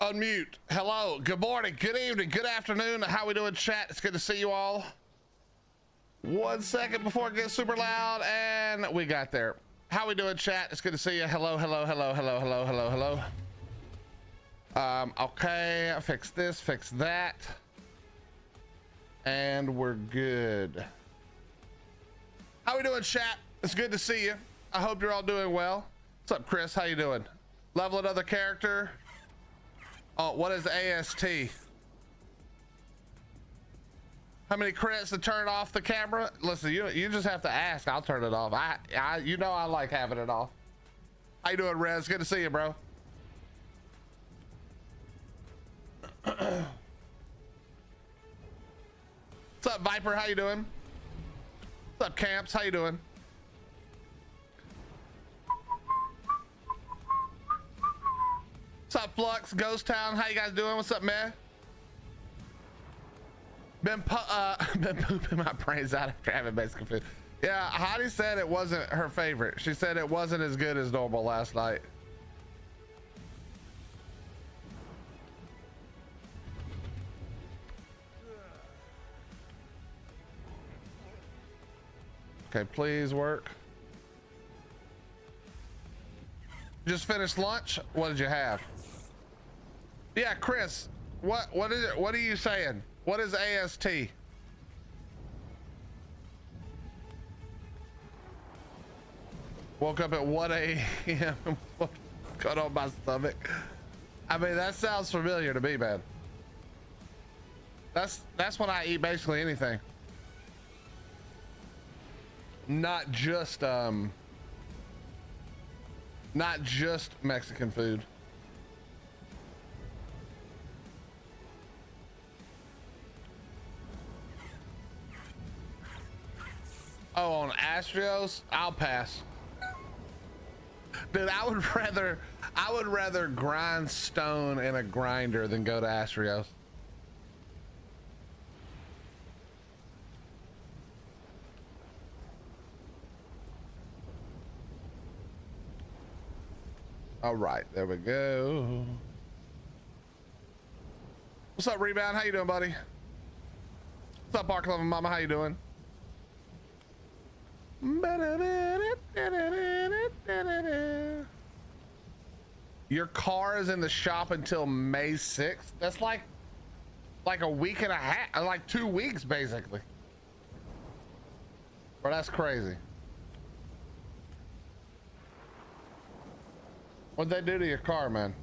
Unmute. Hello. Good morning. Good evening. Good afternoon. How we doing, chat? It's good to see you all. 1 second before it gets super loud, and we got there. How we doing, chat? It's good to see you. Hello, hello, hello, hello, hello, hello, hello. Okay. Fix this. Fix that. And we're good. How we doing, chat? It's good to see you. I hope you're all doing well. What's up, Chris? How you doing? Level another character. Oh, what is AST? How many credits to turn off the camera? Listen, you just have to ask. I'll turn it off. You know I like having it off. How you doing, Rez? Good to see you, bro. What's up, Viper? How you doing? What's up, Camps? How you doing? What's up, Flux? Ghost Town? How you guys doing? What's up, man? Been pooping my brains out after having Mexican food. Yeah, Hottie said it wasn't her favorite. She said it wasn't as good as normal last night. Okay, please work. Just finished lunch? What did you have? Yeah, Chris, what is it? What are you saying? What is AST? Woke up at 1 a.m. Cut on my stomach. I mean, that sounds familiar to me, man. That's when I eat basically anything. Not just Mexican food. Oh, on Astrios, I'll pass. Dude, I would rather grind stone in a grinder than go to Astrios. All right, there we go. What's up, Rebound? How you doing, buddy? What's up, Ark Loving Mama? How you doing? Your car is in the shop until May 6th. That's like a week and a half, like 2 weeks basically. Bro, that's crazy. What'd they do to your car, man?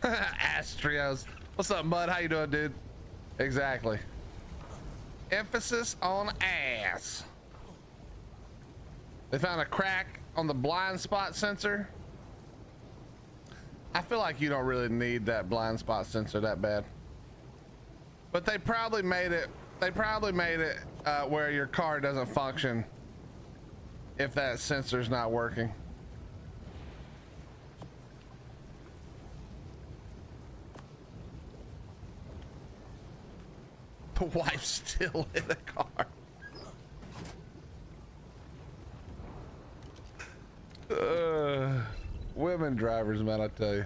Astrios. What's up, Mud? How you doing, dude? Exactly. Emphasis on ass. They found a crack on the blind spot sensor. I feel like you don't really need that blind spot sensor that bad. But they probably made it where your car doesn't function if that sensor's not working. The wife's still in the car. Women drivers, man, I tell you.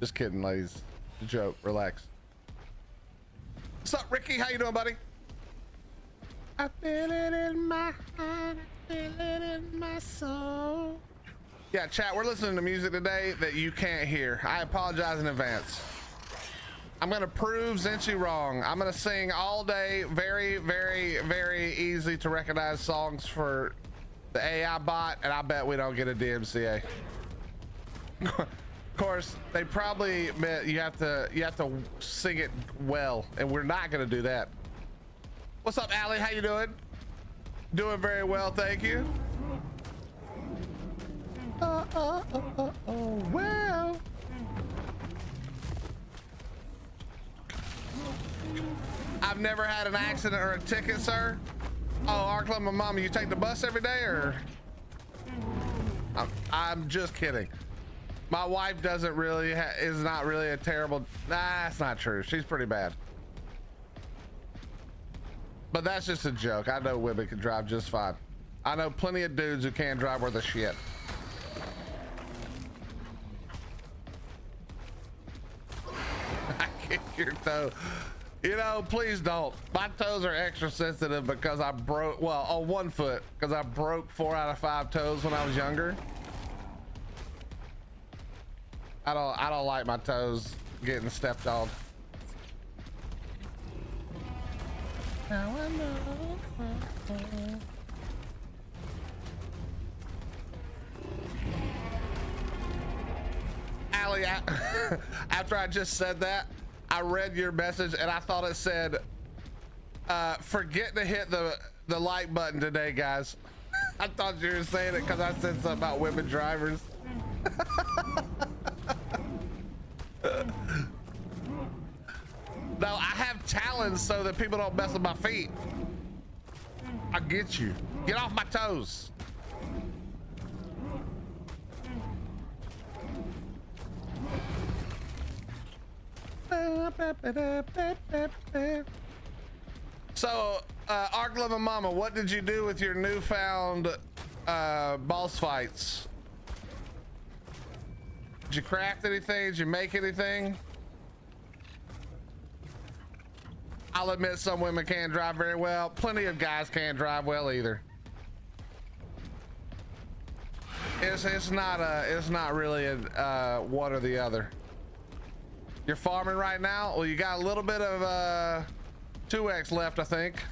Just kidding, ladies. It's a joke. Relax. What's up, Ricky? How you doing, buddy? I feel it in my heart. I feel it in my soul. Yeah, chat, we're listening to music today that you can't hear. I apologize in advance. I'm gonna prove Zinchi wrong. I'm gonna sing all day very, very, very easy to recognize songs for the AI bot, and I bet we don't get a DMCA. Of course, they probably meant you have to sing it well, and we're not gonna do that. What's up, Allie? How you doing? Doing very well, thank you. Well. I've never had an accident or a ticket, sir. Oh, Ark Loving Mama, you take the bus every day, or? I'm just kidding. My wife doesn't really is not really a terrible. Nah, that's not true. She's pretty bad. But that's just a joke. I know women can drive just fine. I know plenty of dudes who can't drive worth a shit. I kicked your toe. You know, please don't. My toes are extra sensitive because I broke, well, on one foot, because I broke 4 out of 5 toes when I was younger. I don't like my toes getting stepped on. Now I know. Allie, after I just said that, I read your message and I thought it said, forget to hit the like button today, guys. I thought you were saying it because I said something about women drivers. No, I have talons so that people don't mess with my feet. I get you. Get off my toes. So, Ark Loving Mama, what did you do with your newfound boss fights? Did you craft anything? Did you make anything? I'll admit some women can't drive very well. Plenty of guys can't drive well either. It's not really a one or the other. You're farming right now? Well, you got a little bit of 2x left, I think.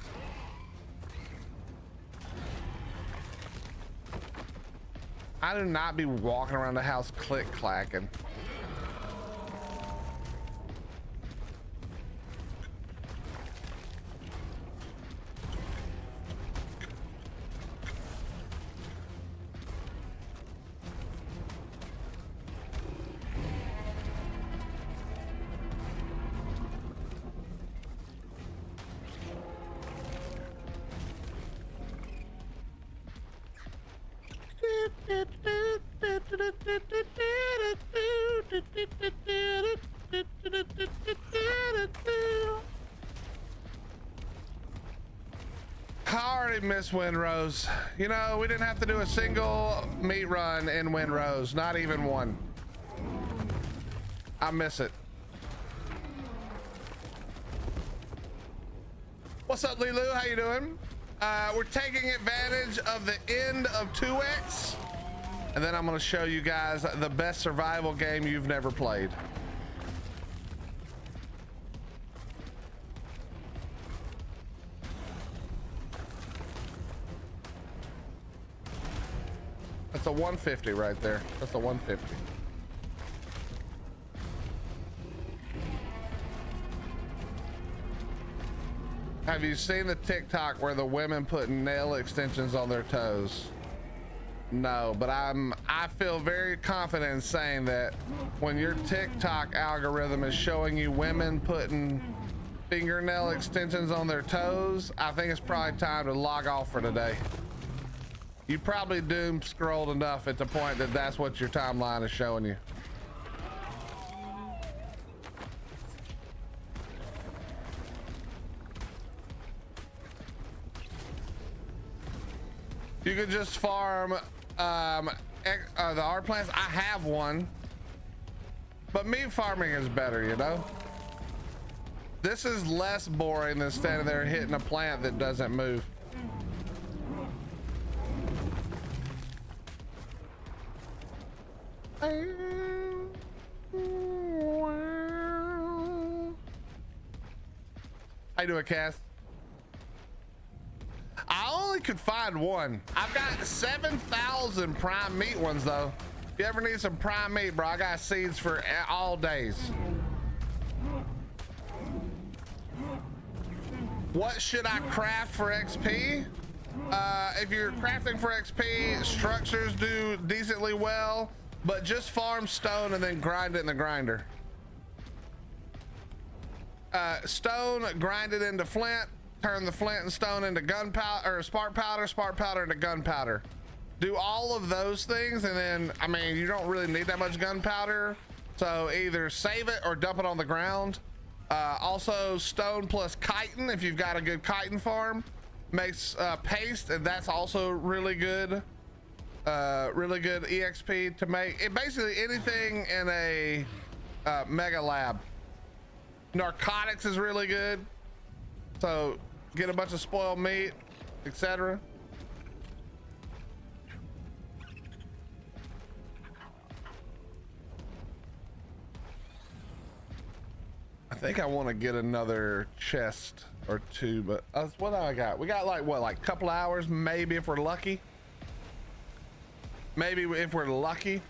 I do not be walking around the house click clacking. I already miss Windrose. You know, we didn't have to do a single meat run in Windrose, not even one. I miss it. What's up, Lilu? How you doing? We're taking advantage of the end of 2x, and then I'm going to show you guys the best survival game you've never played. That's a 150 right there. That's a 150. Have you seen the TikTok where the women put nail extensions on their toes? No, but I feel very confident in saying that when your TikTok algorithm is showing you women putting fingernail extensions on their toes, I think it's probably time to log off for today. You probably doom scrolled enough at the point that that's what your timeline is showing you. You could just farm the art plants. I have one, but meat farming is better, you know? This is less boring than standing there hitting a plant that doesn't move. How you doing, Cass? I only could find one. I've got 7,000 prime meat ones though. If you ever need some prime meat, bro, I got seeds for all days. What should I craft for XP? If you're crafting for XP, structures do decently well, but just farm stone and then grind it in the grinder. Stone, grind it into flint, turn the flint and stone into gunpowder, or spark powder into gunpowder. Do all of those things, and then, I mean, you don't really need that much gunpowder, so either save it or dump it on the ground. Also stone plus chitin, if you've got a good chitin farm, makes paste, and that's also really good exp to make it. Basically anything in a mega lab. Narcotics is really good, so get a bunch of spoiled meat, etc. I think I want to get another chest or two, but what do I got? We got like what, like a couple hours, maybe, if we're lucky. Maybe if we're lucky.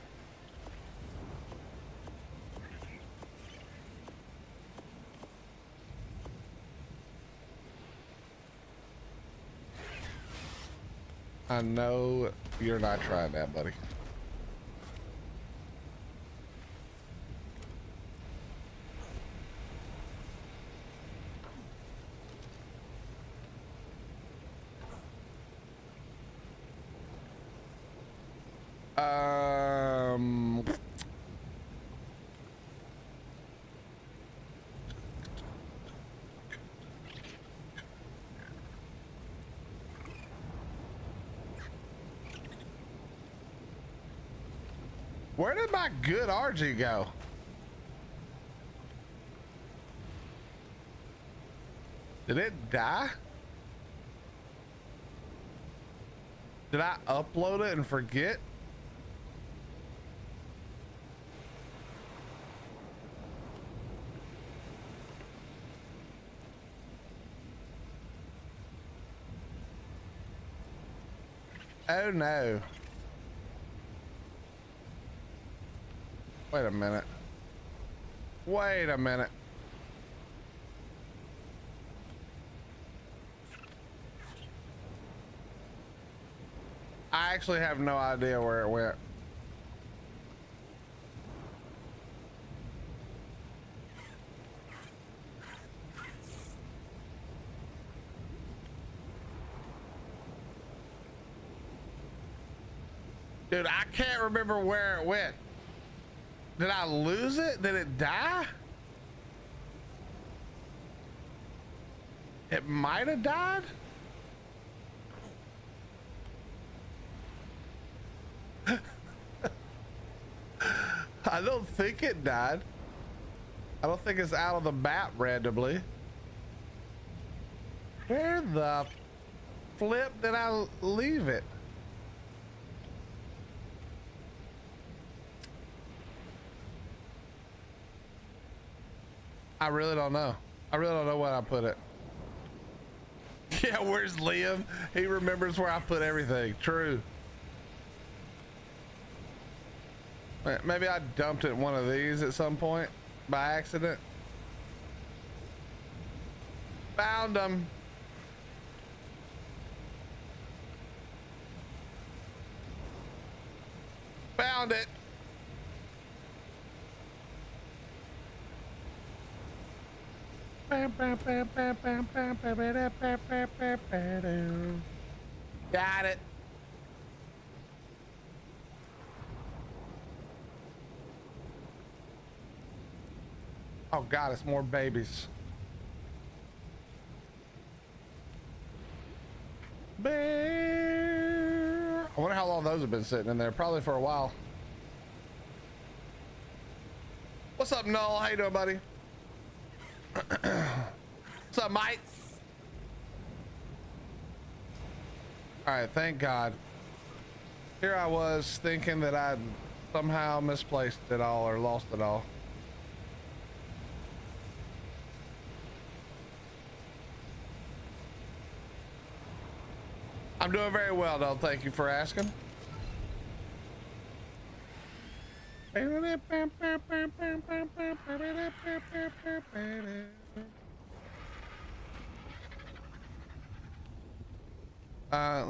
I know you're not trying that, buddy. Where did my good RG go? Did it die? Did I upload it and forget? Oh no. Wait a minute. Wait a minute. I actually have no idea where it went. Dude, I can't remember where it went. Did I lose it? Did it die? It might have died. I don't think it died. I don't think it's out of the map randomly. Where the flip did I leave it? I really don't know. I really don't know where I put it. Yeah, where's Liam? He remembers where I put everything. True. Maybe I dumped it in one of these at some point by accident. Found them. Found it. Got it. Oh God, it's more babies. Bear. I wonder how long those have been sitting in there. Probably for a while. What's up, Noel? How you doing, buddy? What's up, Mike? All right, thank God. Here I was thinking that I'd somehow misplaced it all or lost it all. I'm doing very well, though. Thank you for asking. Let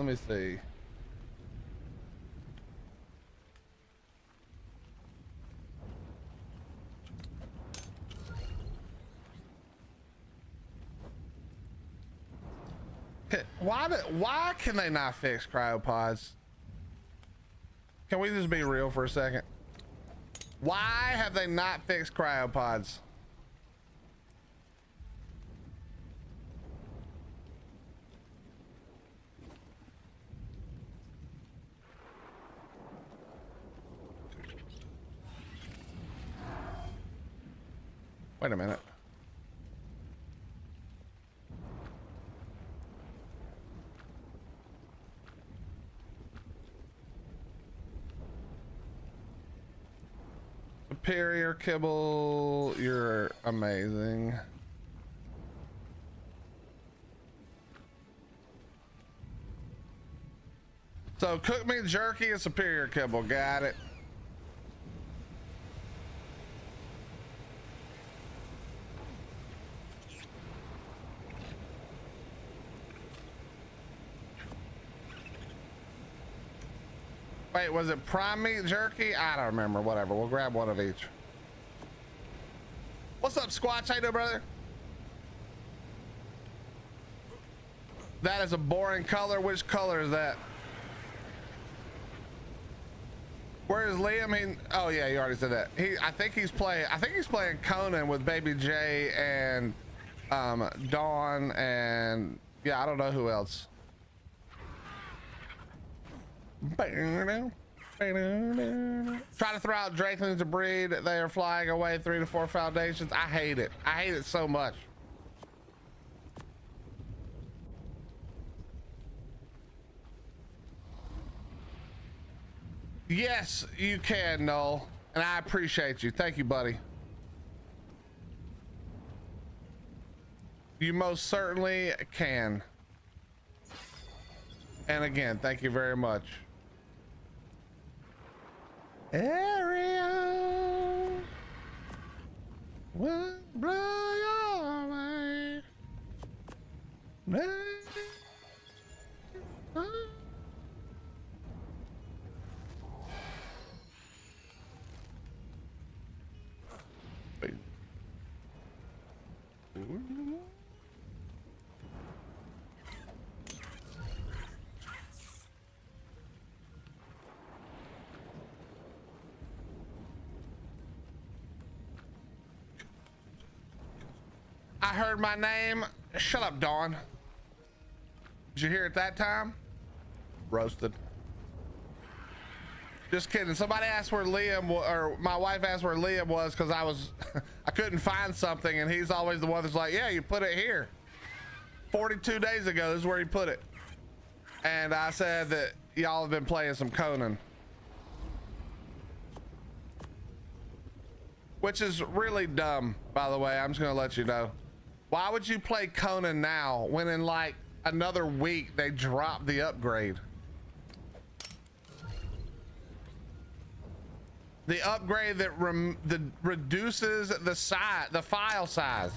me see. Why can they not fix cryopods? Can we just be real for a second? Why have they not fixed cryopods? Wait a minute. Superior kibble, you're amazing. So cook meat jerky and superior kibble, got it. Wait, was it prime meat jerky? I don't remember. Whatever. We'll grab one of each. What's up, Squatch? How you doing, brother? That is a boring color. Which color is that? Where is Liam? Oh yeah, you already said that. I think he's playing Conan with Baby J and Dawn and yeah, I don't know who else. Try to throw out Drakelings to breed. They are flying away 3 to 4 foundations. I hate it. I hate it so much. Yes, you can, Noel, and I appreciate you. Thank you, buddy. You most certainly can. And again, thank you very much. Area will blow your way. I heard my name. Shut up, Dawn. Did you hear it that time? Roasted. Just kidding. Somebody asked where Liam, or my wife asked where Liam was because I I couldn't find something, and he's always the one that's like, yeah, you put it here. 42 days ago, this is where he put it. And I said that y'all have been playing some Conan. Which is really dumb, by the way. I'm just gonna let you know. Why would you play Conan now when in like another week they drop the upgrade? The upgrade that reduces the file size.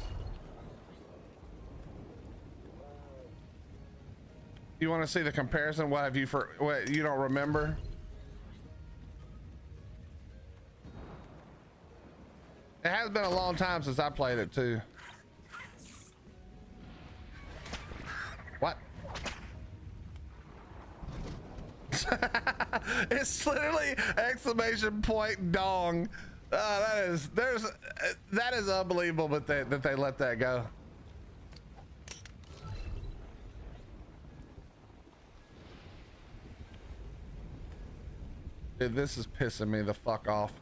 You want to see the comparison? What have you what you don't remember? It has been a long time since I played it too. What? It's literally exclamation point dong. That is unbelievable, but that they let that go. Dude, this is pissing me the fuck off.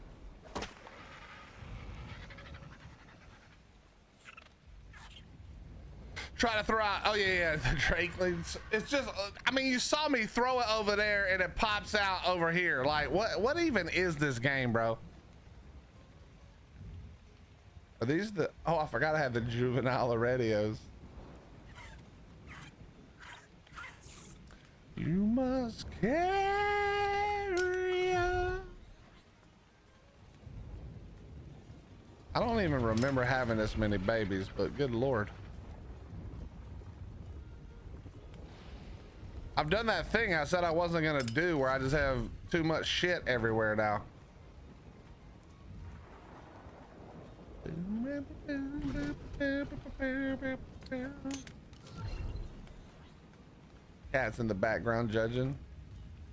Try to throw out, oh yeah, the Drakelings. It's just, I mean, you saw me throw it over there and it pops out over here. Like, what even is this game, bro? Are these the, oh, I forgot I had the juvenile radios. You must carry on. I don't even remember having this many babies, but good Lord. I've done that thing I said I wasn't gonna do where I just have too much shit everywhere now. Cat's in the background judging.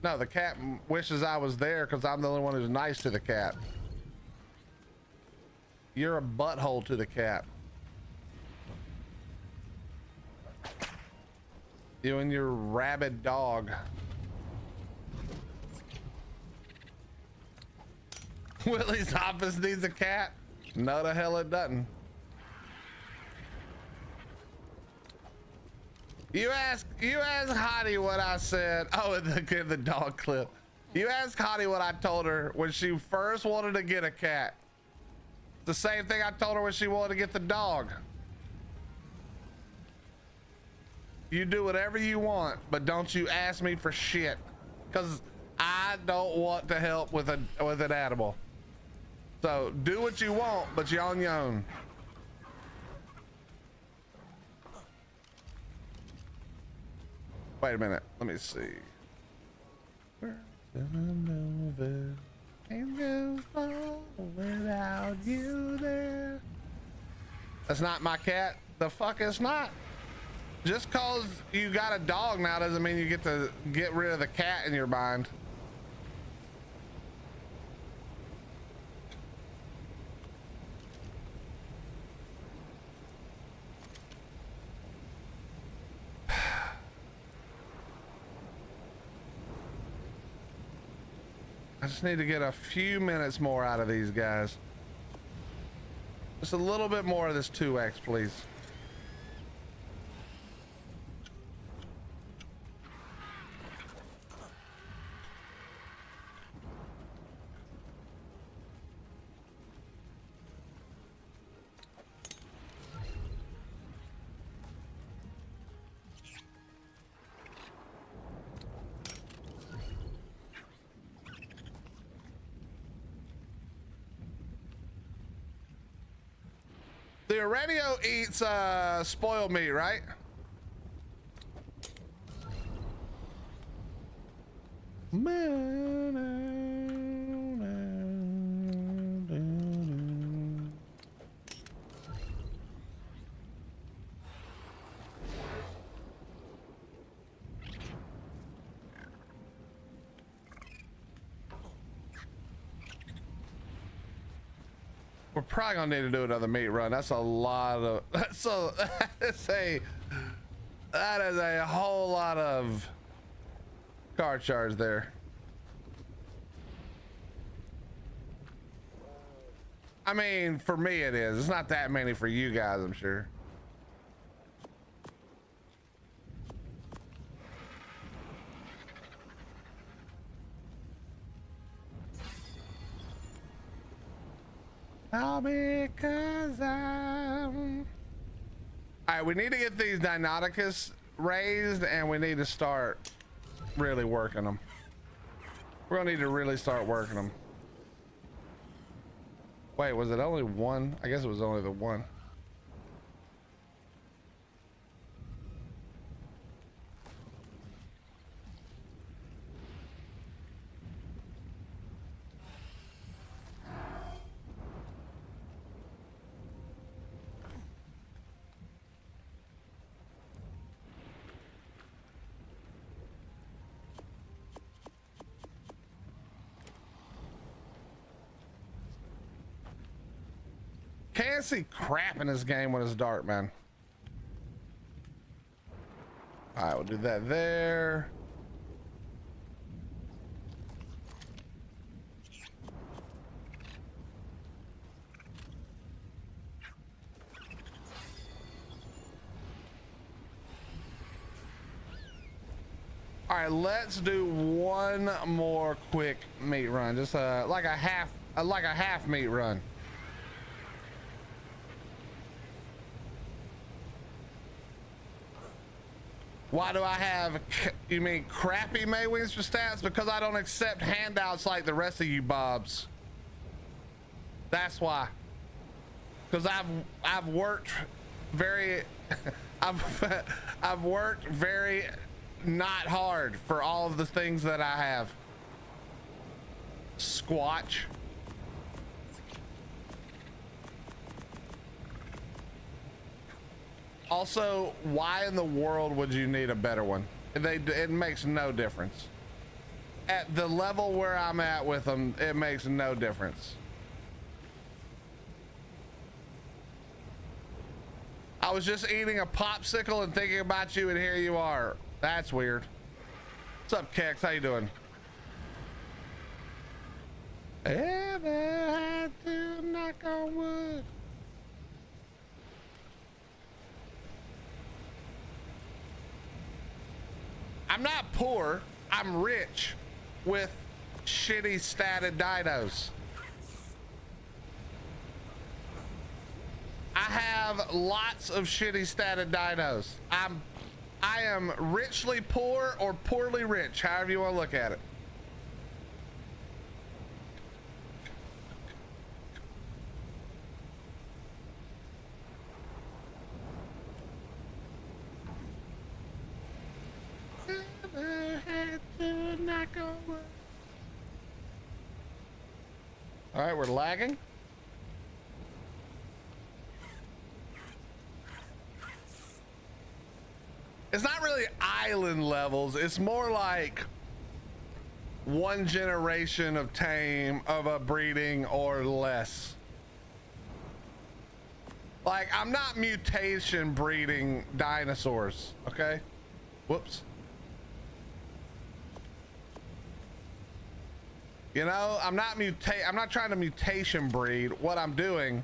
No, the cat wishes I was there because I'm the only one who's nice to the cat. You're a butthole to the cat. You and your rabid dog. Willie's office needs a cat? No, the hell it doesn't. You ask Hottie what I said. Oh, in the dog clip. You ask Hottie what I told her when she first wanted to get a cat. The same thing I told her when she wanted to get the dog. You do whatever you want, but don't you ask me for shit, because I don't want to help with an animal. So do what you want, but you're on your own. Wait a minute, let me see. Without you there. That's not my cat. The fuck it's not. Just cause you got a dog now doesn't mean you get to get rid of the cat in your mind. I just need to get a few minutes more out of these guys. Just a little bit more of this 2x, please. The radio eats spoiled meat, right? We're probably gonna need to do another meat run. That's a lot of that is a whole lot of car charge there. I mean, for me it is. It's not that many for you guys, I'm sure. All because I'm... All right, we need to get these Deinonychus raised, and we need to start really working them. We're gonna need to really start working them. Wait, was it only one? I guess it was only the one. Can't see crap in this game when it's dark, man. All right, we'll do that there. All right, let's do one more quick meat run, just like a half meat run. Why do I have, you mean crappy Maywings for stats? Because I don't accept handouts like the rest of you bobs. That's why. Because I've worked very, I've worked very not hard for all of the things that I have. Squatch. Also, why in the world would you need a better one? It makes no difference. At the level where I'm at with them, it makes no difference. I was just eating a popsicle and thinking about you, and here you are. That's weird. What's up, Kex? How you doing? Ever had to knock on wood? I'm not poor, I'm rich with shitty statted dinos. I have lots of shitty statted dinos. I am richly poor or poorly rich, however you want to look at it. All right, we're lagging. It's not really island levels. It's more like one generation of tame of a breeding or less. Like, I'm not mutation breeding dinosaurs, okay? Whoops. You know, I'm not trying to mutation breed. What I'm doing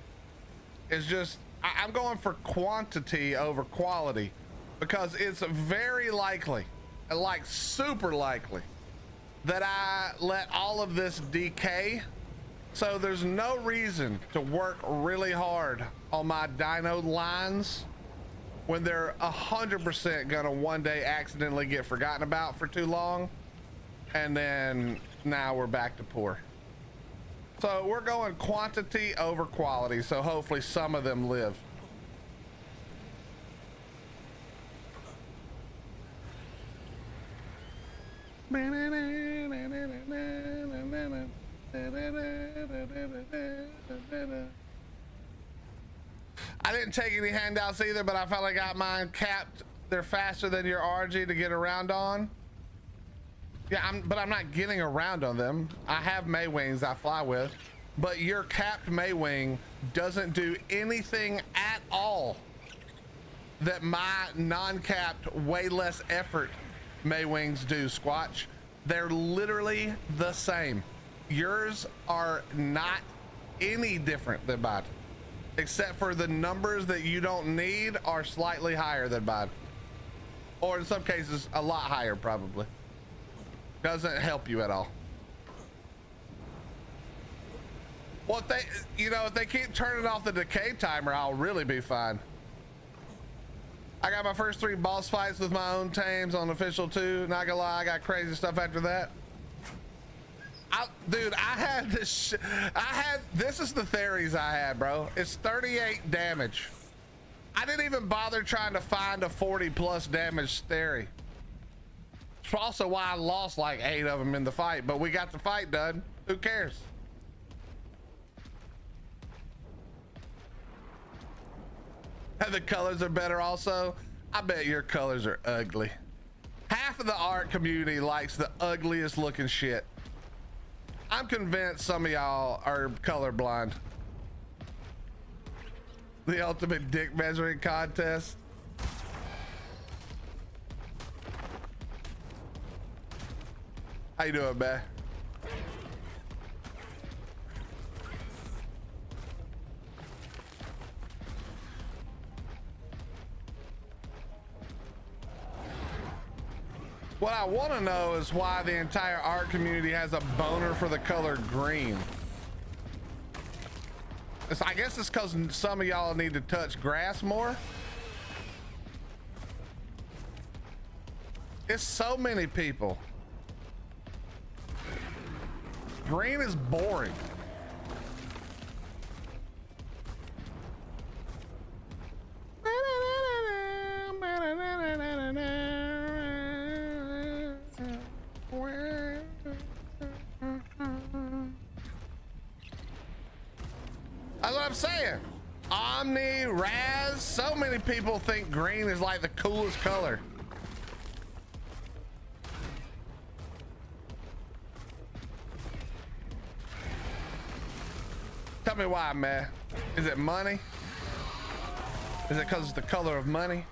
is just, I'm going for quantity over quality, because it's very likely, like super likely, that I let all of this decay. So there's no reason to work really hard on my dino lines when they're 100% gonna one day accidentally get forgotten about for too long, and then now we're back to poor. So we're going quantity over quality, so hopefully some of them live. I didn't take any handouts either, but I finally got mine capped. They're faster than your RG to get around on. Yeah, but I'm not getting around on them. I have Maywings I fly with, but your capped Maywing doesn't do anything at all that my non-capped, way less effort Maywings do, Squatch. They're literally the same. Yours are not any different than mine, except for the numbers that you don't need are slightly higher than mine, or in some cases a lot higher. Probably doesn't help you at all. Well, if they, you know, if they keep turning off the decay timer, I'll really be fine. I got my first 3 boss fights with my own tames on official 2. Not gonna lie, I got crazy stuff after that. Dude, I had this this is the theories I had, bro. It's 38 damage. I didn't even bother trying to find a 40 plus damage theory. It's also why I lost like 8 of them in the fight, but we got the fight done. Who cares? And the colors are better also. I bet your colors are ugly. Half of the art community likes the ugliest looking shit. I'm convinced some of y'all are colorblind. The ultimate dick measuring contest. How you doing, man? What I want to know is why the entire art community has a boner for the color green. I guess it's because some of y'all need to touch grass more. It's so many people. Green is boring. That's what I'm saying. Omni, Raz, so many people think green is like the coolest color. Tell me why, man. Is it money? Is it because it's the color of money?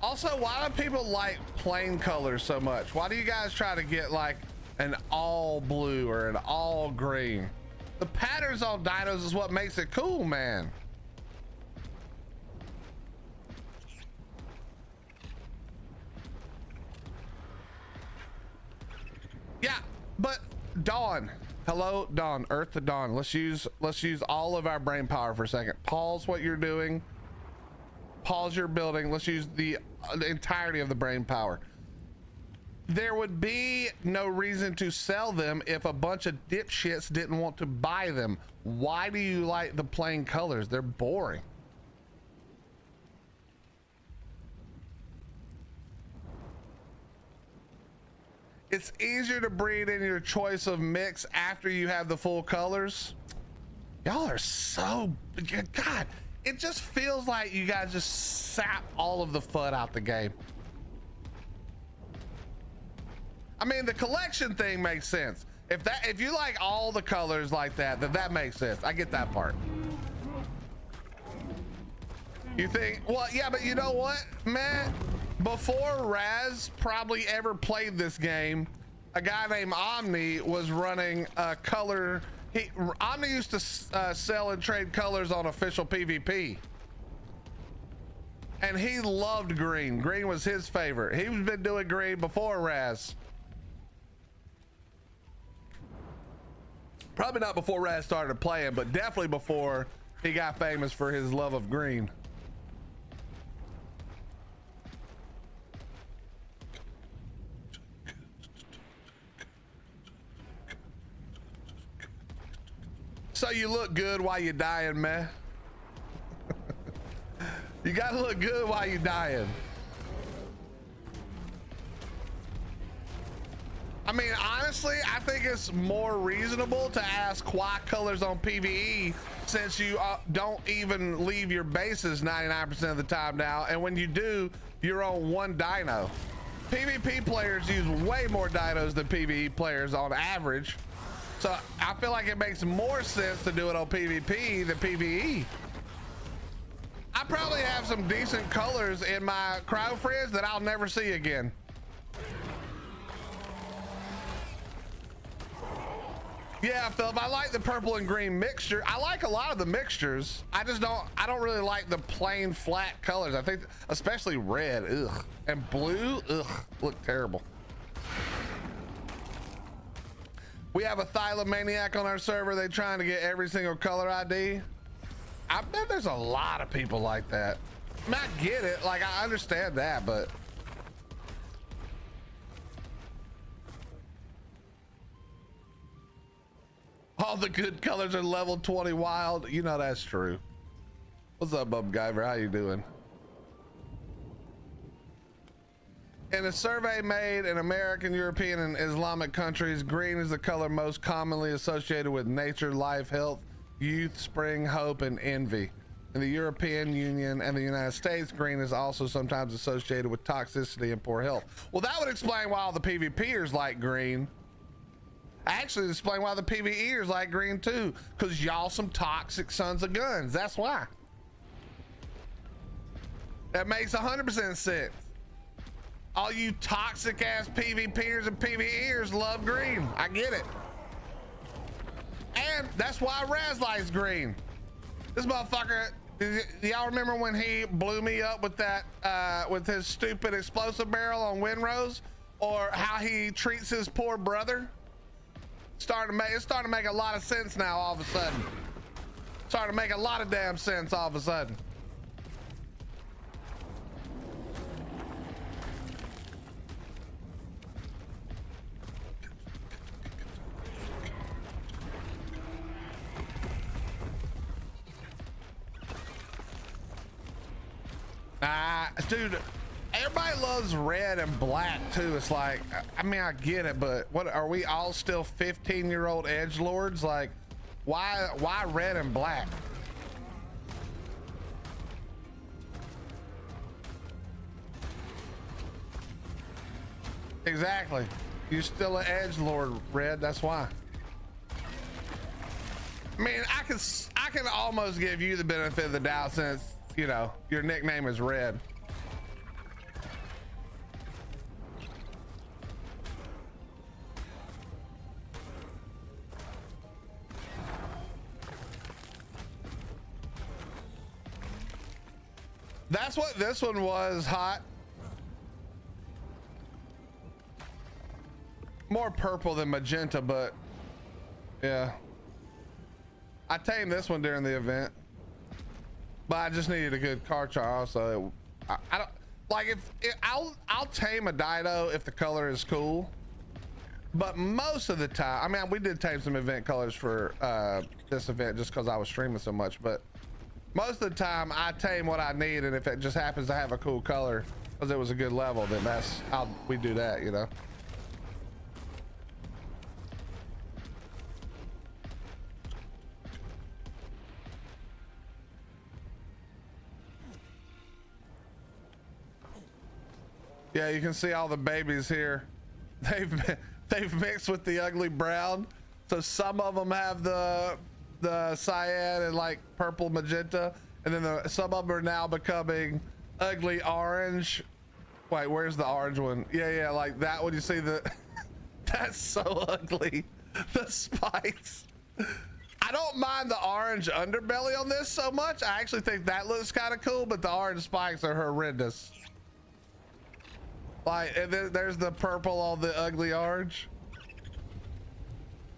Also, why do people like plain colors so much? Why do you guys try to get like an all blue or an all green? The patterns on dinos is what makes it cool, man. Yeah, but Dawn, hello, Dawn, Earth to Dawn. Let's use all of our brain power for a second. Pause what you're doing. Pause your building. Let's use the entirety of the brain power. There would be no reason to sell them if a bunch of dipshits didn't want to buy them. Why do you like the plain colors? They're boring. It's easier to breed in your choice of mix after you have the full colors. Y'all are so, God, it just feels like you guys just sap all of the fun out the game. I mean, the collection thing makes sense. If you like all the colors like that, then that makes sense. I get that part. You think, well, yeah, but you know what, man? Before Raz probably ever played this game, a guy named Omni was running a color. Omni used to sell and trade colors on official PvP. And he loved green. Green was his favorite. He's been doing green before Raz. Probably not before Raz started playing, but definitely before he got famous for his love of green. So you look good while you're dying, man. You gotta look good while you're dying. I mean, honestly, I think it's more reasonable to ask why colors on PvE, since you don't even leave your bases 99% of the time now, and when you do, you're on one dino. PvP players use way more dinos than PvE players on average, so I feel like it makes more sense to do it on PvP than PvE. I probably have some decent colors in my cryo friends that I'll never see again. Yeah, Philip, I like the purple and green mixture. I like a lot of the mixtures. I don't really like the plain flat colors. I think especially red, ugh, and blue, ugh, look terrible. We have a Thylomaniac on our server. They trying to get every single color ID. I bet there's a lot of people like that. I mean, I get it, like I understand that, but all the good colors are level 20 wild. You know that's true. What's up, Bub Guyver? How you doing? In a survey made in American, European, and Islamic countries, green is the color most commonly associated with nature, life, health, youth, spring, hope, and envy. In the European Union and the United States, green is also sometimes associated with toxicity and poor health. Well, that would explain why all the PvPers like green. Actually explain why the PvEers like green too, because y'all some toxic sons of guns. That's why. That makes 100% sense. All you toxic ass PvPers and PvEers love green. I get it. And that's why Raz likes green. This motherfucker, do y'all remember when he blew me up with that, with his stupid explosive barrel on Windrose? Or how he treats his poor brother? It's starting to make a lot of sense now all of a sudden. Starting to make a lot of damn sense all of a sudden. Dude, everybody loves red and black too. It's like, I mean, I get it, but what are we all still 15-year-old edgelords? Like, why red and black? Exactly. You're still an edgelord, Red. That's why. I mean, I can almost give you the benefit of the doubt since, you know, your nickname is Red. That's what this one was, hot. More purple than magenta, but yeah. I tamed this one during the event, but I just needed a good car char. So I don't like I'll tame a Dido if the color is cool, but most of the time, I mean, we did tame some event colors for this event just because I was streaming so much, but most of the time I tame what I need, and if it just happens to have a cool color because it was a good level, then that's how we do that, you know. Yeah, you can see all the babies here. They've mixed with the ugly brown, so some of them have the cyan and like purple magenta, and then some of them are now becoming ugly orange. Wait, where's the orange one? Yeah, like that one. You see the that's so ugly. The spikes. I don't mind the orange underbelly on this so much. I actually think that looks kind of cool, but the orange spikes are horrendous. Like, and then there's the purple on the ugly orange.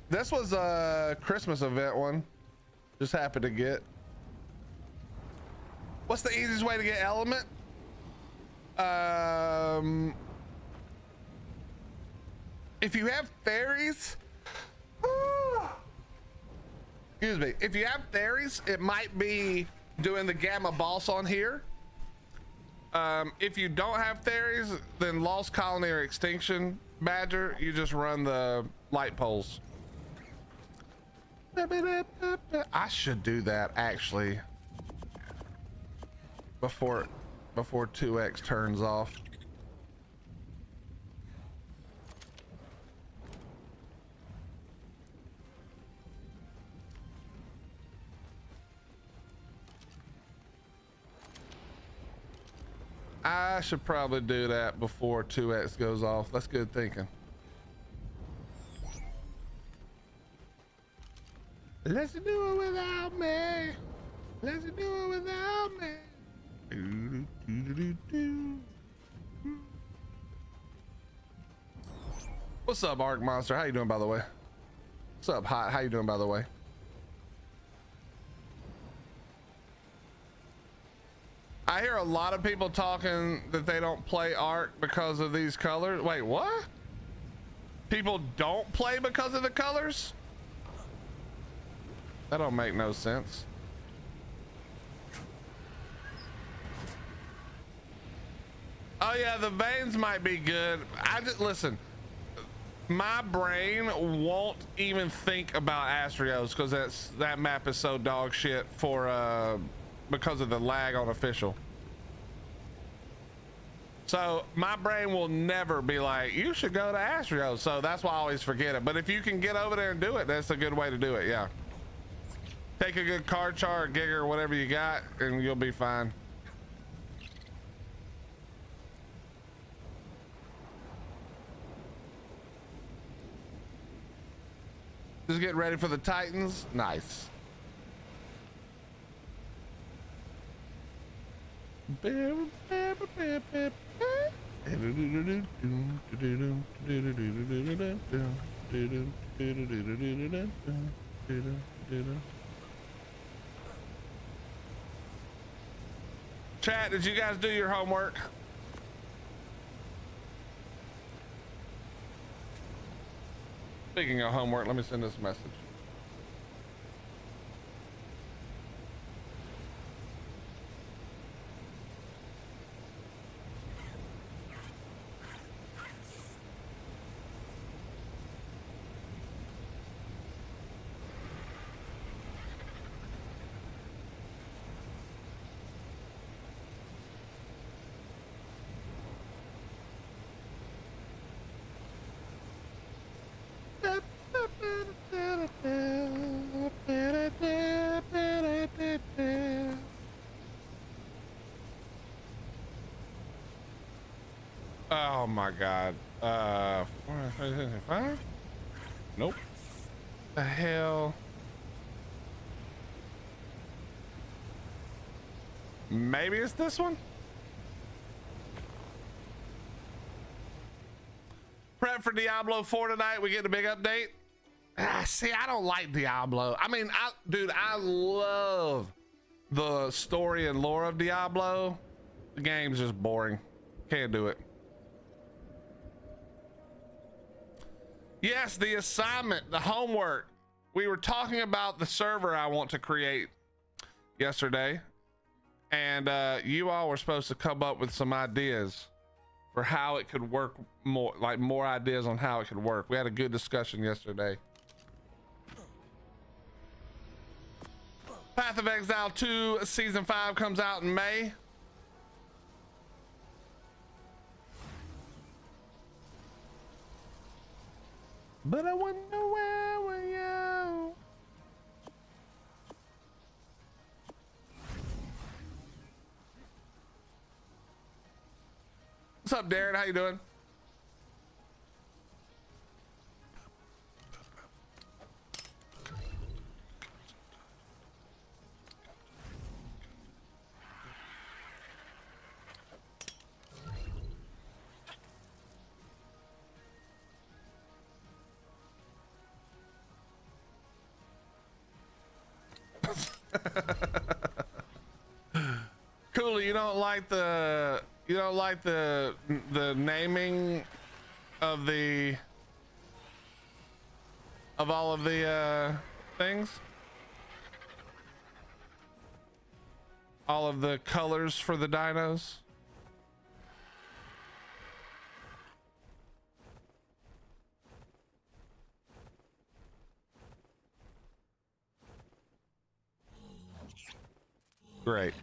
This was a Christmas event one. Just happened to get. What's the easiest way to get element? If you have fairies, excuse me. If you have fairies, it might be doing the gamma boss on here. If you don't have fairies, then Lost Colony or Extinction Badger, you just run the light poles. I should do that actually before 2x turns off. I should probably do that before 2x goes off. That's good thinking. Let's do it without me. Let's do it without me. What's up, Ark Monster? How you doing, by the way? What's up, Hot? How you doing, by the way? I hear a lot of people talking that they don't play Ark because of these colors. Wait, what? People don't play because of the colors? That don't make no sense. Oh yeah, the veins might be good. I just listen. My brain won't even think about Astrios because that map is so dog shit for because of the lag on official. So my brain will never be like, you should go to Astrio. So that's why I always forget it. But if you can get over there and do it, that's a good way to do it. Yeah. Take a good card chart, gigger, whatever you got, and you'll be fine. Just get ready for the Titans. Nice. Chat, did you guys do your homework? Speaking of homework, let me send this message. Oh my god. 455? Nope. The hell? Maybe it's this one? Prep for Diablo 4 tonight. We get a big update. See, I don't like Diablo. I mean, dude, I love the story and lore of Diablo. The game's just boring. Can't do it. Yes, the assignment, the homework. We were talking about the server I want to create yesterday, and you all were supposed to come up with some ideas for how it could work, more ideas on how it could work. We had a good discussion yesterday. Path of Exile 2 Season 5 comes out in May. But I wonder where were you? What's up, Darren? How you doing? Cooley, you don't like the naming of all of the things, all of the colors for the dinos. Great.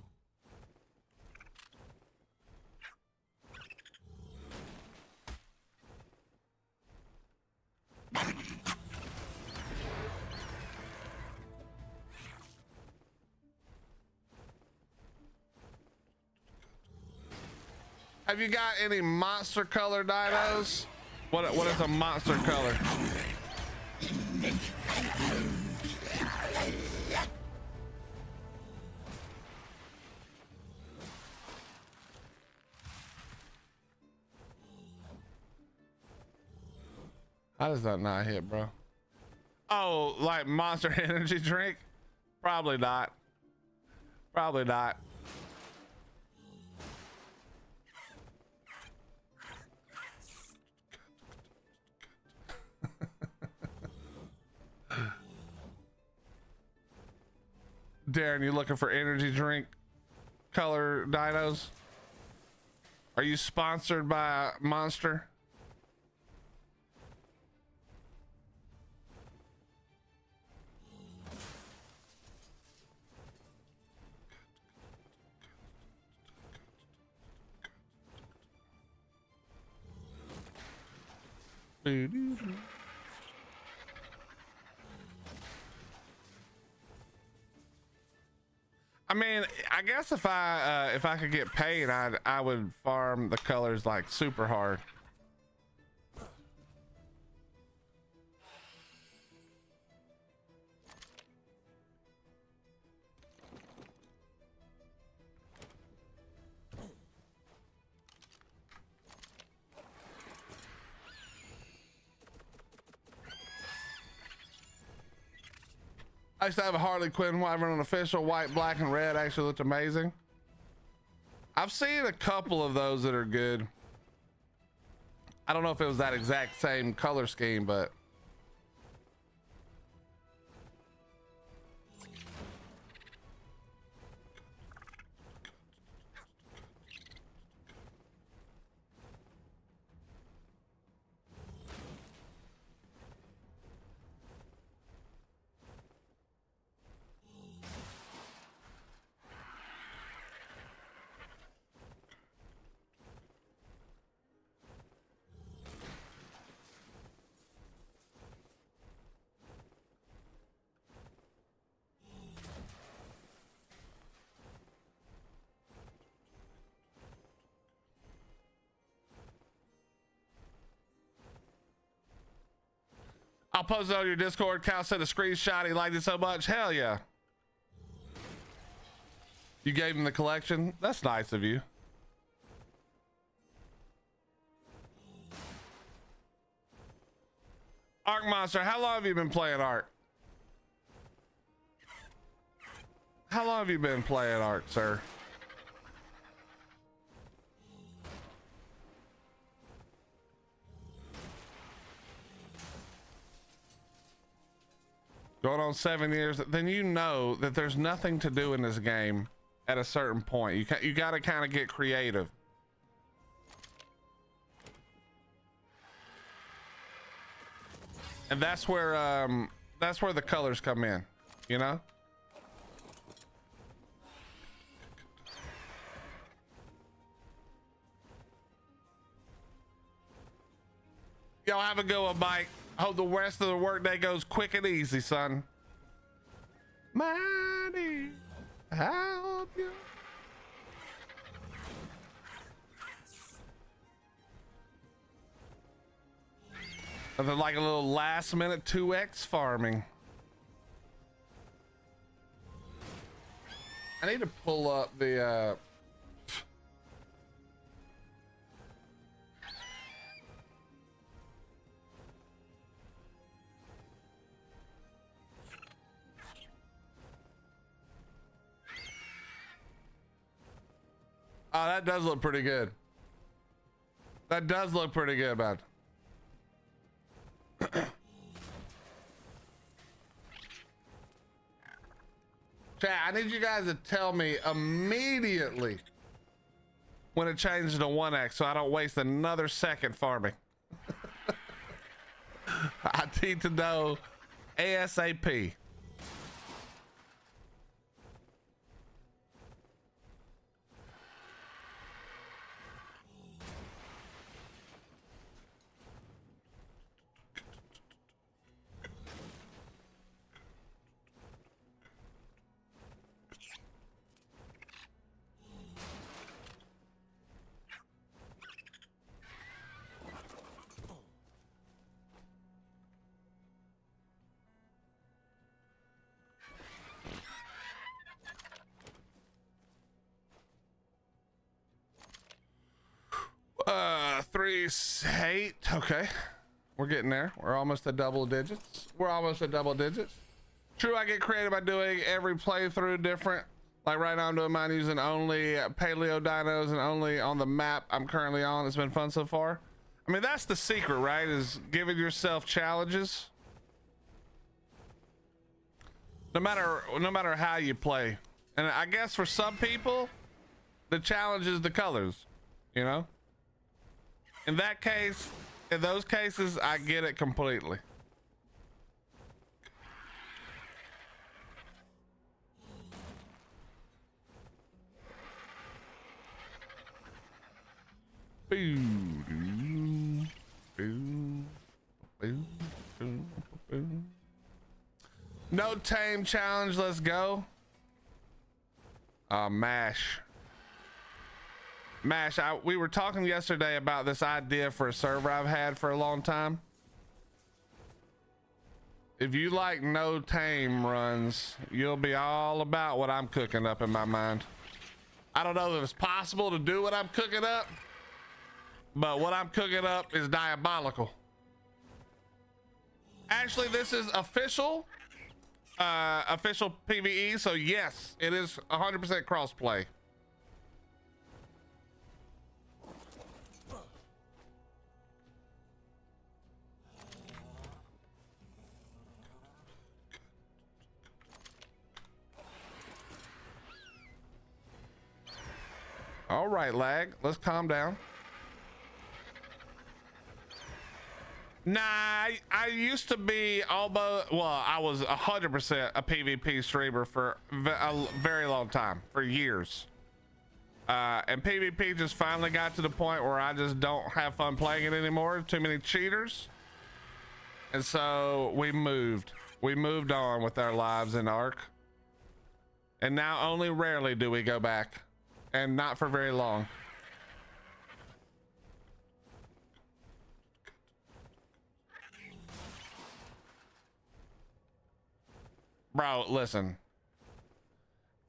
Have you got any monster color dinos? What is a monster color? How does that not hit, bro? Oh, like Monster Energy drink? Probably not. Probably not. Darren, you looking for energy drink color dinos? Are you sponsored by Monster? I mean, I guess if I could get paid, I would farm the colors like super hard. I used to have a Harley Quinn Wyvern official, white, black, and red. Actually looked amazing. I've seen a couple of those that are good. I don't know if it was that exact same color scheme, but I'll post it on your Discord. Cal sent a screenshot. He liked it so much. Hell yeah. You gave him the collection? That's nice of you. Ark Monster, how long have you been playing Ark? How long have you been playing Ark, sir? Going on 7 years. Then you know that there's nothing to do in this game at a certain point. You got to kind of get creative. And that's where the colors come in, you know? Y'all have a good one, Mike. Hope the rest of the workday goes quick and easy, son. Mighty, I hope you. Nothing like a little last minute 2x farming. I need to pull up the oh, that does look pretty good. That does look pretty good, man. Chat, I need you guys to tell me immediately when it changes to 1x so I don't waste another second farming. I need to know ASAP. Eight. Okay, we're getting there. We're almost at double digits. True, I get creative by doing every playthrough different. Like right now I'm doing mine using only paleo dinos and only on the map I'm currently on. It's been fun so far. I mean, that's the secret, right? Is giving yourself challenges. No matter how you play. And I guess for some people, the challenge is the colors, you know? In that case, in those cases, I get it completely. No tame challenge, let's go. Mash. We were talking yesterday about this idea for a server I've had for a long time. If you like no tame runs, you'll be all about what I'm cooking up in my mind. I don't know if it's possible to do what I'm cooking up, but what I'm cooking up is diabolical. Actually, this is official PvE, so yes, it is 100% crossplay. All right, lag. Let's calm down. Nah, I used to be almost, well, I was 100% a PvP streamer for a very long time, for years. And PvP just finally got to the point where I just don't have fun playing it anymore. Too many cheaters. And so we moved on with our lives in Ark. And now only rarely do we go back. And not for very long. Bro, listen.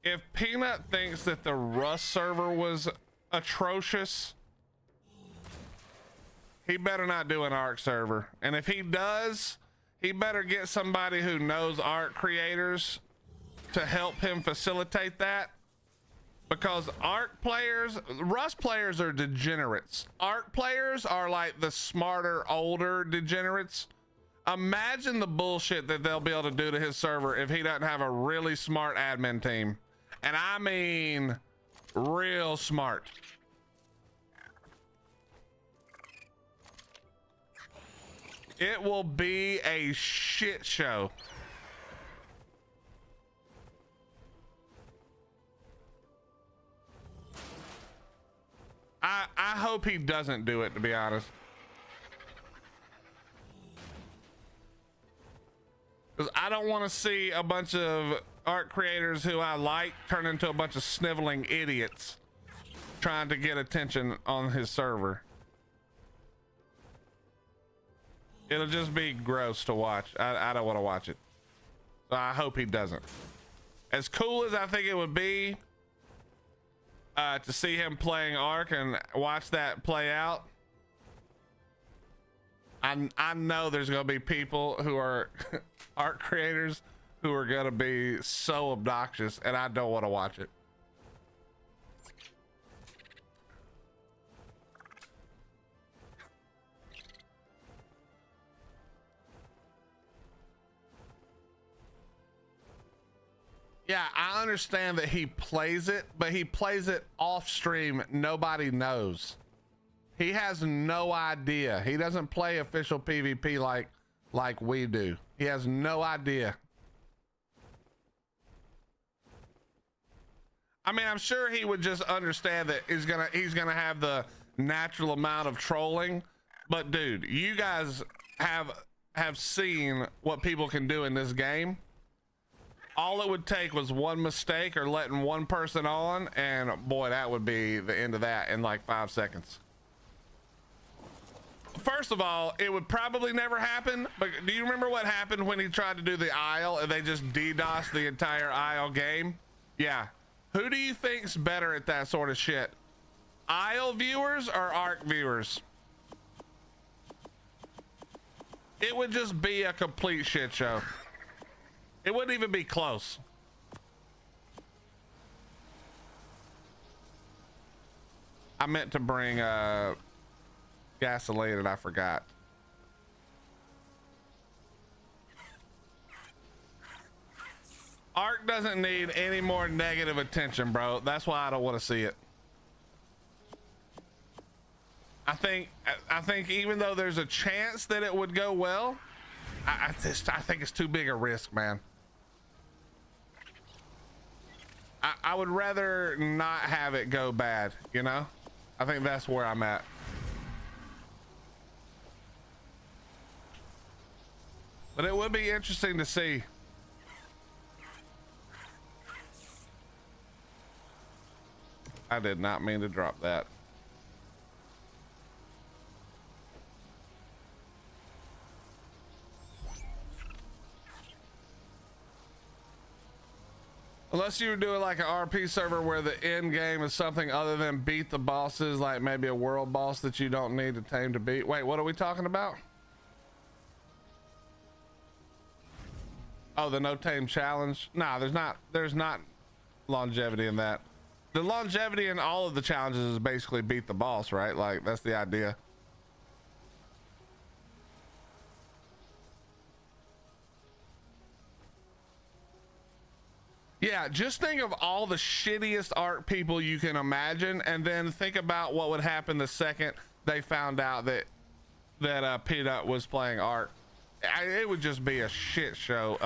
If Peanut thinks that the Rust server was atrocious, he better not do an Ark server. And if he does, he better get somebody who knows art creators to help him facilitate that, because Ark players, Rust players are degenerates. Ark players are like the smarter, older degenerates. Imagine the bullshit that they'll be able to do to his server if he doesn't have a really smart admin team. And I mean real smart. It will be a shit show. I hope he doesn't do it, to be honest. Because I don't want to see a bunch of art creators who I like turn into a bunch of sniveling idiots trying to get attention on his server. It'll just be gross to watch. I don't want to watch it. So I hope he doesn't. As cool as I think it would be to see him playing Ark and watch that play out, I know there's going to be people who are art creators who are going to be so obnoxious, and I don't want to watch it. Yeah, I understand that he plays it, but he plays it off stream. Nobody knows. He has no idea. He doesn't play official PvP like we do. He has no idea. I mean, I'm sure he would just understand that he's gonna have the natural amount of trolling, but dude, you guys have seen what people can do in this game. All it would take was one mistake or letting one person on, and boy, that would be the end of that in like 5 seconds. First of all, it would probably never happen, but do you remember what happened when he tried to do the Isle and they just DDoSed the entire Isle game? Yeah. Who do you think's better at that sort of shit? Isle viewers or Ark viewers? It would just be a complete shit show. It wouldn't even be close. I meant to bring gasoline and I forgot. Ark doesn't need any more negative attention, bro. That's why I don't want to see it. I think even though there's a chance that it would go well, I think it's too big a risk, man. I would rather not have it go bad, you know? I think that's where I'm at. But it would be interesting to see. I did not mean to drop that. Unless you were doing like an RP server where the end game is something other than beat the bosses, like maybe a world boss that you don't need to tame to beat. Wait, what are we talking about? Oh, the no tame challenge? Nah, there's not longevity in that. The longevity in all of the challenges is basically beat the boss, right? Like that's the idea. Yeah, just think of all the shittiest Ark people you can imagine, and then think about what would happen the second they found out that Peanut was playing Ark. It would just be a shit show,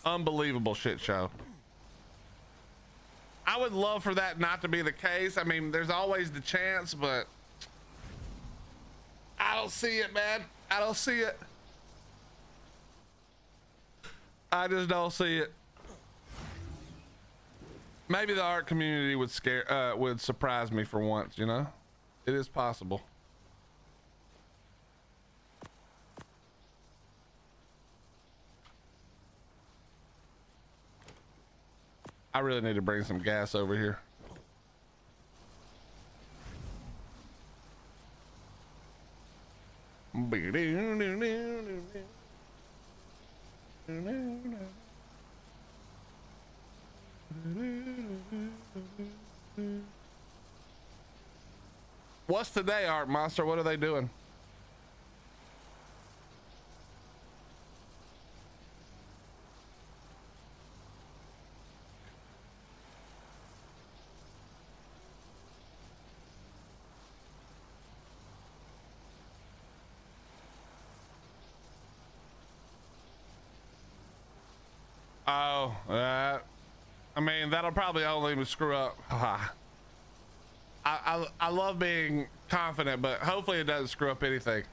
unbelievable shit show. I would love for that not to be the case. I mean, there's always the chance, but I don't see it, man. I don't see it. I just don't see it. Maybe the art community would surprise me for once, you know? It is possible. I really need to bring some gas over here. What's today, Art Monster? What are they doing? Oh, I mean, that'll probably only screw up. I love being confident, but hopefully it doesn't screw up anything.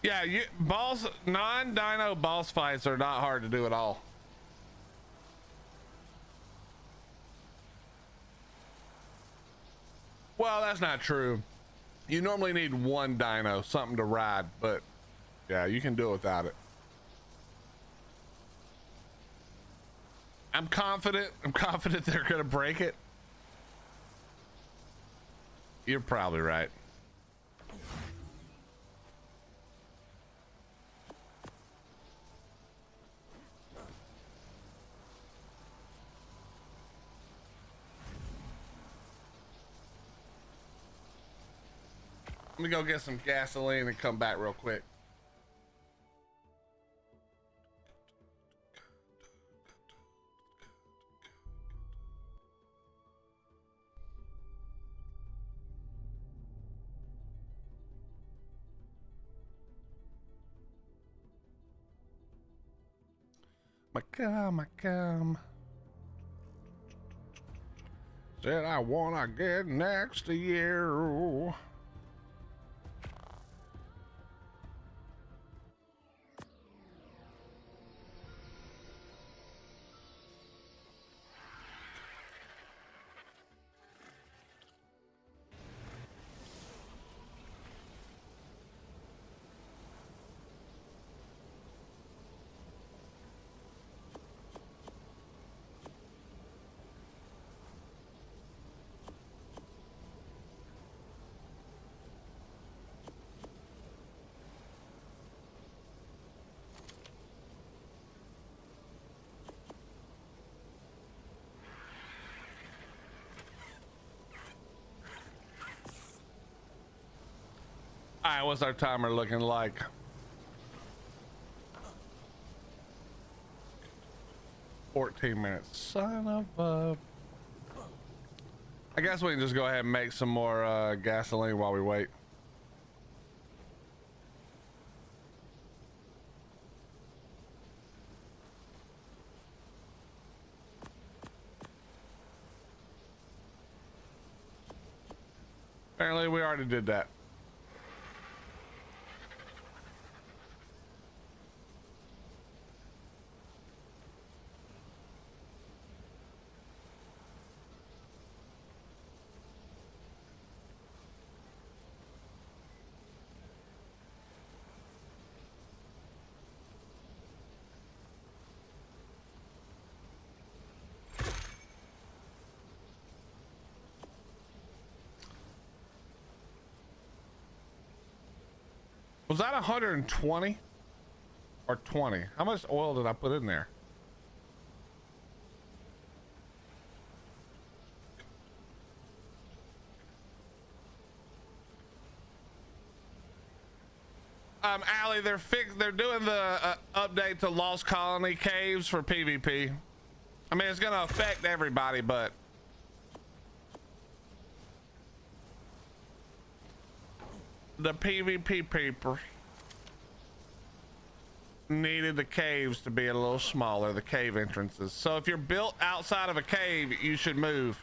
Yeah, non-dino boss fights are not hard to do at all. Well, that's not true. You normally need one dino, something to ride, but yeah, you can do it without it. I'm confident they're gonna break it. You're probably right. Let me go get some gasoline and come back real quick. My gum. Said I wanna get next to you. All right, what's our timer looking like? $14. Son of a... I guess we can just go ahead and make some more gasoline while we wait. Apparently we already did that. Was that 120 or 20? How much oil did I put in there? Allie, they're doing the update to Lost Colony caves for PvP. I mean, it's gonna affect everybody, but the PvP people needed the caves to be a little smaller, the cave entrances. So if you're built outside of a cave, you should move.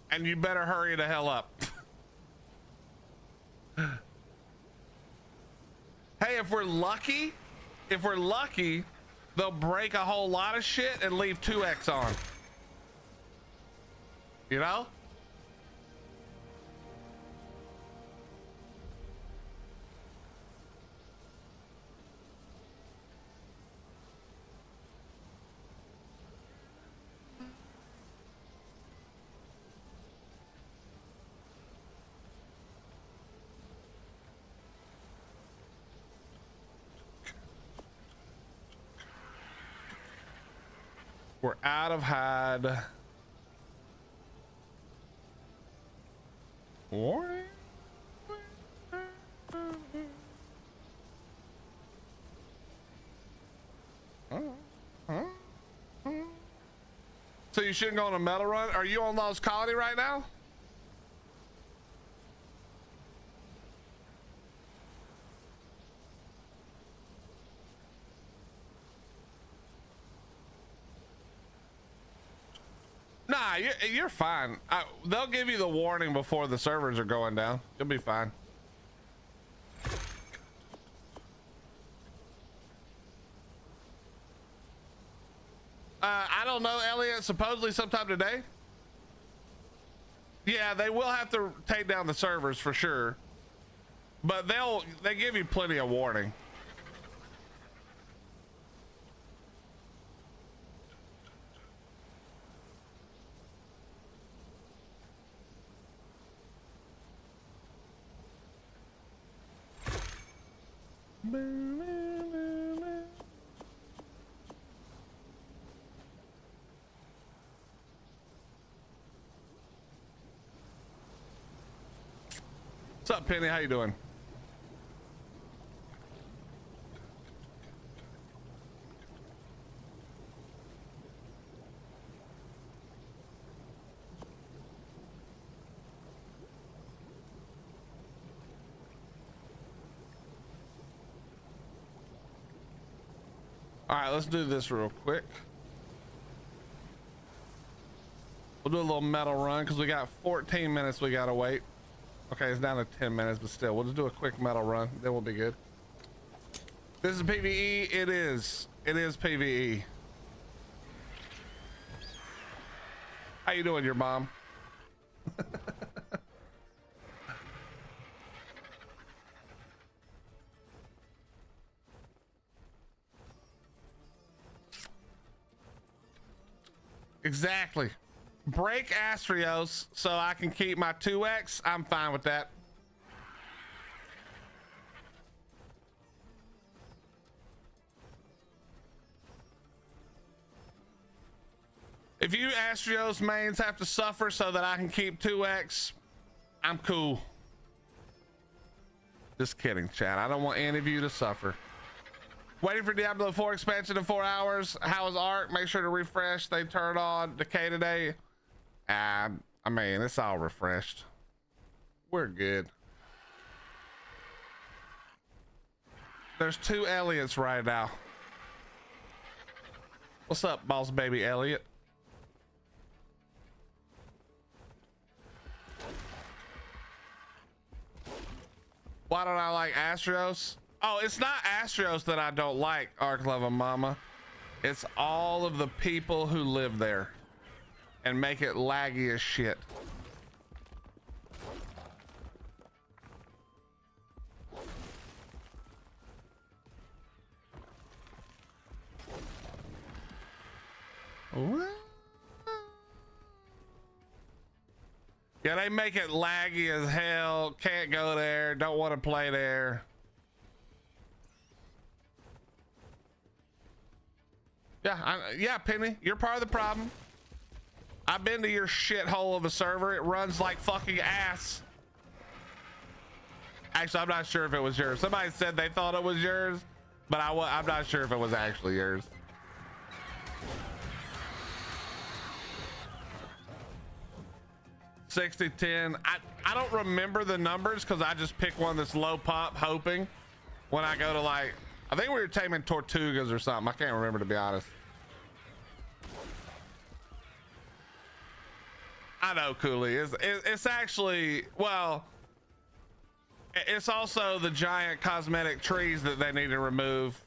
And you better hurry the hell up. Hey, if we're lucky, they'll break a whole lot of shit and leave 2x on. You know? We're out of hide. Warning. So you shouldn't go on a metal run? Are you on Lost Colony right now? Nah, you're fine. They'll give you the warning before the servers are going down. You'll be fine. I don't know, Elliot. Supposedly sometime today. Yeah, they will have to take down the servers for sure, but they give you plenty of warning. What's up, Penny? How you doing? All right, let's do this real quick. We'll do a little metal run because we got 14 minutes we gotta wait. Okay, it's down to 10 minutes, but still, we'll just do a quick metal run. Then we'll be good. This is PvE. It is PvE. How you doing, your mom? Exactly. Break Astrios so I can keep my 2x. I'm fine with that. If you Astrios mains have to suffer so that I can keep 2x, I'm cool. Just kidding, chat. I don't want any of you to suffer. Waiting for Diablo 4 expansion in 4 hours. How is Ark? Make sure to refresh. They turn on Decay today. I mean, it's all refreshed. We're good. There's 2 Elliots right now. What's up, boss baby Elliot? Why don't I like Astrios? Oh, it's not Astrios that I don't like, Ark Love Mama. It's all of the people who live there and make it laggy as shit. What? Yeah, they make it laggy as hell. Can't go there. Don't want to play there. Yeah, Penny, you're part of the problem. I've been to your shithole of a server. It runs like fucking ass. Actually, I'm not sure if it was yours. Somebody said they thought it was yours, but I'm not sure if it was actually yours. $60-10. I don't remember the numbers because I just pick one that's low pop, hoping when I go to, like, I think we were taming Tortugas or something. I can't remember, to be honest. I know, Cooley. It's actually, well, it's also the giant cosmetic trees that they need to remove,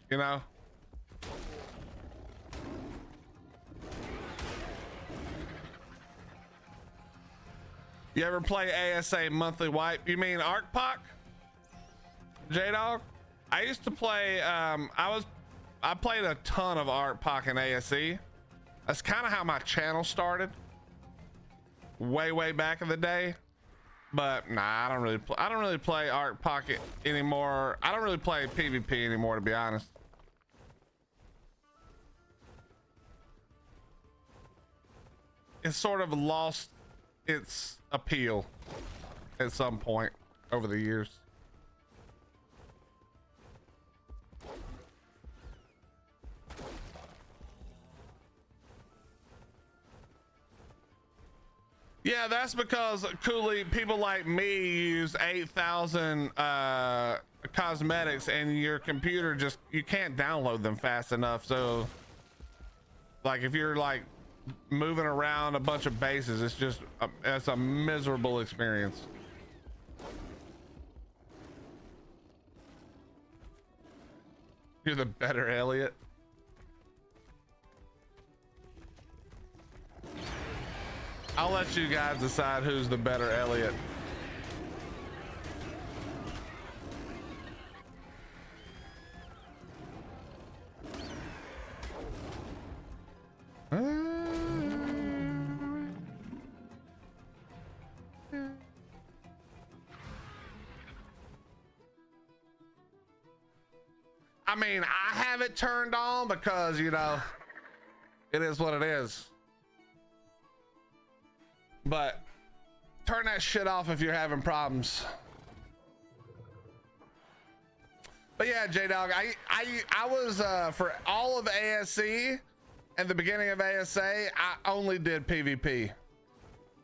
you know? You ever play ASA monthly wipe? You mean Ark Pock? J-Dog? I used to play, I played a ton of Ark Pock and ASE. That's kind of how my channel started. Way back in the day. But nah, I don't really play Ark Pocket anymore. I don't really play PvP anymore, to be honest. it's sort of lost its appeal at some point over the years. Yeah, that's because Cooley, people like me use 8,000 cosmetics, and your computer just, you can't download them fast enough. So like if you're like moving around a bunch of bases, it's just it's a miserable experience. You're the better Elliot. I'll let you guys decide who's the better Elliot. I mean, I have it turned on because, you know, it is what it is. But turn that shit off if you're having problems. But yeah, J-Dog, I was for all of ASC and the beginning of ASA, I only did PvP.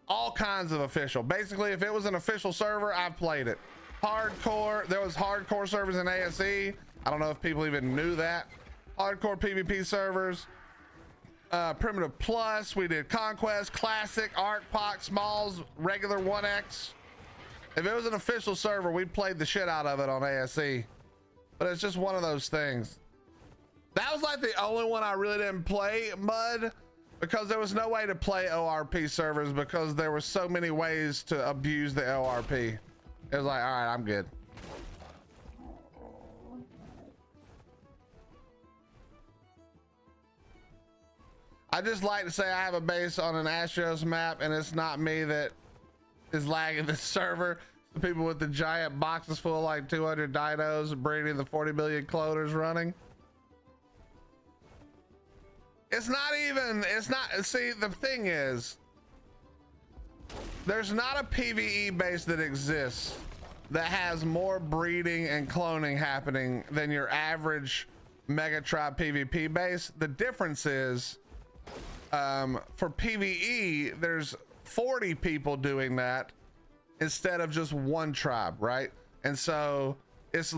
All kinds of official. Basically, if it was an official server, I played it. Hardcore, there was hardcore servers in ASE. I don't know if people even knew that. Hardcore PvP servers. Primitive Plus, we did Conquest, Classic, Ark, POC, Smalls, regular 1X. If it was an official server, we played the shit out of it on ASE. But it's just one of those things. That was like the only one I really didn't play, Mud, because there was no way to play ORP servers because there were so many ways to abuse the ORP. It was like, all right, I'm good. I just like to say I have a base on an Astros map, and it's not me that is lagging the server. It's the people with the giant boxes full of like 200 dinos breeding the 40 billion cloners running. It's not even, it's not, see, the thing is, there's not a PvE base that exists that has more breeding and cloning happening than your average Mega Tribe PvP base. The difference is, for PvE, there's 40 people doing that instead of just one tribe, right? And so it's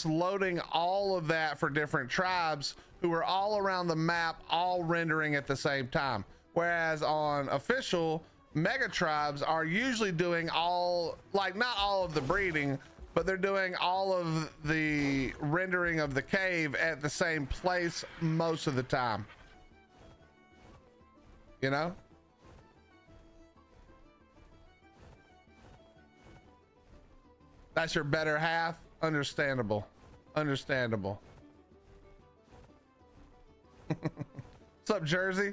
loading all of that for different tribes who are all around the map, all rendering at the same time. Whereas on official, mega tribes are usually doing all, like not all of the breeding, but they're doing all of the rendering of the cave at the same place most of the time. You know? That's your better half. Understandable. Understandable. What's up, Jersey?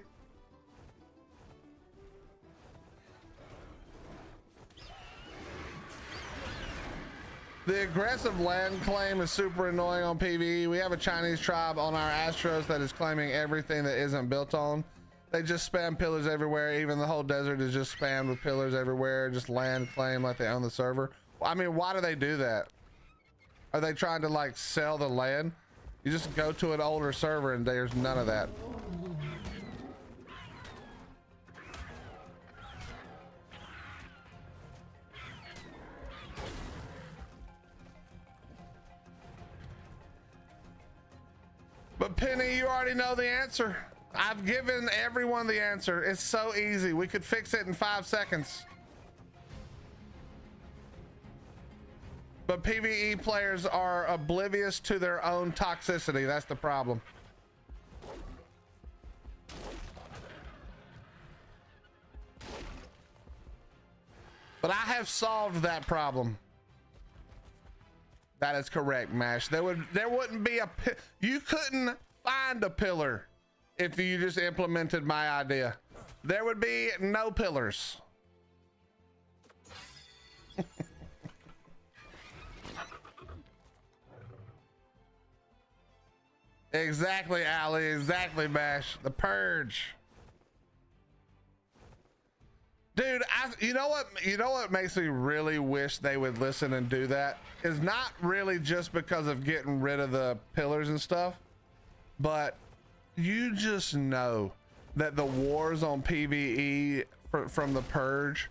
The aggressive land claim is super annoying on PvE. We have a Chinese tribe on our Astros that is claiming everything that isn't built on. They just spam pillars everywhere. Even the whole desert is just spammed with pillars everywhere. Just land claim like they own the server. I mean, why do they do that? Are they trying to like sell the land? You just go to an older server and there's none of that. But Penny, you already know the answer. I've given everyone the answer. It's so easy. We could fix it in 5 seconds. But PvE players are oblivious to their own toxicity. That's the problem. But I have solved that problem. That is correct, Mash. There wouldn't be a, you couldn't find a pillar if you just implemented my idea. There would be no pillars. Exactly, Ali. Exactly, Mash. The purge. Dude, you know what makes me really wish they would listen and do that is not really just because of getting rid of the pillars and stuff, but you just know that the wars on PvE from the purge,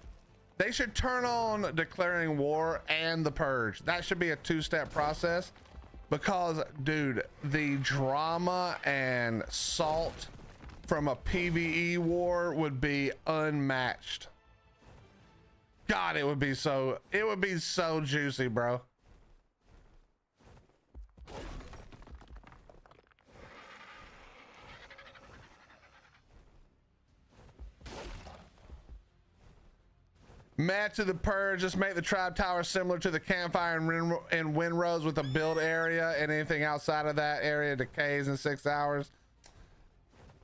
they should turn on declaring war and the purge. That should be a two-step process, because dude, the drama and salt from a PvE war would be unmatched. God, it would be so juicy, bro. Match to the purge, just make the tribe tower similar to the campfire and windrows with a build area, and anything outside of that area decays in 6 hours.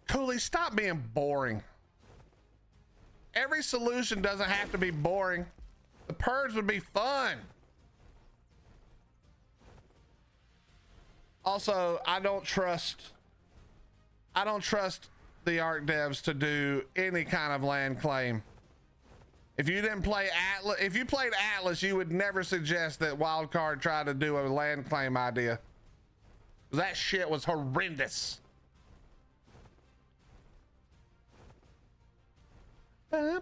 Cooley, stop being boring. Every solution doesn't have to be boring. The purge would be fun. Also, I don't trust the Ark devs to do any kind of land claim. If you didn't play Atlas, if you played Atlas, you would never suggest that Wildcard tried to do a land claim idea. That shit was horrendous. Yeah,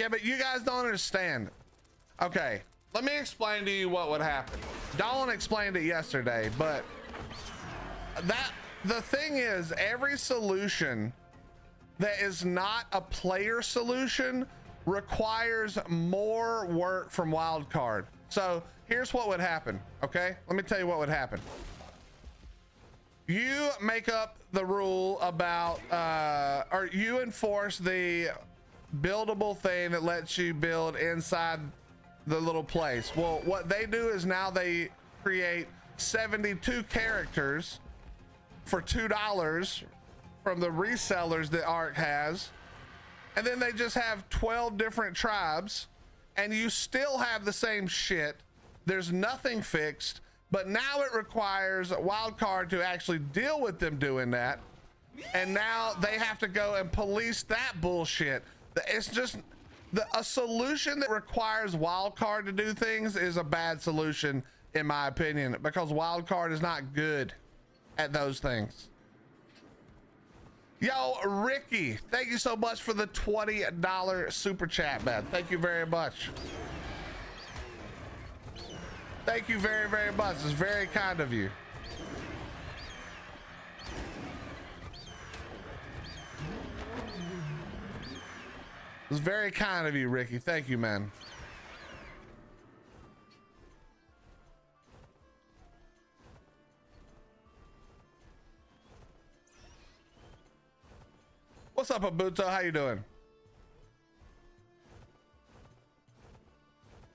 but you guys don't understand. Okay, let me explain to you what would happen. Dawn explained it yesterday, but the thing is, every solution that is not a player solution requires more work from Wildcard. So here's what would happen. Okay, let me tell you what would happen. You make up the rule about or you enforce the buildable thing that lets you build inside the little place. Well, what they do is now they create 72 characters for $2 from the resellers that Ark has, and then they just have 12 different tribes, and you still have the same shit. There's nothing fixed, but now it requires Wildcard to actually deal with them doing that, and now they have to go and police that bullshit. It's just a solution that requires Wildcard to do things is a bad solution, in my opinion, because Wildcard is not good at those things. Yo, Ricky, thank you so much for the $20 super chat, man. Thank you very much. Thank you very, very much. It's very kind of you. It's very kind of you, Ricky. Thank you, man. What's up, Abuto? How you doing?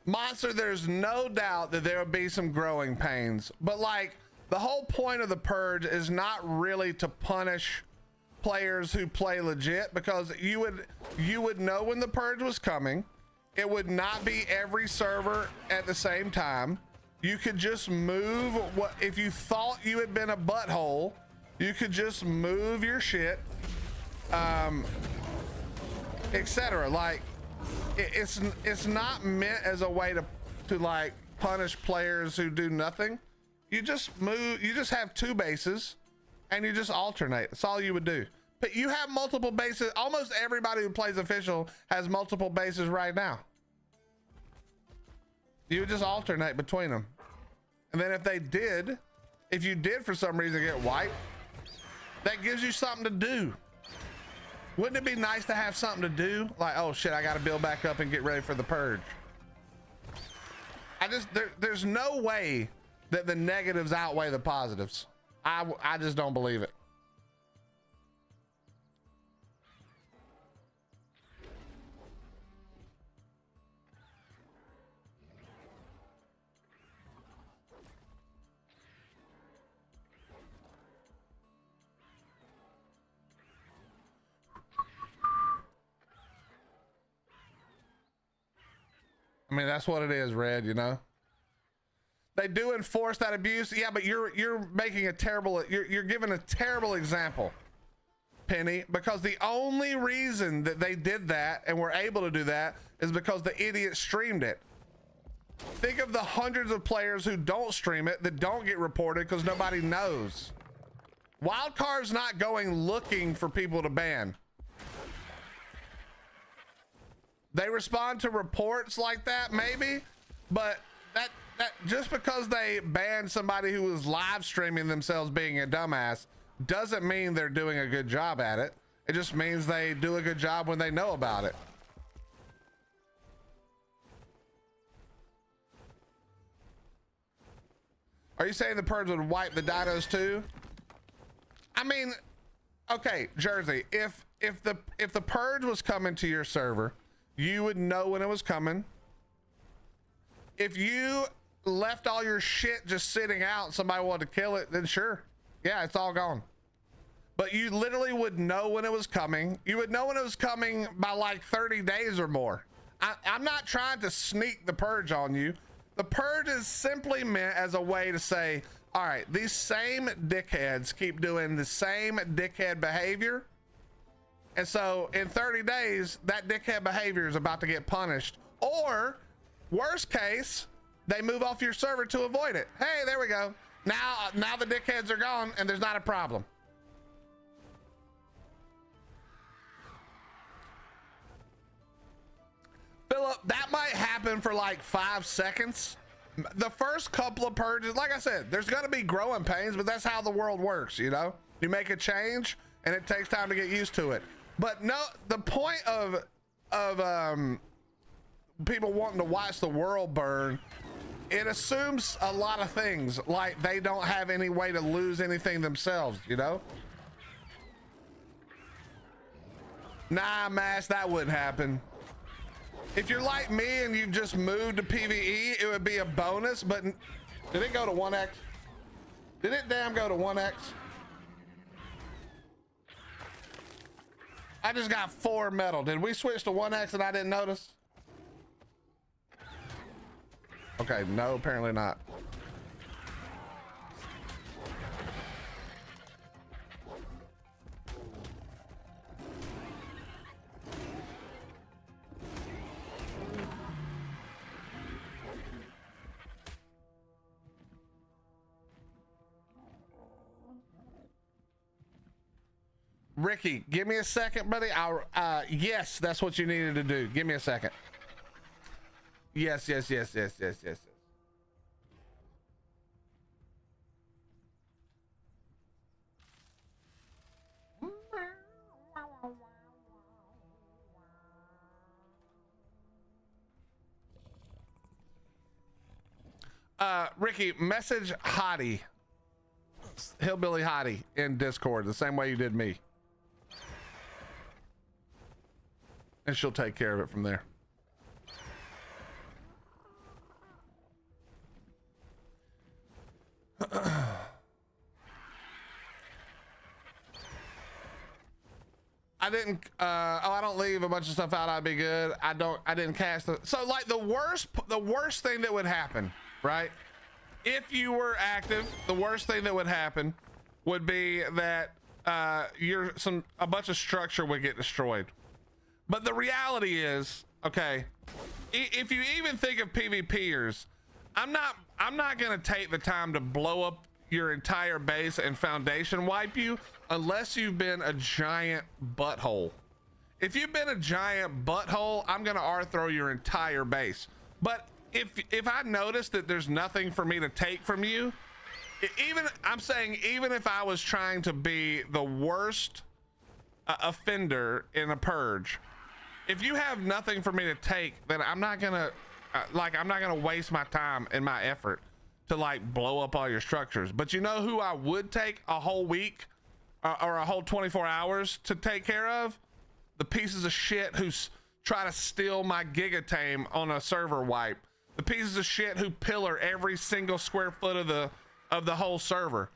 Monster, there's no doubt that there will be some growing pains, but like the whole point of the purge is not really to punish players who play legit, because you would know when the purge was coming. It would not be every server at the same time. You could just move what if you thought you had been a butthole, you could just move your shit, etc. Like it's not meant as a way to like punish players who do nothing. You just move, you just have 2 bases and you just alternate. That's all you would do. But you have multiple bases. Almost everybody who plays official has multiple bases right now. You would just alternate between them. And then if you did for some reason get wiped, that gives you something to do. Wouldn't it be nice to have something to do? Like, oh shit, I got to build back up and get ready for the purge. There's no way that the negatives outweigh the positives. I just don't believe it. I'm mean, that's what it is, Red, you know? They do enforce that abuse. Yeah, but you're making a terrible, you're giving a terrible example, Penny, because the only reason that they did that and were able to do that is because the idiot streamed it. Think of the hundreds of players who don't stream it, that don't get reported because nobody knows. Wildcard's not going looking for people to ban. They respond to reports like that, maybe, but that just because they banned somebody who was live streaming themselves being a dumbass doesn't mean they're doing a good job at it. It just means they do a good job when they know about it. Are you saying the purge would wipe the dinos too? I mean, okay, Jersey, if the purge was coming to your server, you would know when it was coming. If you left all your shit just sitting out and somebody wanted to kill it, then sure, yeah, it's all gone. But you literally would know when it was coming. You would know when it was coming by like 30 days or more. I'm not trying to sneak the purge on you. The purge is simply meant as a way to say, all right, these same dickheads keep doing the same dickhead behavior. And so in 30 days, that dickhead behavior is about to get punished. Or worst case, they move off your server to avoid it. Hey, there we go. Now the dickheads are gone and there's not a problem. Philip, that might happen for like 5 seconds. The first couple of purges, like I said, there's going to be growing pains, but that's how the world works, you know? You make a change and it takes time to get used to it. But no, the point of people wanting to watch the world burn, it assumes a lot of things, like they don't have any way to lose anything themselves, you know? Nah, Mash, that wouldn't happen. If you're like me and you've just moved to PvE, it would be a bonus, but did it go to 1x? Did it damn go to 1x? I just got 4 metal. Did we switch to 1x and I didn't notice? Okay, no, apparently not. Ricky, give me a second, buddy. Yes, that's what you needed to do. Give me a second. Yes. Ricky, message Hottie, Hillbilly Hottie in Discord the same way you did me. And she'll take care of it from there. I didn't I don't leave a bunch of stuff out. I'd be good. I didn't cast it. So like the worst thing that would happen, right? If you were active, the worst thing that would happen would be that a bunch of structure would get destroyed. But the reality is, okay, if you even think of PvPers, I'm not gonna take the time to blow up your entire base and foundation wipe you unless you've been a giant butthole. If you've been a giant butthole, I'm gonna R-throw your entire base. But if I notice that there's nothing for me to take from you, I'm saying even if I was trying to be the worst offender in a purge, if you have nothing for me to take, then I'm not gonna waste my time and my effort to like blow up all your structures. But you know who I would take a whole week or a whole 24 hours to take care of? The pieces of shit who try to steal my gigatame on a server wipe. The pieces of shit who pillar every single square foot of the whole server.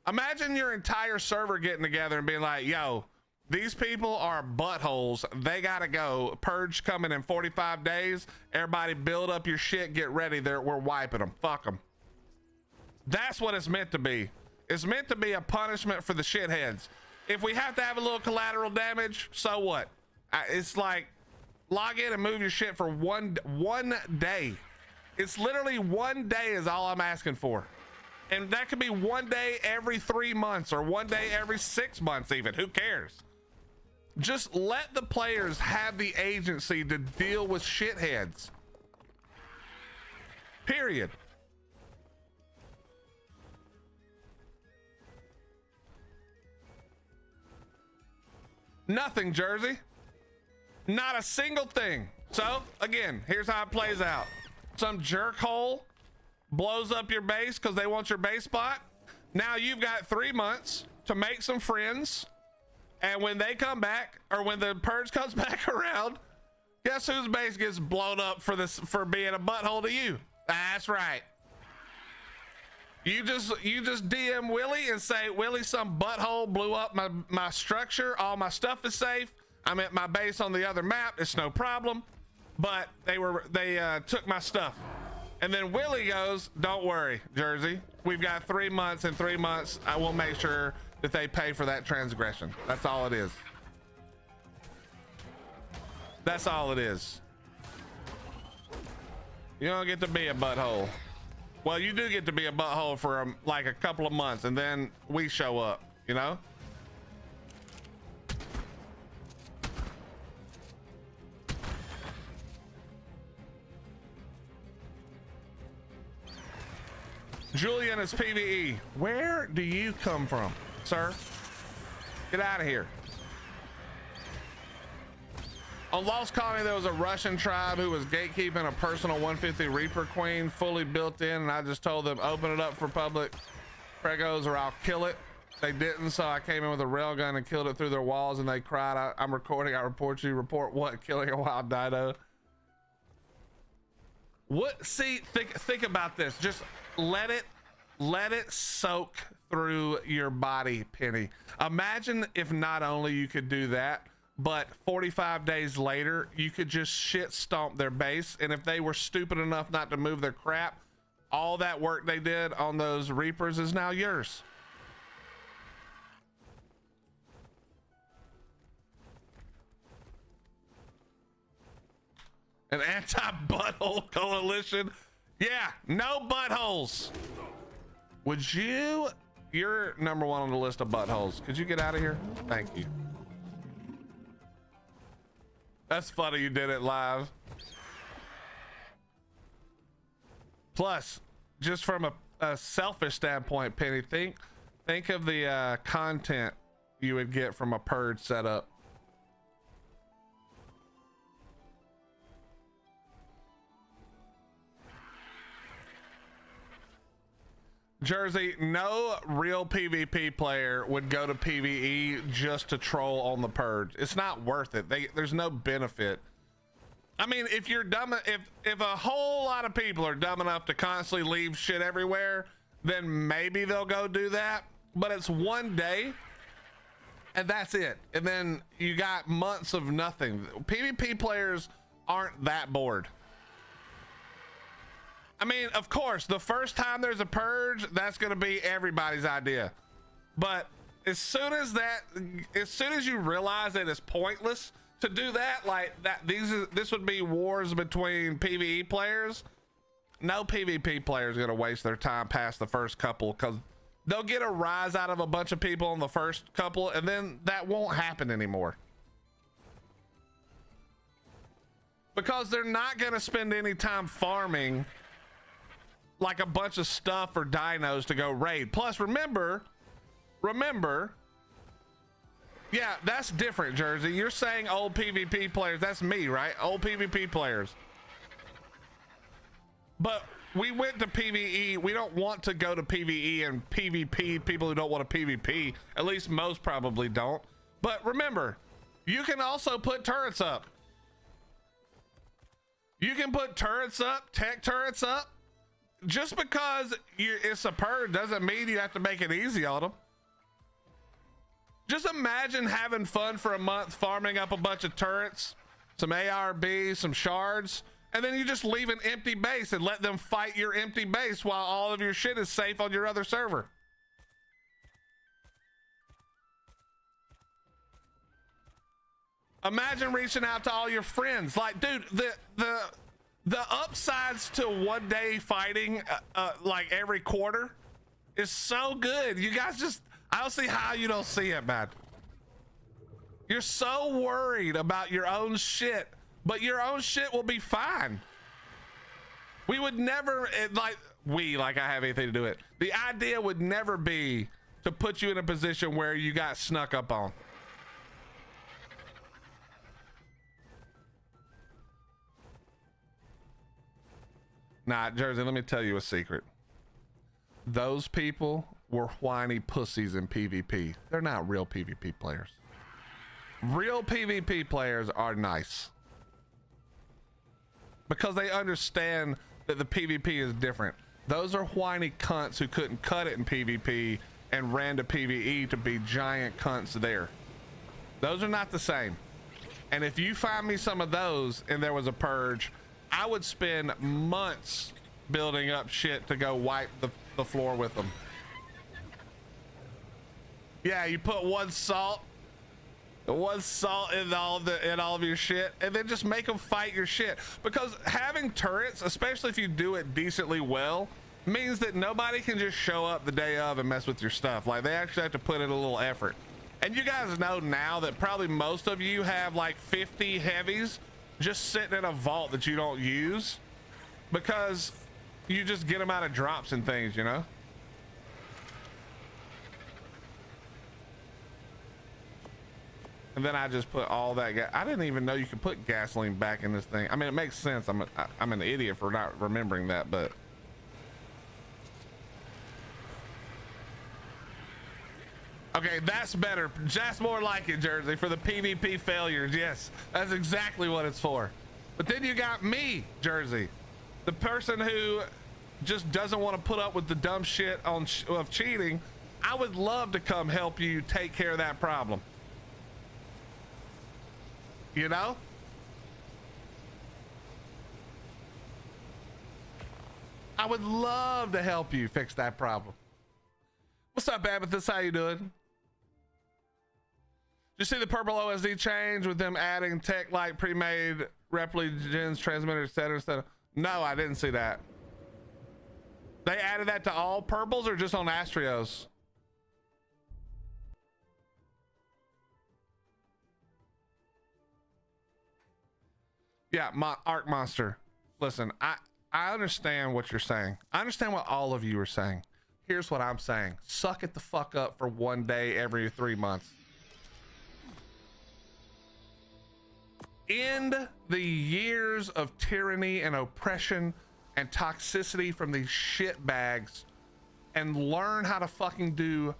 Imagine your entire server getting together and being like, yo, These people are buttholes. They gotta go. Purge coming in 45 days. Everybody build up your shit. Get ready. We're wiping them. Fuck them. That's what it's meant to be. It's meant to be a punishment for the shitheads. If we have to have a little collateral damage, so what? It's like log in and move your shit for one day. It's literally 1 day is all I'm asking for. And that could be 1 day every 3 months or 1 day every 6 months even. Who cares? Just let the players have the agency to deal with shitheads. Period. Nothing, Jersey. Not a single thing. So, again, here's how it plays out. Some jerkhole blows up your base because they want your base spot. Now you've got 3 months to make some friends. And when they come back, or when the purge comes back around, guess whose base gets blown up for being a butthole to you? That's right. You just DM Willie and say, Willie, some butthole blew up my structure. All my stuff is safe. I'm at my base on the other map. It's no problem. But they took my stuff. And then Willie goes, don't worry, Jersey. We've got 3 months. In 3 months, I will make sure that they pay for that transgression. That's all it is. That's all it is. You don't get to be a butthole. Well, you do get to be a butthole for like a couple of months, and then we show up, you know? Julian is PvE. Where do you come from, sir? Get out of here. On Lost Colony, there was a Russian tribe who was gatekeeping a personal 150 Reaper Queen fully built in, and I just told them, open it up for public pregos or I'll kill it. They didn't, so I came in with a railgun and killed it through their walls, and they cried, I'm recording, I report you. Report what? Killing a wild dino. What? See, think about this. Just let it soak through your body, Penny. Imagine if not only you could do that, but 45 days later, you could just shit stomp their base. And if they were stupid enough not to move their crap, all that work they did on those Reapers is now yours. An anti-butthole coalition. Yeah, no buttholes. Would you're number one on the list of buttholes. Could you get out of here? Thank you. That's funny you did it live. Plus, just from a selfish standpoint, Penny, think of the content you would get from a purge setup. Jersey, no real PvP player would go to PvE just to troll on the purge. It's not worth it. There's no benefit. I mean, if you're dumb, if a whole lot of people are dumb enough to constantly leave shit everywhere, then maybe they'll go do that. But it's 1 day, and that's it. And then you got months of nothing. PvP players aren't that bored. I mean, of course, the first time there's a purge, that's going to be everybody's idea. But as soon as you realize that it's pointless to do that, like that, this would be wars between PvE players. No PvP player is going to waste their time past the first couple, because they'll get a rise out of a bunch of people on the first couple, and then that won't happen anymore. Because they're not going to spend any time farming like a bunch of stuff or dinos to go raid. Plus, remember, yeah, that's different, Jersey. You're saying old PvP players. That's me, right? Old PvP players. But we went to PvE. We don't want to go to PvE and PvP people who don't want to PvP. At least most probably don't. But remember, you can also put turrets up. You can put turrets up, tech turrets up. Just because it's a purge doesn't mean you have to make it easy on them. Just imagine having fun for a month, farming up a bunch of turrets, some ARB, some shards, and then you just leave an empty base and let them fight your empty base while all of your shit is safe on your other server. Imagine reaching out to all your friends. Like, dude, the upsides to one day fighting like every quarter is so good. You guys just, I don't see how you don't see it, man. You're so worried about your own shit, but your own shit will be fine. We would never, like I have anything to do with it. The idea would never be to put you in a position where you got snuck up on. Nah, Jersey, let me tell you a secret. Those people were whiny pussies in PvP. They're not real PvP players. Real PvP players are nice. Because they understand that the PvP is different. Those are whiny cunts who couldn't cut it in PvP and ran to PvE to be giant cunts there. Those are not the same. And if you find me some of those and there was a purge, I would spend months building up shit to go wipe the floor with them. Yeah, you put one salt in all of your shit, and then just make them fight your shit. Because having turrets, especially if you do it decently well, means that nobody can just show up the day of and mess with your stuff. Like, they actually have to put in a little effort. And you guys know now that probably most of you have like 50 heavies just sitting in a vault that you don't use because you just get them out of drops and things, you know? And then I just put all that gas. I didn't even know you could put gasoline back in this thing. I mean, it makes sense. I'm an idiot for not remembering that, but okay, that's better. Just more like it, Jersey, for the PvP failures. Yes, that's exactly what it's for. But then you got me, Jersey, the person who just doesn't want to put up with the dumb shit of cheating. I would love to come help you take care of that problem. You know? I would love to help you fix that problem. What's up, Amethyst? How you doing? Did you see the purple OSD change with them adding tech like pre-made repligens, transmitters, etc.? No, I didn't see that. They added that to all purples or just on Astrios? Yeah, Ark Monster. Listen, I understand what you're saying. I understand what all of you are saying. Here's what I'm saying. Suck it the fuck up for one day every 3 months. End the years of tyranny and oppression and toxicity from these shit bags and learn how to fucking do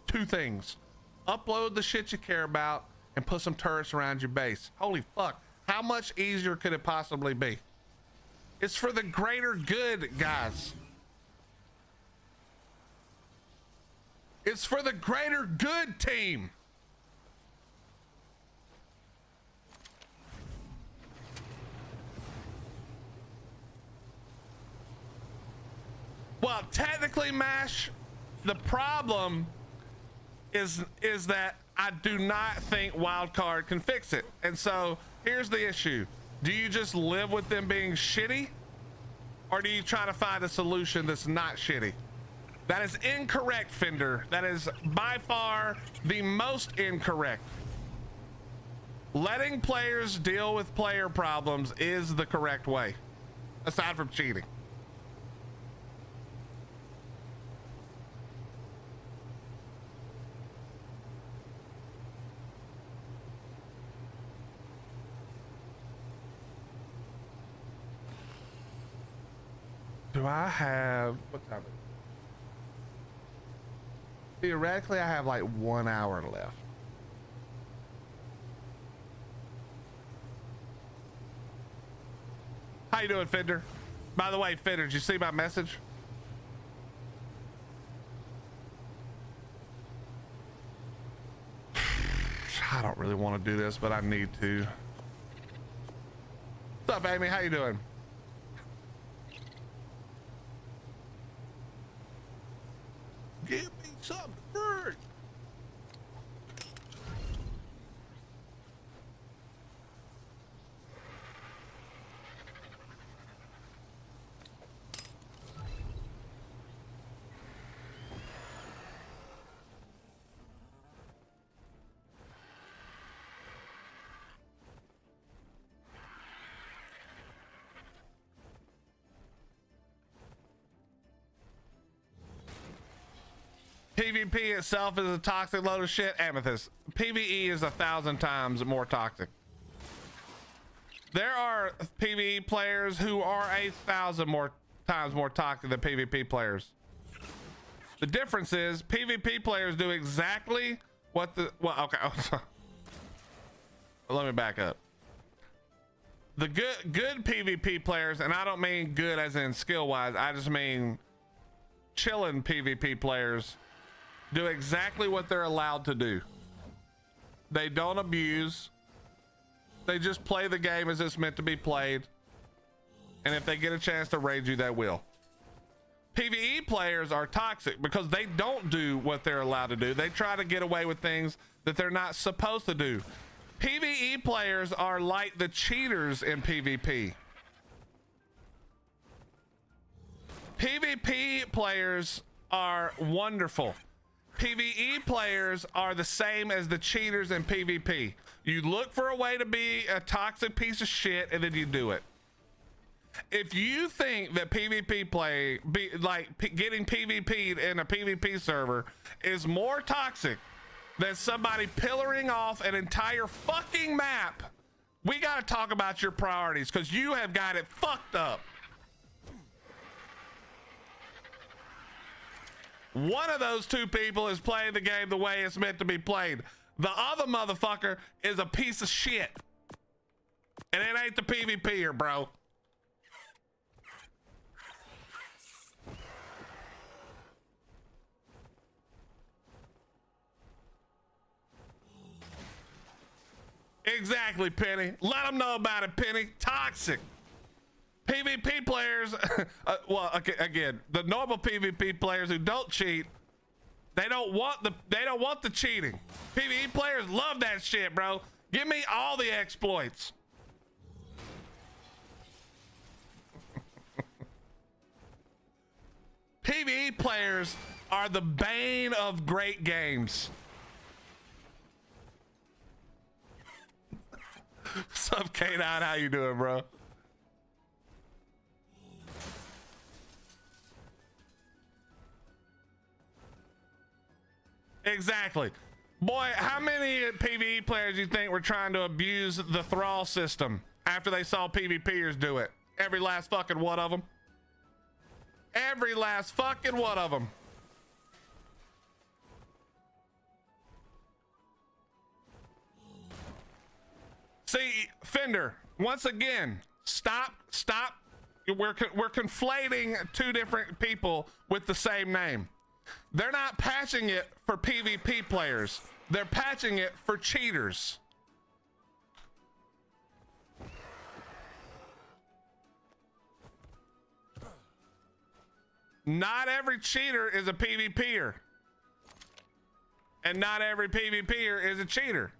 two things. Upload the shit you care about and put some turrets around your base. Holy fuck. How much easier could it possibly be? It's for the greater good, guys. It's for the greater good, team. Well, technically, Mash, the problem is that I do not think Wildcard can fix it. And so here's the issue. Do you just live with them being shitty? Or do you try to find a solution that's not shitty? That is incorrect, Fender. That is by far the most incorrect. Letting players deal with player problems is the correct way, aside from cheating. Do I have, what time is it? Theoretically, I have like 1 hour left. How you doing, Fender? By the way, Fender, did you see my message? I don't really want to do this, but I need to. What's up, Amy? How you doing? Give me something first. PvP itself is a toxic load of shit. Amethyst. PvE is 1,000 times more toxic. There are PvE players who are 1,000 more times more toxic than PvP players. The difference is PvP players do exactly what the, well, okay. Let me back up. The good PvP players, and I don't mean good as in skill wise, I just mean chilling PvP players, do exactly what they're allowed to do. They don't abuse. They just play the game as it's meant to be played. And if they get a chance to raid you, they will. PvE players are toxic because they don't do what they're allowed to do. They try to get away with things that they're not supposed to do. PvE players are like the cheaters in PvP. PvP players are wonderful. PvE players are the same as the cheaters in PvP. You look for a way to be a toxic piece of shit and then you do it. If you think that PvP play, getting PvP'd in a PvP server is more toxic than somebody pillaring off an entire fucking map, we gotta talk about your priorities because you have got it fucked up. One of those two people is playing the game the way it's meant to be played. The other motherfucker is a piece of shit. And it ain't the PvPer, bro. Exactly, Penny. Let them know about it, Penny. Toxic. PvP players, well, okay, again, the normal PvP players who don't cheat, they don't want the cheating. PvE players love that shit, bro. Give me all the exploits. PvE players are the bane of great games. What's up, K9? How you doing, bro? Exactly. Boy, how many PvE players do you think were trying to abuse the thrall system after they saw PvPers do it? Every last fucking one of them. Every last fucking one of them. See, Fender, once again, stop. We're conflating two different people with the same name. They're not patching it for PvP players. They're patching it for cheaters. Not every cheater is a PvPer. And not every PvPer is a cheater.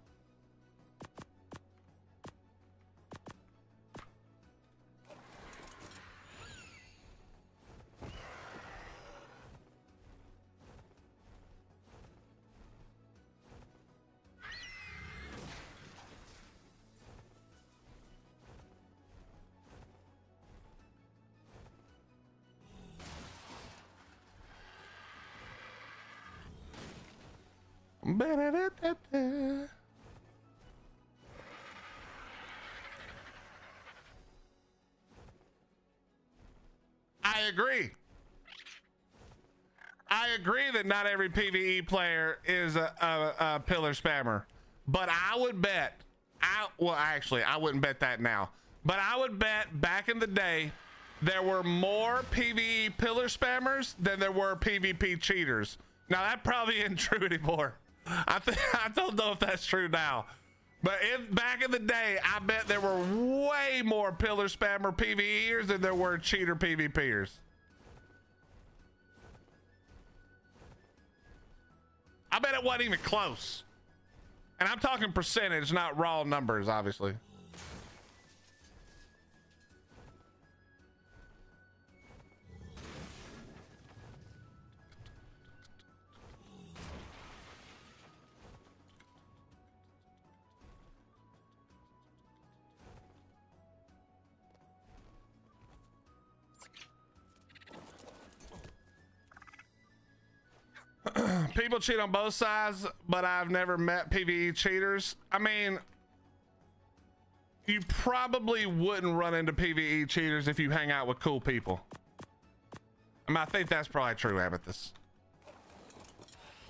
I agree that not every PvE player is a pillar spammer, but I would bet, well, actually, I wouldn't bet that now, but I would bet back in the day there were more PvE pillar spammers than there were PvP cheaters. Now that probably isn't true anymore, I don't know if that's true now, but back in the day, I bet there were way more pillar spammer PvEers than there were cheater PvPers. I bet it wasn't even close. And I'm talking percentage, not raw numbers, obviously. People cheat on both sides, but I've never met PvE cheaters. I mean, you probably wouldn't run into PvE cheaters if you hang out with cool people. I mean, I think that's probably true, Amethyst.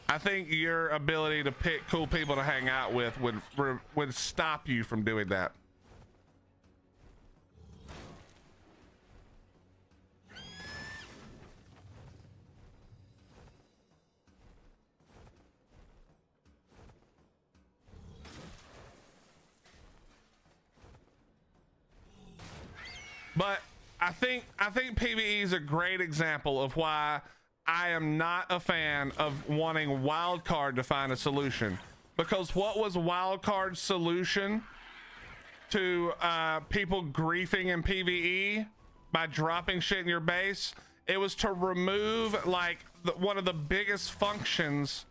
I think your ability to pick cool people to hang out with would stop you from doing that. But I think PvE is a great example of why I am not a fan of wanting wildcard to find a solution, because what was wildcard's solution to people griefing in PvE by dropping shit in your base? It was to remove like one of the biggest functions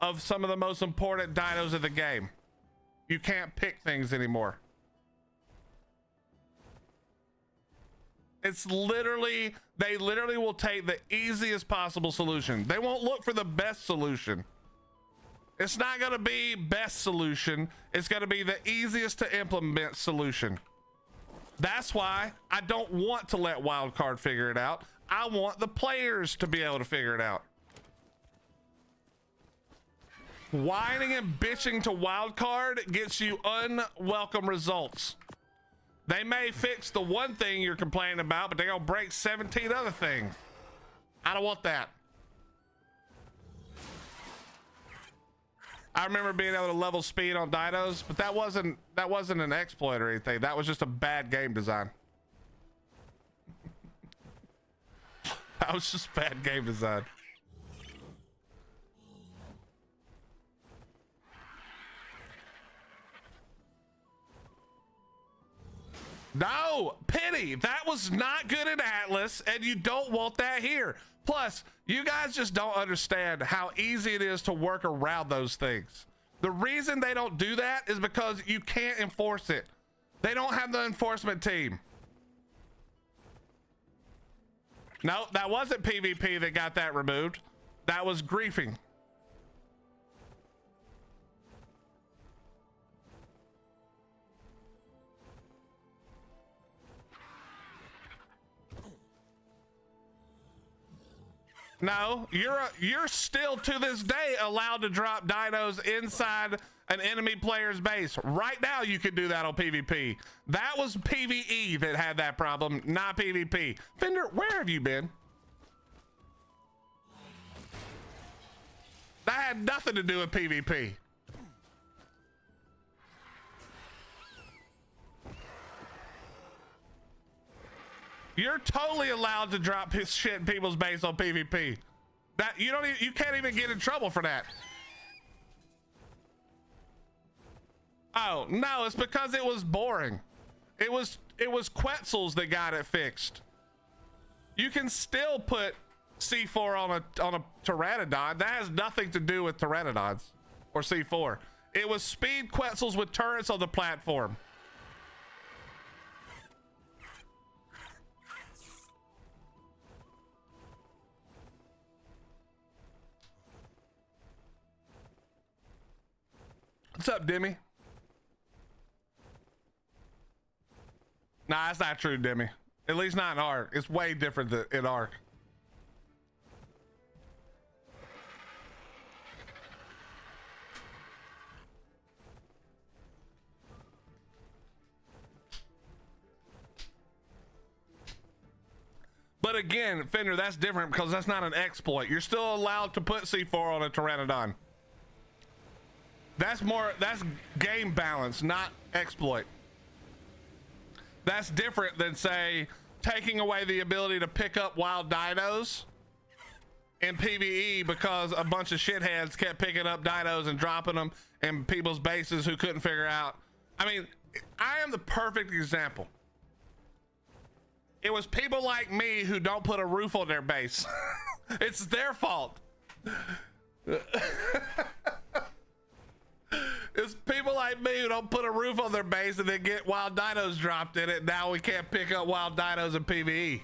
of some of the most important dinos of the game. You can't pick things anymore. It's literally, they literally will take the easiest possible solution. They won't look for the best solution. It's not going to be best solution. It's going to be the easiest to implement solution. That's why I don't want to let wildcard figure it out. I want the players to be able to figure it out. Whining and bitching to wildcard gets you unwelcome results. They may fix the one thing you're complaining about, but they're gonna break 17 other things. I don't want that. I remember being able to level speed on dinos, but that wasn't an exploit or anything. That was just a bad game design. That was just bad game design. No, pity. That was not good in Atlas, and you don't want that here. Plus, you guys just don't understand how easy it is to work around those things. The reason they don't do that is because you can't enforce it. They don't have the enforcement team. No, that wasn't PvP that got that removed. That was griefing. No, you're still to this day allowed to drop dinos inside an enemy player's base. Right now you can do that on PvP. That was PvE that had that problem, not PvP. Fender, where have you been? That had nothing to do with PvP. You're totally allowed to drop his shit in people's base on PvP. That you can't even get in trouble for that. Oh no, it's because it was boring. It was Quetzals that got it fixed. You can still put C4 on a Pteranodon. That has nothing to do with Pteranodons or C4. It was speed Quetzals with turrets on the platform. What's up, Demi? Nah, that's not true, Demi. At least not in Ark. It's way different in Ark. But again, Fender, that's different because that's not an exploit. You're still allowed to put C4 on a Pteranodon. That's game balance, not exploit. That's different than, say, taking away the ability to pick up wild dinos in PvE because a bunch of shitheads kept picking up dinos and dropping them in people's bases who couldn't figure out. I mean, I am the perfect example. It was people like me who don't put a roof on their base. It's their fault. It's people like me who don't put a roof on their base and then get wild dinos dropped in it. Now we can't pick up wild dinos in PvE.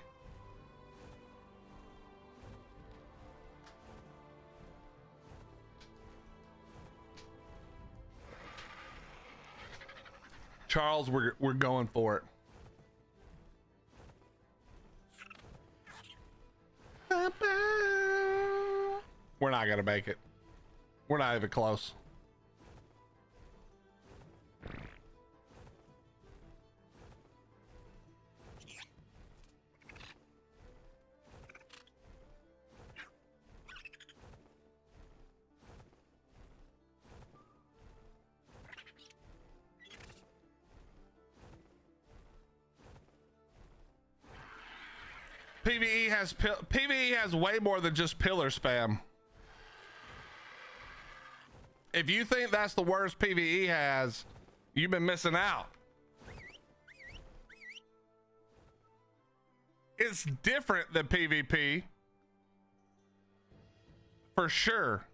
Charles, we're going for it. We're not gonna make it. We're not even close. PvE has way more than just pillar spam. If you think that's the worst PvE has, you've been missing out. It's different than PvP, for sure,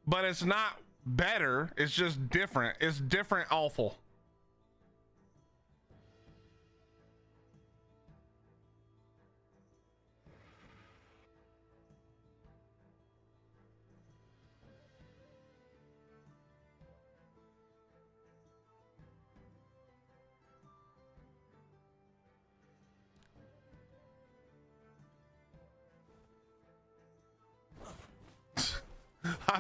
but it's not better. It's just different. It's different awful. I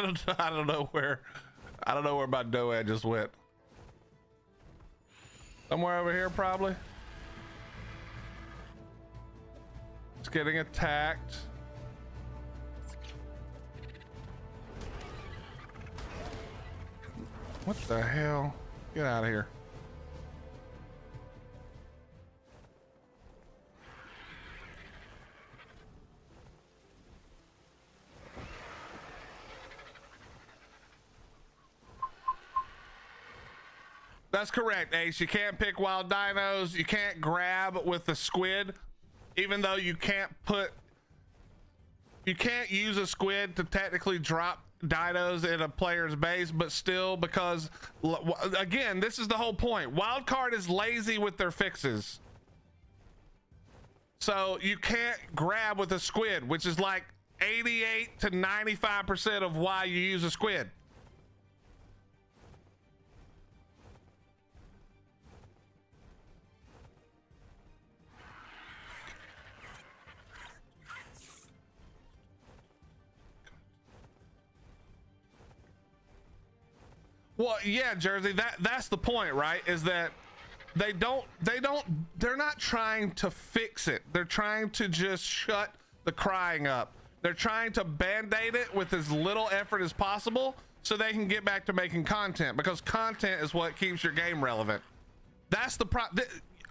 don't know where my doad just went. Somewhere over here, probably. It's getting attacked. What the hell? Get out of here. That's correct, Ace. You can't pick wild dinos. You can't grab with the squid, even though you can't use a squid to technically drop dinos in a player's base, but still, because again, this is the whole point. Wildcard is lazy with their fixes. So you can't grab with a squid, which is like 88 to 95% of why you use a squid. Well, yeah, Jersey, that's the point, right? Is that they're not trying to fix it. They're trying to just shut the crying up. They're trying to band-aid it with as little effort as possible so they can get back to making content, because content is what keeps your game relevant. That's the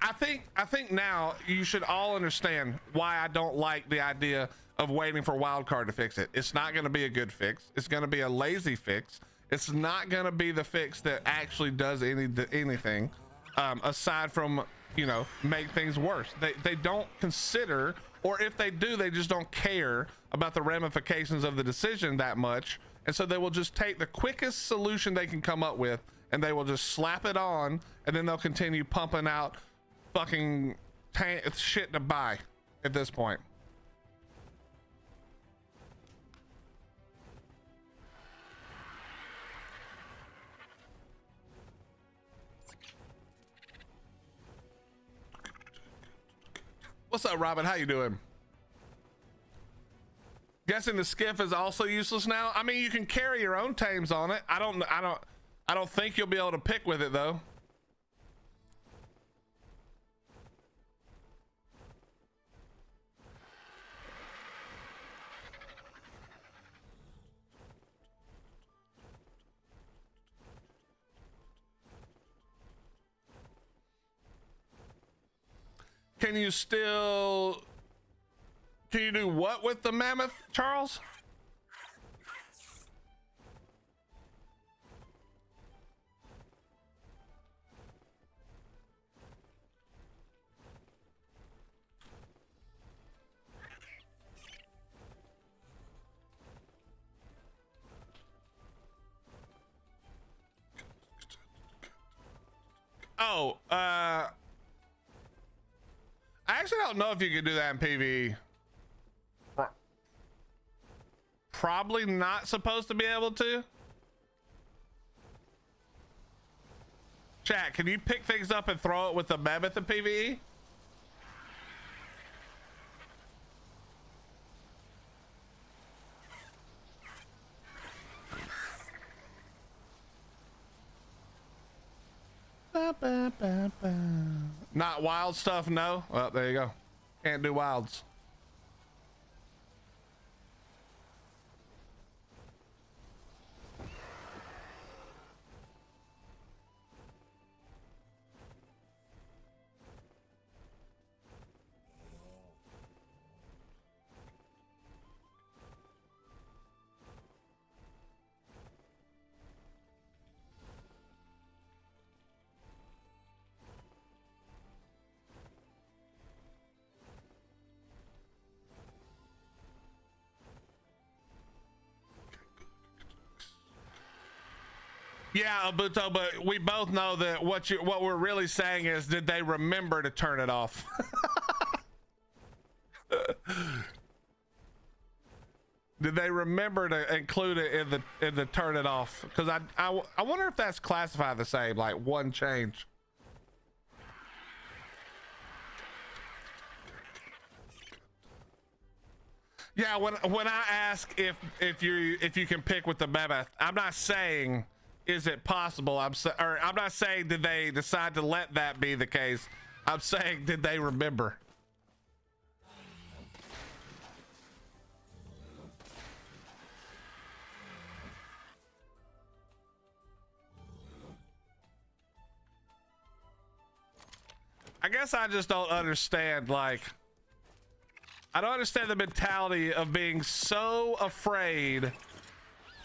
I think now you should all understand why I don't like the idea of waiting for wildcard to fix it. It's not going to be a good fix. It's going to be a lazy fix. It's not going to be the fix that actually does anything aside from, you know, make things worse. They don't consider, or if they do, they just don't care about the ramifications of the decision that much. And so they will just take the quickest solution they can come up with and they will just slap it on, and then they'll continue pumping out fucking shit to buy at this point. What's up, Robin? How you doing? Guessing the skiff is also useless now. I mean, you can carry your own tames on it. I don't think you'll be able to pick with it though. Can you still, can you do what with the mammoth, Charles? Oh, I actually don't know if you can do that in PvE. Probably not supposed to be able to. Chat, can you pick things up and throw it with the mammoth in PvE? Not wild stuff, no. Well, there you go. Can't do wilds. Yeah, Abuto, but we both know that what we're really saying is, did they remember to turn it off? Did they remember to include it in the turn it off? Because I wonder if that's classified the same, like one change. Yeah, when I ask if you can pick with the mammoth, I'm not saying is it possible. I'm not saying did they decide to let that be the case. I'm saying did they remember? I guess I just don't understand, like, I don't understand the mentality of being so afraid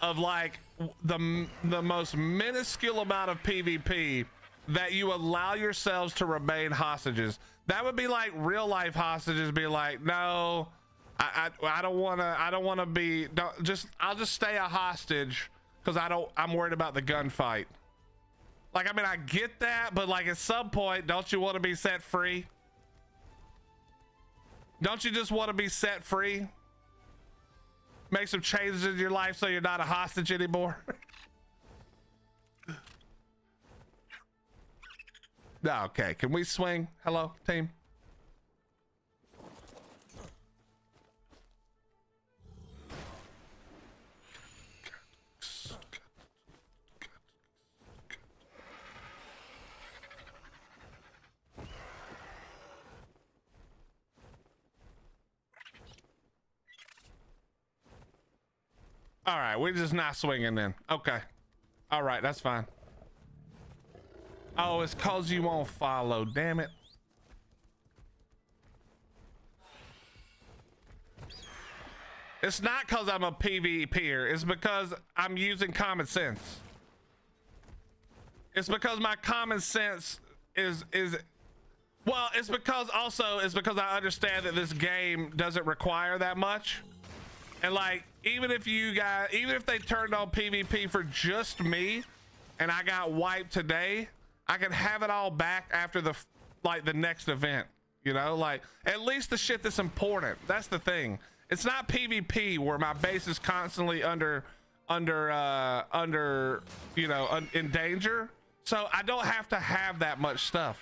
of like the most minuscule amount of PvP that you allow yourselves to remain hostages. That would be like real life hostages be like, no, I don't want to be, I'll just stay a hostage because I'm worried about the gunfight. Like, I mean, I get that, but like at some point, don't you want to be set free? Don't you just want to be set free? Make some changes in your life so you're not a hostage anymore. No, okay, can we swing? Hello, team. All right, we're just not swinging then. Okay. All right, that's fine. Oh, it's cause you won't follow, damn it. It's not cause I'm a PvPer, it's because I'm using common sense. It's because my common sense is well, it's because I understand that this game doesn't require that much. And like, even if they turned on PvP for just me and I got wiped today, I could have it all back after the next event, you know, like at least the shit that's important. That's the thing. It's not PvP where my base is constantly in danger. So I don't have to have that much stuff.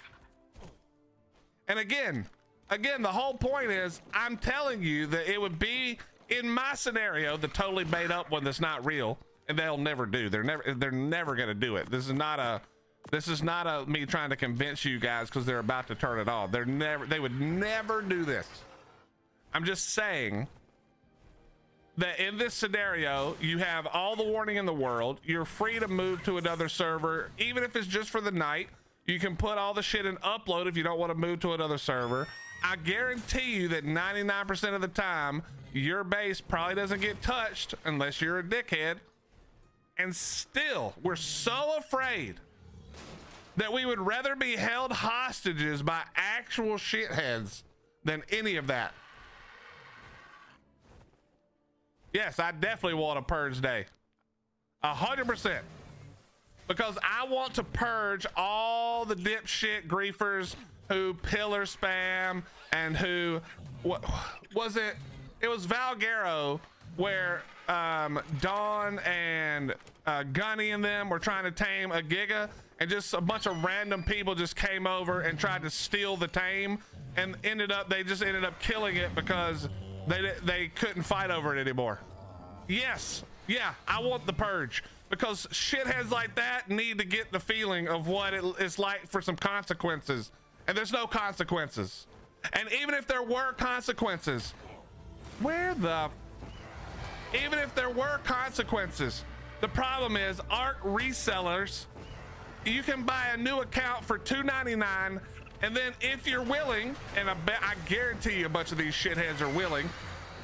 And again, the whole point is I'm telling you that it would be in my scenario, the totally made up one that's not real, and they'll never do. They're never gonna do it. This is not a me trying to convince you guys because they're about to turn it off. They would never do this. I'm just saying that in this scenario, you have all the warning in the world. You're free to move to another server, even if it's just for the night. You can put all the shit in upload if you don't want to move to another server. I guarantee you that 99% of the time, your base probably doesn't get touched unless you're a dickhead. And still, we're so afraid that we would rather be held hostages by actual shitheads than any of that. Yes, I definitely want a purge day. 100%. Because I want to purge all the dipshit griefers who pillar spam and who, what was it? It was Valgaro where Dawn and Gunny and them were trying to tame a Giga, and just a bunch of random people just came over and tried to steal the tame, and they just ended up killing it because they couldn't fight over it anymore. Yes, yeah, I want the purge because shitheads like that need to get the feeling of what it's like for some consequences, and there's no consequences. And even if there were consequences, even if there were consequences, the problem is Ark resellers, you can buy a new account for $2.99, and then if you're willing, and I guarantee you a bunch of these shitheads are willing,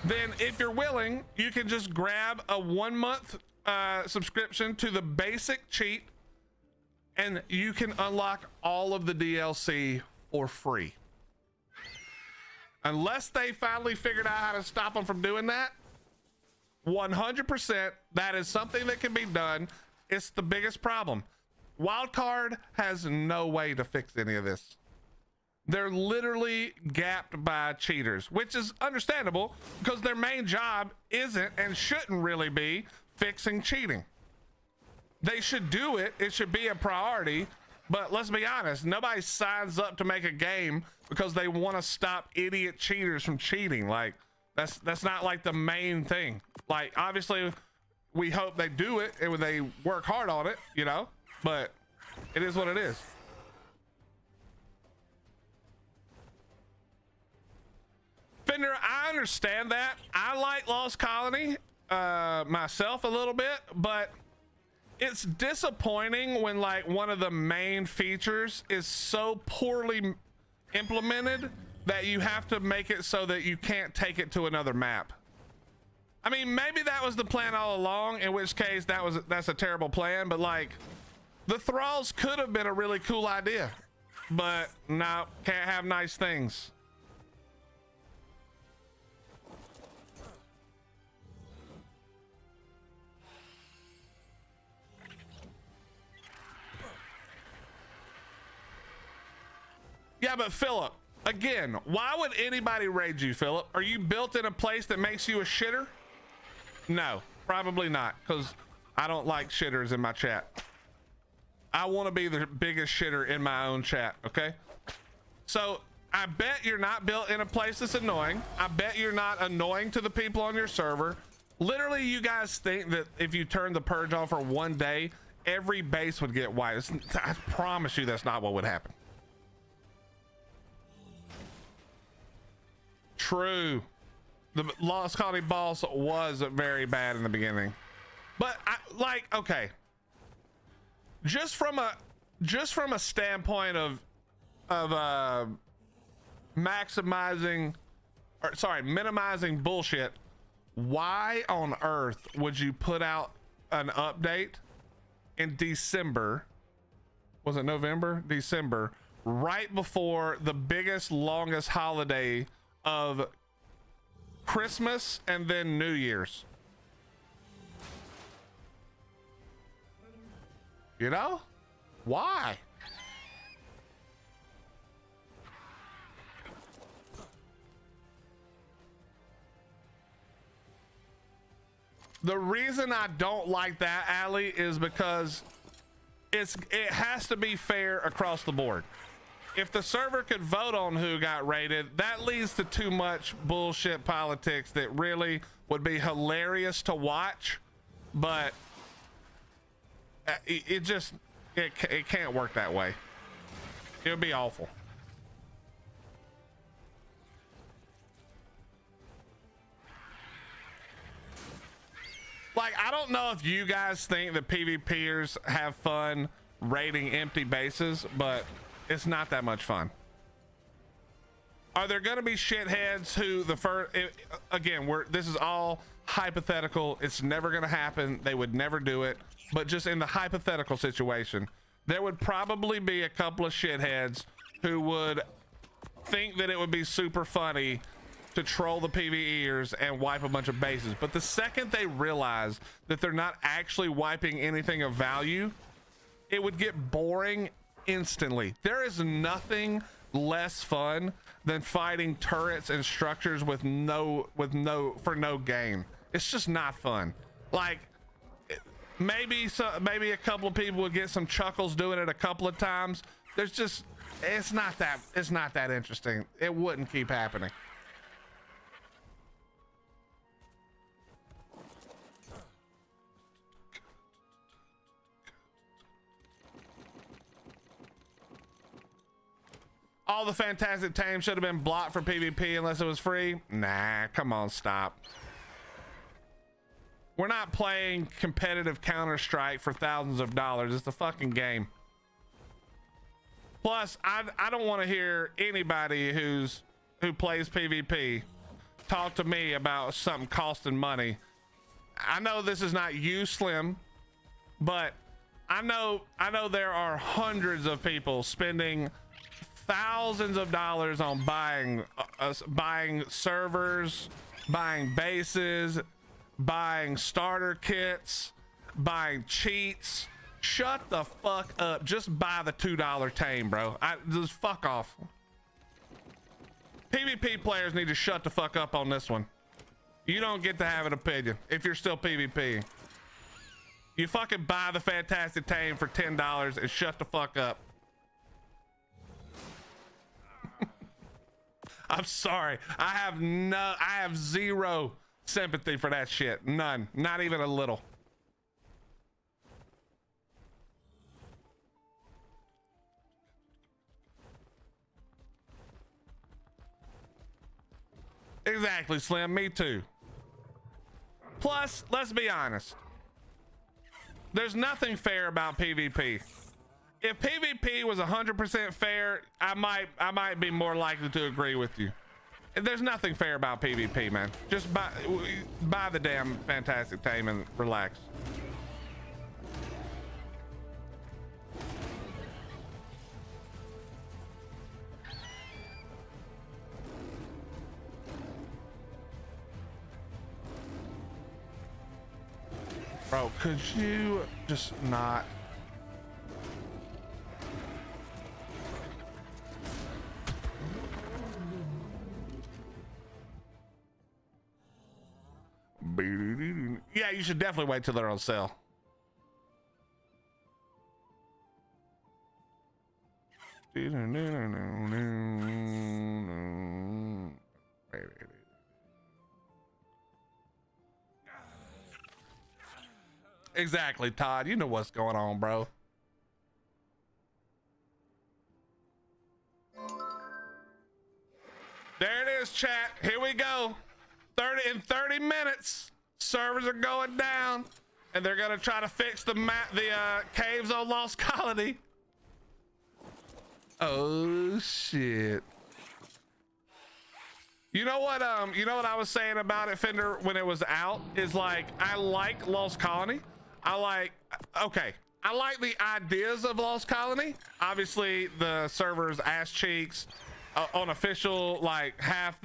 then if you're willing, you can just grab a 1-month subscription to the basic cheat, and you can unlock all of the DLC for free. Unless they finally figured out how to stop them from doing that, 100%, that is something that can be done. It's the biggest problem. Wildcard has no way to fix any of this. They're literally gapped by cheaters, which is understandable because their main job isn't and shouldn't really be fixing cheating. They should do it. It should be a priority. But let's be honest, nobody signs up to make a game because they want to stop idiot cheaters from cheating. Like, that's not like the main thing. Like, obviously we hope they do it and they work hard on it, you know, but it is what it is. Fender, I understand that. I like Lost Colony myself a little bit, but it's disappointing when like one of the main features is so poorly implemented that you have to make it so that you can't take it to another map. I mean, maybe that was the plan all along, in which case that's a terrible plan, but like the thralls could have been a really cool idea, but no, can't have nice things. Yeah, but Philip, again, why would anybody raid you, Philip? Are you built in a place that makes you a shitter? No, probably not, because I don't like shitters in my chat. I want to be the biggest shitter in my own chat, okay? So I bet you're not built in a place that's annoying. I bet you're not annoying to the people on your server. Literally, you guys think that if you turn the purge on for one day, every base would get wiped. I promise you that's not what would happen. True. The Lost Colony boss was very bad in the beginning, but okay, just from a standpoint of minimizing bullshit, why on earth would you put out an update in December? Was it November? December, right before the biggest, longest holiday of Christmas and then New Year's? You know, why? The reason I don't like that, Ali, is because it has to be fair across the board. If the server could vote on who got raided, that leads to too much bullshit politics that really would be hilarious to watch, but it can't work that way. It would be awful. Like, I don't know if you guys think that PvPers have fun raiding empty bases, but it's not that much fun. Are there going to be shitheads who again, this is all hypothetical. It's never going to happen. They would never do it. But just in the hypothetical situation, there would probably be a couple of shitheads who would think that it would be super funny to troll the PvEers and wipe a bunch of bases. But the second they realize that they're not actually wiping anything of value, it would get boring instantly. There is nothing less fun than fighting turrets and structures for no gain. It's just not fun. Like, maybe a couple of people would get some chuckles doing it a couple of times. It's not that interesting. It wouldn't keep happening. All the fantastic tames should have been blocked for PvP unless it was free. Nah, come on, stop. We're not playing competitive Counter-Strike for thousands of dollars. It's the fucking game. Plus, I don't want to hear anybody who plays PvP talk to me about something costing money. I know this is not you, Slim, but I know there are hundreds of people spending thousands of dollars on buying servers, buying bases, buying starter kits, buying cheats. Shut the fuck up. Just buy the $2 tame, bro. Just fuck off. PvP players need to shut the fuck up on this one. You don't get to have an opinion if you're still PvP. You fucking buy the fantastic tame for $10 and shut the fuck up. I'm sorry. I have zero sympathy for that shit. None. Not even a little. Exactly, Slim. Me too. Plus, let's be honest. There's nothing fair about PvP. If PvP was 100% fair, I might be more likely to agree with you. There's nothing fair about PvP, man. Just buy the damn fantastic tame and relax. Bro, could you just not? Yeah, you should definitely wait till they're on sale. Exactly, Todd. You know what's going on, bro. There it is, chat. Here we go. 30 minutes. Servers are going down, and they're gonna try to fix the caves on Lost Colony. Oh shit. You know what I was saying about it, Fender, when it was out, is like, I like Lost Colony. I like the ideas of Lost Colony. Obviously the server's ass cheeks, unofficial, like half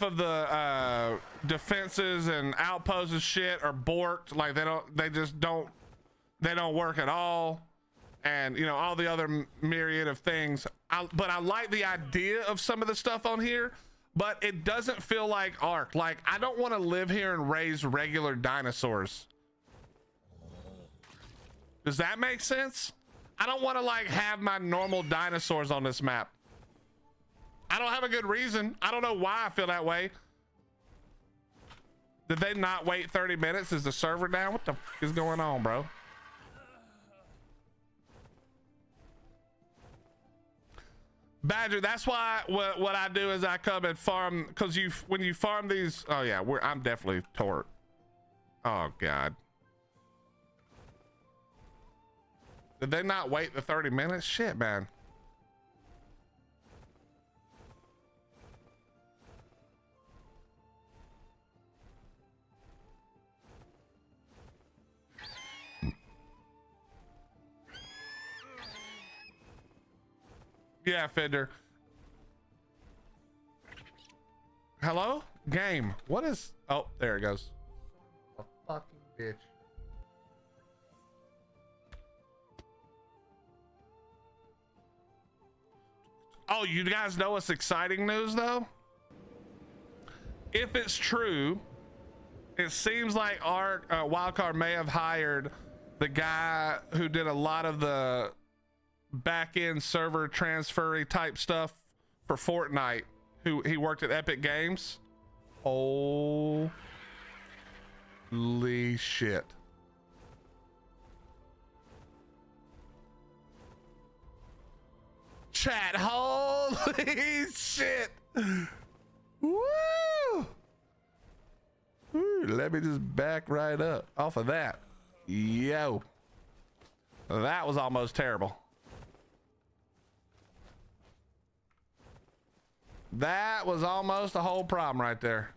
of the defenses and outposts and shit are borked. Like they don't work at all. And you know, all the other myriad of things. But I like the idea of some of the stuff on here, but it doesn't feel like Ark. Like, I don't want to live here and raise regular dinosaurs. Does that make sense? I don't want to like have my normal dinosaurs on this map. I don't have a good reason. I don't know why I feel that way. Did they not wait 30 minutes? Is the server down? What the f is going on, bro? Badger, that's why what I do is I come and farm, because when you farm these, oh yeah, I'm definitely tort. Oh god. Did they not wait the 30 minutes? Shit, man. Yeah, Fender. Hello? Game. What is... Oh, there it goes. A fucking bitch. Oh, you guys know what's exciting news, though? If it's true, it seems like Ark Wildcard may have hired the guy who did a lot of the back-end server transfery type stuff for Fortnite, who he worked at Epic Games. Holy shit. Chat, holy shit. Woo! Woo! Let me just back right up off of that. Yo, that was almost terrible. That was almost a whole problem right there.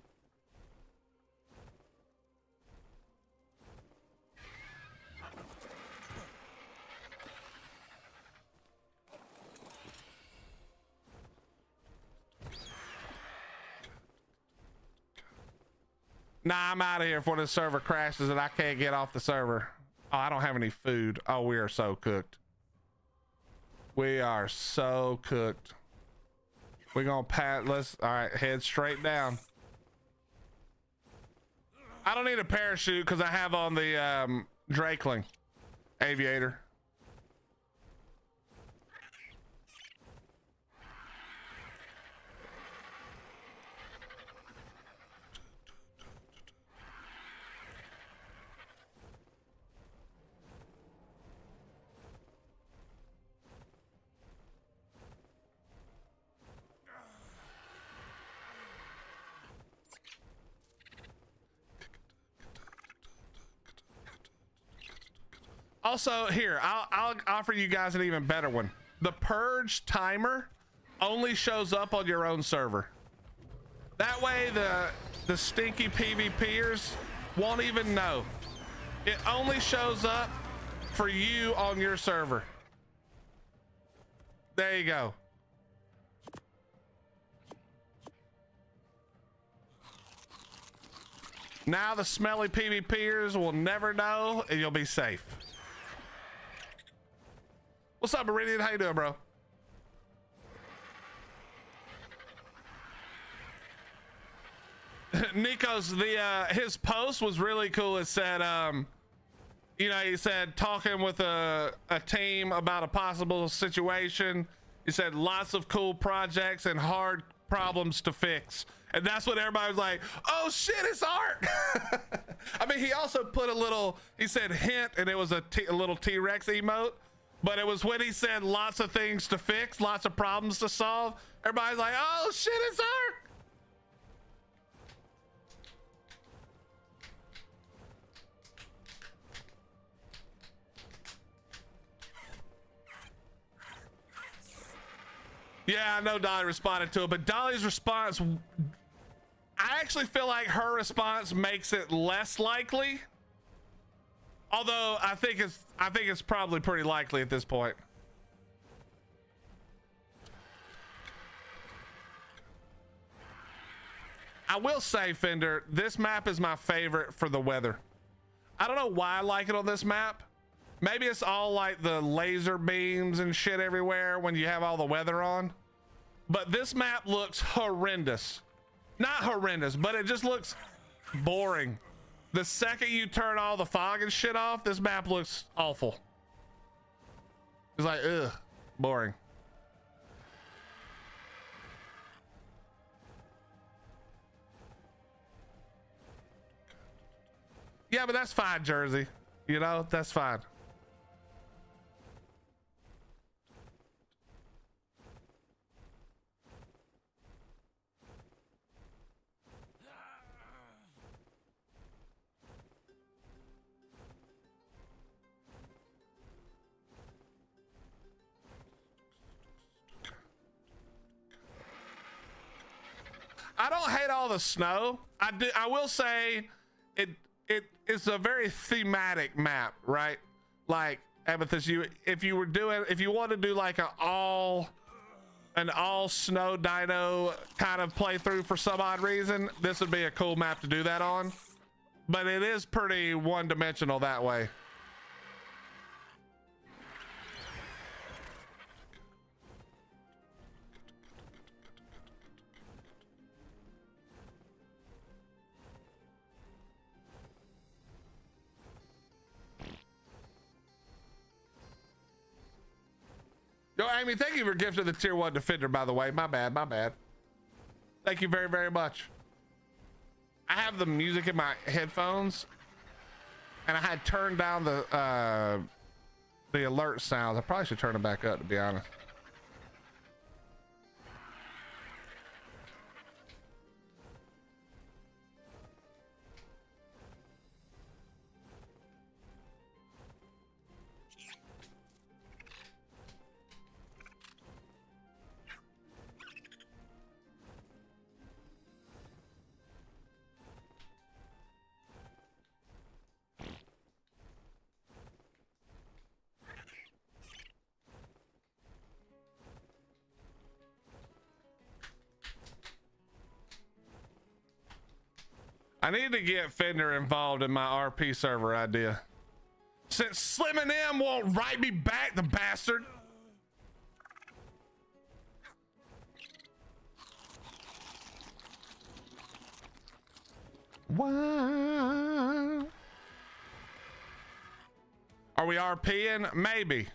Nah, I'm out of here before this server crashes and I can't get off the server. Oh, I don't have any food. Oh, we are so cooked. We are so cooked. We're gonna pat. Let's, all right, head straight down. I don't need a parachute because I have on the Drakeling aviator. Also, here, I'll offer you guys an even better one. The purge timer only shows up on your own server. That way the stinky PvPers won't even know. It only shows up for you on your server. There you go. Now the smelly PvPers will never know and you'll be safe. What's up, Meridian? How you doing, bro? Nico's his post was really cool. It said, you know, he said talking with a team about a possible situation. He said lots of cool projects and hard problems to fix. And that's what everybody was like, oh shit, it's Ark. I mean, he also put a little, he said hint, and it was a little T-Rex emote. But it was when he said lots of things to fix, lots of problems to solve. Everybody's like, oh shit, it's Ark. Yeah, I know Dolly responded to it, but Dolly's response, I actually feel like her response makes it less likely. Although I think it's probably pretty likely at this point. I will say, Fender, this map is my favorite for the weather. I don't know why I like it on this map. Maybe it's all like the laser beams and shit everywhere when you have all the weather on. But this map looks horrendous. Not horrendous, but it just looks boring. The second you turn all the fog and shit off, this map looks awful. It's like, ugh, boring. Yeah, but that's fine, Jersey. You know, that's fine. I don't hate all the snow. I will say it's a very thematic map, right? Like Amethyst, if you want to do like an all snow dino kind of playthrough for some odd reason, this would be a cool map to do that on. But it is pretty one-dimensional that way. Yo, Amy, thank you for gifting the tier 1 defender, by the way. My bad. Thank you very, very much. I have the music in my headphones and I had turned down the alert sounds. I probably should turn it back up, to be honest. I need to get Fender involved in my RP server idea. Since Slim and M won't write me back, the bastard. Wow. Are we RPing? Maybe.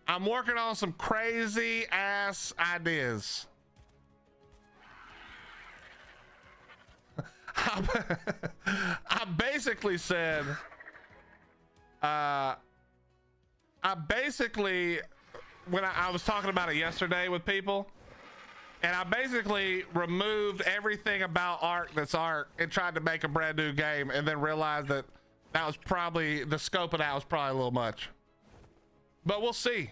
I'm working on some crazy ass ideas. I basically said, I basically, when I was talking about it yesterday with people, and I basically removed everything about Ark that's Ark and tried to make a brand new game, and then realized that that was probably, the scope of that was probably a little much. But we'll see.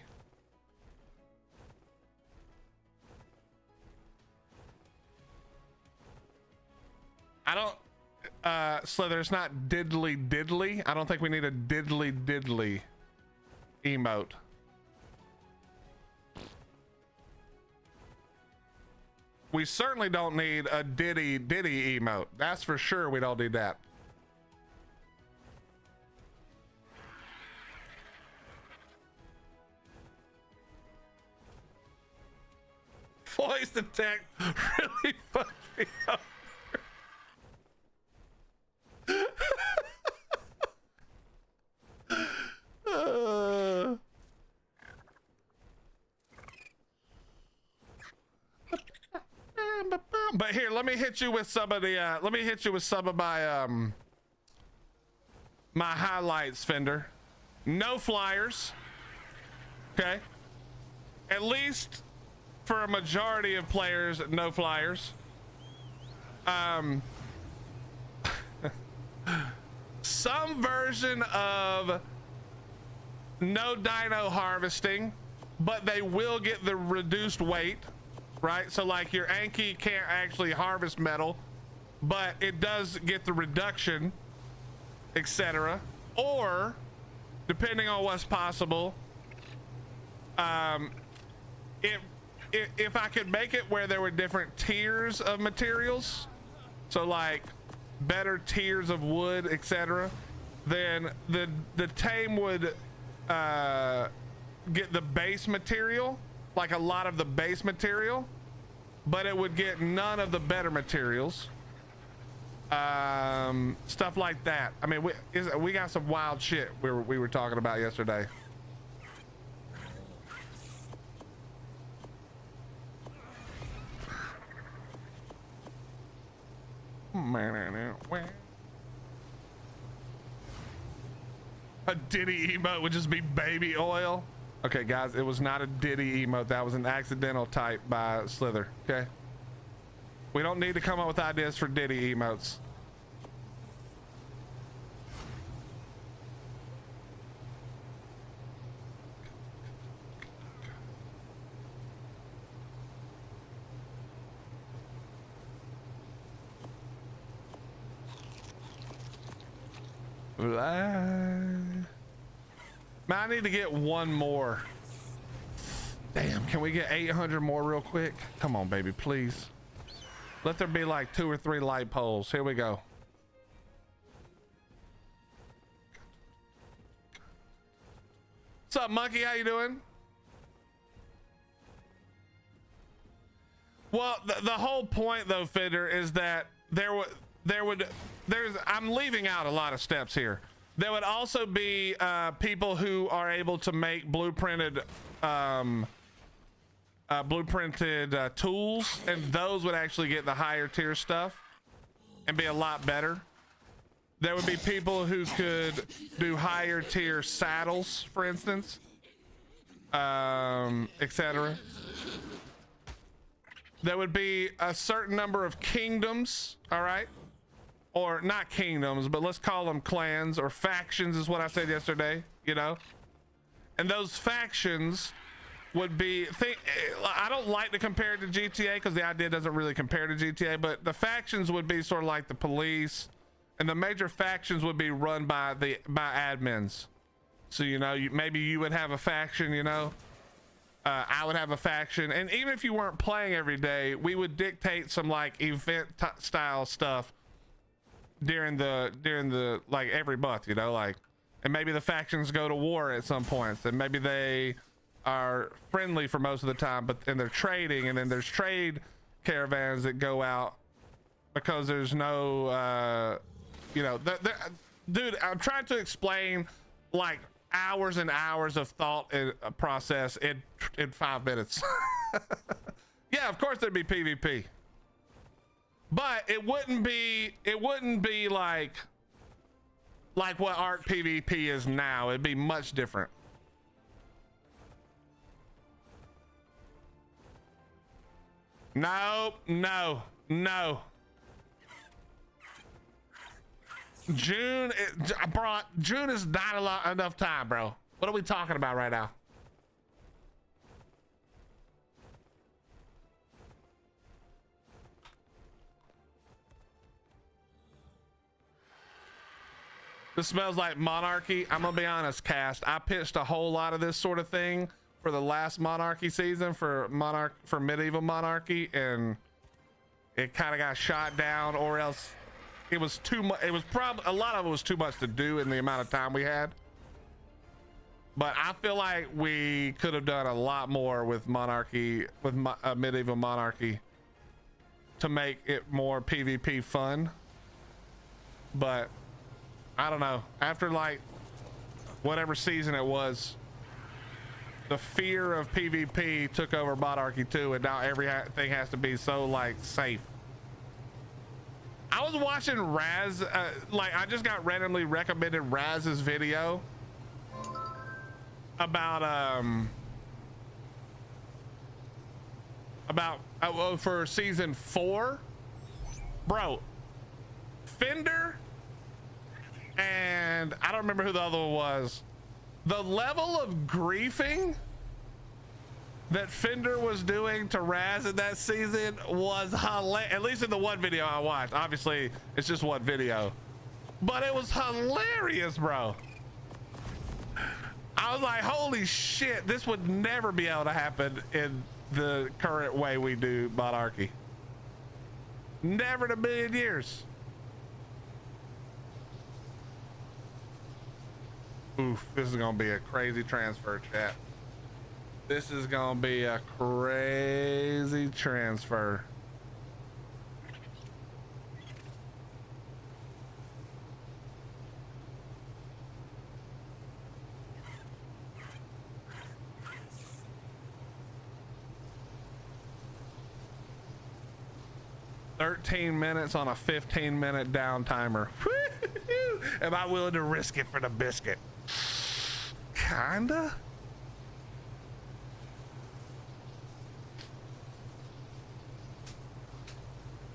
I don't, Slither, it's not diddly diddly. I don't think we need a diddly diddly emote. We certainly don't need a diddy diddy emote. That's for sure. We don't need that. Voice detect really fucked me up. But here, let me hit you with some of the my highlights, Fender. No flyers. Okay. At least for a majority of players, no flyers. Some version of no dino harvesting, but they will get the reduced weight, right? So like your Anki can't actually harvest metal, but it does get the reduction, etc. Or depending on what's possible, if I could make it where there were different tiers of materials, so like better tiers of wood, etc., then the tame would get the base material, like a lot of the base material, but it would get none of the better materials. Stuff like that. I mean, we got some wild shit we were talking about yesterday. A Diddy emote would just be baby oil. Okay, guys, it was not a Diddy emote. That was an accidental type by Slither. Okay, we don't need to come up with ideas for Diddy emotes. Man, I need to get one more. Damn, can we get 800 more real quick? Come on, baby, please. Let there be like 2 or 3 light poles. Here we go. What's up, monkey? How you doing? Well, the whole point though, Fender, is that I'm leaving out a lot of steps here. There would also be people who are able to make blueprinted tools, and those would actually get the higher tier stuff and be a lot better. There would be people who could do higher tier saddles, for instance, etc. There would be a certain number of kingdoms, all right? Or not kingdoms, but let's call them clans or factions is what I said yesterday, you know? And those factions would be, I don't like to compare it to GTA because the idea doesn't really compare to GTA, but the factions would be sort of like the police, and the major factions would be run by admins. So, you know, maybe you would have a faction, you know? I would have a faction, and even if you weren't playing every day, we would dictate some like event style stuff during the like every month, you know, like, and maybe the factions go to war at some points, and maybe they are friendly for most of the time, but then they're trading, and then there's trade caravans that go out because there's no you know, dude, I'm trying to explain like hours and hours of thought and process in 5 minutes. Yeah, of course there'd be PvP, but it wouldn't be like what Ark PvP is now. It'd be much different. No. June is not enough time, bro. What are we talking about right now? This smells like monarchy. I'm gonna be honest, Cast. I pitched a whole lot of this sort of thing for the last monarchy season for medieval monarchy, and it kind of got shot down, or else it was too much. It was probably a lot of it was too much to do in the amount of time we had. But I feel like we could have done a lot more with monarchy, with medieval monarchy, to make it more PvP fun. But I don't know. After like whatever season it was, the fear of PvP took over monarchy too, and now everything has to be so like safe. I was watching Raz, like I just got randomly recommended Raz's video about for season 4, bro. Fender and I don't remember who the other one was. The level of griefing that Fender was doing to Raz in that season was hilarious. At least in the one video I watched. Obviously, it's just one video, but it was hilarious, bro. I was like, holy shit, this would never be able to happen in the current way we do monarchy. Never in a million years. Oof, this is gonna be a crazy transfer, chat. This is gonna be a crazy transfer. $13 minutes on a 15-minute down timer. Am I willing to risk it for the biscuit? Kinda.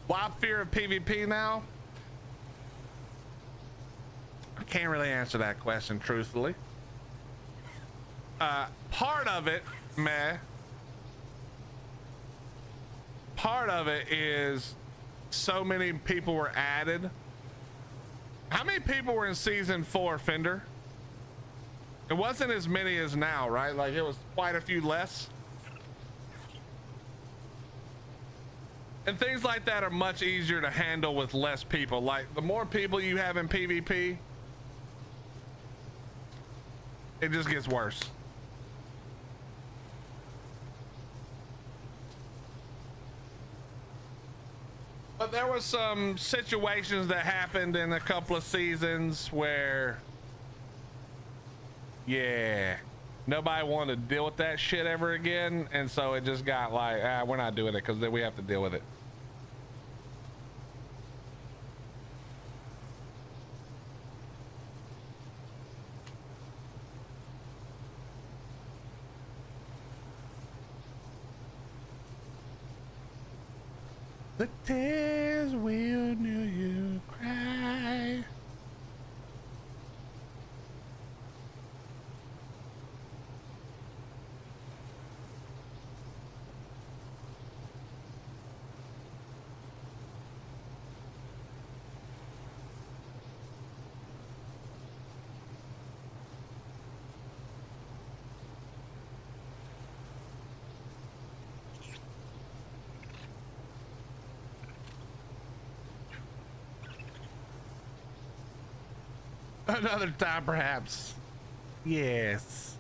Why fear of PvP now? I can't really answer that question truthfully. Part of it, part of it is so many people were added How many people were in season 4, Fender? It wasn't as many as now, right? Like it was quite a few less. And things like that are much easier to handle with less people. Like the more people you have in PvP, it just gets worse. But there were some situations that happened in a couple of seasons where, yeah, nobody wanted to deal with that shit ever again. And so it just got like, we're not doing it because then we have to deal with it. The tears will near you cry. Another time, perhaps. Yes.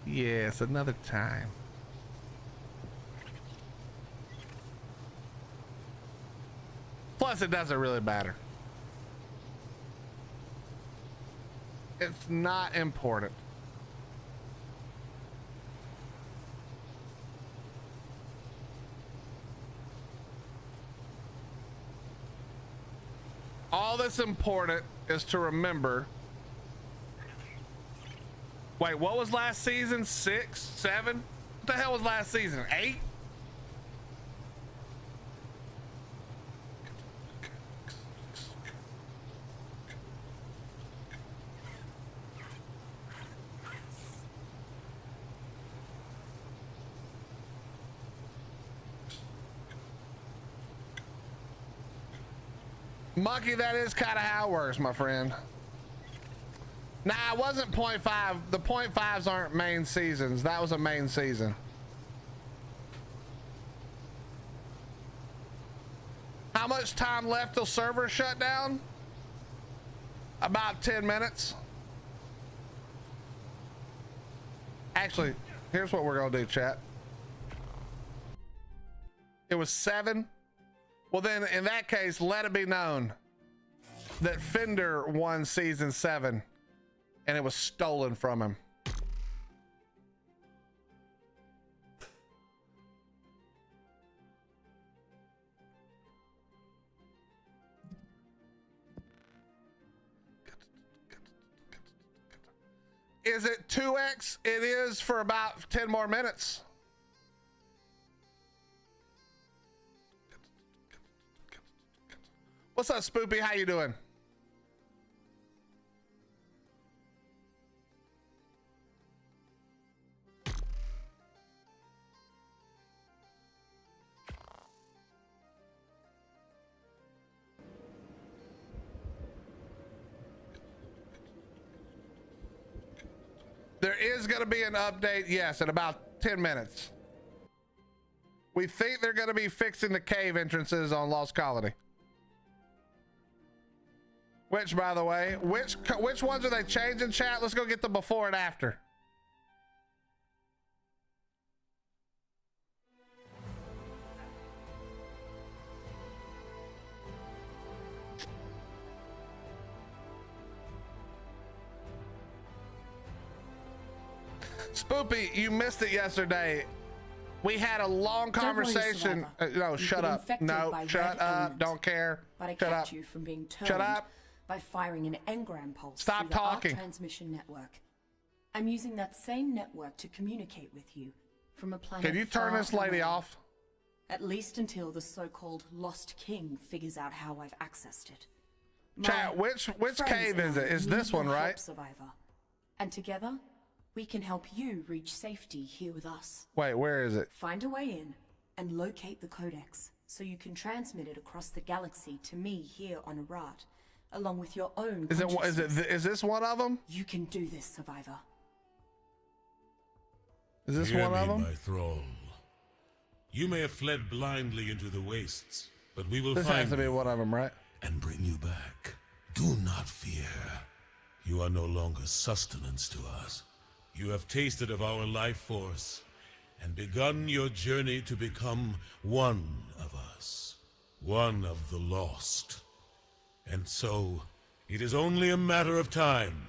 Yes, another time. Plus, it doesn't really matter. It's not important. All that's important is to remember. Wait, what was last season? 6, 7? What the hell was last season? 8? Monkey, that is kind of how it works, my friend. Nah, it wasn't 0.5. The 0.5s aren't main seasons. That was a main season. How much time left till server shut down? About 10 minutes. Actually, here's what we're gonna do, chat. It was 7. Well, then in that case, let it be known that Fender won season 7 and it was stolen from him. Is it 2x? It is for about 10 more minutes. What's up, Spoopy? How you doing? There is going to be an update, yes, in about 10 minutes. We think they're going to be fixing the cave entrances on Lost Colony. Which, by the way, which ones are they changing, chat? Let's go get the before and after. Spoopy, you missed it yesterday. We had a long conversation. No, shut up. No, shut up. Don't care. But I shut kept up. you from being turned. Shut up. By firing an engram pulse Stop through talking. the Ark transmission network. I'm using that same network to communicate with you from a planet. Can you turn far this lady away. off? At least until the so-called Lost King figures out how I've accessed it. Chat, which cave is it? Is this one, right? Survivor. And together, we can help you reach safety here with us. Wait, where is it? Find a way in and locate the codex so you can transmit it across the galaxy to me here on Arat. along with your own Is consciousness. is this one of them? You can do this, Survivor. Is this Hear one of me, them? my thrall. You may have fled blindly into the wastes, but we will This find has to be you one of them, right? and bring you back. Do not fear. You are no longer sustenance to us. You have tasted of our life force and begun your journey to become one of us, one of the lost. And so, it is only a matter of time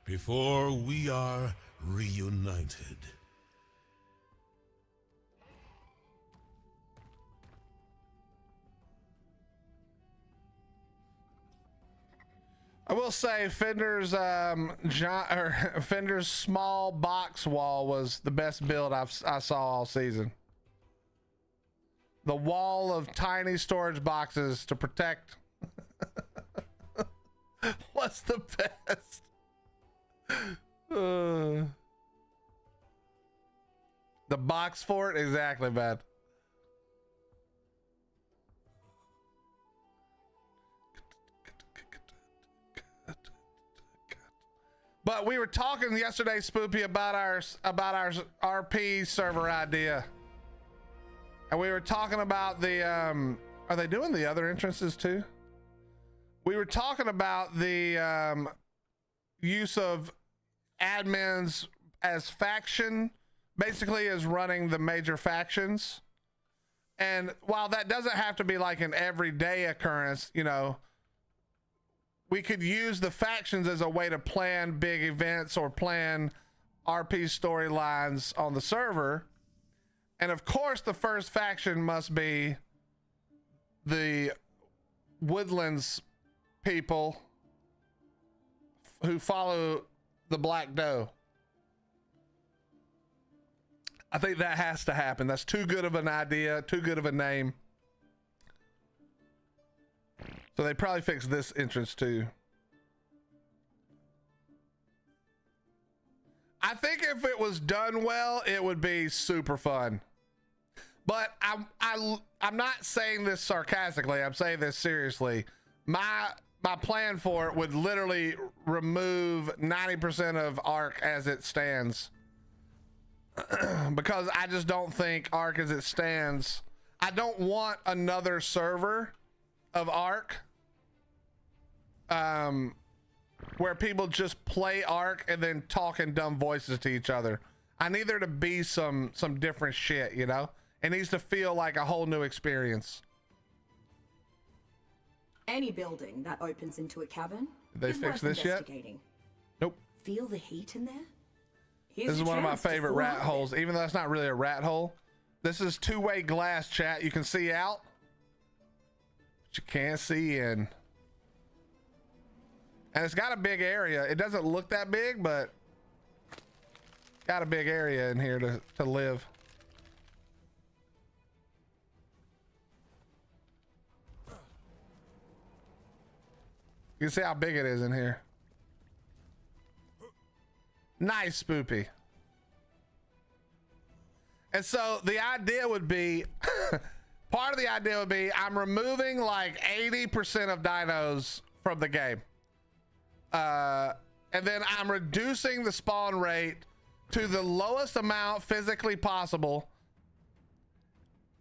before we are reunited. I will say Fender's Fender's small box wall was the best build I saw all season. The wall of tiny storage boxes to protect was the best. The box fort, exactly, man. But we were talking yesterday, Spoopy, about our RP server idea, and we were talking about the are they doing the other entrances too? We were talking about the use of admins as faction, basically as running the major factions. And while that doesn't have to be like an everyday occurrence, you know, we could use the factions as a way to plan big events or plan RP storylines on the server. And of course, the first faction must be the Woodlands people who follow the Black Doe. I think that has to happen. That's too good of an idea, too good of a name. So they probably fixed this entrance too. I think if it was done well, it would be super fun. But I'm not saying this sarcastically. I'm saying this seriously. My plan for it would literally remove 90% of Ark as it stands. Because I just don't think Ark as it stands. I don't want another server of Ark where people just play Ark and then talk in dumb voices to each other. I need there to be some different shit, you know? It needs to feel like a whole new experience. Any building that opens into a cavern Did they is fix worth this yet? investigating. Nope. Feel the heat in there? This is one of my favorite rat holes, even though it's not really a rat hole. This is two-way glass, chat. You can see out, but you can't see in. And it's got a big area. It doesn't look that big, but got a big area in here to live. You can see how big it is in here. Nice, Spoopy. And so the idea would be, part of the idea would be I'm removing like 80% of dinos from the game. And then I'm reducing the spawn rate to the lowest amount physically possible,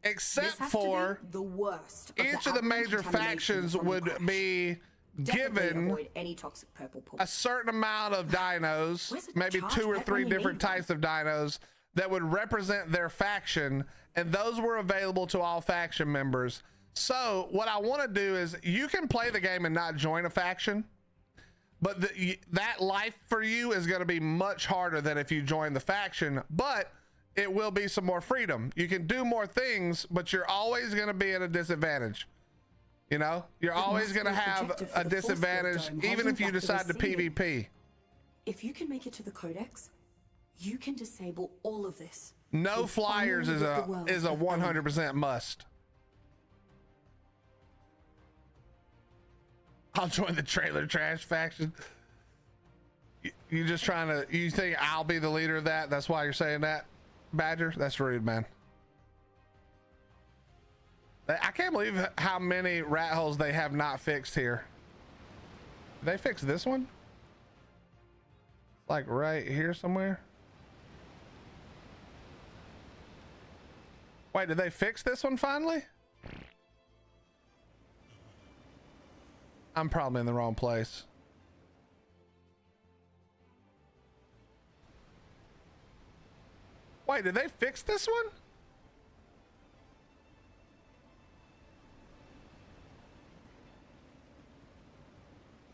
except for the worst. Each of the major factions would be given any toxic purple pool. a certain amount of dinos, maybe 2 or 3 different types of dinos that would represent their faction, and those were available to all faction members. So what I want to do is you can play the game and not join a faction, but that life for you is going to be much harder than if you join the faction, but it will be some more freedom. You can do more things, but you're always going to be at a disadvantage. You know, you're always going to have a disadvantage, even if you decide to PvP. If you can make it to the Codex, you can disable all of this. No flyers is a 100% must. I'll join the trailer trash faction. You just trying to, you think I'll be the leader of that? That's why you're saying that, Badger? That's rude, man. I can't believe how many rat holes they have not fixed here. Did they fix this one? Like right here somewhere? Wait, did they fix this one finally? I'm probably in the wrong place. Wait, did they fix this one?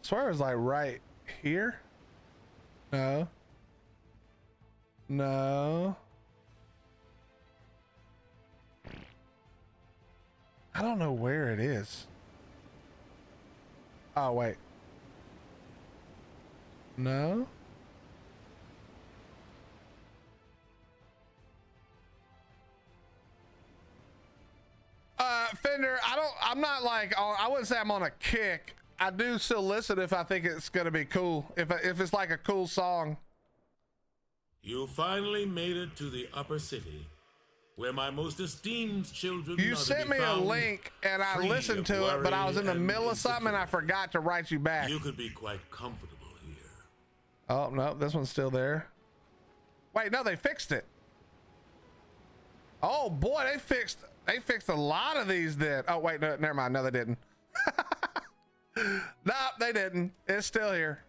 I swear it was like right here. No. No. I don't know where it is. Oh, wait. No. Fender, I'm not like, I wouldn't say I'm on a kick. I do still listen if I think it's gonna be cool. If it's like a cool song. You finally made it to the upper city, where my most esteemed children You are to sent be me a found, link and I free listened of to it, but I was in the worry middle of something and I insecurity. forgot to write you back. You could be quite comfortable here. Oh, no, this one's still there. Wait, no, they fixed it. Oh boy, they fixed a lot of these then. Oh wait, no, never mind. No, they didn't. Nope, they didn't. It's still here.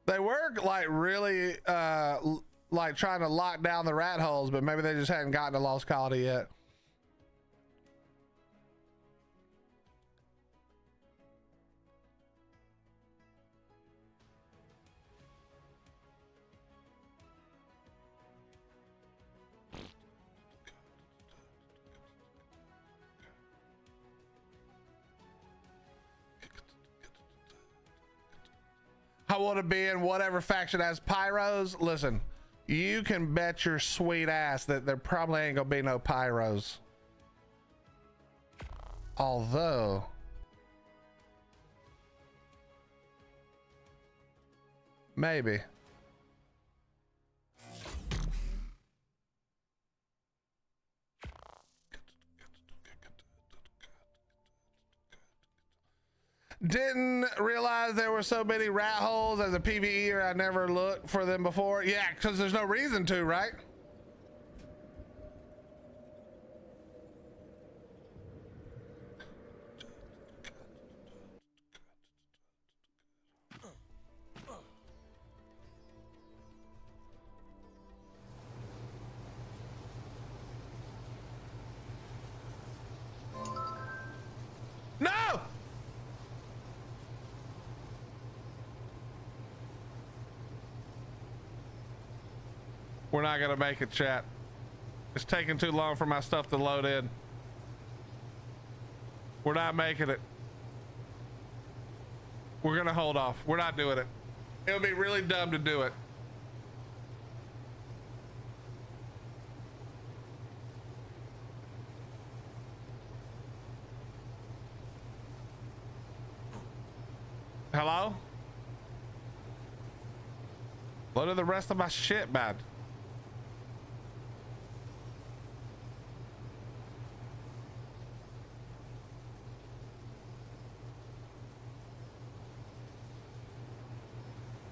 They were like really like trying to lock down the rat holes, but maybe they just hadn't gotten to Lost Colony yet. I want to be in whatever faction has pyros. Listen, you can bet your sweet ass that there probably ain't gonna be no pyros. Although, maybe. Didn't realize there were so many rat holes as a PvEer. I never looked for them before. Yeah, because there's no reason to, right? No! We're not gonna make it, chat. It's taking too long for my stuff to load in. We're not making it. We're gonna hold off. We're not doing it. It would be really dumb to do it. Hello? Load the rest of my shit, man.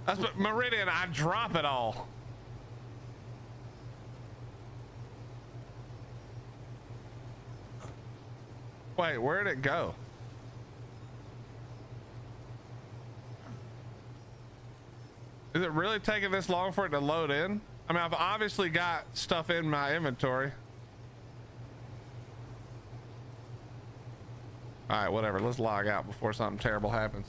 That's what Meridian, I drop it all. Wait, where'd it go? Is it really taking this long for it to load in? I mean, I've obviously got stuff in my inventory. All right, whatever. Let's log out before something terrible happens.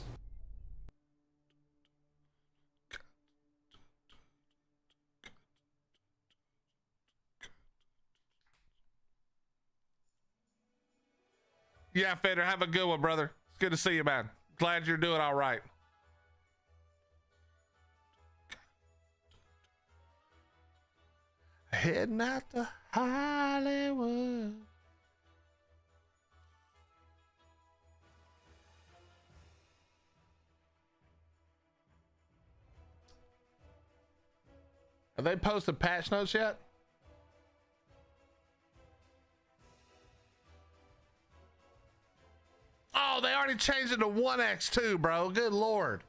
Yeah, Fader, have a good one, brother. It's good to see you, man. Glad you're doing all right. heading out to Hollywood. Have they posted patch notes yet? Oh, they already changed it to 1x too, bro. Good Lord.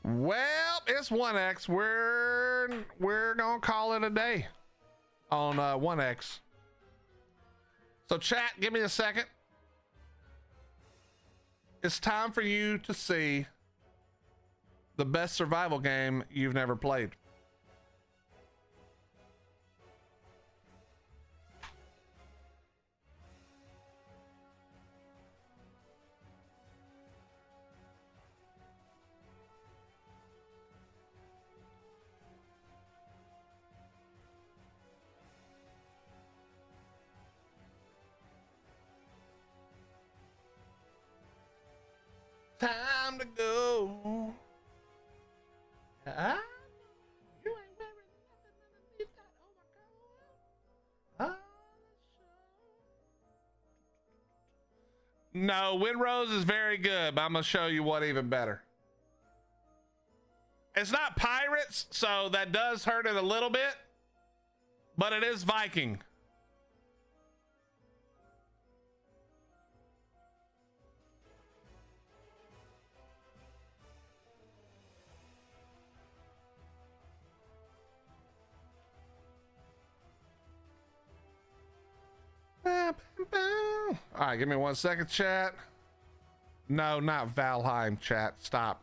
Well, it's 1x. We're gonna call it a day on 1x. So chat, give me a second. It's time for you to see the best survival game you've never played. Time to go. You ain't wearing nothing underneath that overcoat. No, Windrose is very good, but I'm gonna show you what even better. It's not pirates, so that does hurt it a little bit, but it is Viking. All right, give me 1 second, chat. No, not Valheim, chat. Stop.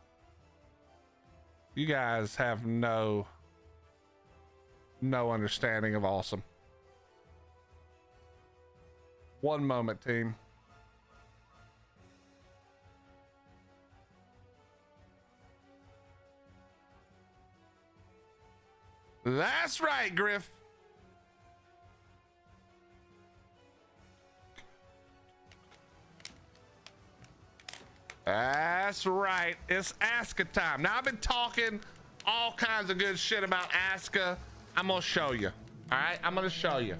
You guys have no understanding of awesome. One moment, team. That's right, Griff. That's right. It's ASKA time. Now, I've been talking all kinds of good shit about ASKA. I'm gonna show you. All right, I'm gonna show you.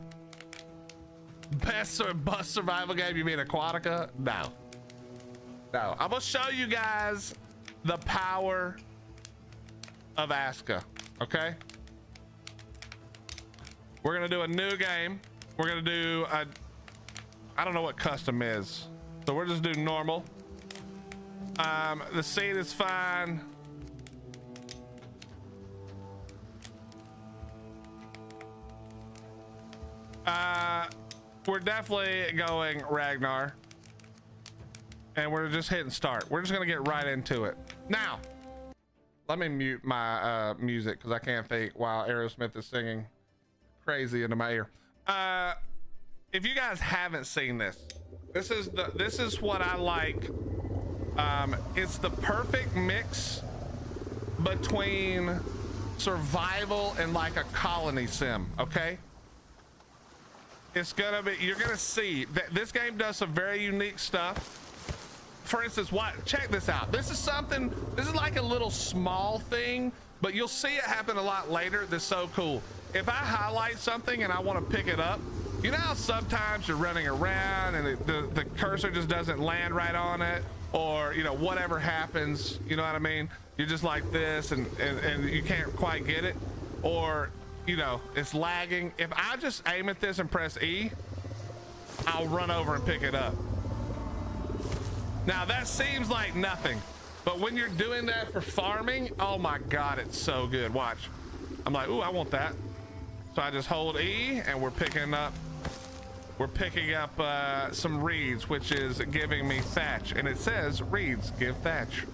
Best survival game? You mean Aquatica? No. I'm gonna show you guys the power of ASKA. Okay. We're gonna do a new game. We're gonna do a, I don't know what custom is, so we're just doing normal. The scene is fine. We're definitely going Ragnar, and we're just hitting start. We're just gonna get right into it. Now, let me mute my music because I can't think while Aerosmith is singing crazy into my ear. If you guys haven't seen this, this is what I like. It's the perfect mix between survival and like a colony sim. Okay, it's gonna be, you're gonna see that this game does some very unique stuff. For instance, check this out. This is like a little small thing, but you'll see it happen a lot later. That's so cool. If I highlight something and I want to pick it up, you know how sometimes you're running around and the cursor just doesn't land right on it, or you know, whatever happens, you know what I mean, you're just like this and you can't quite get it, or you know, it's lagging. If I just aim at this and press E, I'll run over and pick it up. Now that seems like nothing, but when you're doing that for farming, oh my god, it's so good. Watch, I'm like, ooh, I want that, so I just hold E and we're picking up some reeds, which is giving me thatch, and it says reeds give thatch.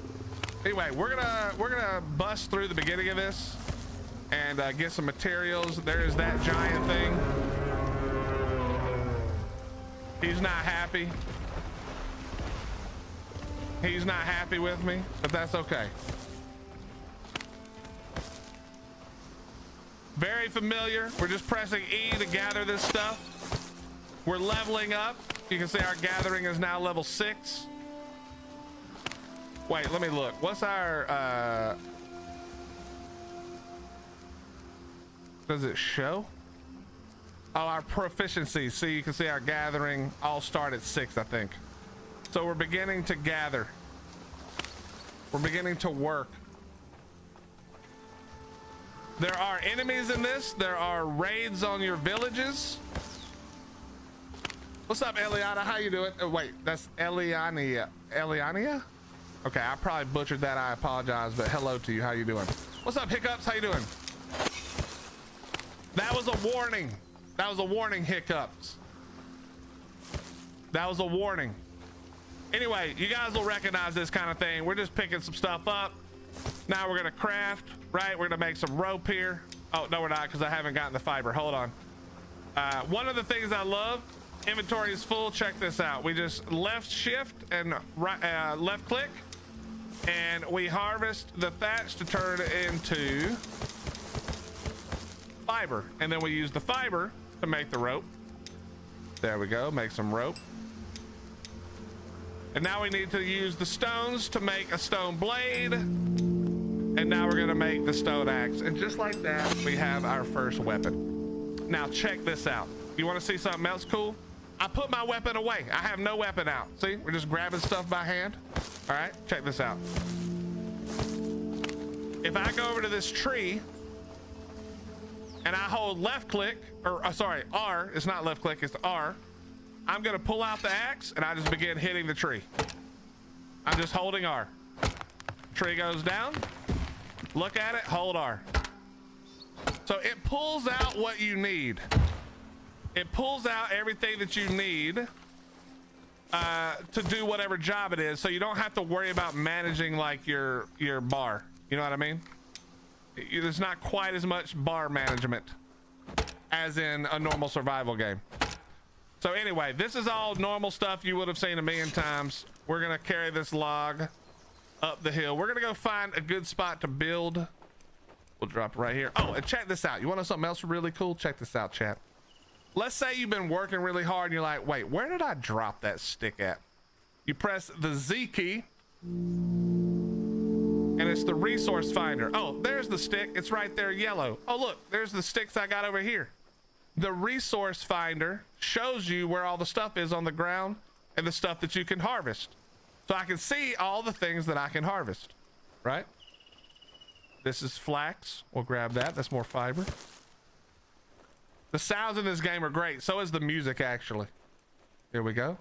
Anyway, we're gonna bust through the beginning of this and get some materials. There's that giant thing. He's not happy. He's not happy with me, but that's okay. Very familiar. We're just pressing E to gather this stuff. We're leveling up. You can see our gathering is now level 6. Wait, let me look. What's our, does it show? Oh, our proficiency. See, you can see our gathering all start at 6, I think. So we're beginning to gather. We're beginning to work. There are enemies in this. There are raids on your villages. What's up, Eliana? How you doing? Oh, wait, that's Eliania. Eliania? Okay, I probably butchered that. I apologize, but hello to you. How you doing? What's up, Hiccups? How you doing? That was a warning. That was a warning, Hiccups. That was a warning. Anyway, you guys will recognize this kind of thing. We're just picking some stuff up. Now we're gonna craft, right? We're gonna make some rope here. Oh, no, we're not, because I haven't gotten the fiber. Hold on. One of the things I love, inventory is full. Check this out. We just left shift and right, left click, and we harvest the thatch to turn it into fiber. And then we use the fiber to make the rope. There we go, make some rope. And now we need to use the stones to make a stone blade. And now we're gonna make the stone axe. And just like that, we have our first weapon. Now check this out. You wanna see something else cool? I put my weapon away. I have no weapon out. See, we're just grabbing stuff by hand. All right, check this out. If I go over to this tree and I hold left click, or sorry, R, it's not left click, it's R. I'm gonna pull out the axe and I just begin hitting the tree. I'm just holding R. Tree goes down, look at it, hold R. So it pulls out what you need. It pulls out everything that you need to do whatever job it is. So you don't have to worry about managing like your bar. You know what I mean? There's not quite as much bar management as in a normal survival game. So anyway, this is all normal stuff you would have seen a million times. We're gonna carry this log up the hill. We're gonna go find a good spot to build. We'll drop it right here. Oh, and check this out. You want to know something else really cool? Check this out, chat. Let's say you've been working really hard and you're like, wait, where did I drop that stick at? You press the Z key and it's the resource finder. Oh, there's the stick. It's right there, yellow. Oh, look, there's the sticks I got over here. The resource finder shows you where all the stuff is on the ground and the stuff that you can harvest. So I can see all the things that I can harvest, right? This is flax. We'll grab that. That's more fiber. The sounds in this game are great. So is the music, actually. Here we go.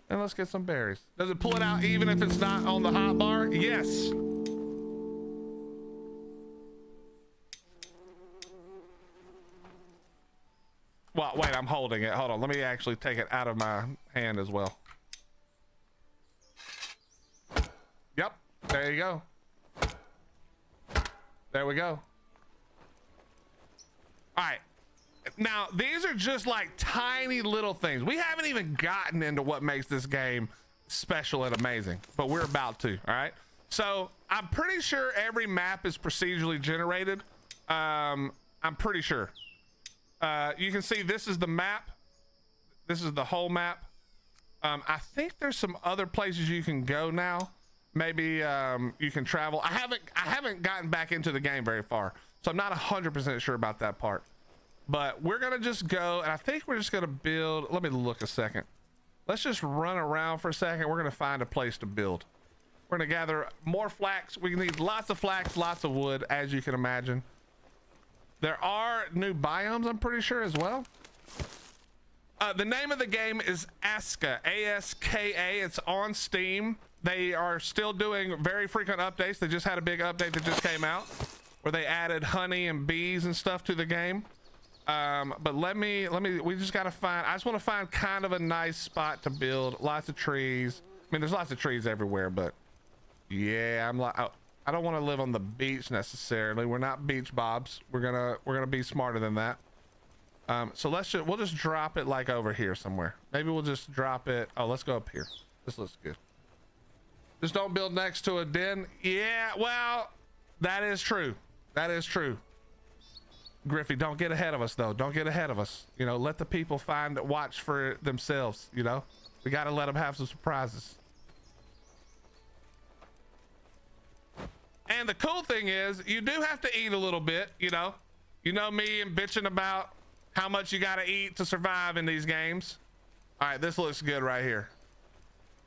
And let's get some berries. Does it pull it out even if it's not on the hot bar? Yes. Well, wait, I'm holding it. Hold on. Let me actually take it out of my hand as well. Yep. There you go. There we go. All right. Now, these are just like tiny little things. We haven't even gotten into what makes this game special and amazing, but we're about to. All right. So I'm pretty sure every map is procedurally generated. I'm pretty sure. You can see this is the map. This is the whole map. I think there's some other places you can go now. Maybe you can travel. I haven't gotten back into the game very far, so I'm not 100% sure about that part. But we're gonna just go, and I think we're just gonna build. Let me look a second. Let's just run around for a second. We're gonna find a place to build. We're gonna gather more flax. We need lots of flax, lots of wood, as you can imagine. There are new biomes, I'm pretty sure, as well. The name of the game is ASKA, A-S-K-A. It's on Steam. They are still doing very frequent updates. They just had a big update that just came out where they added honey and bees and stuff to the game. But we just gotta find, I just want to find kind of a nice spot to build. Lots of trees. I mean, there's lots of trees everywhere, but yeah, I'm like, I don't want to live on the beach necessarily. We're not beach bobs. We're gonna be smarter than that. So we'll just drop it like over here somewhere. Maybe we'll just drop it. Oh, let's go up here. This looks good. Just don't build next to a den. Yeah, well, that is true. That is true. Griffey, don't get ahead of us though. Don't get ahead of us. You know, let the people watch for themselves. You know, we got to let them have some surprises. And the cool thing is you do have to eat a little bit, you know me and bitching about how much you got to eat to survive in these games. All right, this looks good right here.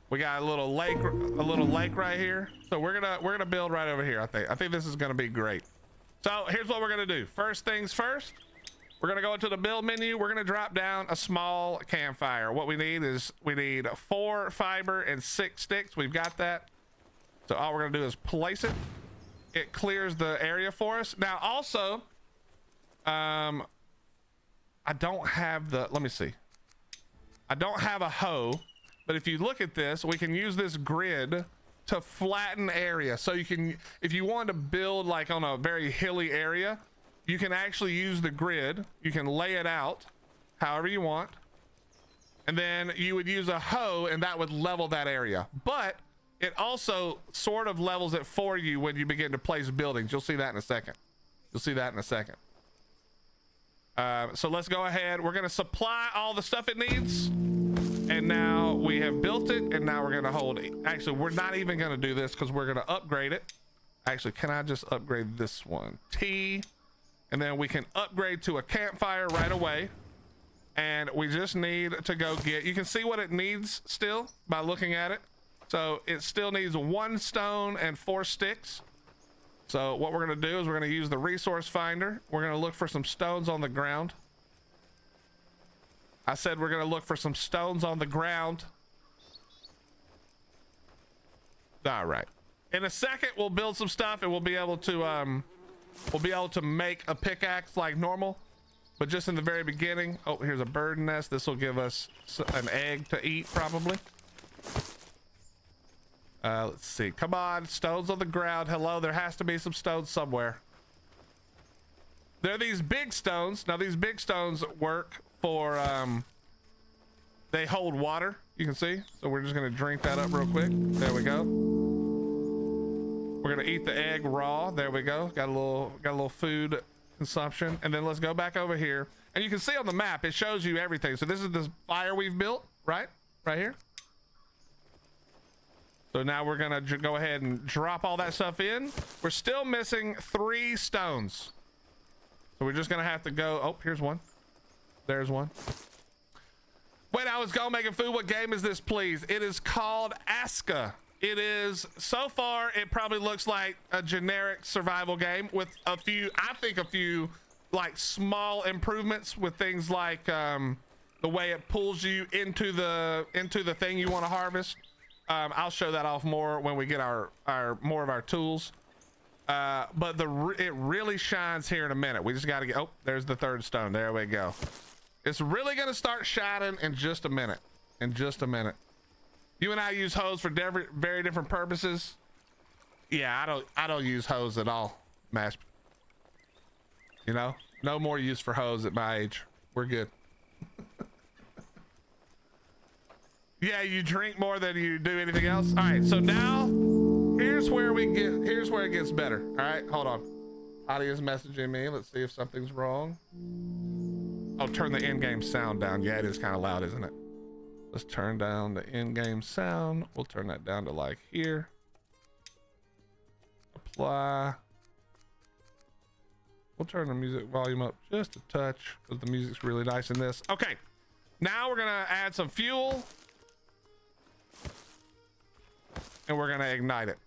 We got a little lake right here. So we're gonna build right over here. I think this is gonna be great. So here's what we're gonna do. First things first, we're gonna go into the build menu. We're gonna drop down a small campfire. What we need is 4 fiber and 6 sticks. We've got that. So all we're gonna do is place it. It clears the area for us. Now also, I don't have the, let me see. I don't have a hoe, but if you look at this, we can use this grid to flatten area. So you can, if you want to build like on a very hilly area, you can actually use the grid. You can lay it out however you want. And then you would use a hoe and that would level that area. But it also sort of levels it for you when you begin to place buildings. You'll see that in a second. You'll see that in a second. So let's go ahead. We're going to supply all the stuff it needs. And now we have built it. And now we're going to hold it. Actually, we're not even going to do this because we're going to upgrade it. Actually, can I just upgrade this one? T. And then we can upgrade to a campfire right away. And we just need to go get, you can see what it needs still by looking at it. So it still needs 1 stone and 4 sticks. So what we're going to do is we're going to use the resource finder. We're going to look for some stones on the ground. I said we're going to look for some stones on the ground. All right. In a second, we'll build some stuff and we'll be able to make a pickaxe like normal. But just in the very beginning, oh, here's a bird nest. This will give us an egg to eat probably. Let's see. Come on, stones on the ground. Hello, there has to be some stones somewhere. There are these big stones. Now these big stones work for, they hold water, you can see. So we're just gonna drink that up real quick. There we go. We're gonna eat the egg raw. There we go. Got a little food consumption. And then let's go back over here. And you can see on the map, it shows you everything. So this is the fire we've built, right? Right here. So now we're gonna go ahead and drop all that stuff in. We're still missing 3 stones. So we're just gonna have to go, oh, here's one. There's one. Wait, I was going making food. What game is this, please? It is called ASKA. It is, so far, it probably looks like a generic survival game with a few, I think a few like small improvements with things like the way it pulls you into the thing you want to harvest. I'll show that off more when we get our more of our tools. But it really shines here in a minute. We just got to get, oh, there's the 3rd stone. There we go. It's really going to start shining in just a minute. In just a minute. You and I use hoes for very different purposes. Yeah, I don't use hoes at all, Mash. You know, no more use for hoes at my age. We're good. Yeah, you drink more than you do anything else. All right, so now here's where it gets better. All right, hold on. Hottie is messaging me. Let's see if something's wrong. Oh, turn the in-game sound down. Yeah, it is kind of loud, isn't it? Let's turn down the in-game sound. We'll turn that down to like here. Apply. We'll turn the music volume up just a touch because the music's really nice in this. Okay, now we're gonna add some fuel. And we're gonna ignite it.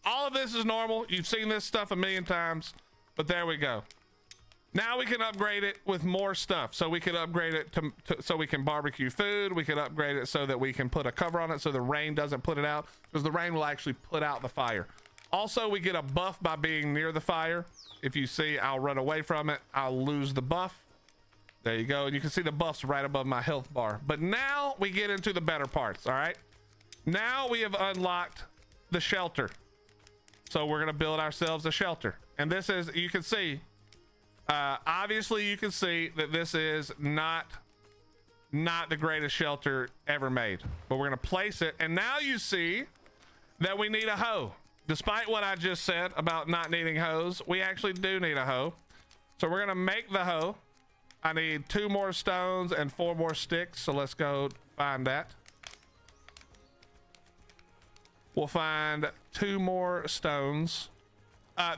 All of this is normal. You've seen this stuff a million times, but there we go. Now we can upgrade it with more stuff. So we could upgrade it so we can barbecue food. We could upgrade it so that we can put a cover on it so the rain doesn't put it out, because the rain will actually put out the fire. Also, we get a buff by being near the fire. If you see, I'll run away from it. I'll lose the buff. There you go. And you can see the buffs right above my health bar. But now we get into the better parts. All right. Now we have unlocked the shelter. So we're going to build ourselves a shelter. And this is, you can see, obviously you can see that this is not the greatest shelter ever made, but we're going to place it. And now you see that we need a hoe. Despite what I just said about not needing hoes, we actually do need a hoe. So we're gonna make the hoe. I need 2 more stones and 4 more sticks. So let's go find that. We'll find 2 more stones.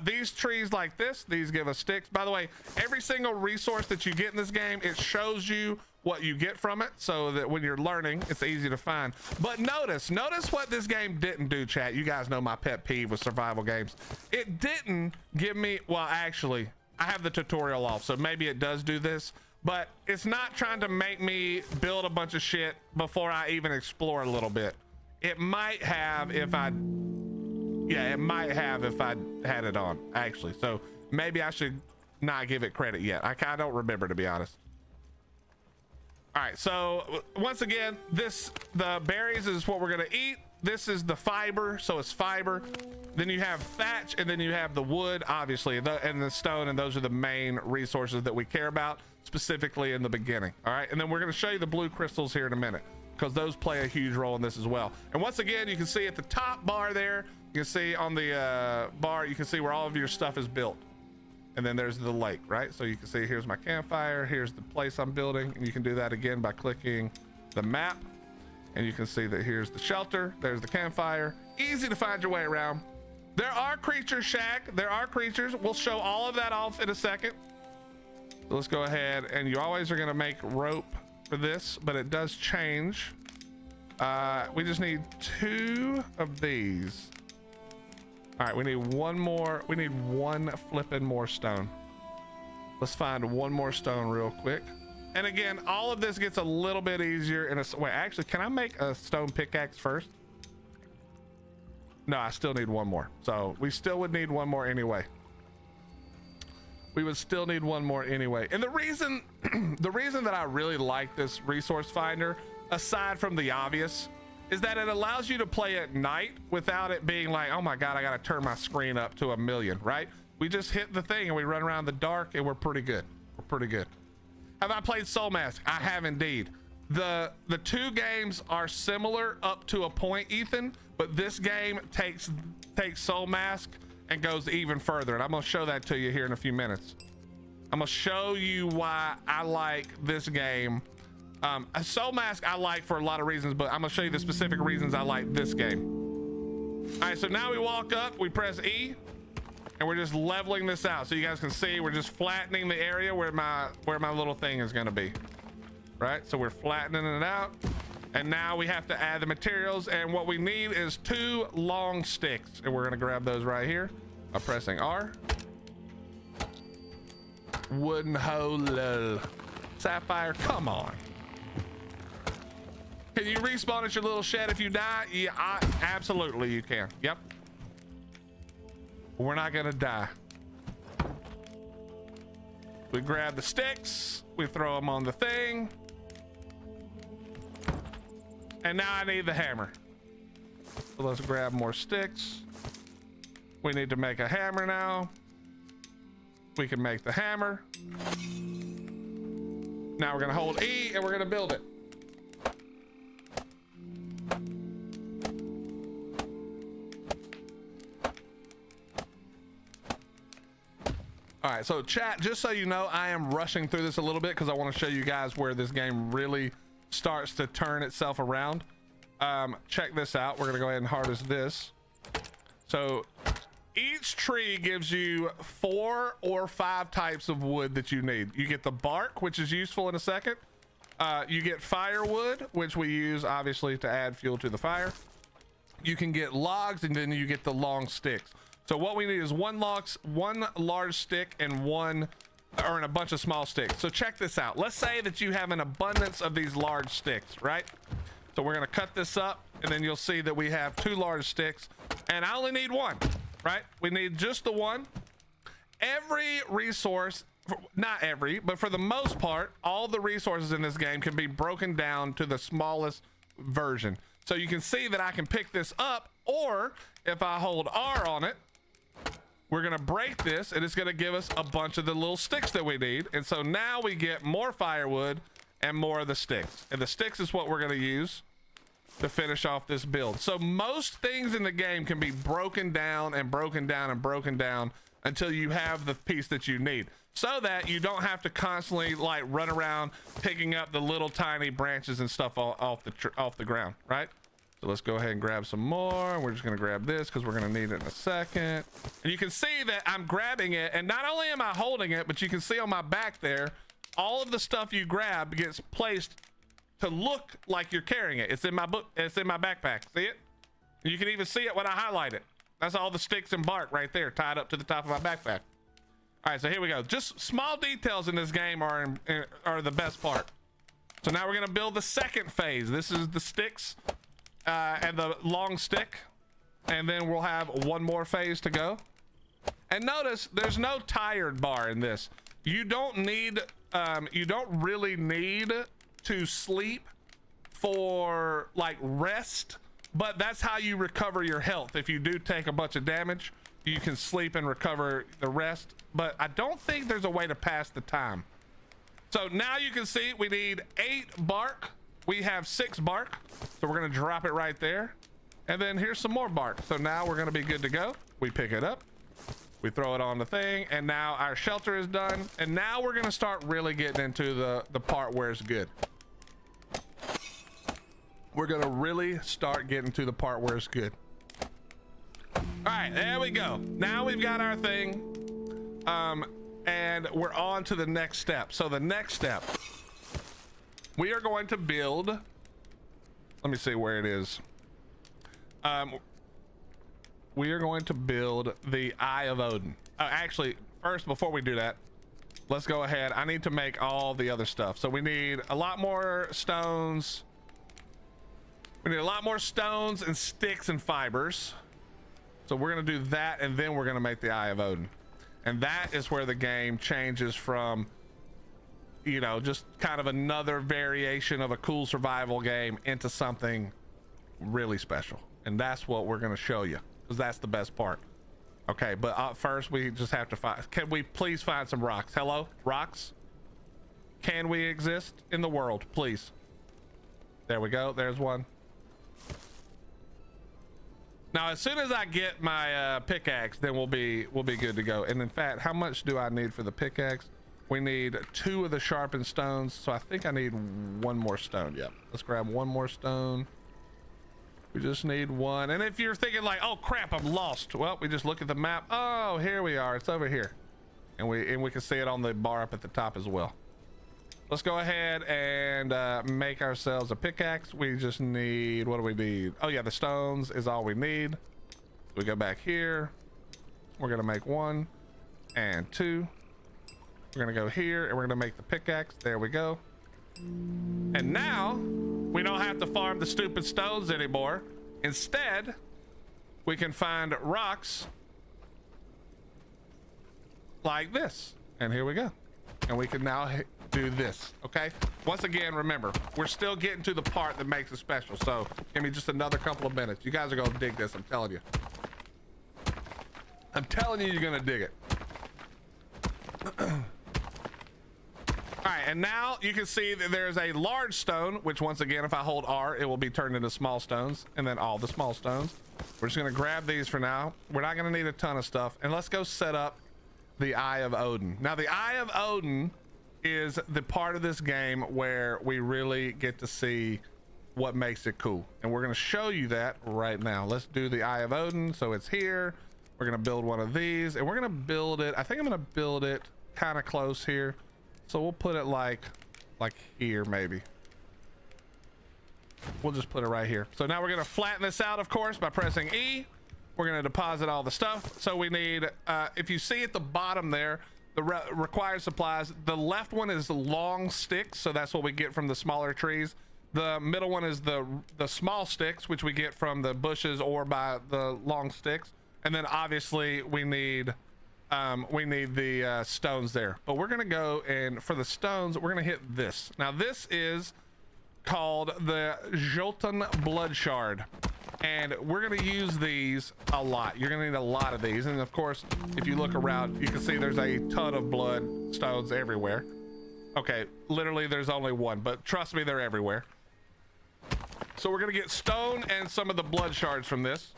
These trees like this, these give us sticks. By the way, every single resource that you get in this game, it shows you what you get from it, so that when you're learning, it's easy to find. But notice what this game didn't do, chat. You guys know my pet peeve with survival games. It didn't give me, well, actually, I have the tutorial off, so maybe it does do this, but it's not trying to make me build a bunch of shit before I even explore a little bit. It might have if I, yeah, it might have if I had it on, actually. So maybe I should not give it credit yet. I don't remember, to be honest. All right, so once again, the berries is what we're gonna eat. This is the fiber, so it's fiber. Then you have thatch, and then you have the wood, obviously, and the stone, and those are the main resources that we care about, specifically in the beginning. All right, and then we're gonna show you the blue crystals here in a minute, because those play a huge role in this as well. And once again, you can see at the top bar there, you can see on the bar, you can see where all of your stuff is built. And then there's the lake, right? So you can see here's my campfire, here's the place I'm building, and you can do that again by clicking the map. And you can see that here's the shelter, there's the campfire. Easy to find your way around. There are creatures, Shaq. There are creatures. We'll show all of that off in a second. So let's go ahead, and you always are gonna make rope for this, but it does change. We just need 2 of these. All right, we need 1 more. We need 1 flipping more stone. Let's find 1 more stone real quick. And again, all of this gets a little bit easier in a, wait, actually, can I make a stone pickaxe first? No, I still need 1 more. So we still would need 1 more anyway. We would still need 1 more anyway. And the reason, the reason that I really like this resource finder, aside from the obvious, is that it allows you to play at night without it being like, oh my God, I gotta turn my screen up to 1,000,000, right? We just hit the thing and we run around the dark and we're pretty good. We're pretty good. Have I played Soul Mask? I have indeed. The 2 games are similar up to a point, Ethan, but this game takes Soul Mask and goes even further. And I'm gonna show that to you here in a few minutes. I'm gonna show you why I like this game. Soul Mask I like for a lot of reasons, but I'm gonna show you the specific reasons I like this game. All right, so now we walk up, we press E, and we're just leveling this out. So you guys can see we're just flattening the area where my little thing is gonna be. Right, so we're flattening it out. And now we have to add the materials, and what we need is 2 long sticks. And we're gonna grab those right here by pressing R. Wooden hoe, Sapphire, come on. Can you respawn at your little shed if you die? Yeah, absolutely you can. Yep. We're not gonna die. We grab the sticks, we throw them on the thing. And now I need the hammer. So let's grab more sticks. We need to make a hammer now. We can make the hammer. Now we're gonna hold E and we're gonna build it. All right, so chat, just so you know, I am rushing through this a little bit because I want to show you guys where this game really starts to turn itself around. Check this out. We're gonna go ahead and harvest this. So each tree gives you 4 or 5 types of wood that you need. You get the bark, which is useful in a second. You get firewood, which we use obviously to add fuel to the fire. You can get logs, and then you get the long sticks. So what we need is 1 large stick and a bunch of small sticks. So check this out. Let's say that you have an abundance of these large sticks, right? So we're gonna cut this up, and then you'll see that we have 2 large sticks, and I only need 1, right? We need just the 1. Every resource, not every, but for the most part, all the resources in this game can be broken down to the smallest version. So you can see that I can pick this up, or if I hold R on it, we're gonna break this, and it's gonna give us a bunch of the little sticks that we need. And so now we get more firewood and more of the sticks. And the sticks is what we're gonna use to finish off this build. So most things in the game can be broken down and broken down and broken down until you have the piece that you need, so that you don't have to constantly like run around picking up the little tiny branches and stuff off the ground, right? So let's go ahead and grab some more. We're just gonna grab this because we're gonna need it in a second. And you can see that I'm grabbing it, and not only am I holding it, but you can see on my back there, all of the stuff you grab gets placed to look like you're carrying it. It's in my book. It's in my backpack. See it? You can even see it when I highlight it. That's all the sticks and bark right there tied up to the top of my backpack. All right, so here we go. Just small details in this game are the best part. So now we're gonna build the second phase. This is the sticks and the long stick, and then we'll have one more phase to go. And notice there's no tired bar in this. You don't really need to sleep for like rest, but that's how you recover your health. If you do take a bunch of damage, you can sleep and recover the rest, but I don't think there's a way to pass the time. So now you can see we need 8 bark. We have 6 bark, so we're gonna drop it right there, and then here's some more bark. So now we're gonna be good to go. We pick it up, we throw it on the thing, and now our shelter is done. And now we're gonna start really getting into the part where it's good. We're gonna really start getting to the part where it's good. All right, there we go. Now we've got our thing, and we're on to the next step. So the next step, we are going to build, let me see where it is. We are going to build the Eye of Odin. Actually, first, before we do that, let's go ahead. I need to make all the other stuff. So we need a lot more stones. We need a lot more stones and sticks and fibers. So we're gonna do that, and then we're gonna make the Eye of Odin. And that is where the game changes from, you know, just kind of another variation of a cool survival game into something really special. And that's what we're gonna show you, because that's the best part. Okay, but first we just have to find, can we please find some rocks? Hello, rocks? Can we exist in the world, please? There we go, there's one. Now, as soon as I get my pickaxe, then we'll be good to go. And in fact, how much do I need for the pickaxe? We need 2 of the sharpened stones, so I think I need 1 more stone. Yep, let's grab 1 more stone. We just need 1. And if you're thinking like, oh crap, I'm lost, well, we just look at the map. Oh, here we are, it's over here. And we can see it on the bar up at the top as well. Let's go ahead and make ourselves a pickaxe. We just need, what do we need? Oh yeah, the stones is all we need. We go back here. We're gonna make 1 and 2. We're gonna go here and we're gonna make the pickaxe. There we go. And now we don't have to farm the stupid stones anymore. Instead, we can find rocks like this. And here we go. And we can now do this. Okay, once again, remember, we're still getting to the part that makes it special, so give me just another couple of minutes. You guys are gonna dig this, I'm telling you. I'm telling you, you're gonna dig it. All right, and now you can see that there's a large stone, which once again, if I hold R, it will be turned into small stones, and then all the small stones. We're just gonna grab these for now. We're not gonna need a ton of stuff, and let's go set up the Eye of Odin. Now, the Eye of Odin is the part of this game where we really get to see what makes it cool, and we're going to show you that right now. Let's do the Eye of Odin. So it's here. We're going to build one of these, and we're going to build it, I think I'm going to build it kind of close here, so we'll put it like here maybe. We'll just put it right here. So now we're going to flatten this out, of course, by pressing E. We're going to deposit all the stuff. So we need, if you see at the bottom there, the required supplies, the left one is the long sticks, so that's what we get from the smaller trees. The middle one is the small sticks, which we get from the bushes or by the long sticks. And then obviously we need the stones there. But we're gonna go, and for the stones, we're gonna hit this. Now this is called the Jotun Blood Shard. And we're gonna use these a lot. You're gonna need a lot of these. And of course, if you look around, you can see there's a ton of blood stones everywhere. Okay, literally there's only 1, but trust me, they're everywhere. So we're gonna get stone and some of the blood shards from this.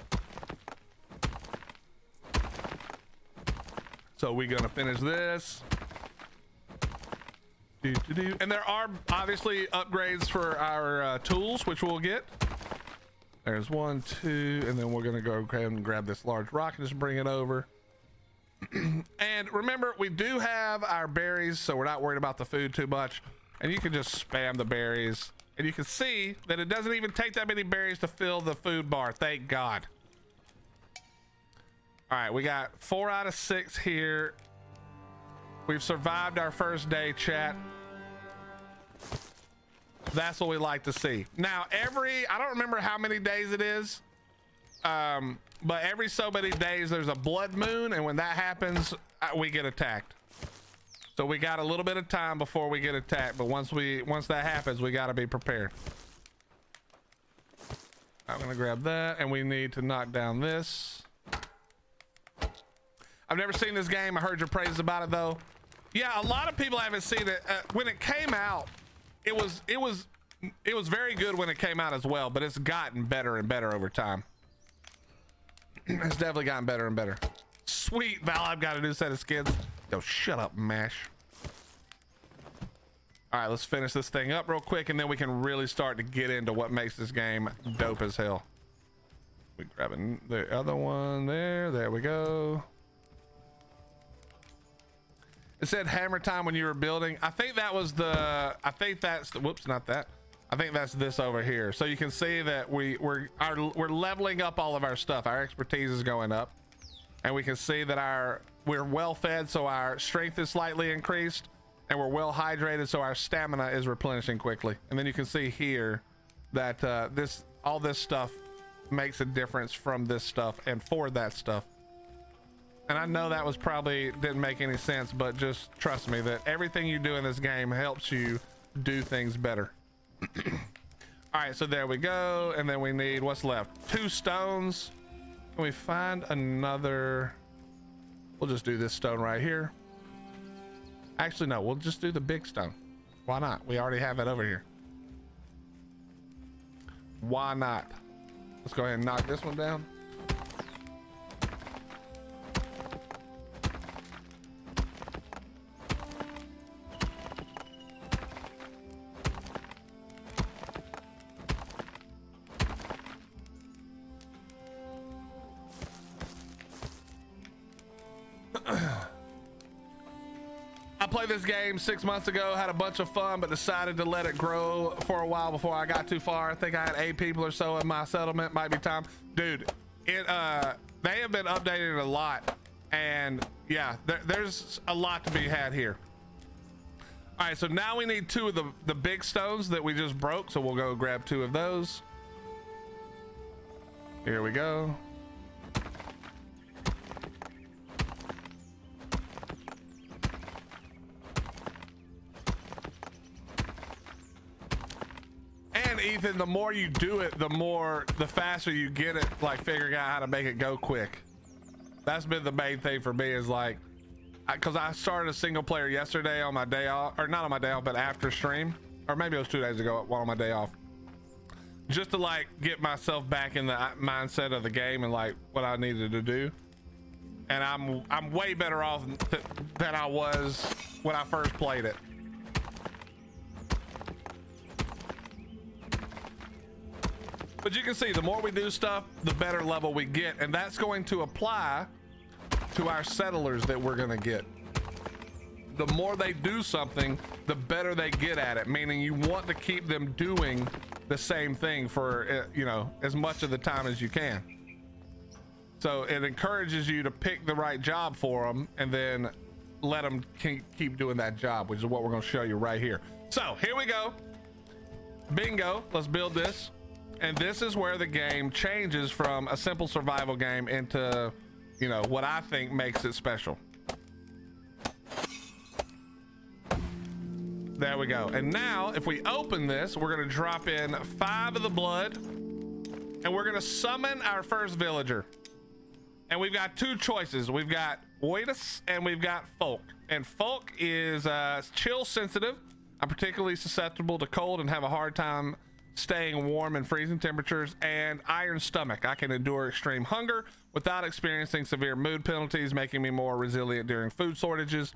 So we're gonna finish this. And there are obviously upgrades for our tools, which we'll get. There's 1, 2, and then we're gonna go grab this large rock and just bring it over. And remember, we do have our berries, so we're not worried about the food too much. And you can just spam the berries, and you can see that it doesn't even take that many berries to fill the food bar. Thank God. All right, we got 4 out of 6 here. We've survived our first day, chat. That's what we like to see. Now, I don't remember how many days it is, but every so many days there's a blood moon, and when that happens, we get attacked. So we got a little bit of time before we get attacked, but once that happens, we got to be prepared. I'm gonna grab that, and we need to knock down this. I've never seen this game. I heard your praises about it though. Yeah, a lot of people haven't seen it. When it came out, it was very good when it came out as well, but it's gotten better and better over time. It's definitely gotten better and better. Sweet, Val, I've got a new set of skins. Yo, shut up, Mash. All right, let's finish this thing up real quick, and then we can really start to get into what makes this game dope as hell. We grabbing the other one there. There we go. It said hammer time when you were building. I think that was the, I think that's the, whoops, not that. I think that's this over here. So you can see that we're leveling up all of our stuff. Our expertise is going up, and we can see that we're well fed, so our strength is slightly increased, and we're well hydrated, so our stamina is replenishing quickly. And then you can see here that all this stuff makes a difference from this stuff and for that stuff. And I know that was probably didn't make any sense, but just trust me that everything you do in this game helps you do things better. All right, so there we go. And then we need, what's left? 2 stones. Can we find another? We'll just do this stone right here. Actually, no, we'll just do the big stone. Why not? We already have it over here. Why not? Let's go ahead and knock this one down. I played this game 6 months ago, had a bunch of fun, but decided to let it grow for a while before I got too far. I think I had 8 people or so in my settlement. Might be time. Dude, they have been updating it a lot, and yeah, there's a lot to be had here. All right, so now we need 2 of the big stones that we just broke, so we'll go grab 2 of those. Here we go. And Ethan, the more you do it, the faster you get it, like figuring out how to make it go quick. That's been the main thing for me, is like, because I started a single player yesterday on my day off, or not on my day off, but after stream, or maybe it was 2 days ago while on my day off, just to like get myself back in the mindset of the game and like what I needed to do. And I'm way better off than I was when I first played it. But you can see, the more we do stuff, the better level we get, and that's going to apply to our settlers that we're gonna get. The more they do something, the better they get at it, meaning you want to keep them doing the same thing for, you know, as much of the time as you can. So it encourages you to pick the right job for them and then let them keep doing that job, which is what we're going to show you right here. So here we go. Bingo. Let's build this. And this is where the game changes from a simple survival game into, you know, what I think makes it special. There we go. And now if we open this, we're going to drop in 5 of the blood, and we're going to summon our first villager. And we've got 2 choices. We've got Oidus and we've got Folk. And Folk is chill sensitive. I'm particularly susceptible to cold and have a hard time staying warm in freezing temperatures, and iron stomach. I can endure extreme hunger without experiencing severe mood penalties, making me more resilient during food shortages.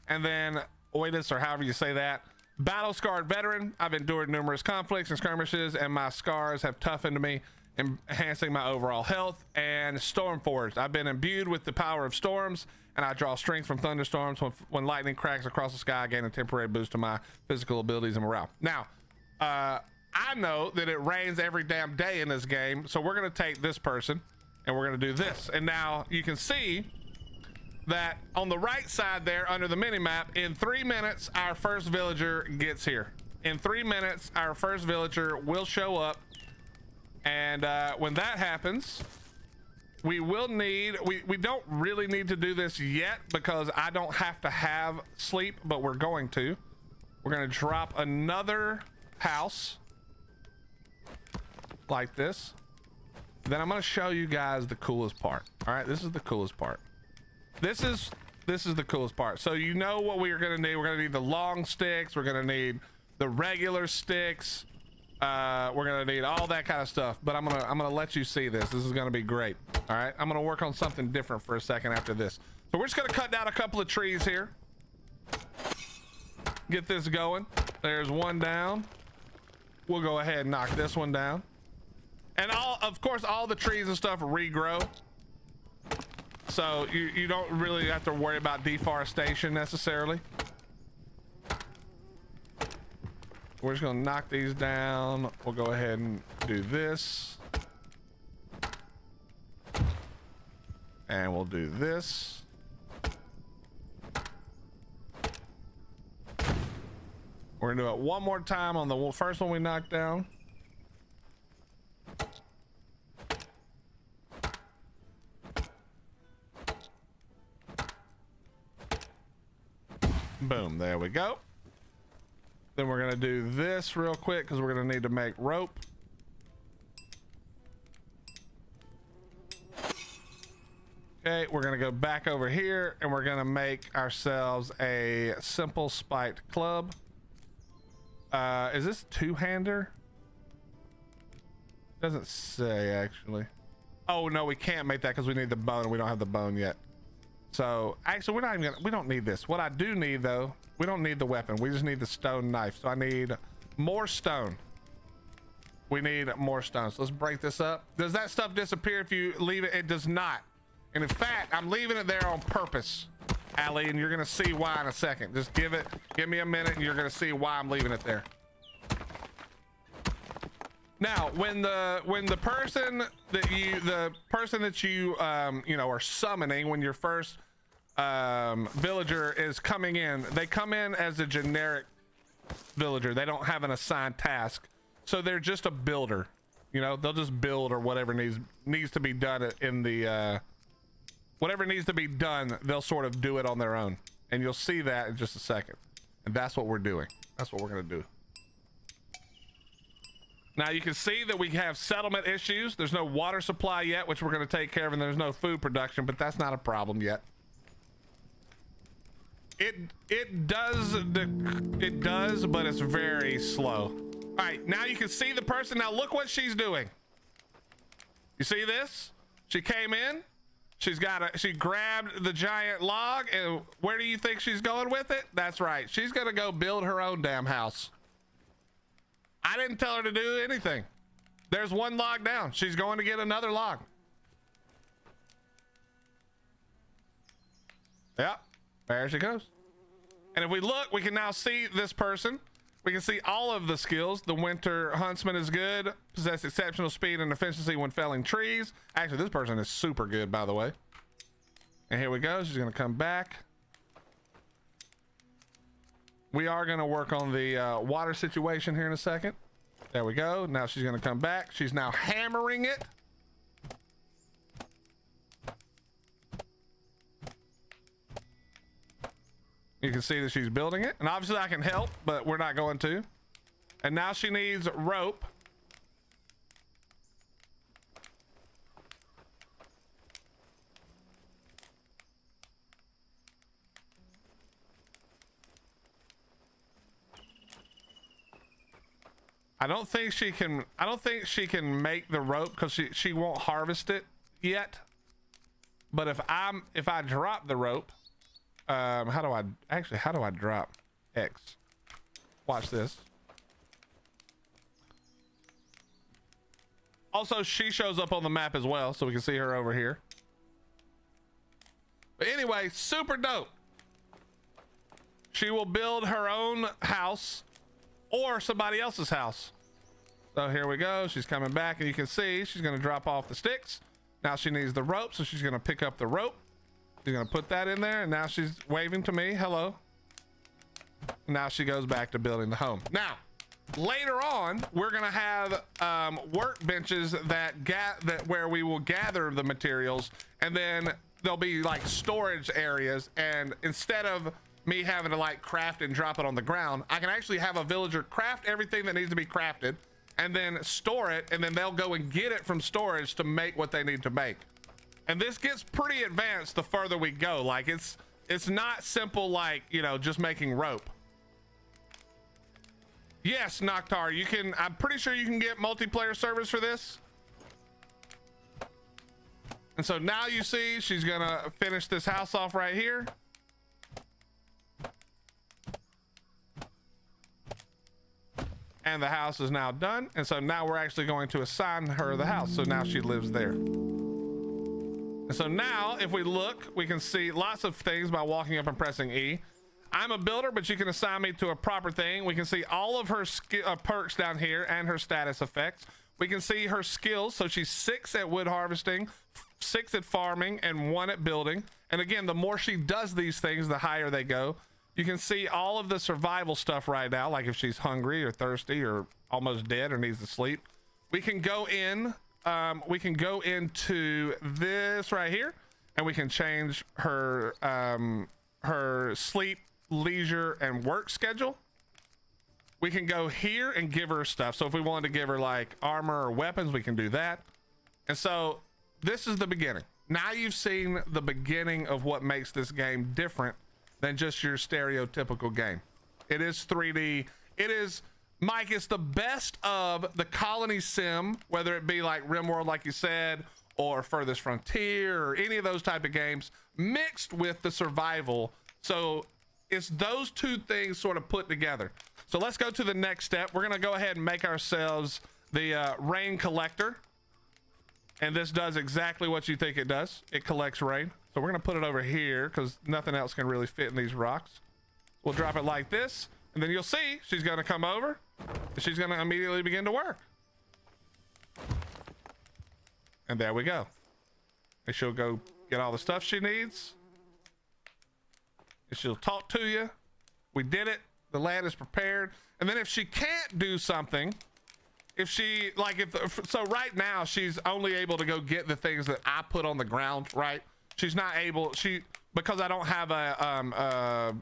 And then oidus, or however you say that, battle scarred veteran. I've endured numerous conflicts and skirmishes, and my scars have toughened me, enhancing my overall health. And storm forged. I've been imbued with the power of storms, and I draw strength from thunderstorms. When lightning cracks across the sky, I gain a temporary boost to my physical abilities and morale. Now, I know that it rains every damn day in this game, so we're gonna take this person and we're gonna do this. And now you can see that on the right side there under the mini map, in 3 minutes our first villager gets here. In 3 minutes our first villager will show up, and when that happens, we will need, we don't really need to do this yet because I don't have to have sleep, but we're going to. We're gonna drop another house like this. Then I'm gonna show you guys the coolest part. All right, this is the coolest part. This is the coolest part. So you know what we are gonna need. We're gonna need the long sticks. We're gonna need the regular sticks. We're gonna need all that kind of stuff. But I'm gonna let you see this. This is gonna be great. All right, I'm gonna work on something different for a second after this. So we're just gonna cut down a couple of trees here. Get this going. There's one down. We'll go ahead and knock this one down. And of course, all the trees and stuff regrow. So you don't really have to worry about deforestation necessarily. We're just gonna knock these down. We'll go ahead and do this. And we'll do this. We're gonna do it one more time on the first one we knocked down. Boom, there we go. Then we're gonna do this real quick because we're gonna need to make rope. Okay, we're gonna go back over here and we're gonna make ourselves a simple spiked club. Is this two-hander? Doesn't say actually. Oh no, we can't make that because we need the bone and we don't have the bone yet. So actually, we don't need this. What I do need though, we don't need the weapon. We just need the stone knife. So I need more stone. We need more stone. So let's break this up. Does that stuff disappear if you leave it? It does not. And in fact, I'm leaving it there on purpose, Allie, and you're gonna see why in a second. Just give me a minute and you're gonna see why I'm leaving it there. Now, when the person that you you know, are summoning, when your first villager is coming in, they come in as a generic villager. They don't have an assigned task, so they're just a builder. You know, they'll just build or whatever needs to be done in the whatever needs to be done. They'll sort of do it on their own, and you'll see that in just a second. And that's what we're doing. That's what we're gonna do. Now you can see that we have settlement issues. There's no water supply yet, which we're going to take care of, and there's no food production, but that's not a problem yet. It does, but it's very slow. All right, now you can see the person. Now look what she's doing. You see this? She came in. She grabbed the giant log, and where do you think she's going with it? That's right. She's going to go build her own damn house. I didn't tell her to do anything. There's one log down. She's going to get another log. Yep, there she goes. And if we look, we can now see this person. We can see all of the skills. The winter huntsman is good. Possess exceptional speed and efficiency when felling trees. Actually, this person is super good, by the way. And here we go. She's going to come back. We are going to work on the water situation here in a second. There we go. Now she's going to come back. She's now hammering it. You can see that she's building it. And obviously I can help, but we're not going to. And now she needs rope. I don't think she can make the rope because she won't harvest it yet. But if I drop the rope, how do I drop X? Watch this. Also, she shows up on the map as well, so we can see her over here. But anyway, super dope. She will build her own house or somebody else's house. So here we go. She's coming back, and you can see she's going to drop off the sticks. Now she needs the rope, so she's going to pick up the rope. She's going to put that in there, and now she's waving to me. Hello. Now she goes back to building the home. Now, later on, we're going to have workbenches that where we will gather the materials, and then there'll be like storage areas. And instead of me having to like craft and drop it on the ground, I can actually have a villager craft everything that needs to be crafted and then store it, and then they'll go and get it from storage to make what they need to make. And this gets pretty advanced the further we go. Like it's not simple, like, you know, just making rope. Yes, Noctar, you can, I'm pretty sure you can get multiplayer servers for this. And so now you see she's gonna finish this house off right here. And the house is now done. And so now we're actually going to assign her the house. So now she lives there. And so now if we look, we can see lots of things by walking up and pressing E. I'm a builder, but you can assign me to a proper thing. We can see all of her perks down here and her status effects. We can see her skills. So she's 6 at wood harvesting, 6 at farming, and 1 at building. And again, the more she does these things, the higher they go. You can see all of the survival stuff right now, like if she's hungry or thirsty or almost dead or needs to sleep. We can go in, we can go into this right here, and we can change her her sleep, leisure, and work schedule. We can go here and give her stuff. So if we wanted to give her like armor or weapons, we can do that. And so this is the beginning. Now you've seen the beginning of what makes this game different than just your stereotypical game. It is 3D. It is, Mike, it's the best of the colony sim, whether it be like RimWorld, like you said, or Furthest Frontier, or any of those type of games, mixed with the survival. So it's those two things sort of put together. So let's go to the next step. We're gonna go ahead and make ourselves the rain collector. And this does exactly what you think it does. It collects rain. So we're gonna put it over here because nothing else can really fit in these rocks. We'll drop it like this, and then you'll see she's gonna come over and she's gonna immediately begin to work. And there we go. And she'll go get all the stuff she needs. And she'll talk to you. We did it. The land is prepared. And then if she can't do something, if she, like, so right now she's only able to go get the things that I put on the ground, right? She's not able, because I don't have a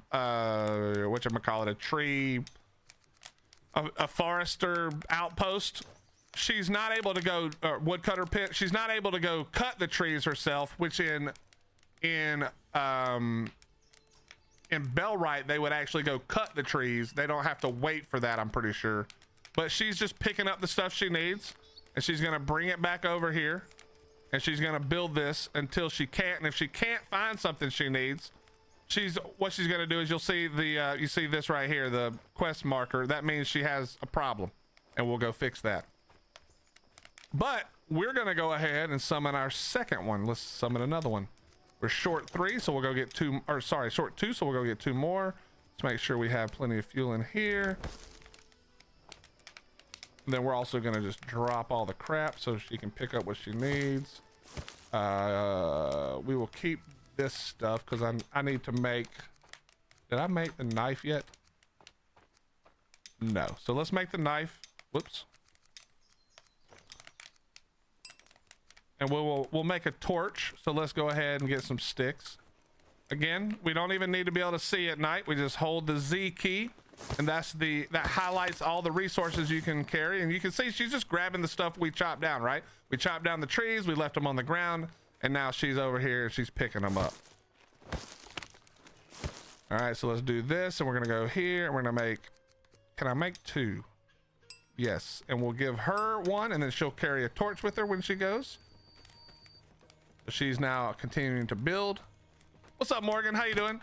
forester outpost. She's not able to go woodcutter pit. She's not able to go cut the trees herself, which in Bellwright they would actually go cut the trees. They don't have to wait for that, I'm pretty sure. But she's just picking up the stuff she needs, and she's gonna bring it back over here, and she's gonna build this until she can't. And if she can't find something she needs, what she's gonna do is, you'll see the you see this right here, the quest marker. That means she has a problem, and we'll go fix that. But we're gonna go ahead and summon our second one. Let's summon another one. We're short 3, so we'll go get 2, or sorry, short 2, so we'll go get 2 more. Let's make sure we have plenty of fuel in here. And then we're also gonna just drop all the crap so she can pick up what she needs. We will keep this stuff because I need to make, did I make the knife yet? No. So let's make the knife. Whoops. And we'll make a torch. So let's go ahead and get some sticks. Again, we don't even need to be able to see at night. We just hold the Z key, and that highlights all the resources you can carry. And you can see she's just grabbing the stuff we chopped down, right? We chopped down the trees, we left them on the ground, and now she's over here and she's picking them up. All right, so let's do this, and we're gonna go here, and we're gonna make, can I make 2? Yes, and we'll give her one, and then she'll carry a torch with her when she goes. She's now continuing to build. What's up, Morgan? How you doing?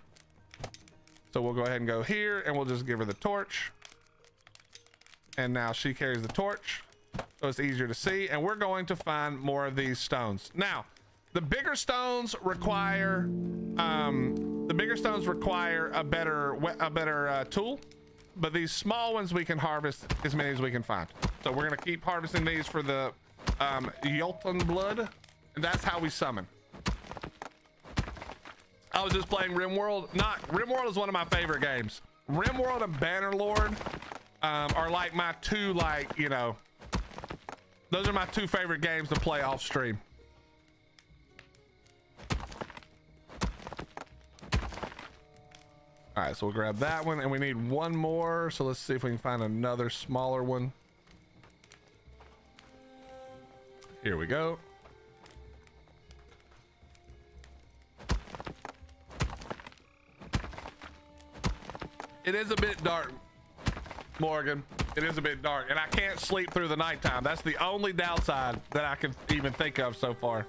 So we'll go ahead and go here, and we'll just give her the torch. And now she carries the torch, so it's easier to see. And we're going to find more of these stones. Now, the bigger stones require a better tool, but these small ones we can harvest as many as we can find. So we're gonna keep harvesting these for the Jotun blood, and that's how we summon. I was just playing RimWorld. RimWorld is one of my favorite games. RimWorld and Bannerlord are like my two, like, you know, those are my two favorite games to play off stream. All right, so we'll grab that one, and we need one more. So let's see if we can find another smaller one. Here we go. It is a bit dark, Morgan. It is a bit dark, and I can't sleep through the nighttime. That's the only downside that I can even think of so far.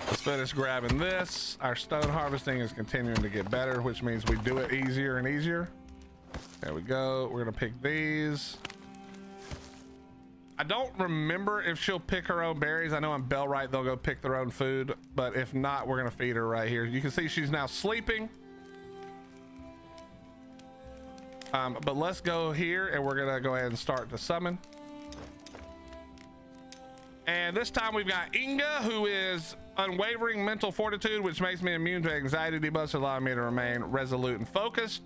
Let's finish grabbing this. Our stone harvesting is continuing to get better, which means we do it easier and easier. There we go. We're gonna pick these. I don't remember if she'll pick her own berries. I know on Bellwright they'll go pick their own food, but if not, we're gonna feed her right here. You can see she's now sleeping. But let's go here, and we're gonna go ahead and start to summon. And this time we've got Inga, who is unwavering mental fortitude, which makes me immune to anxiety debuffs, allowing me to remain resolute and focused,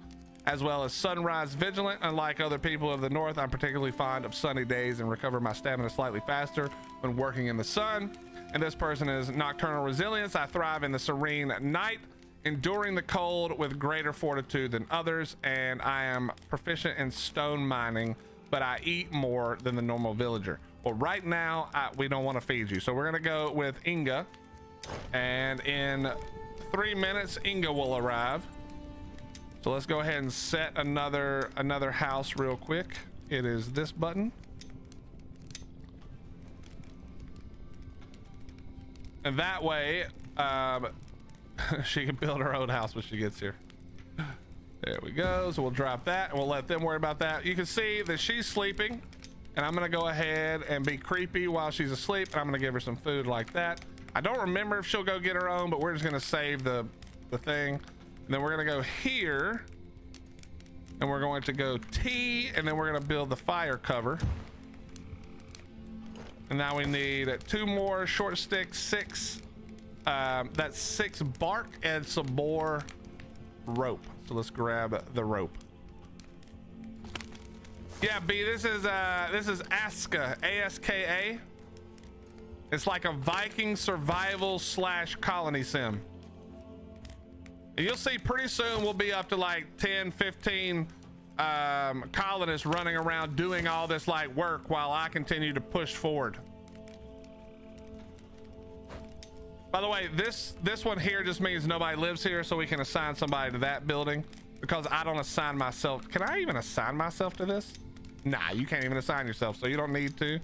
as well as sunrise vigilant. Unlike other people of the north, I'm particularly fond of sunny days and recover my stamina slightly faster when working in the sun. And this person is nocturnal resilience. I thrive in the serene night, enduring the cold with greater fortitude than others. And I am proficient in stone mining, but I eat more than the normal villager. Well, right now we don't want to feed you, so we're gonna go with Inga, and in 3 minutes Inga will arrive. So let's go ahead and set another house real quick. It is this button. And that way, she can build her own house when she gets here. There we go. So we'll drop that, and we'll let them worry about that. You can see that she's sleeping, and I'm gonna go ahead and be creepy while she's asleep, and I'm gonna give her some food like that. I don't remember if she'll go get her own, but we're just gonna save the thing. And then we're gonna go here, and we're going to go T, and then we're gonna build the fire cover. And now we need 2 more short sticks, 6. That's 6 bark and some more rope. So let's grab the rope. Yeah, B, this is ASKA, ASKA. It's like a Viking survival / colony sim. And you'll see pretty soon we'll be up to like 10, 15 colonists running around doing all this like work while I continue to push forward. By the way, this one here just means nobody lives here, so we can assign somebody to that building, because I don't assign myself. Can I even assign myself to this? Nah, you can't even assign yourself, so you don't need to.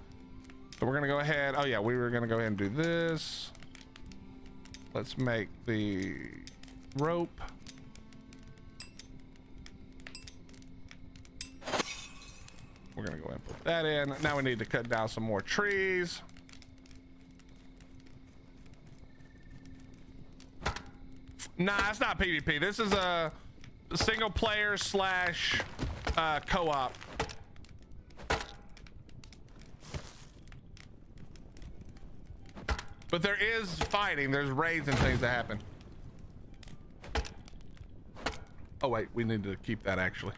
So we're gonna go ahead. Oh yeah, we were gonna go ahead and do this. Let's make the rope. We're gonna go ahead and put that in. Now we need to cut down some more trees. Nah, it's not PvP. This is a single player / co-op. But there is fighting. There's raids and things that happen. Oh wait, we need to keep that actually.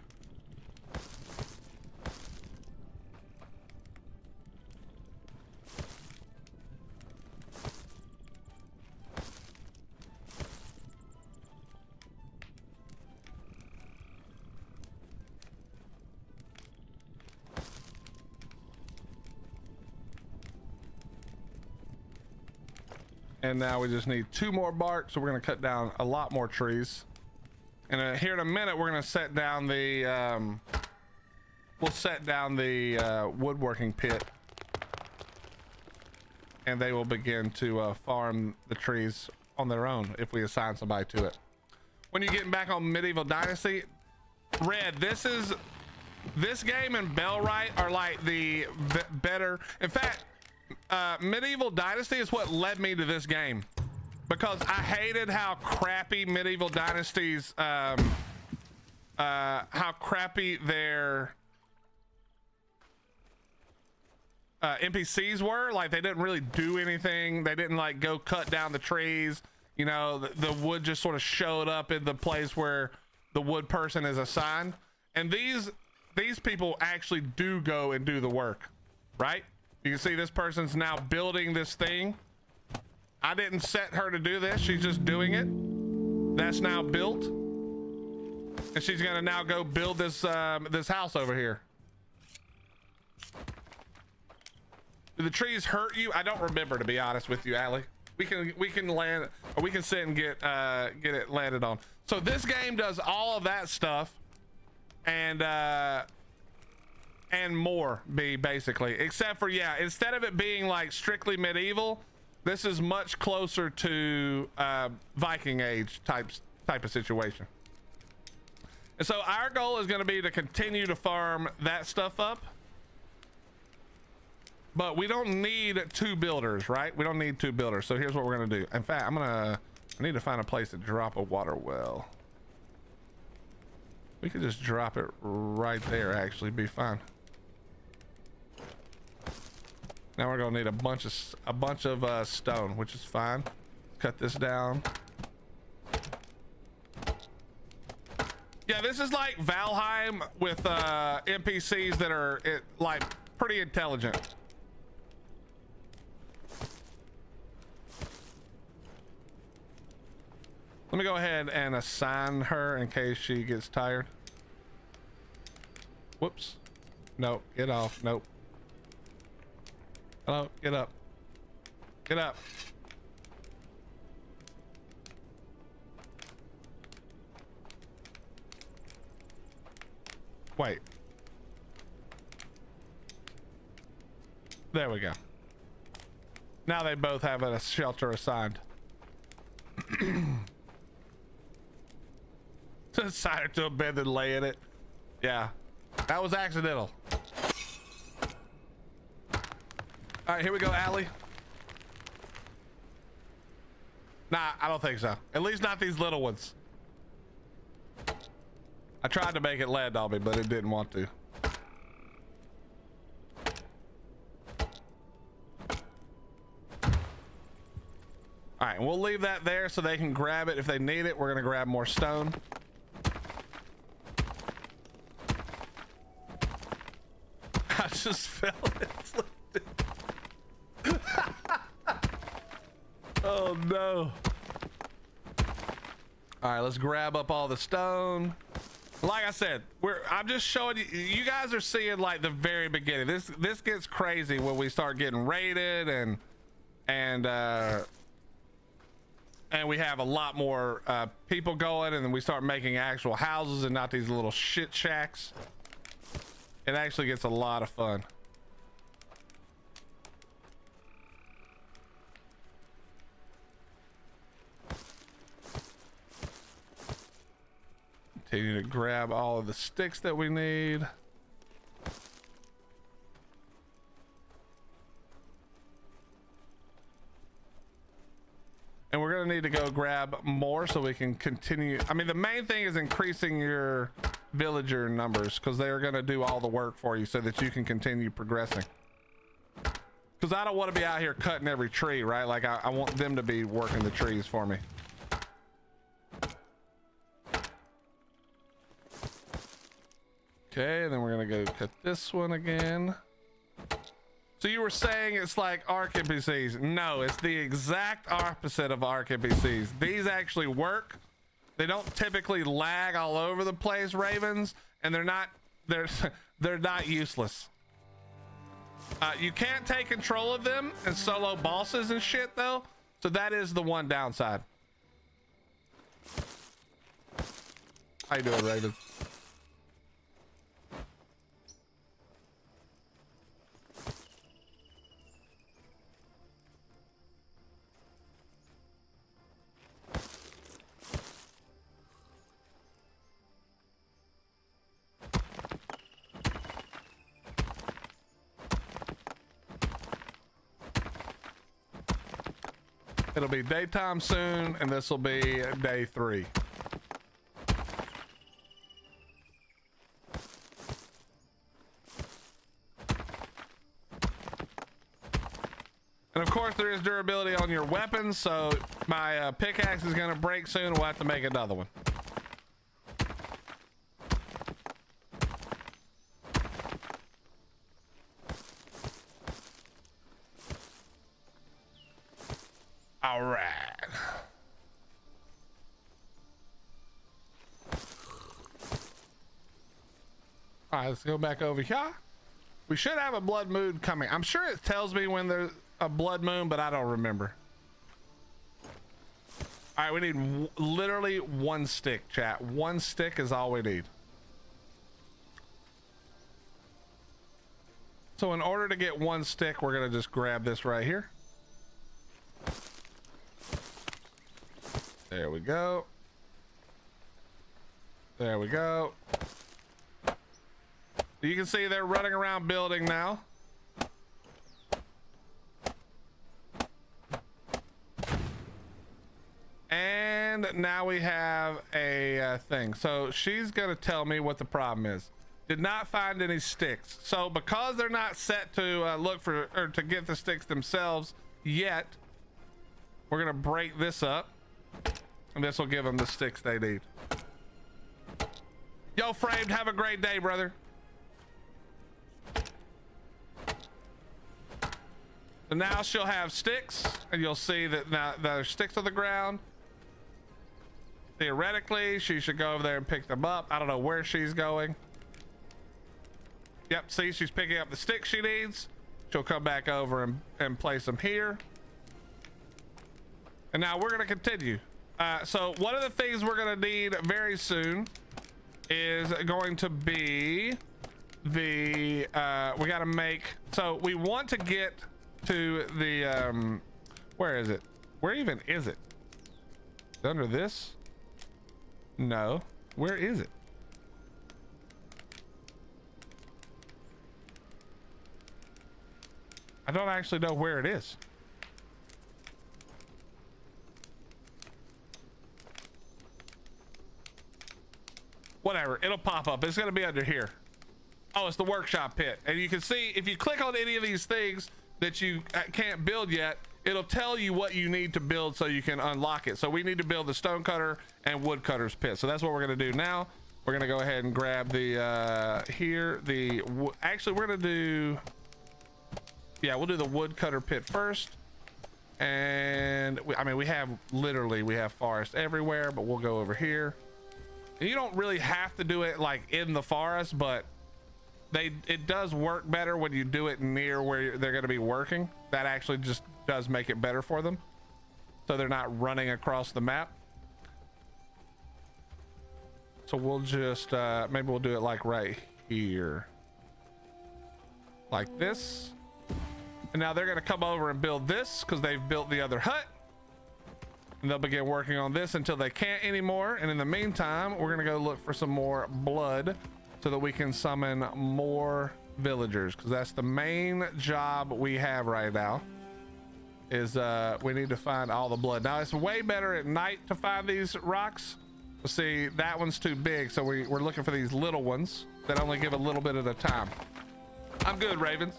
And now we just need 2 more bark, so we're gonna cut down a lot more trees. And here in a minute, we're gonna set down the we'll set down the woodworking pit, and they will begin to farm the trees on their own if we assign somebody to it. When you're getting back on Medieval Dynasty, Red, this game and Bellwright are like the better. In fact, Medieval Dynasty is what led me to this game, because I hated how crappy Medieval Dynasties, how crappy their NPCs were. Like, they didn't really do anything. They didn't like go cut down the trees. You know, the wood just sort of showed up in the place where the wood person is assigned. And these people actually do go and do the work, right? You can see this person's now building this thing. I didn't set her to do this. She's just doing it. That's now built. And she's gonna now go build this this house over here. Do the trees hurt you? I don't remember, to be honest with you, Allie. We can land, or we can sit and get it landed on. So this game does all of that stuff, and more, basically, except for, yeah, instead of it being like strictly medieval, this is much closer to Viking Age type of situation. And so our goal is going to be to continue to farm that stuff up, but we don't need 2 builders, right? We don't need 2 builders. So here's what we're going to do. In fact, I need to find a place to drop a water well. We could just drop it right there, actually, be fine. Now we're gonna need a bunch of stone, which is fine. Cut this down. Yeah, this is like Valheim with NPCs that are like pretty intelligent. Let me go ahead and assign her in case she gets tired. Whoops. Nope, get off. Nope. Hello, get up. Get up. Wait. There we go. Now they both have a shelter assigned. Assign her to a bed and lay in it. Yeah, that was accidental. All right, here we go, Allie. Nah, I don't think so. At least not these little ones. I tried to make it land on me, but it didn't want to. All right, we'll leave that there so they can grab it if they need it. We're gonna grab more stone. I just fell it. Oh no. All right, let's grab up all the stone. Like I said, I'm just showing you. You guys are seeing like the very beginning. This gets crazy when we start getting raided and we have a lot more people going, and then we start making actual houses and not these little shit shacks. It actually gets a lot of fun. Continue to grab all of the sticks that we need. And we're gonna need to go grab more so we can continue. I mean, the main thing is increasing your villager numbers, because they are gonna do all the work for you so that you can continue progressing. Because I don't want to be out here cutting every tree, right? Like I want them to be working the trees for me. Okay, and then we're gonna go cut this one again. So you were saying it's like Ark NPCs. No, it's the exact opposite of Ark NPCs. These actually work. They don't typically lag all over the place, Ravens, and they're not useless. You can't take control of them and solo bosses and shit though. So that is the one downside. How you doing, Raven? It'll be daytime soon, and this will be day 3. And of course, there is durability on your weapons, so my pickaxe is going to break soon. We'll have to make another one. All right. All right, let's go back over here. We should have a blood moon coming. I'm sure it tells me when there's a blood moon, but I don't remember. All right, we need literally 1 stick, chat. 1 stick is all we need. So in order to get 1 stick, we're gonna just grab this right here. There we go. There we go. You can see they're running around building now. And now we have a thing. So she's gonna tell me what the problem is. Did not find any sticks. So because they're not set to look for or to get the sticks themselves yet, we're gonna break this up, and this will give them the sticks they need. Yo, Framed, have a great day, brother. So now she'll have sticks, and you'll see that now there's sticks on the ground. Theoretically, she should go over there and pick them up. I don't know where she's going. Yep, see, she's picking up the sticks she needs. She'll come back over and place them here. And now we're gonna continue. So one of the things we're gonna need very soon is going to be the, we gotta make, so we want to get to the, where is it? Where even is it? Under this? No. Where is it? I don't actually know where it is. Whatever, it'll pop up. It's gonna be under here. Oh, it's the workshop pit. And you can see, if you click on any of these things that you can't build yet, it'll tell you what you need to build so you can unlock it. So we need to build the stonecutter and woodcutter's pit. So that's what we're gonna do now. We're gonna go ahead and grab the, actually we're gonna do, yeah, we'll do the woodcutter pit first. And I mean, we have forest everywhere, but we'll go over here. And you don't really have to do it like in the forest, but it does work better when you do it near where they're going to be working. That actually just does make it better for them, so they're not running across the map. So we'll just maybe we'll do it like right here, like this. And now they're going to come over and build this because they've built the other hut. And they'll begin working on this until they can't anymore. And in the meantime, we're going to go look for some more blood so that we can summon more villagers, because that's the main job we have right now, is we need to find all the blood. Now, it's way better at night to find these rocks. See, that one's too big, so we're looking for these little ones that only give a little bit at a time. I'm good, Ravens.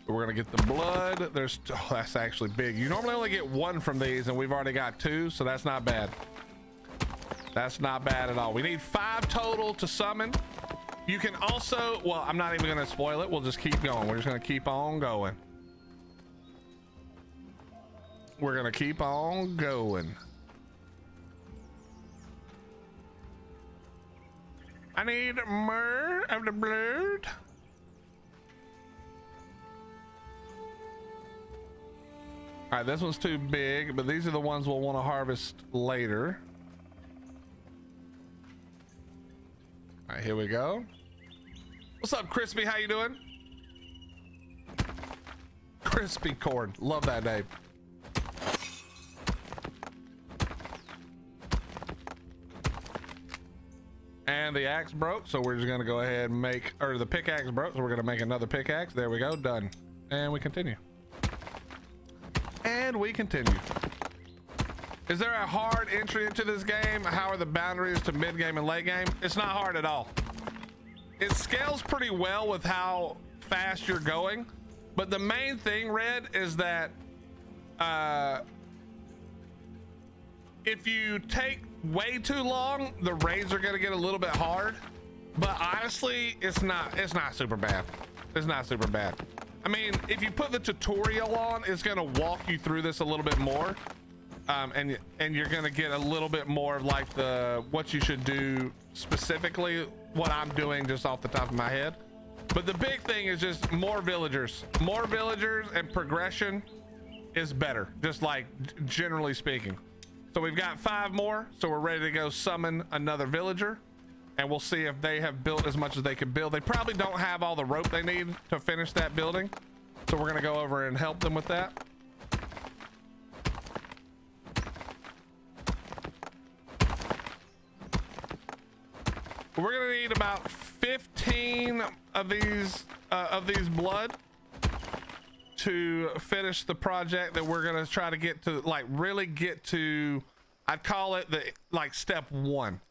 We're gonna get the blood. There's, oh, that's actually big. You normally only get 1 from these, and we've already got 2, so that's not bad. That's not bad at all. We need 5 total to summon. You can also, well, I'm not even gonna spoil it. We'll just keep going. We're just gonna keep on going. We're gonna keep on going. I need more of the blood. All right, this one's too big, but these are the ones we'll want to harvest later. All right, here we go. What's up, Crispy? How you doing? Crispy corn. Love that name. And the axe broke, so we're just gonna go ahead and make, or the pickaxe broke, so we're gonna make another pickaxe. There we go, done. And we continue. And we continue. Is there a hard entry into this game? How are the boundaries to mid game and late game? It's not hard at all. It scales pretty well with how fast you're going, but the main thing, Red, is that if you take way too long, the raids are gonna get a little bit hard. But honestly, it's not super bad. It's not super bad. I mean, if you put the tutorial on, it's gonna walk you through this a little bit more, and you're gonna get a little bit more of like what you should do specifically. What I'm doing just off the top of my head. But the big thing is just more villagers, and progression is better. Just like generally speaking. So we've got 5 more, so we're ready to go summon another villager, and we'll see if they have built as much as they can build. They probably don't have all the rope they need to finish that building, so we're gonna go over and help them with that. We're gonna need about 15 of these blood to finish the project that we're gonna try to get to, like really get to. I'd call it the like step 1.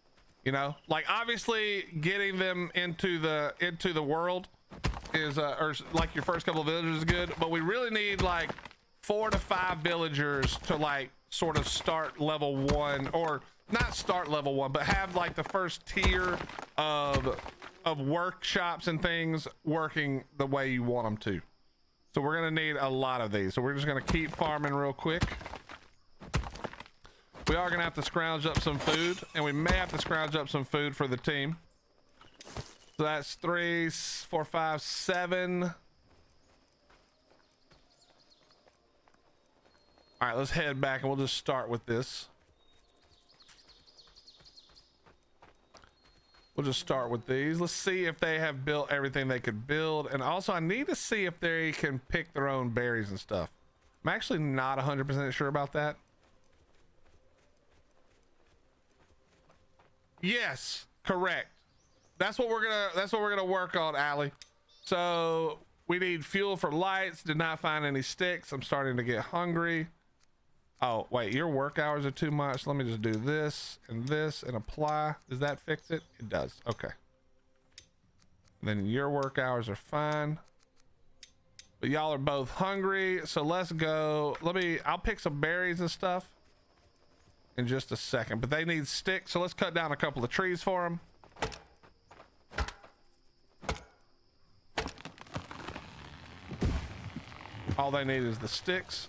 You know, like obviously getting them into the world is or like your first couple of villagers is good, but we really need like 4 to 5 villagers to like sort of start level 1, or not start level 1, but have like the first tier of workshops and things working the way you want them to. So we're gonna need a lot of these. So we're just gonna keep farming real quick. We are gonna have to scrounge up some food, and we may have to scrounge up some food for the team. So that's 3, 4, 5, 7. All right, let's head back and we'll just start with this. We'll just start with these. Let's see if they have built everything they could build. And also I need to see if they can pick their own berries and stuff. I'm actually not 100% sure about that. Yes, correct. That's what we're gonna work on, Allie. So we need fuel for lights. Did not find any sticks. I'm starting to get hungry. Oh, wait, your work hours are too much. Let me just do this and apply. Does that fix it? It does. Okay. Then your work hours are fine. But y'all are both hungry. So let's go. I'll pick some berries and stuff in just a second. But they need sticks. So let's cut down a couple of trees for them. All they need is the sticks.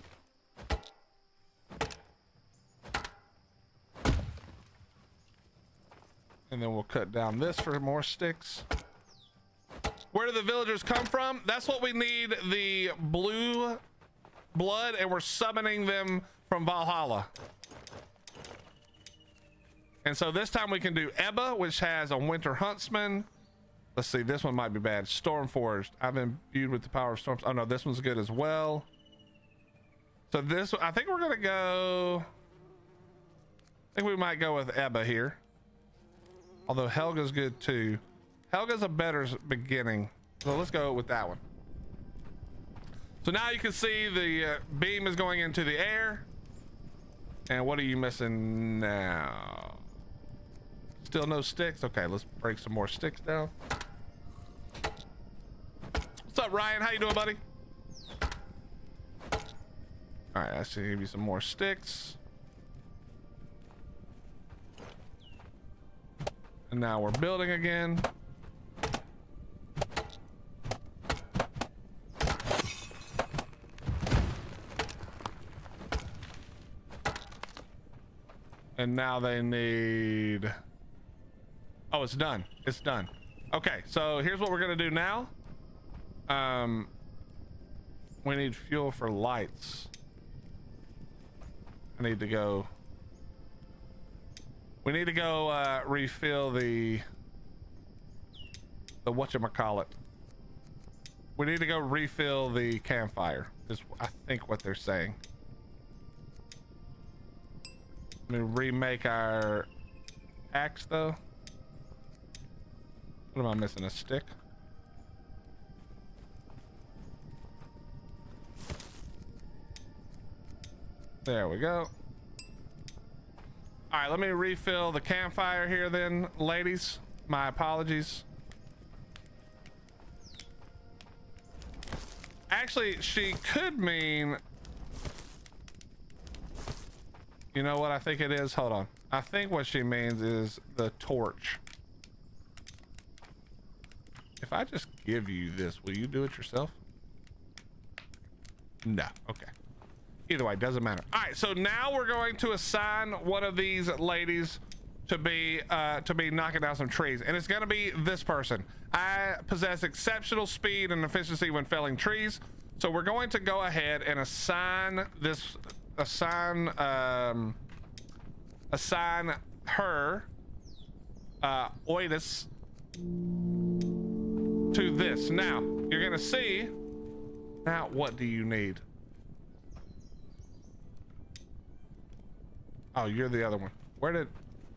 And then we'll cut down this for more sticks. Where do the villagers come from? That's what we need, the blue blood, and we're summoning them from Valhalla. And so this time we can do Ebba, which has a winter huntsman. Let's see, this one might be bad. Stormforged. I've been imbued with the power of storms. Oh no, this one's good as well. So this, I think we're gonna go, I think we might go with Ebba here. Although Helga's good too. Helga's a better beginning. So let's go with that one. So now you can see the beam is going into the air. And what are you missing now? Still no sticks? Okay, let's break some more sticks down. What's up, Ryan? How you doing, buddy? All right, I should give you some more sticks. And now we're building again. And now they need Oh, it's done. It's done. Okay, so here's what we're gonna do now. We need fuel for lights. I need to go. We need to go refill the whatchamacallit. We need to go refill the campfire, is I think what they're saying. Let me remake our axe though. What am I missing? A stick? There we go. All right, let me refill the campfire here then, ladies. My apologies. Actually, she could mean... You know what I think it is? Hold on. I think what she means is the torch. If I just give you this, will you do it yourself? No. Okay. Either way, doesn't matter. All right, so now we're going to assign one of these ladies to be knocking down some trees, and it's going to be this person. I possess exceptional speed and efficiency when felling trees, so we're going to go ahead and assign her Oidus to this. Now you're gonna see. Now what do you need? Oh, you're the other one. Where did...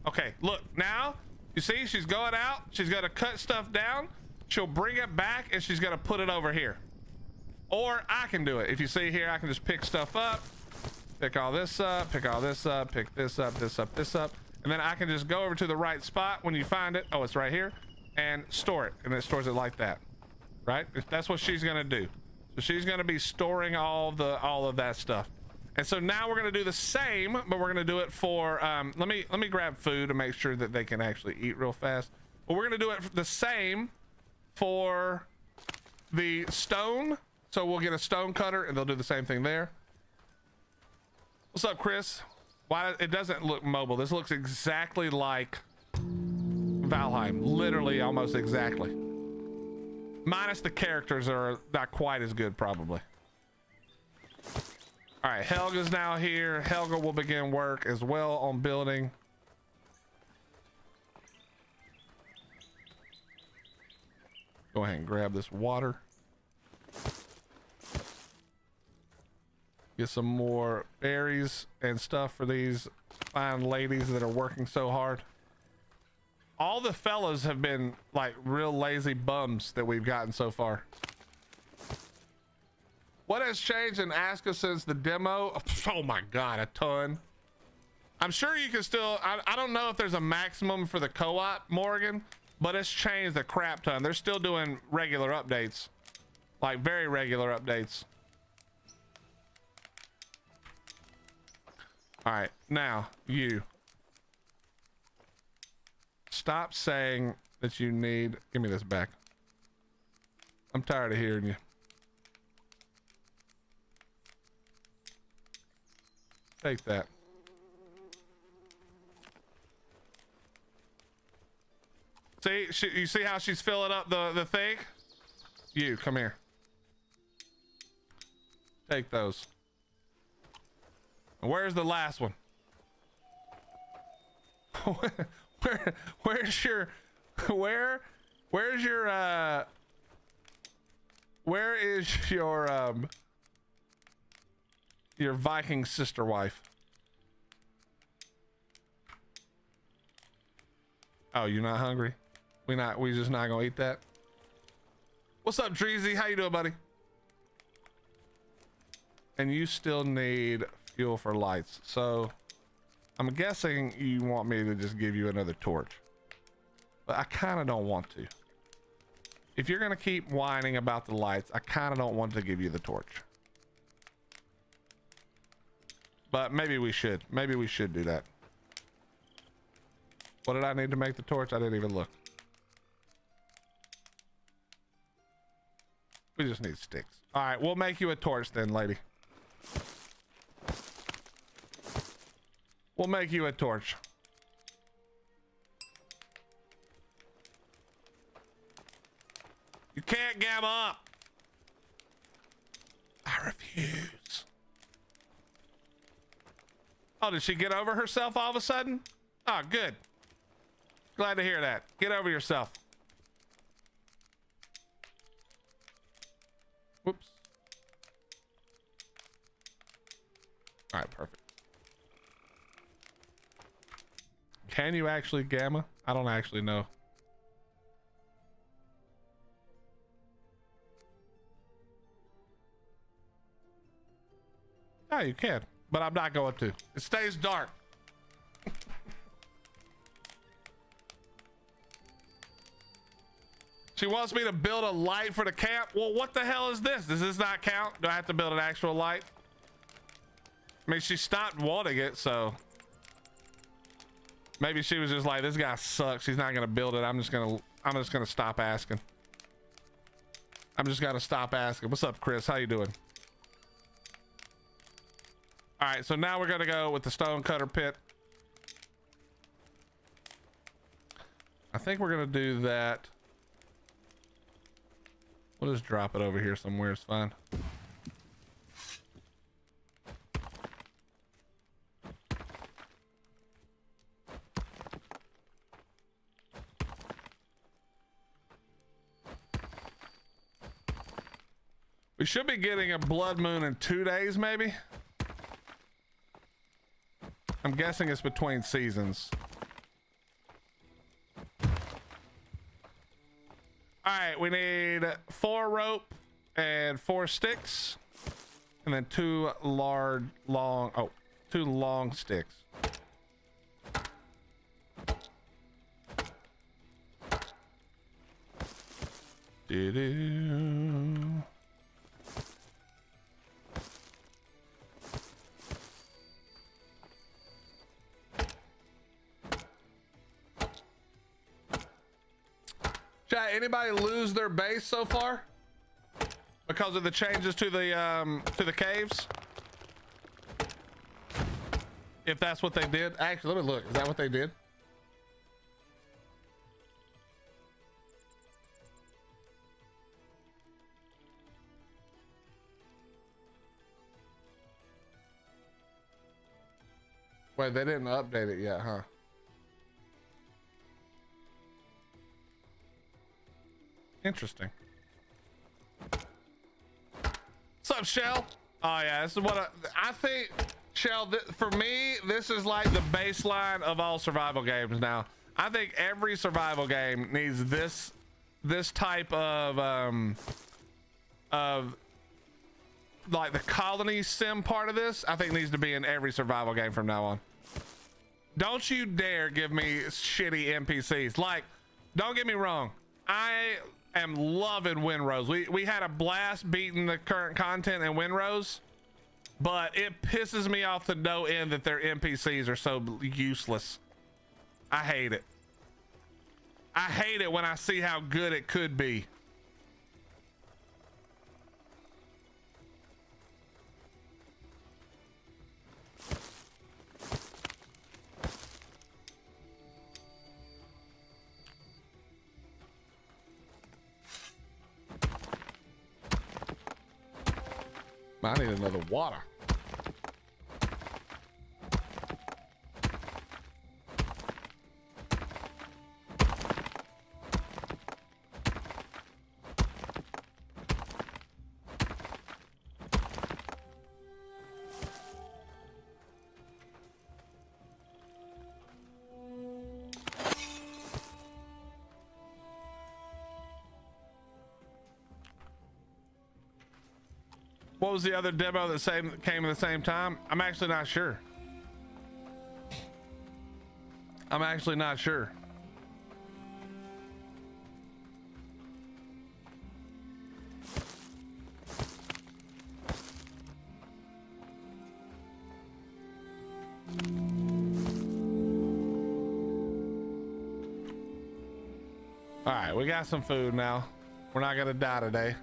Okay, look, now you see she's going out. She's gonna cut stuff down. She'll bring it back and she's gonna put it over here. Or I can do it. If you see here, I can just pick stuff up, pick all this up, pick all this up, pick this up, this up, this up, and then I can just go over to the right spot when you find it. Oh, it's right here, and store it, and it stores it like that, right? That's what she's gonna do. So she's gonna be storing all of that stuff. And so now we're gonna do the same, but we're gonna do it for let me grab food to make sure that they can actually eat real fast. But we're gonna do it the same for the stone. So we'll get a stone cutter and they'll do the same thing there. What's up, Chris? Why it doesn't look mobile? This looks exactly like Valheim, literally almost exactly. Minus the characters are not quite as good, probably. All right, Helga's now here. Helga will begin work as well on building. Go ahead and grab this water. Get some more berries and stuff for these fine ladies that are working so hard. All the fellas have been like real lazy bums that we've gotten so far. What has changed in ASKA since the demo? Oh my God, a ton. I'm sure you can still, I don't know if there's a maximum for the co-op, Morgan, but it's changed a crap ton. They're still doing regular updates, like very regular updates. All right, now you stop saying that you need, give me this back. I'm tired of hearing you. Take that. See, you see how she's filling up the thing? You, come here. Take those. Where's the last one? Where's your where is your Viking sister wife? Oh, you're not hungry? We just not gonna eat that? What's up, Dreezy? How you doing, buddy? And you still need fuel for lights, so I'm guessing you want me to just give you another torch, but I kind of don't want to. If you're gonna keep whining about the lights, I kind of don't want to give you the torch, but maybe we should do that. What did I need to make the torch? I didn't even look. We just need sticks. All right, we'll make you a torch then, lady. We'll make you a torch. You can't gamma up. I refuse. Oh, did she get over herself all of a sudden? Oh, good. Glad to hear that. Get over yourself. Whoops. All right, perfect. Can you actually gamma? I don't actually know. Oh, you can, but I'm not going to. It stays dark. She wants me to build a light for the camp. Well, what the hell is this? Does this not count? Do I have to build an actual light? I mean, she stopped wanting it, so maybe she was just like, this guy sucks. He's not gonna build it. I'm just gonna stop asking. I'm just gonna stop asking. What's up, Chris? How you doing? All right, so now we're gonna go with the stone cutter pit. I think we're gonna do that. We'll just drop it over here somewhere. It's fine. We should be getting a blood moon in 2 days, maybe. I'm guessing it's between seasons. All right, we need 4 rope and 4 sticks, and then 2 long sticks. Doo-doo. Chat, anybody lose their base so far because of the changes to the caves? If that's what they did. Actually, let me look. Is that what they did? Wait, they didn't update it yet, huh? Interesting. What's up, Shell? Oh yeah, this is what I think, Shell, for me, this is like the baseline of all survival games now. I think every survival game needs this type of like the colony sim part of this. I think needs to be in every survival game from now on. Don't you dare give me shitty NPCs. Like, don't get me wrong, I am loving Windrose. We had a blast beating the current content in Windrose, but it pisses me off to no end that their NPCs are so useless. I hate it. I hate it when I see how good it could be. I need another water. What was the other demo that came at the same time? I'm actually not sure. I'm actually not sure. All right, we got some food now. We're not gonna die today.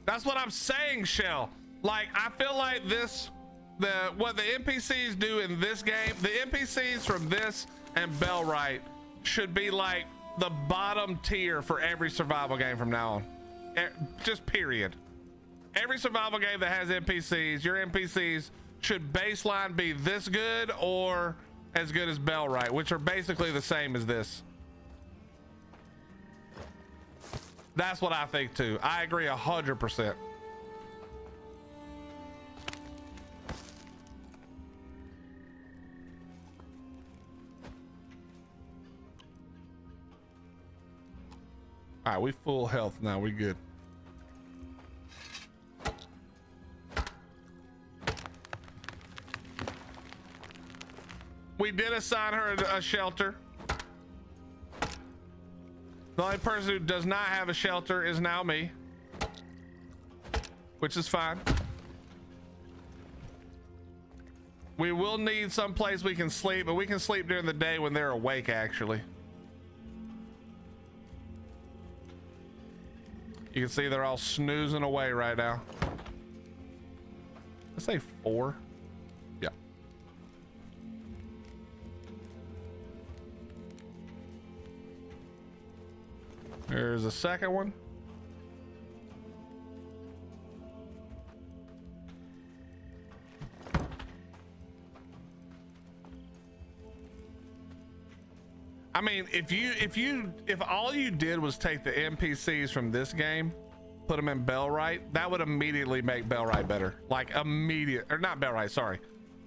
That's what I'm saying, Shell. Like, I feel like what the NPCs do in this game, the NPCs from this and Bellwright should be like the bottom tier for every survival game from now on. Just period. Every survival game that has NPCs, your NPCs should baseline be this good or as good as Bellwright, which are basically the same as this. That's what I think too. I agree 100%. All right, we full health now. We good. We did assign her a shelter. The only person who does not have a shelter is now me, which is fine. We will need some place we can sleep, but we can sleep during the day when they're awake, actually. You can see they're all snoozing away right now. Let's say 4. Yeah. There's a second one. I mean, if all you did was take the NPCs from this game, put them in Bellwright, that would immediately make Bellwright better. Like immediate, or not Bellwright, sorry,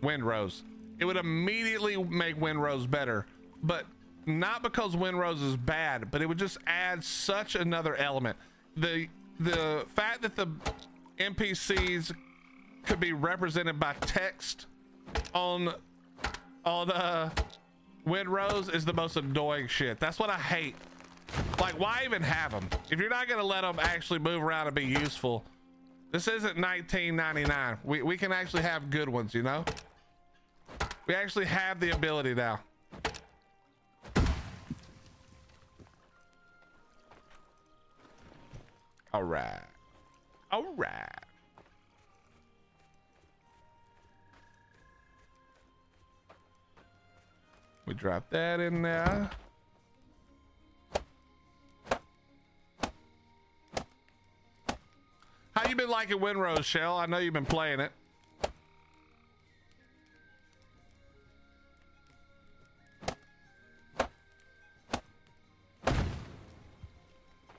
Windrose. It would immediately make Windrose better, but not because Windrose is bad, but it would just add such another element. The fact that the NPCs could be represented by text on Windrose is the most annoying shit. That's what I hate. Like, why even have them if you're not gonna let them actually move around and be useful? This isn't 1999. We can actually have good ones, you know. We actually have the ability now. All right. We drop that in there. How you been liking Windrose, Shell? I know you've been playing it.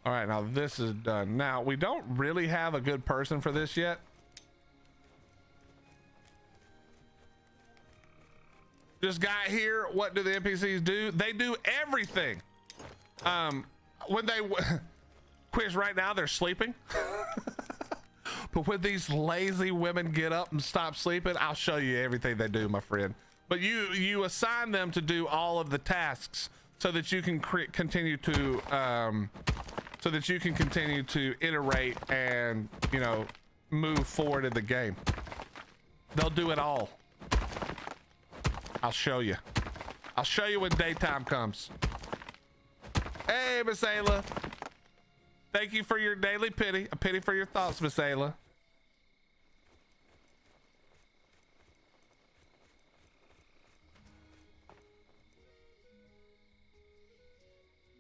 All right, now this is done. Now, we don't really have a good person for this yet. This guy here, what do the NPCs do? They do everything. When they quiz right now, they're sleeping. But when these lazy women get up and stop sleeping, I'll show you everything they do, my friend. But you assign them to do all of the tasks so that you can continue to iterate and, you know, move forward in the game. They'll do it all. I'll show you. I'll show you when daytime comes. Hey, Miss Ayla. Thank you for your daily pity. A pity for your thoughts, Miss Ayla.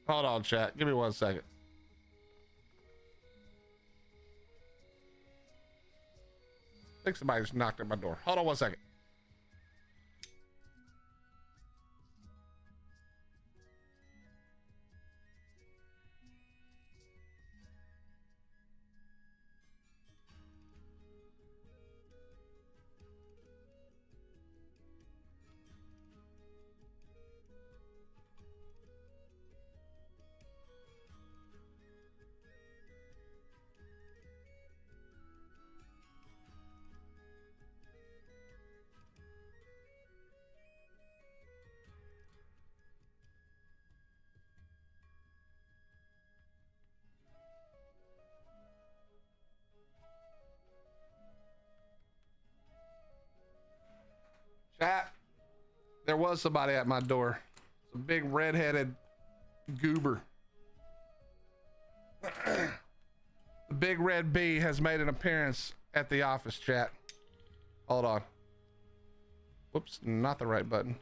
Hold on, chat. Give me 1 second. I think somebody just knocked at my door. Hold on 1 second. Chat, there was somebody at my door. It's a big redheaded goober. The big red bee has made an appearance at the office, chat. Hold on. Whoops, not the right button.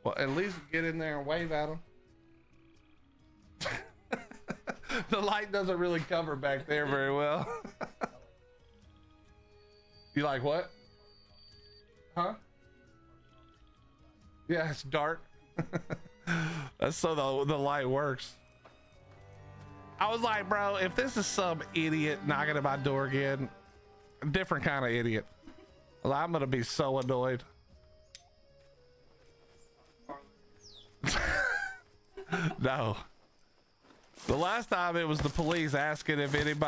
Well, at least get in there and wave at him. The light doesn't really cover back there very well. You like what? Huh? Yeah, it's dark. That's so the light works. I was like, bro, if this is some idiot knocking at my door again, a different kind of idiot, well, I'm gonna be so annoyed. No. The last time it was the police asking if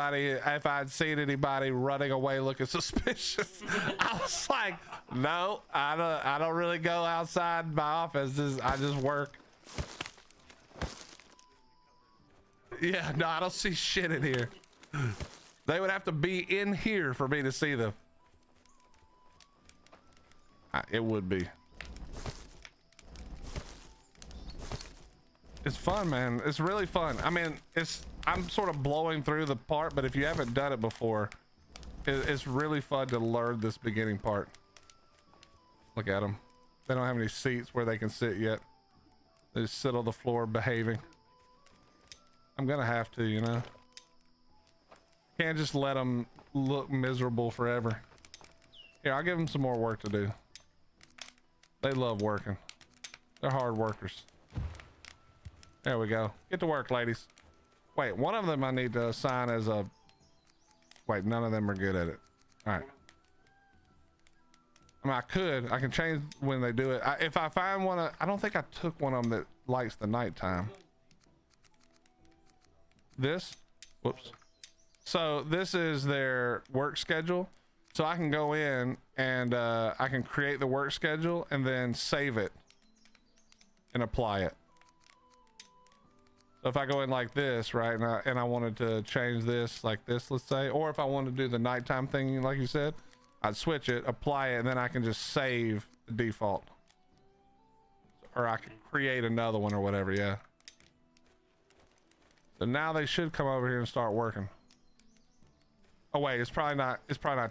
I'd seen anybody running away looking suspicious. I was like, no, I don't really go outside my office. I just work. Yeah, no, I don't see shit in here. They would have to be in here for me to see them. It would be. It's fun, man. It's really fun. I mean, I'm sort of blowing through the part, but if you haven't done it before, it's really fun to learn this beginning part. Look at them. They don't have any seats where they can sit yet. They just sit on the floor behaving. I'm gonna have to, you know. Can't just let them look miserable forever. Here, I'll give them some more work to do. They love working. They're hard workers. There we go. Get to work, ladies. Wait, one of them I need to assign as a... Wait, none of them are good at it. All right. I mean, I can change when they do it. If I find one, I don't think I took one of them that likes the nighttime. This, whoops. So this is their work schedule. So I can go in and I can create the work schedule and then save it and apply it. So if I go in like this, right, and I wanted to change this like this, let's say, or if I wanted to do the nighttime thing, like you said, I'd switch it, apply it, and then I can just save the default. Or I can create another one or whatever, yeah. So now they should come over here and start working. Oh wait, it's probably not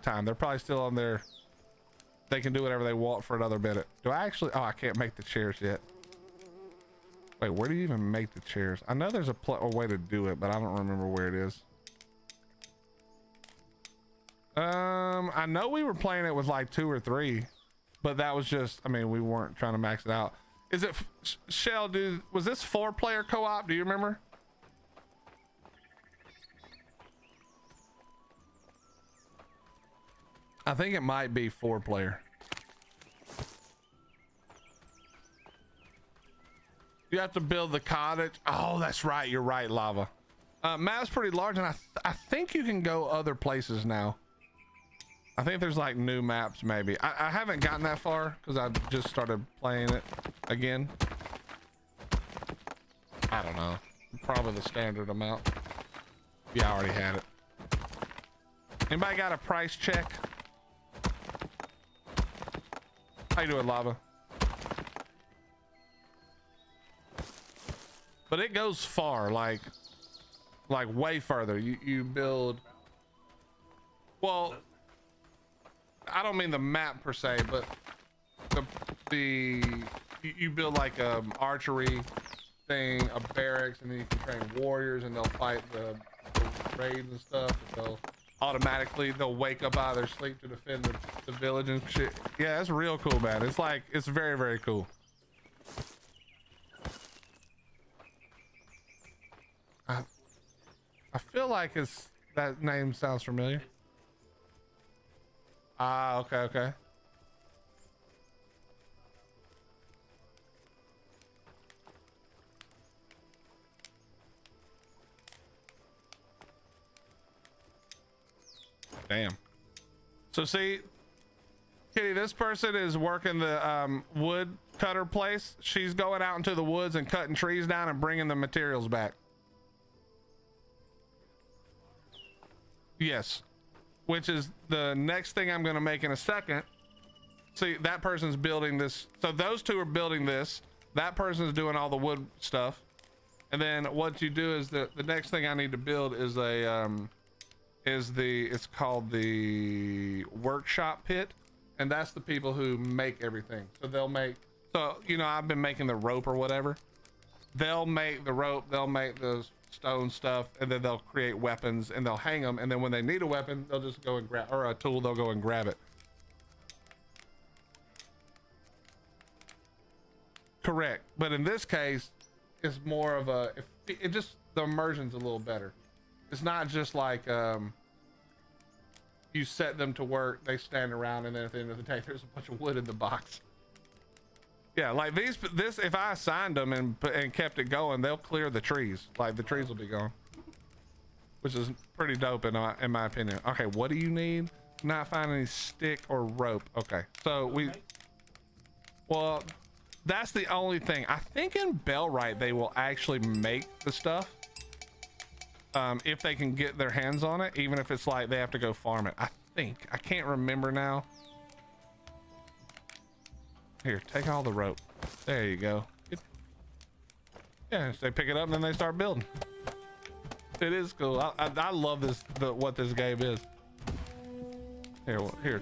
time. They're probably still on their, they can do whatever they want for another minute. Do I actually, oh, I can't make the chairs yet. Wait, where do you even make the chairs? I know there's a way to do it, but I don't remember where it is. I know we were playing it with like 2 or 3, but that was just, I mean, we weren't trying to max it out. Is it, Shell, dude, was this 4-player co-op? Do you remember? I think it might be 4-player. You have to build the cottage. Oh, that's right. You're right, Lava. Map's pretty large, and I think you can go other places now. I think there's like new maps, maybe. I haven't gotten that far because I just started playing it again. I don't know. Probably the standard amount. Yeah, I already had it. Anybody got a price check? How you doing, Lava? But it goes far, like way further. You build, well, I don't mean the map per se, but you build like a archery thing, a barracks, and then you can train warriors, and they'll fight the raids and stuff. And they'll wake up out of their sleep to defend the village and shit. Yeah, it's real cool, man. It's very, very cool. I feel like that name sounds familiar. Ah, okay. Damn. So see, Kitty, this person is working the wood cutter place. She's going out into the woods and cutting trees down and bringing the materials back. Yes, which is the next thing I'm going to make in a second. See, that person's building this. So those two are building this. That person's doing all the wood stuff. And then what you do is the next thing I need to build is it's called the workshop pit. And that's the people who make everything. So they'll make, so, you know, I've been making the rope or whatever. They'll make the rope. They'll make the stone stuff, and then they'll create weapons and they'll hang them, and then when they need a weapon, they'll just go and grab, or a tool, they'll go and grab it. Correct. But in this case, it's more of a, it just, the immersion's a little better. It's not just like you set them to work, they stand around, and then at the end of the day there's a bunch of wood in the box. Yeah, like this if I assigned them and kept it going, they'll clear the trees. Like the trees will be gone, which is pretty dope in my opinion. Okay, what do you need? Not finding any stick or rope. Okay, so well, that's the only thing. I think in Bellwright they will actually make the stuff if they can get their hands on it, even if it's like they have to go farm it. I think, I can't remember now. Here, take all the rope. There you go. Yeah, so they pick it up and then they start building. It is cool. I love what this game is. Here,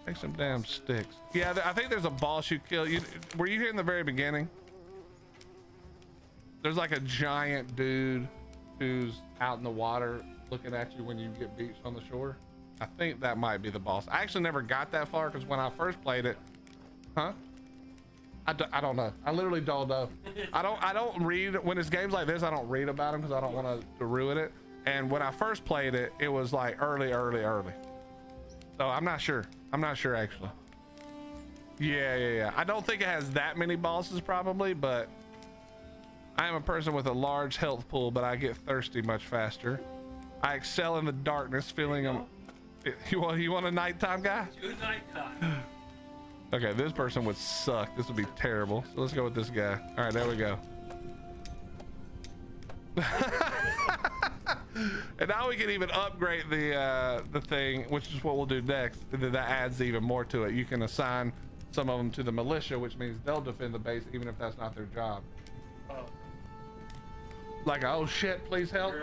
take some damn sticks. Yeah, I think there's a boss you kill. Were you here in the very beginning? There's like a giant dude who's out in the water looking at you when you get beached on the shore. I think that might be the boss. I actually never got that far because when I first played it, I don't know. I literally don't know. I don't read when it's games like this. I don't read about them because I don't want to ruin it. And when I first played it, it was like early. So I'm not sure. I'm not sure actually. Yeah. I don't think it has that many bosses probably, but I am a person with a large health pool, but I get thirsty much faster. I excel in the darkness, feeling them. You want a nighttime guy? Do nighttime. Okay, this person would suck. This would be terrible. So let's go with this guy. All right, there we go. And now we can even upgrade the thing, which is what we'll do next. And then that adds even more to it. You can assign some of them to the militia, which means they'll defend the base even if that's not their job. Oh. Like, oh shit, please help.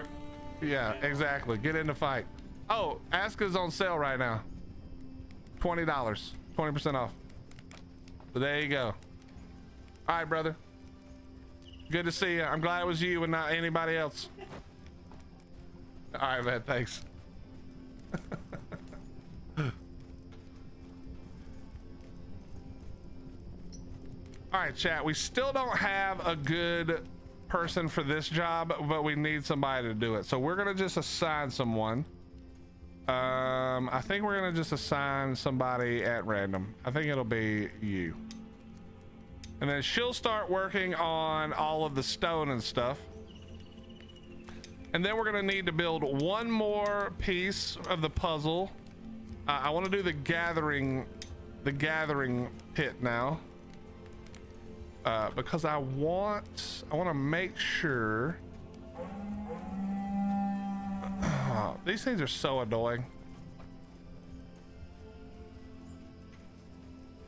Yeah, exactly. Get in the fight. Oh, ASKA's on sale right now. $20, 20% off. So there you go. All right, brother. Good to see you. I'm glad it was you and not anybody else. All right, man. Thanks. All right, chat. We still don't have a good person for this job, but we need somebody to do it. So we're gonna just assign someone. I think we're gonna just assign somebody at random. I think it'll be you. And then she'll start working on all of the stone and stuff. And then we're gonna need to build one more piece of the puzzle. I want to do the gathering pit now. Because I want to make sure. These things are so annoying.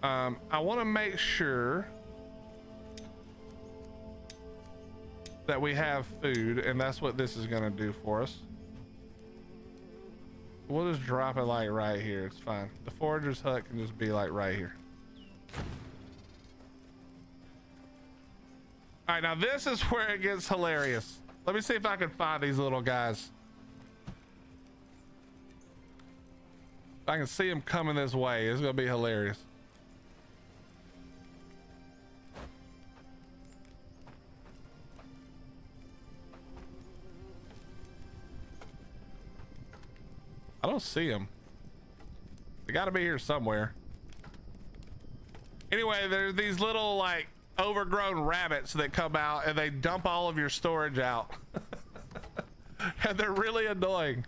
I want to make sure that we have food, and that's what this is going to do for us. We'll just drop it like right here. It's fine. The forager's hut can just be like right here. All right, now this is where it gets hilarious. Let me see if I can find these little guys. If I can see them coming this way, it's gonna be hilarious. I don't see them. They gotta be here somewhere. Anyway, there's these little like overgrown rabbits that come out and they dump all of your storage out. And they're really annoying.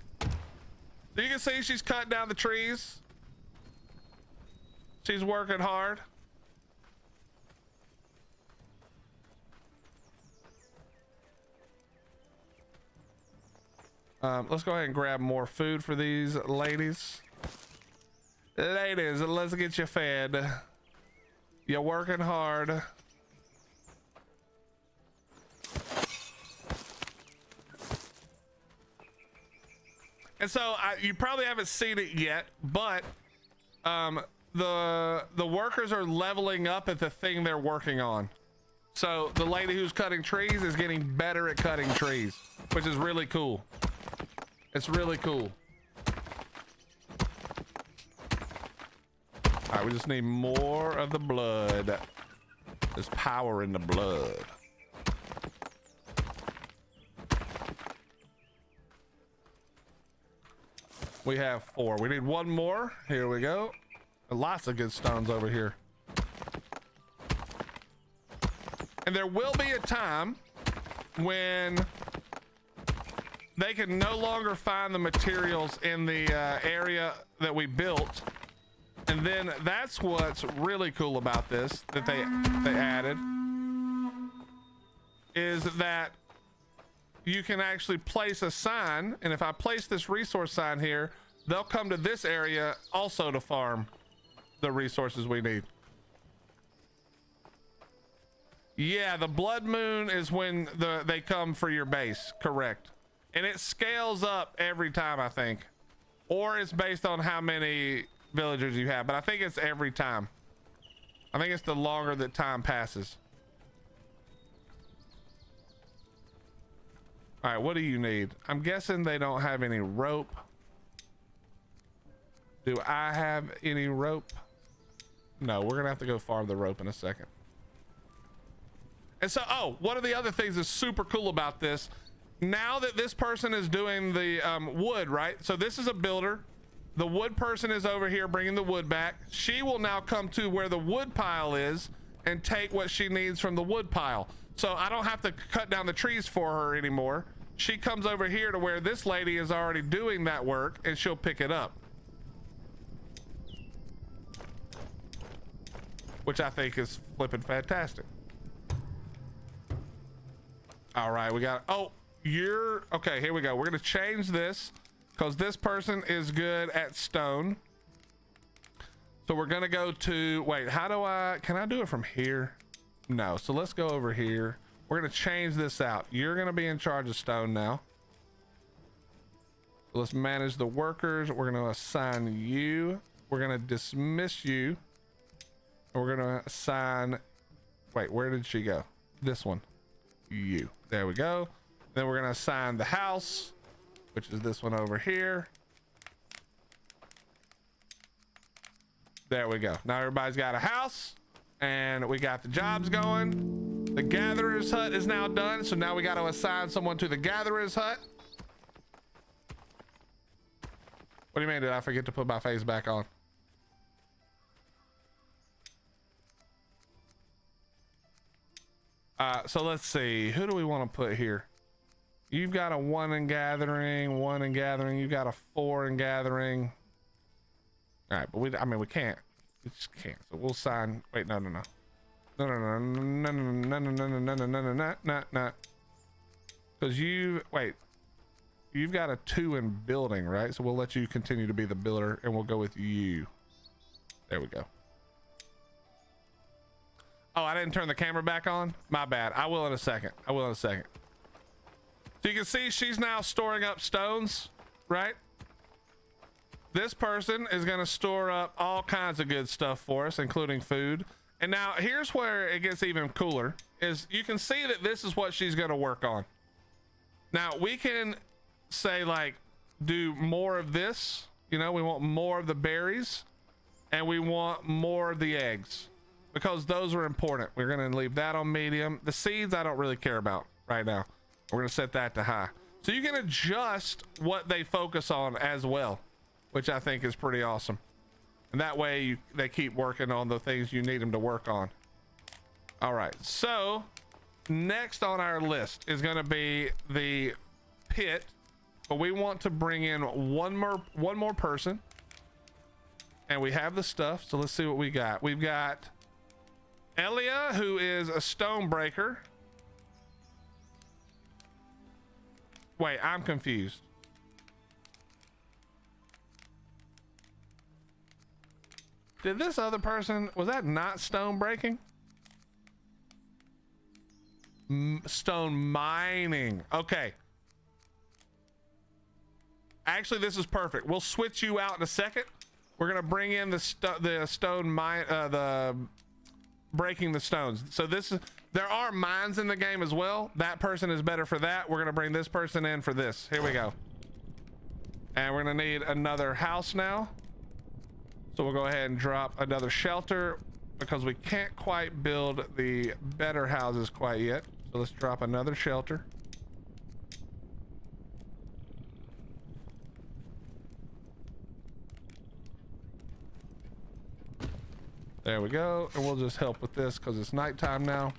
So you can see she's cutting down the trees. She's working hard. Let's go ahead and grab more food for these ladies. Ladies, let's get you fed. You're working hard. And so you probably haven't seen it yet, but the workers are leveling up at the thing they're working on. So the lady who's cutting trees is getting better at cutting trees, which is really cool. It's really cool. All right, we just need more of the blood. There's power in the blood. We have 4. We need 1 more. Here we go. Lots of good stones over here. And there will be a time when they can no longer find the materials in the area that we built. And then that's what's really cool about this that they added is that you can actually place a sign. And if I place this resource sign here, they'll come to this area also to farm the resources we need. Yeah, the blood moon is when they come for your base, correct. And it scales up every time, I think. Or it's based on how many villagers you have, but I think it's every time. I think it's the longer that time passes. All right, what do you need? I'm guessing they don't have any rope. Do I have any rope? No, we're gonna have to go farm the rope in a second. And so, oh, one of the other things that's super cool about this, now that this person is doing the wood, right? So this is a builder. The wood person is over here bringing the wood back. She will now come to where the wood pile is and take what she needs from the wood pile. So I don't have to cut down the trees for her anymore. She comes over here to where this lady is already doing that work and she'll pick it up. Which I think is flipping fantastic. All right, we got, oh, okay, here we go. We're gonna change this because this person is good at stone. So we're gonna go to, wait, can I do it from here? No, so let's go over here. We're gonna change this out. You're gonna be in charge of stone now. So let's manage the workers. We're gonna assign you. We're gonna dismiss you. And we're gonna assign, wait, where did she go? This one, you. There we go. Then we're gonna assign the house, which is this one over here. There we go. Now everybody's got a house and we got the jobs going. The gatherer's hut is now done. So now we got to assign someone to the gatherer's hut. What do you mean? Did I forget to put my face back on? So let's see. Who do we want to put here? You've got a 1 in gathering, 1 in gathering. You've got a 4 in gathering. All right, but we can't. We just can't. So we'll sign. Wait, no. No. Because you've got a 2 in building, right? So we'll let you continue to be the builder and we'll go with you. There we go. Oh, I didn't turn the camera back on. My bad. I will in a second. So you can see she's now storing up stones, right? This person is going to store up all kinds of good stuff for us, including food. And now here's where it gets even cooler is you can see that this is what she's going to work on. Now we can say like, do more of this. You know, we want more of the berries and we want more of the eggs because those are important. We're going to leave that on medium. The seeds I don't really care about right now. We're going to set that to high. So you can adjust what they focus on as well, which I think is pretty awesome. And that way they keep working on the things you need them to work on. All right, so next on our list is going to be the pit, but we want to bring in one more person, and we have the stuff. So let's see what we got. We've got Elia, who is a stone breaker. Wait, I'm confused. Did this other person, was that not stone breaking? Stone mining. Okay. Actually, this is perfect. We'll switch you out in a second. We're gonna bring in the stone mine, the breaking the stones. So this There are mines in the game as well. That person is better for that. We're gonna bring this person in for this. Here we go. And we're gonna need another house now. So we'll go ahead and drop another shelter because we can't quite build the better houses quite yet. So let's drop another shelter. There we go. And we'll just help with this because it's nighttime now.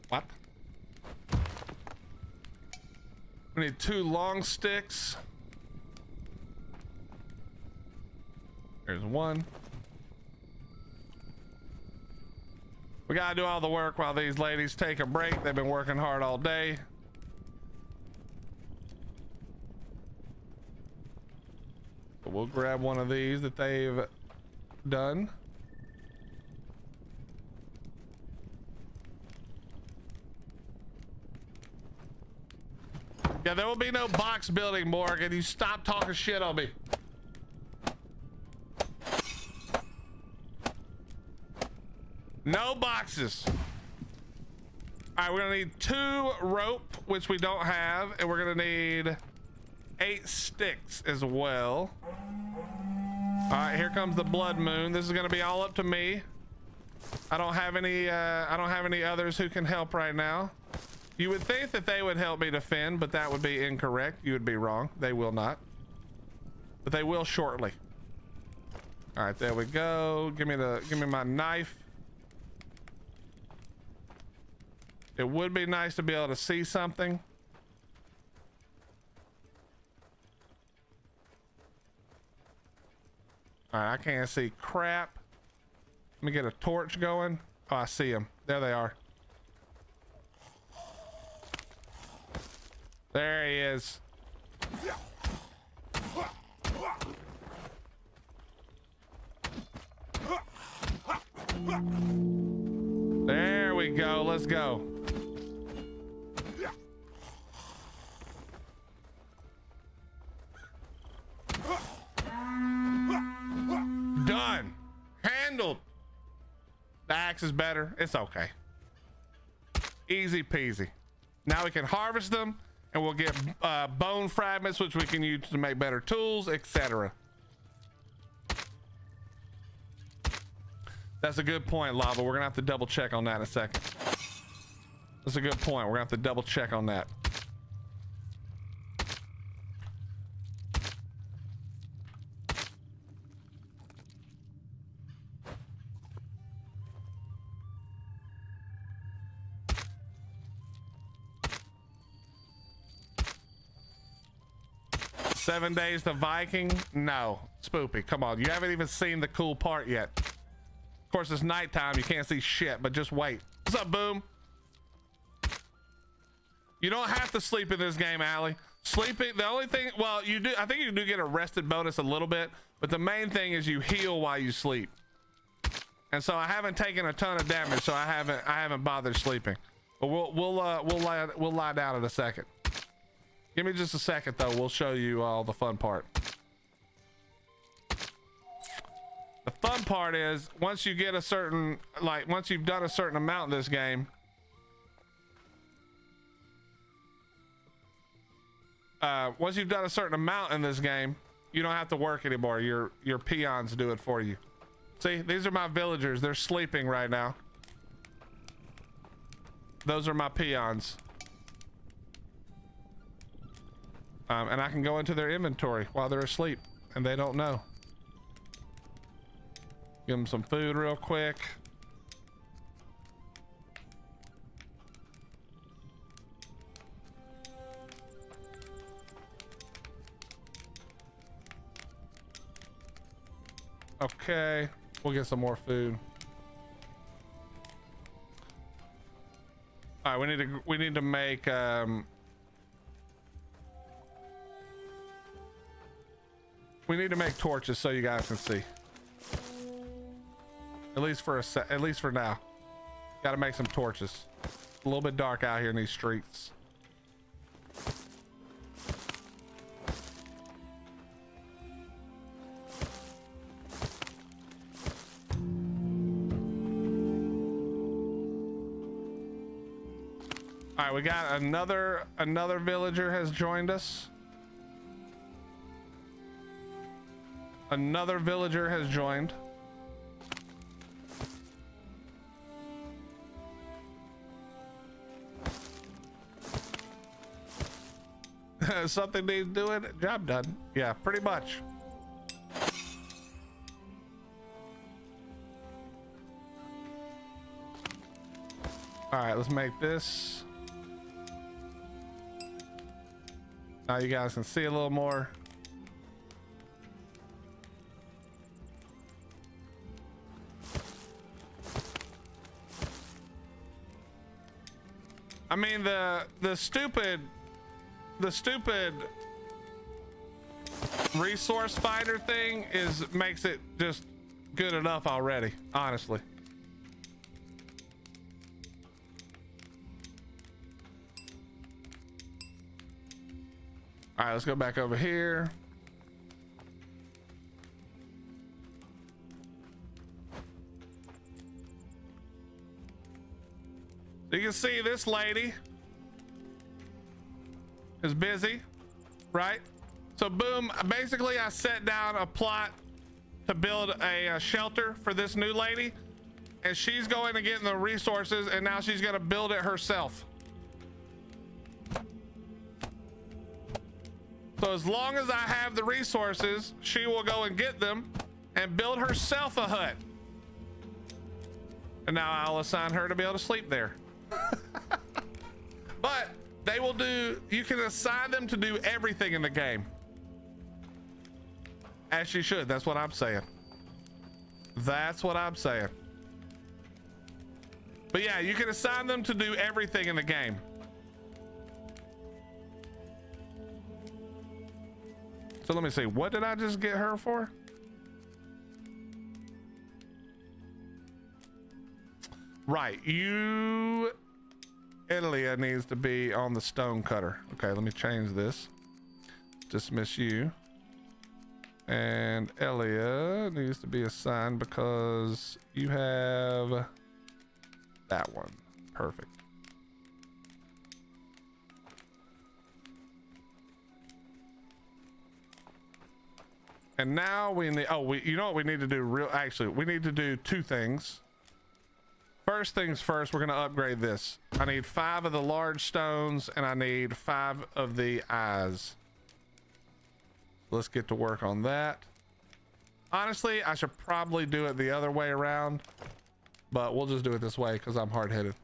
What? We need 2 long sticks. There's 1. We gotta do all the work while these ladies take a break. They've been working hard all day. But we'll grab one of these that they've done. Yeah, there will be no box building, Morgan. You stop talking shit on me. No boxes. All right, we're gonna need 2 rope, which we don't have, and we're gonna need 8 sticks as well. All right, here comes the blood moon. This is gonna be all up to me. I don't have any others who can help right now. You would think that they would help me defend, but that would be incorrect. You would be wrong. They will not. But they will shortly. All right, there we go. Give me my knife. It would be nice to be able to see something. All right, I can't see crap. Let me get a torch going. Oh, I see them. There they are. There he is. There we go. Let's go. Done. Handled. The axe is better. It's okay. Easy peasy. Now we can harvest them and we'll get bone fragments, which we can use to make better tools, etc. That's a good point, Lava. We're gonna have to double check on that in a second. That's a good point. We're gonna have to double check on that. "7 days to Viking?" No, Spoopy, come on. You haven't even seen the cool part yet. Of course, it's nighttime. You can't see shit, but just wait. What's up, Boom? You don't have to sleep in this game, Allie. Sleeping, the only thing, well, you do, I think you do get a rested bonus a little bit, but the main thing is you heal while you sleep. And so I haven't taken a ton of damage, so I haven't bothered sleeping. But we'll lie down in a second. Give me just a second though. We'll show you all the fun part. The fun part is once you get a certain, like once you've done a certain amount in this game, you don't have to work anymore. Your peons do it for you. See, these are my villagers. They're sleeping right now. Those are my peons. And I can go into their inventory while they're asleep and they don't know. Give them some food real quick. Okay, we'll get some more food. All right, we need to make we need to make torches so you guys can see. At least for now. Got to make some torches. A little bit dark out here in these streets. All right, we got another villager has joined us. Another villager has joined. Something needs doing, job done. Yeah, pretty much. All right, let's make this. Now you guys can see a little more. I mean, the stupid resource finder thing makes it just good enough already, honestly. All right, let's go back over here. You can see this lady is busy, right? So boom, basically I set down a plot to build a shelter for this new lady, and she's going to get the resources, and now she's going to build it herself. So as long as I have the resources, she will go and get them and build herself a hut. And now I'll assign her to be able to sleep there. But they will do, you can assign them to do everything in the game. As she should. That's what I'm saying. That's what I'm saying. But yeah, you can assign them to do everything in the game. So let me see, what did I just get her for? Right, Elia needs to be on the stone cutter. Okay, let me change this. Dismiss you. And Elia needs to be assigned because you have that one. Perfect. And now we need, you know what we need to do actually, we need to do two things. First things first, we're gonna upgrade this. I need 5 of the large stones and I need 5 of the eyes. Let's get to work on that. Honestly, I should probably do it the other way around, but we'll just do it this way because I'm hard-headed.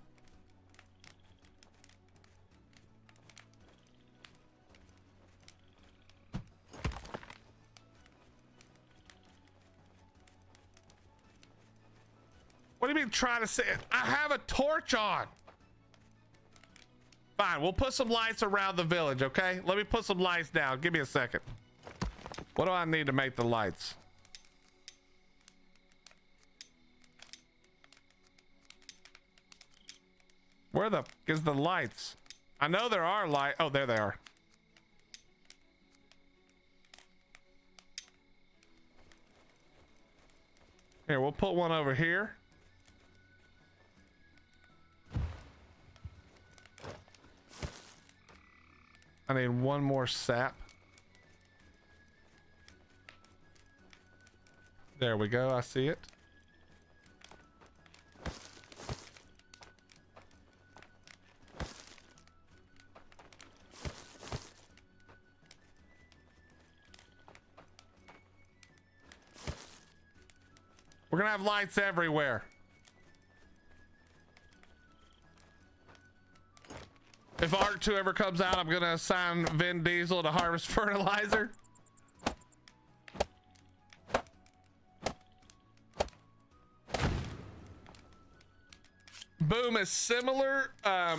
What do you mean trying to say? I have a torch on. Fine, we'll put some lights around the village, okay? Let me put some lights down. Give me a second. What do I need to make the lights? Where the is the lights? I know there are lights. Oh, there they are. Here, we'll put one over here. I need one more sap. There we go. I see it. We're gonna have lights everywhere. If Ark 2 ever comes out, I'm gonna assign Vin Diesel to harvest fertilizer. Boom is similar.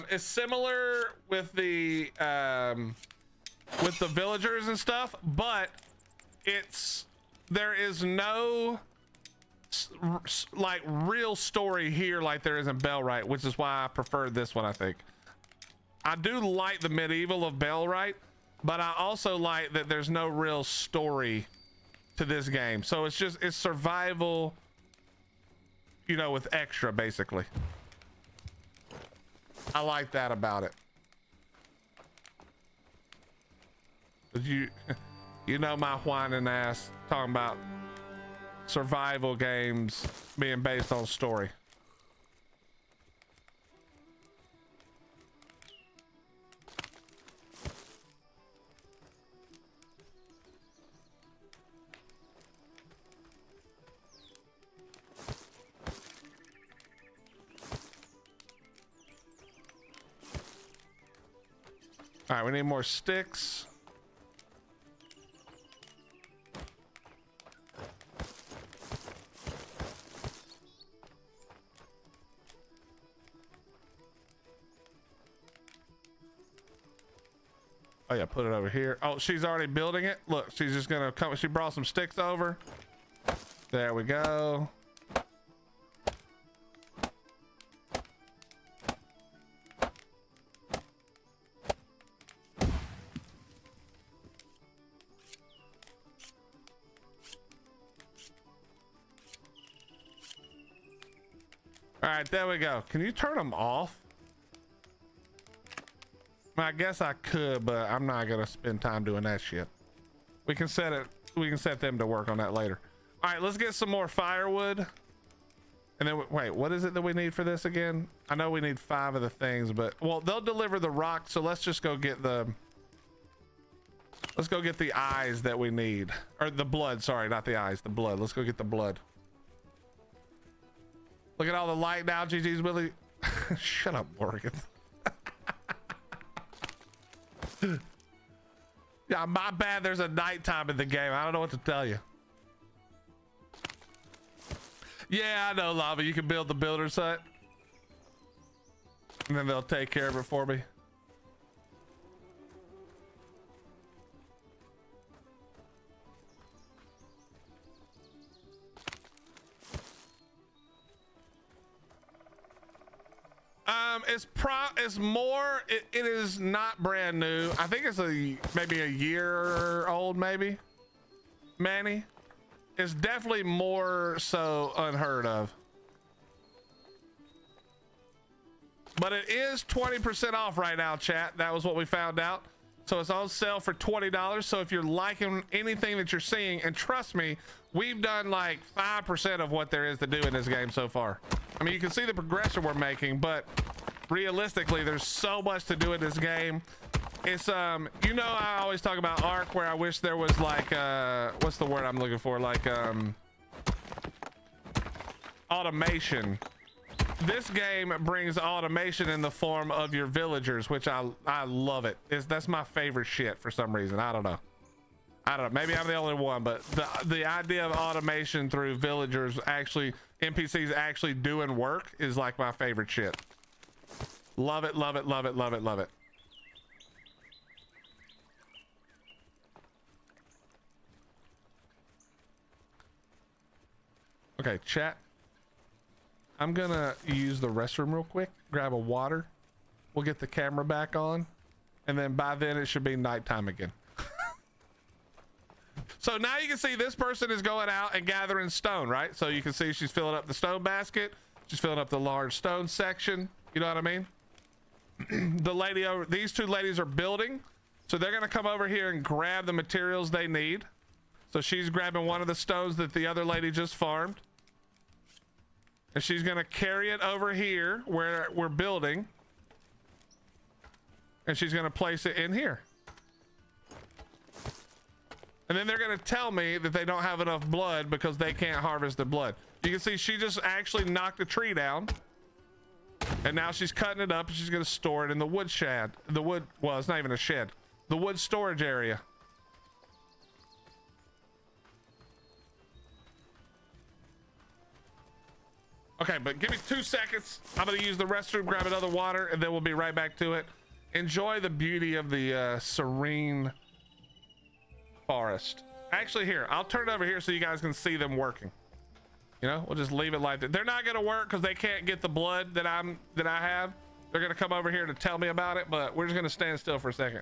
Is similar with the villagers and stuff, but there is no like real story here like there is in Bellwright, which is why I prefer this one. I think I do like the medieval of Bellwright, but I also like that there's no real story to this game, so it's survival, you know, with extra basically. I like that about it. You, you know my whining ass talking about survival games being based on story. All right, we need more sticks. Oh yeah, put it over here. Oh, she's already building it. Look, she's just gonna come. She brought some sticks over. There we go. All right, there we go. Can you turn them off? I guess I could, but I'm not gonna spend time doing that shit. We can set it. We can set them to work on that later. All right, let's get some more firewood. And then wait, what is it that we need for this again? I know we need 5 of the things, but well, they'll deliver the rock. So let's just go get the. Let's go get the eyes that we need, or the blood. Sorry, not the eyes, the blood. Let's go get the blood. Look at all the light now. GG's Willie. Shut up, Morgan. Yeah, my bad. There's a nighttime in the game. I don't know what to tell you. Yeah, I know, Lava. You can build the builder's hut, and then they'll take care of it for me. It's more. It is not brand new. I think it's maybe a year old, maybe. Manny, it's definitely more so unheard of. But it is 20% off right now, chat. That was what we found out. So it's on sale for $20. So if you're liking anything that you're seeing, and trust me, we've done like 5% of what there is to do in this game so far. I mean, you can see the progression we're making, but realistically, there's so much to do in this game. It's you know, I always talk about Ark, where I wish there was like what's the word I'm looking for, like automation. This game brings automation in the form of your villagers, which I love it. That's my favorite shit for some reason. I don't know, maybe I'm the only one, but the idea of automation through villagers, actually NPCs actually doing work, is like my favorite shit. Love it, love it, love it, love it, love it. Okay, chat. I'm gonna use the restroom real quick, grab a water. We'll get the camera back on, and then by then it should be nighttime again. So now you can see this person is going out and gathering stone, right? So you can see she's filling up the stone basket. She's filling up the large stone section. You know what I mean? The lady over, these two ladies are building. So they're gonna come over here and grab the materials they need. So she's grabbing one of the stones that the other lady just farmed. And she's gonna carry it over here where we're building. And she's gonna place it in here. And then they're gonna tell me that they don't have enough blood because they can't harvest the blood. You can see she just actually knocked a tree down. And now she's cutting it up and she's gonna store it in the wood shed. The wood, well, it's not even a shed. The wood storage area. Okay, but give me 2 seconds. I'm gonna use the restroom, grab another water, and then we'll be right back to it. Enjoy the beauty of the serene forest. Actually, here, I'll turn it over here so you guys can see them working. You know, we'll just leave it like that. They're not gonna work because they can't get the blood that I have. They're gonna come over here to tell me about it, but we're just gonna stand still for a second.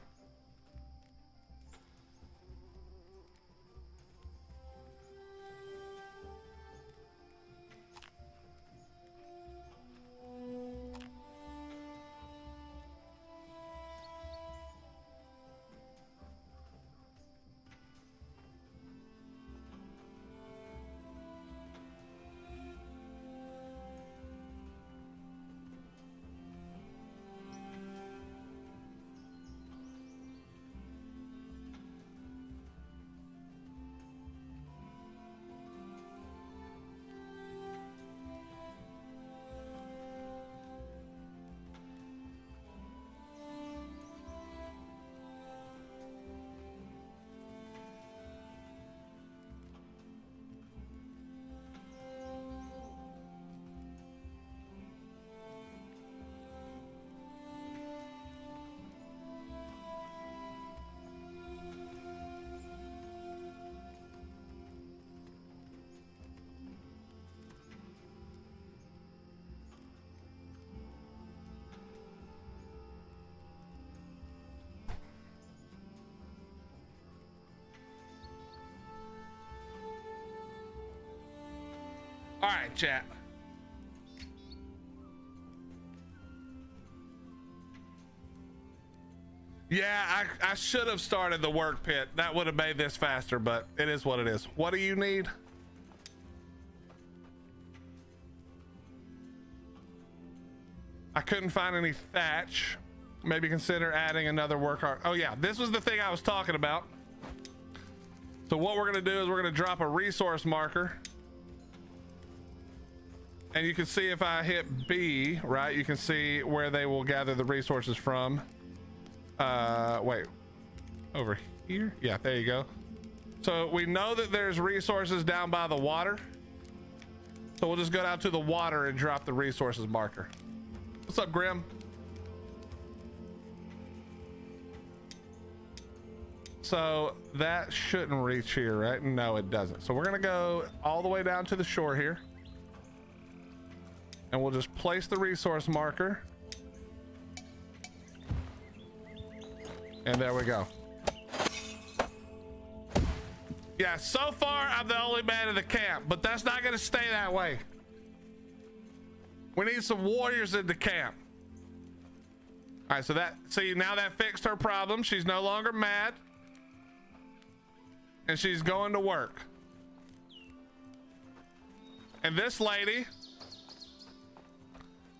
right, chat. Yeah, I should have started the work pit. That would have made this faster, but it is what it is. What do you need? I couldn't find any thatch. Maybe consider adding another work art. Oh yeah, this was the thing I was talking about. So what we're gonna do is we're gonna drop a resource marker. And you can see if I hit B, right, you can see where they will gather the resources from. Wait, over here? Yeah, there you go. So we know that there's resources down by the water. So we'll just go down to the water and drop the resources marker. What's up, Grim? So that shouldn't reach here, right? No, it doesn't. So we're gonna go all the way down to the shore here. And we'll just place the resource marker. And there we go. Yeah, so far I'm the only man in the camp, but that's not gonna stay that way. We need some warriors in the camp. All right, so that, see, now that fixed her problem. She's no longer mad. And she's going to work. And this lady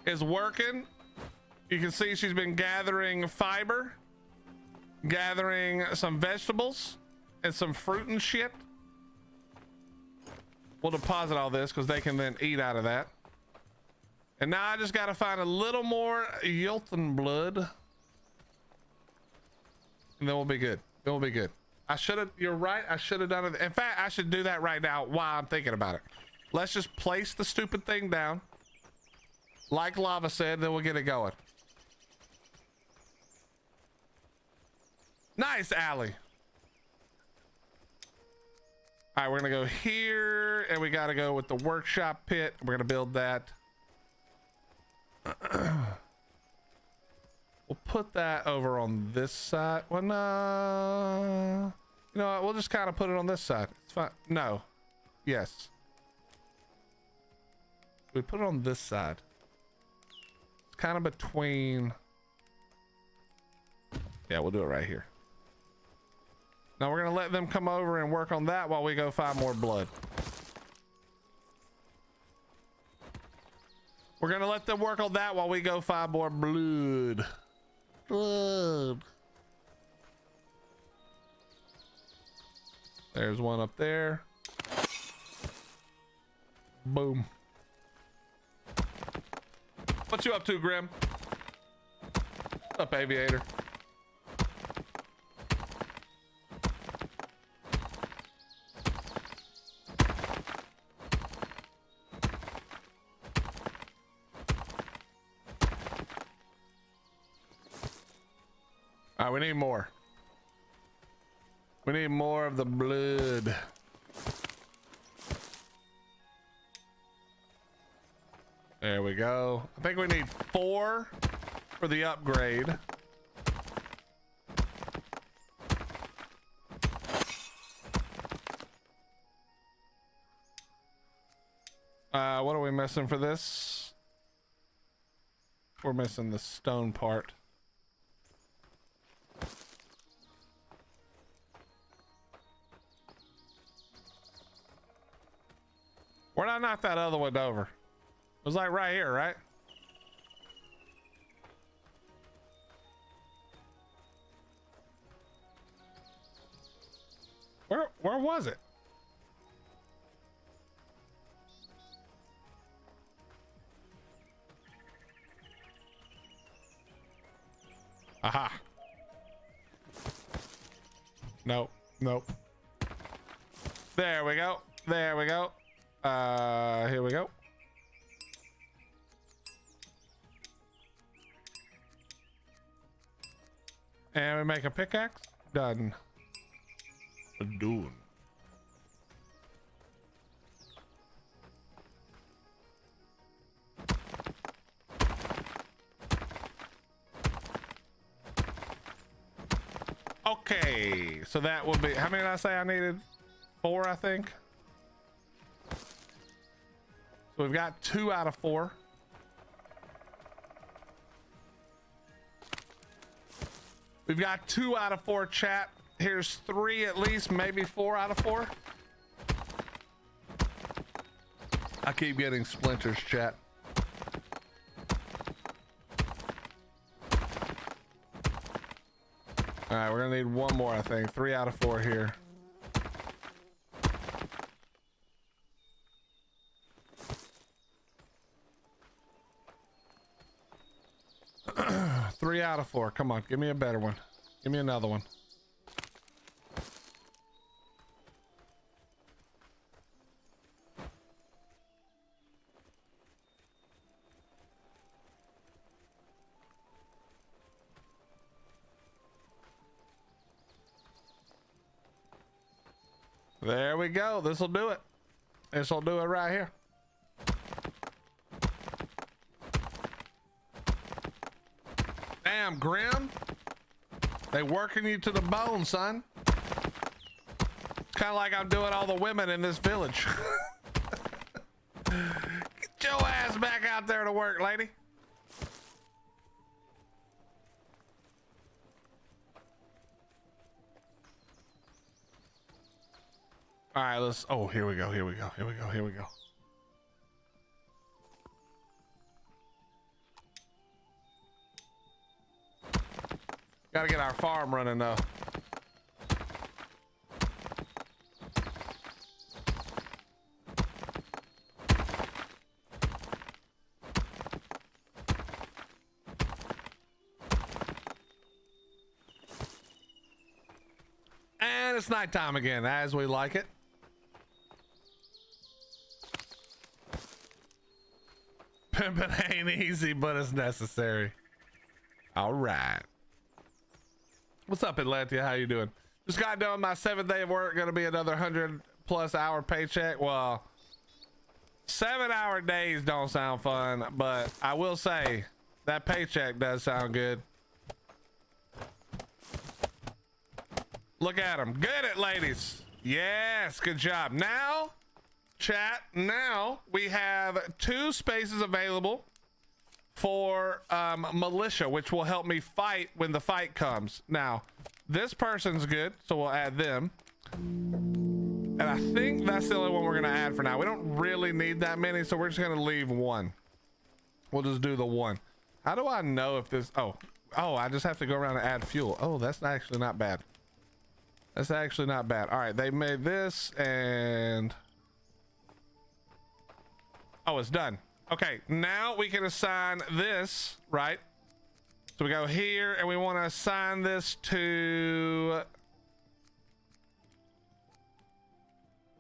is working. You can see she's been gathering fiber, gathering some vegetables and some fruit and shit. We'll deposit all this because they can then eat out of that. And now I just got to find a little more Yelton blood. And then we'll be good. Then we'll be good. I should have, you're right. I should have done it. In fact, I should do that right now while I'm thinking about it. Let's just place the stupid thing down. Like Lava said, then we'll get it going. Nice, Allie. All right, we're gonna go here and we gotta go with the workshop pit. We're gonna build that. We'll put that over on this side. Well, no. You know what? We'll just kind of put it on this side. It's fine. No. Yes. We put it on this side. It's kind of between. Yeah, we'll do it right here. Now we're going to let them come over and work on that while we go find more blood. We're going to let them work on that while we go find more blood. Blood. There's one up there. Boom. What you up to, Grim? What's up, Aviator? All right, we need more. We need more of the blood. There we go. I think we need 4 for the upgrade. What are we missing for this? We're missing the stone part. Where'd I knock that other one over? It was like right here, right? Where was it? Aha. Nope. Nope. There we go. There we go. Here we go. And we make a pickaxe. Done. Done. Okay, so that would be, how many did I say I needed? 4, I think. So we've got 2 out of 4. We've got 2 out of 4, chat. Here's 3 at least, maybe 4 out of 4. I keep getting splinters, chat. All right, we're gonna need 1 more, I think. 3 out of 4 here. Three out of 4. Come on, give me a better one. Give me another one. There we go. This will do it. This will do it right here. Damn, Grim. They working you to the bone, son. It's kind of like I'm doing all the women in this village. Get your ass back out there to work, lady. All right, let's, oh, here we go, here we go, here we go, here we go. Gotta get our farm running though. And it's nighttime again, as we like it. Pimping ain't easy, but it's necessary. All right. What's up, Atlantia? How you doing? Just got done my 7th day of work. Gonna be another 100+ hour paycheck. Well, 7-hour days don't sound fun, but I will say that paycheck does sound good. Look at them. Get it, ladies. Yes, good job. Now, chat, now we have 2 spaces available for militia, which will help me fight when the fight comes. Now, this person's good, so we'll add them. And I think that's the only one we're gonna add for now. We don't really need that many, so we're just gonna leave 1. We'll just do the 1. How do I know if this, oh, I just have to go around and add fuel. Oh, that's actually not bad. That's actually not bad. All right, they made this and, oh, it's done. Okay, now we can assign this, right? So we go here and we want to assign this to,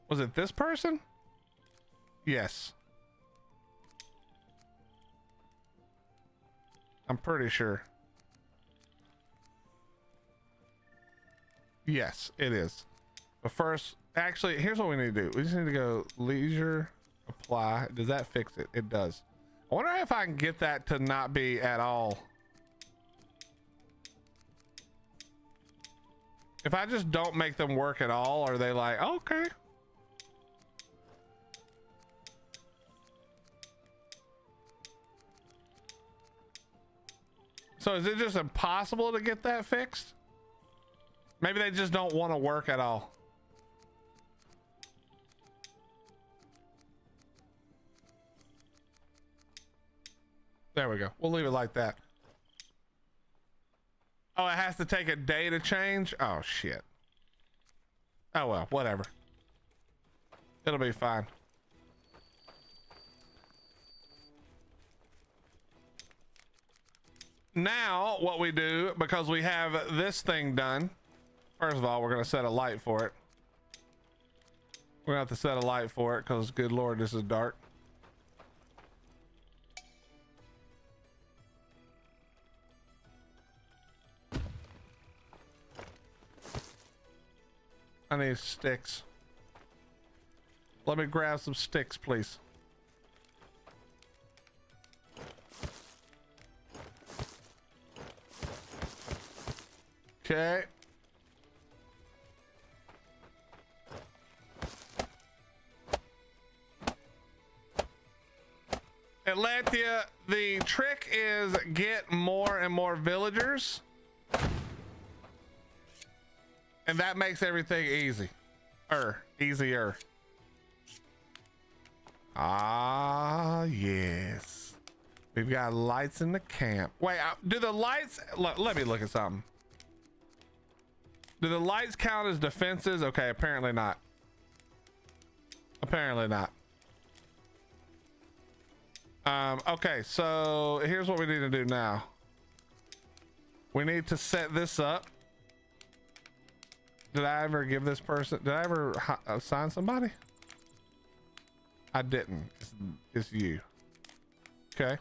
was it this person? Yes. I'm pretty sure. Yes, it is. But first, actually, here's what we need to do. We just need to go leisure, apply. Does that fix it? It does. I wonder if I can get that to not be at all. If I just don't make them work at all, are they like, okay. So is it just impossible to get that fixed? Maybe they just don't want to work at all. There we go. We'll leave it like that. Oh, it has to take a day to change? Oh, shit. Oh, well, whatever. It'll be fine. Now, what we do, because we have this thing done, first of all, we're going to set a light for it. We're going to have to set a light for it because, good Lord, this is dark. I need sticks. Let me grab some sticks, please. Okay. Atlantia, the trick is get more and more villagers. And that makes everything easy. Easier. Ah, yes. We've got lights in the camp. Wait, do the lights, let me look at something. Do the lights count as defenses? Okay, apparently not. Apparently not. Okay, so here's what we need to do now. We need to set this up. Did I ever give this person, did I ever assign somebody? I didn't. It's you. Okay.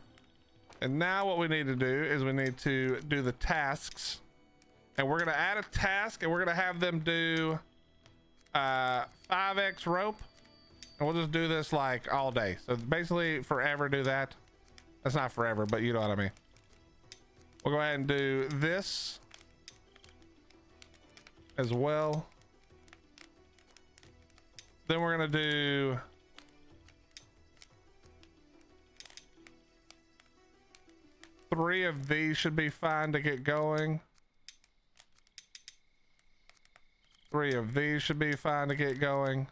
And now what we need to do is we need to do the tasks. And we're going to add a task and we're going to have them do 5x rope. And we'll just do this like all day. So basically forever do that. That's not forever, but you know what I mean. We'll go ahead and do this as well. Then we're going to do three of these should be fine to get going. 3 of these should be fine to get going.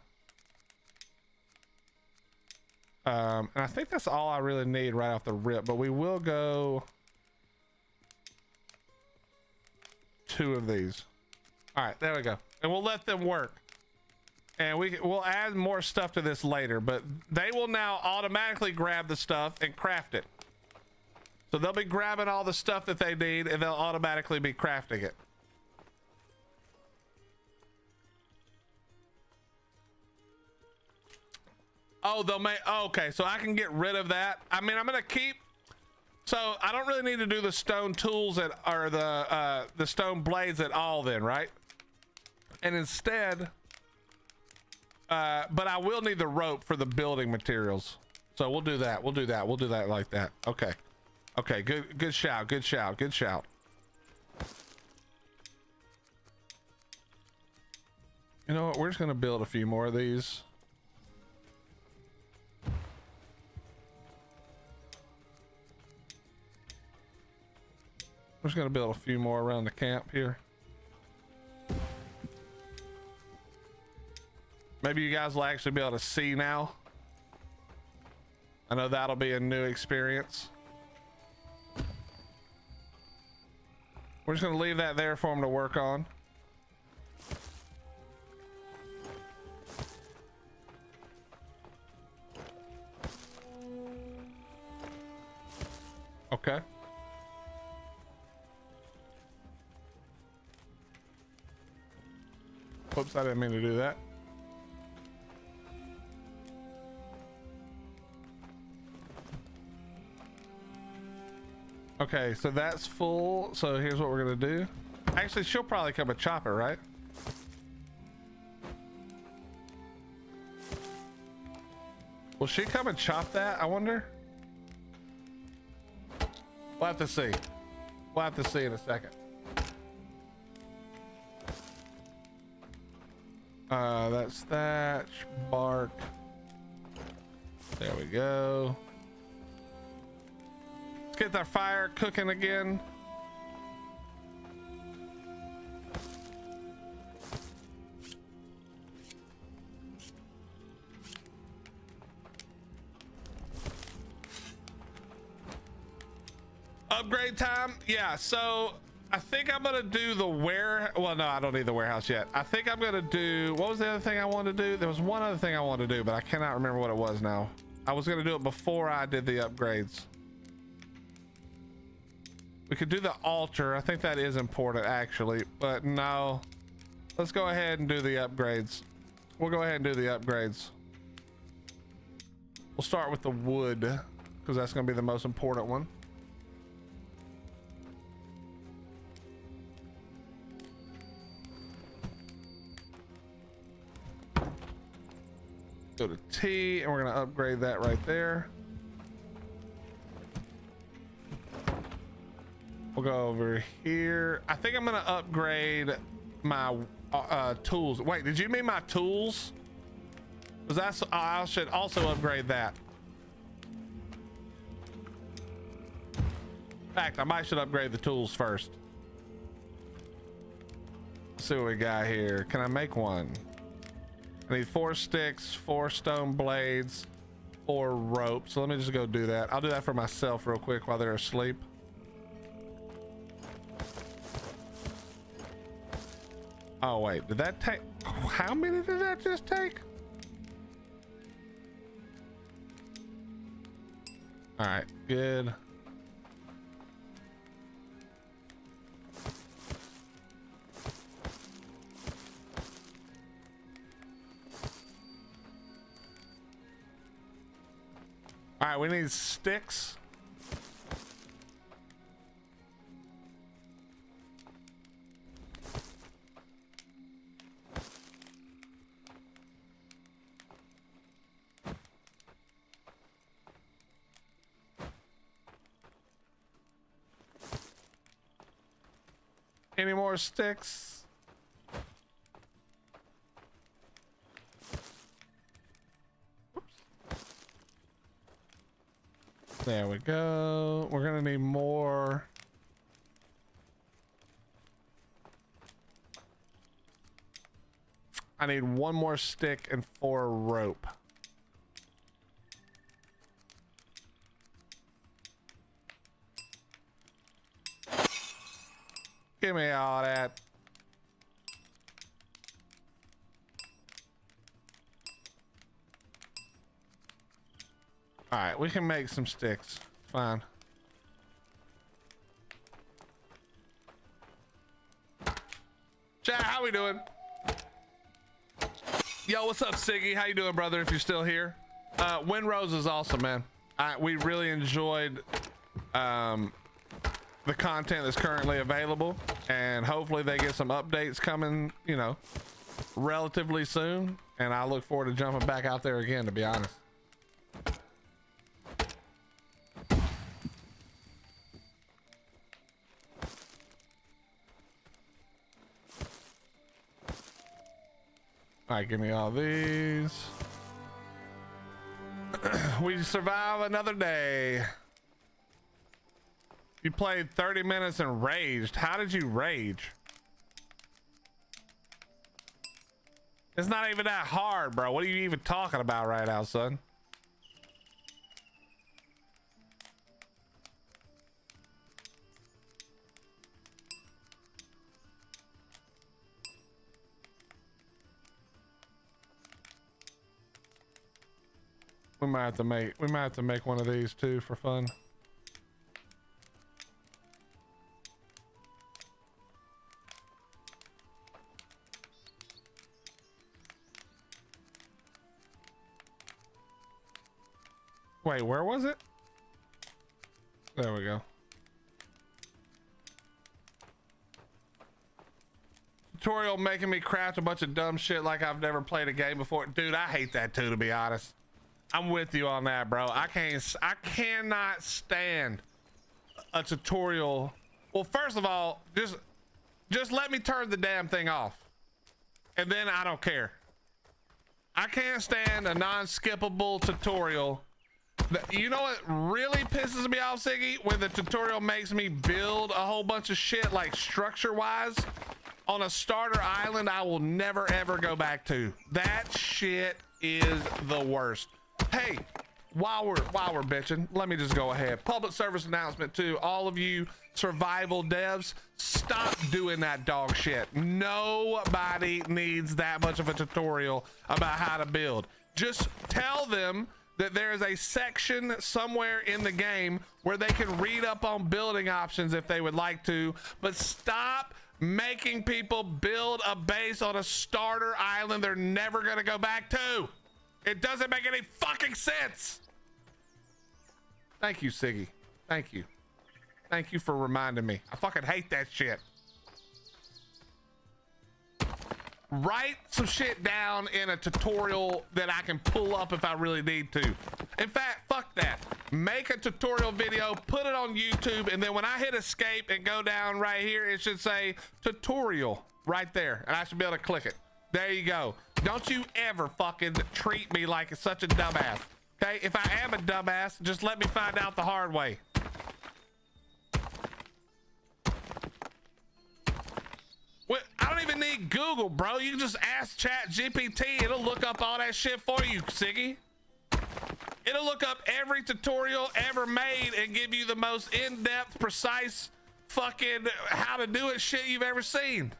And I think that's all I really need right off the rip, but we will go 2 of these. All right, there we go. And we'll let them work. And we'll add more stuff to this later, but they will now automatically grab the stuff and craft it. So they'll be grabbing all the stuff that they need and they'll automatically be crafting it. Oh, they'll make, oh, okay, so I can get rid of that. I mean, I'm gonna keep, so I don't really need to do the stone tools or the stone blades at all then, right? And instead, but I will need the rope for the building materials. So we'll do that, we'll do that like that. Okay. Okay, good shout, good shout. You know what, we're just gonna build a few more of these. We're just gonna build a few more around the camp here. Maybe you guys will actually be able to see now. I know that'll be a new experience. We're just gonna leave that there for them to work on. Okay. Oops, I didn't mean to do that. Okay, so that's full. So here's what we're gonna do. Actually, she'll probably come and chop it, right? Will she come and chop that? I wonder. We'll have to see. We'll have to see in a second. That's thatch, bark. There we go. Let's get that fire cooking again. Upgrade time. Yeah, so I think I'm gonna do the well, no, I don't need the warehouse yet. I think I'm gonna do, what was the other thing I wanted to do? There was one other thing I wanted to do, but I cannot remember what it was now. I was gonna do it before I did the upgrades. We could do the altar. I think that is important actually, but no. Let's go ahead and do the upgrades. We'll go ahead and do the upgrades. We'll start with the wood because that's gonna be the most important one. Go to T and we're going to upgrade that right there. We'll go over here. I think I'm going to upgrade my tools. Wait, did you mean my tools? Because that's, I should also upgrade that. In fact, I might should upgrade the tools first. Let's see what we got here. Can I make one? I need 4 sticks, 4 stone blades, 4 rope. So let me just go do that. I'll do that for myself real quick while they're asleep. Oh wait, did that take? How many did that just take? All right, good. All right, we need sticks. Any more sticks? Oops. There we go. We're gonna need more. I need 1 more stick and 4 rope. Give me all that. All right, we can make some sticks. Fine. Chat, how we doing? Yo, what's up, Siggy? How you doing, brother? If you're still here. Windrose is awesome, man. We really enjoyed the content that's currently available, and hopefully they get some updates coming, you know, relatively soon, and I look forward to jumping back out there again, to be honest. All right, give me all these. We survive another day. You played 30 minutes and raged. How did you rage? It's not even that hard, bro. What are you even talking about right now, son? We might have to make one of these too for fun. Wait, where was it? There we go. Tutorial making me craft a bunch of dumb shit like I've never played a game before. Dude, I hate that too, to be honest. I'm with you on that, bro. I cannot stand a tutorial. Well, first of all, just let me turn the damn thing off, and then I don't care. I can't stand a non-skippable tutorial. You know what really pisses me off, Siggy? When the tutorial makes me build a whole bunch of shit, like structure-wise, on a starter island I will never ever go back to. That shit is the worst. Hey, while we're bitching, let me just go ahead. Public service announcement to all of you survival devs: stop doing that dog shit. Nobody needs that much of a tutorial about how to build. Just tell them that there is a section somewhere in the game where they can read up on building options if they would like to, but stop making people build a base on a starter island they're never gonna go back to. It doesn't make any fucking sense. Thank you, Siggy. Thank you. Thank you for reminding me. I fucking hate that shit. Write some shit down in a tutorial that I can pull up if I really need to. In fact, fuck that. Make a tutorial video, put it on YouTube, and then when I hit escape and go down right here, it should say tutorial right there, and I should be able to click it. There you go. Don't you ever fucking treat me like such a dumbass. Okay? If I am a dumbass, just let me find out the hard way. need Google, bro. You can just ask Chat GPT. It'll look up all that shit for you, Siggy. It'll look up every tutorial ever made and give you the most in-depth, precise fucking how to do it shit you've ever seen.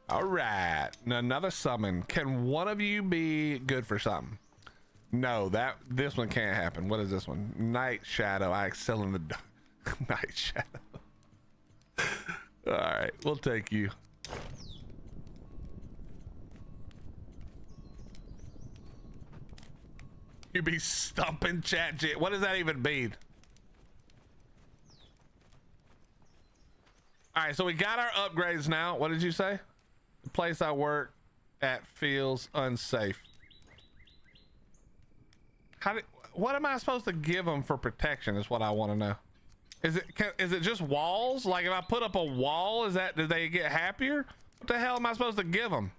All right, another summon. Can one of you be good for something? No, this one can't happen. What is this one? Night Shadow. I excel in the dark. Night Shadow. All right, we'll take you. You be stumping Chat G. What does that even mean? All right, so we got our upgrades now. What did you say? The place I work at feels unsafe. What am I supposed to give them for protection is what I want to know. Is it just walls? Like if I put up a wall, do they get happier? What the hell am I supposed to give them?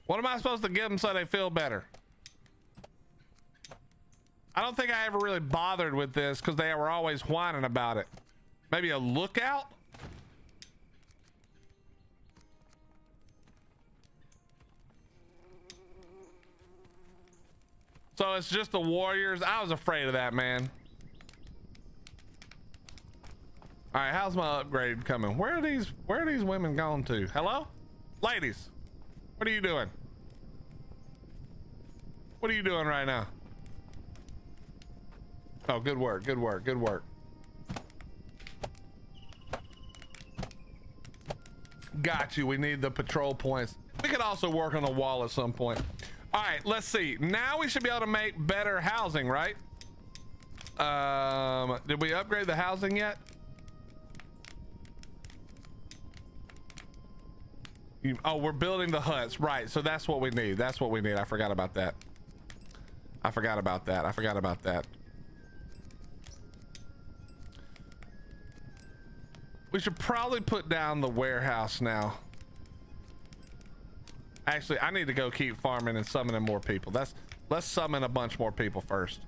What am I supposed to give them so they feel better? I don't think I ever really bothered with this because they were always whining about it. Maybe a lookout? So it's just the warriors. I was afraid of that, man. All right, how's my upgrade coming? Where are these women going to? Hello? Ladies, what are you doing? What are you doing right now? Oh, good work, good work, good work. Got you. We need the patrol points. We could also work on a wall at some point. All right, let's see. Now we should be able to make better housing, right? Did we upgrade the housing yet? Oh, we're building the huts, right? So that's what we need. That's what we need. I forgot about that. I forgot about that. I forgot about that. We should probably put down the warehouse now. Actually, I need to go keep farming and summoning more people. Let's summon a bunch more people first.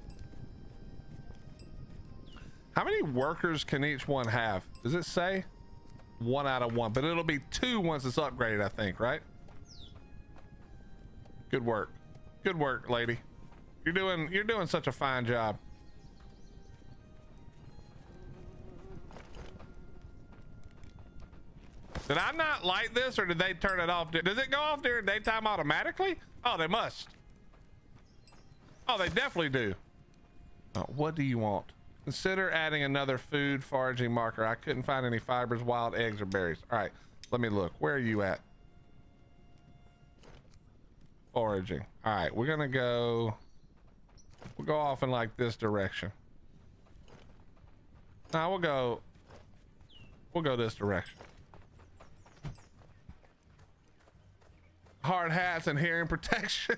How many workers can each one have? Does it say? 1 out of 1, but it'll be 2 once it's upgraded, I think, right? Good work. Good work, lady. You're doing such a fine job. Did I not light this or did they turn it off? Does it go off during daytime automatically? Oh, they must. Oh, they definitely do. Oh, what do you want? Consider adding another food foraging marker. I couldn't find any fibers, wild eggs, or berries. All right, let me look. Where are you at? Foraging. All right, we'll go off in like this direction. Now we'll go this direction. Hard hats and hearing protection.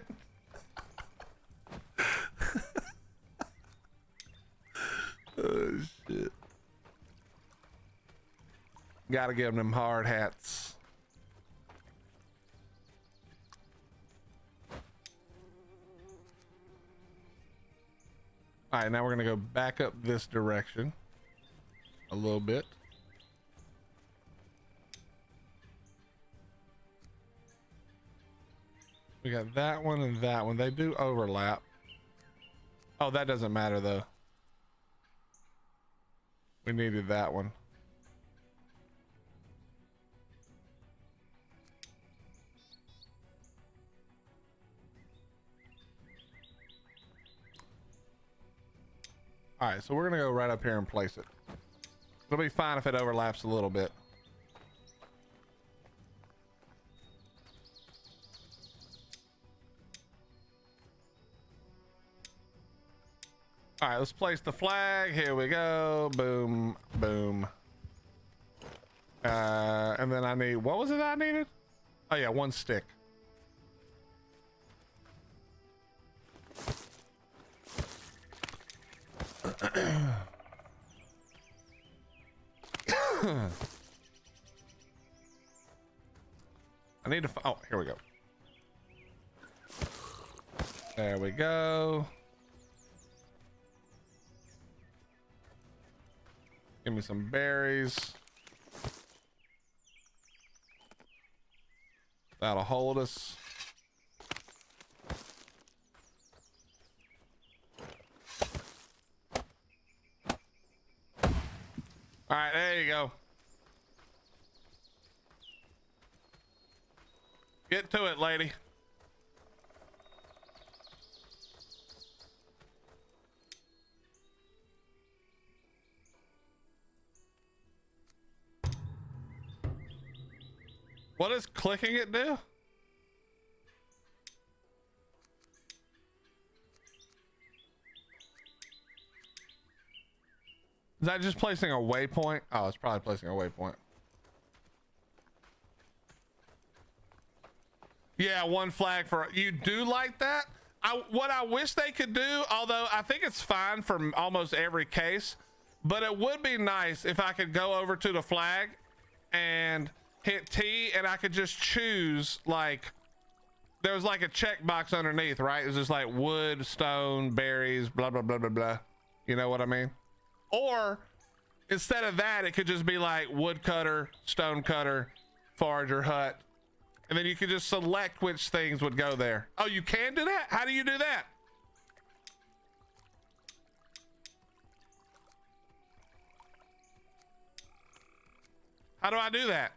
Oh shit. Gotta give them hard hats. All right, now we're gonna go back up this direction a little bit. We got that one and that one. They do overlap. Oh, that doesn't matter though. We needed that one. All right, so we're gonna go right up here and place it. It'll be fine if it overlaps a little bit. All right, let's place the flag. Here we go. Boom, boom. And then I need, what was it I needed? Oh yeah, 1 stick. I need to, oh, here we go. There we go. Give me some berries. That'll hold us. All right, there you go. Get to it, lady. What does clicking it do? Is that just placing a waypoint? Oh, it's probably placing a waypoint. Yeah, one flag for you. Do like that? What I wish they could do, although I think it's fine for almost every case, but it would be nice if I could go over to the flag and hit T and I could just choose, like, there was like a checkbox underneath, right? It's just like wood, stone, berries, blah, blah, blah, blah, blah. You know what I mean? Or instead of that, it could just be like woodcutter, stone cutter, forager, hut. And then you could just select which things would go there. Oh, you can do that? How do you do that? How do I do that?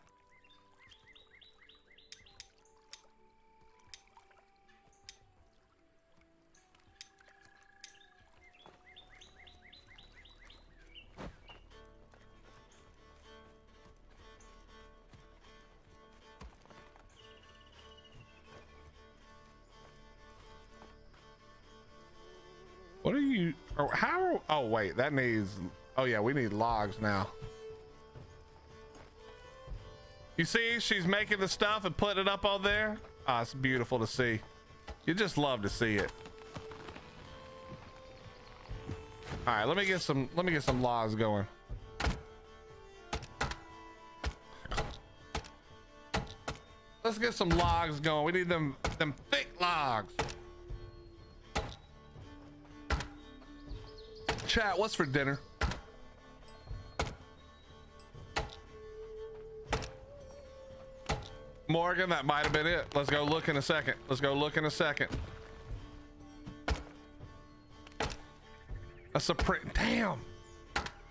What are you, or how, oh wait, that needs, oh yeah, we need logs now. You see, she's making the stuff and putting it up on there. Ah, it's beautiful to see. You just love to see it. All right, let me get some logs going. Let's get some logs going. We need them thick logs. Chat, what's for dinner? Morgan, that might have been it. Let's go look in a second. Let's go look in a second. A supreme, damn.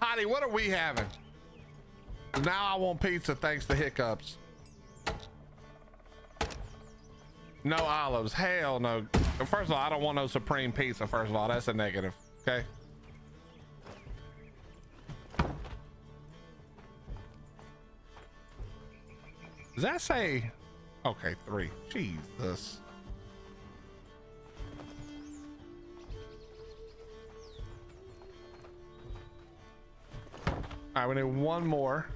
Hottie, what are we having? Now I want pizza thanks to hiccups. No olives, hell no. First of all, I don't want no supreme pizza, first of all. That's a negative, okay? Does that say, okay, 3, Jesus. All right, we need one more.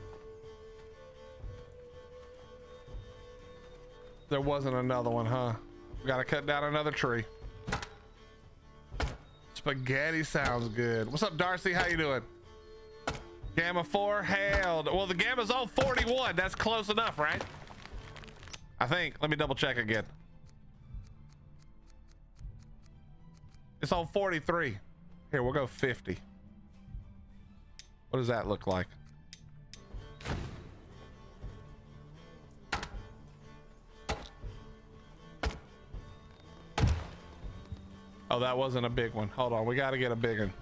There wasn't another one, huh? We gotta cut down another tree. Spaghetti sounds good. What's up, Darcy? How you doing? Gamma 4, hell, well, the gamma's on 41. That's close enough, right? I think. Let me double check again. It's on 43. Here, we'll go 50. What does that look like? Oh, that wasn't a big one. Hold on, we gotta get a big one.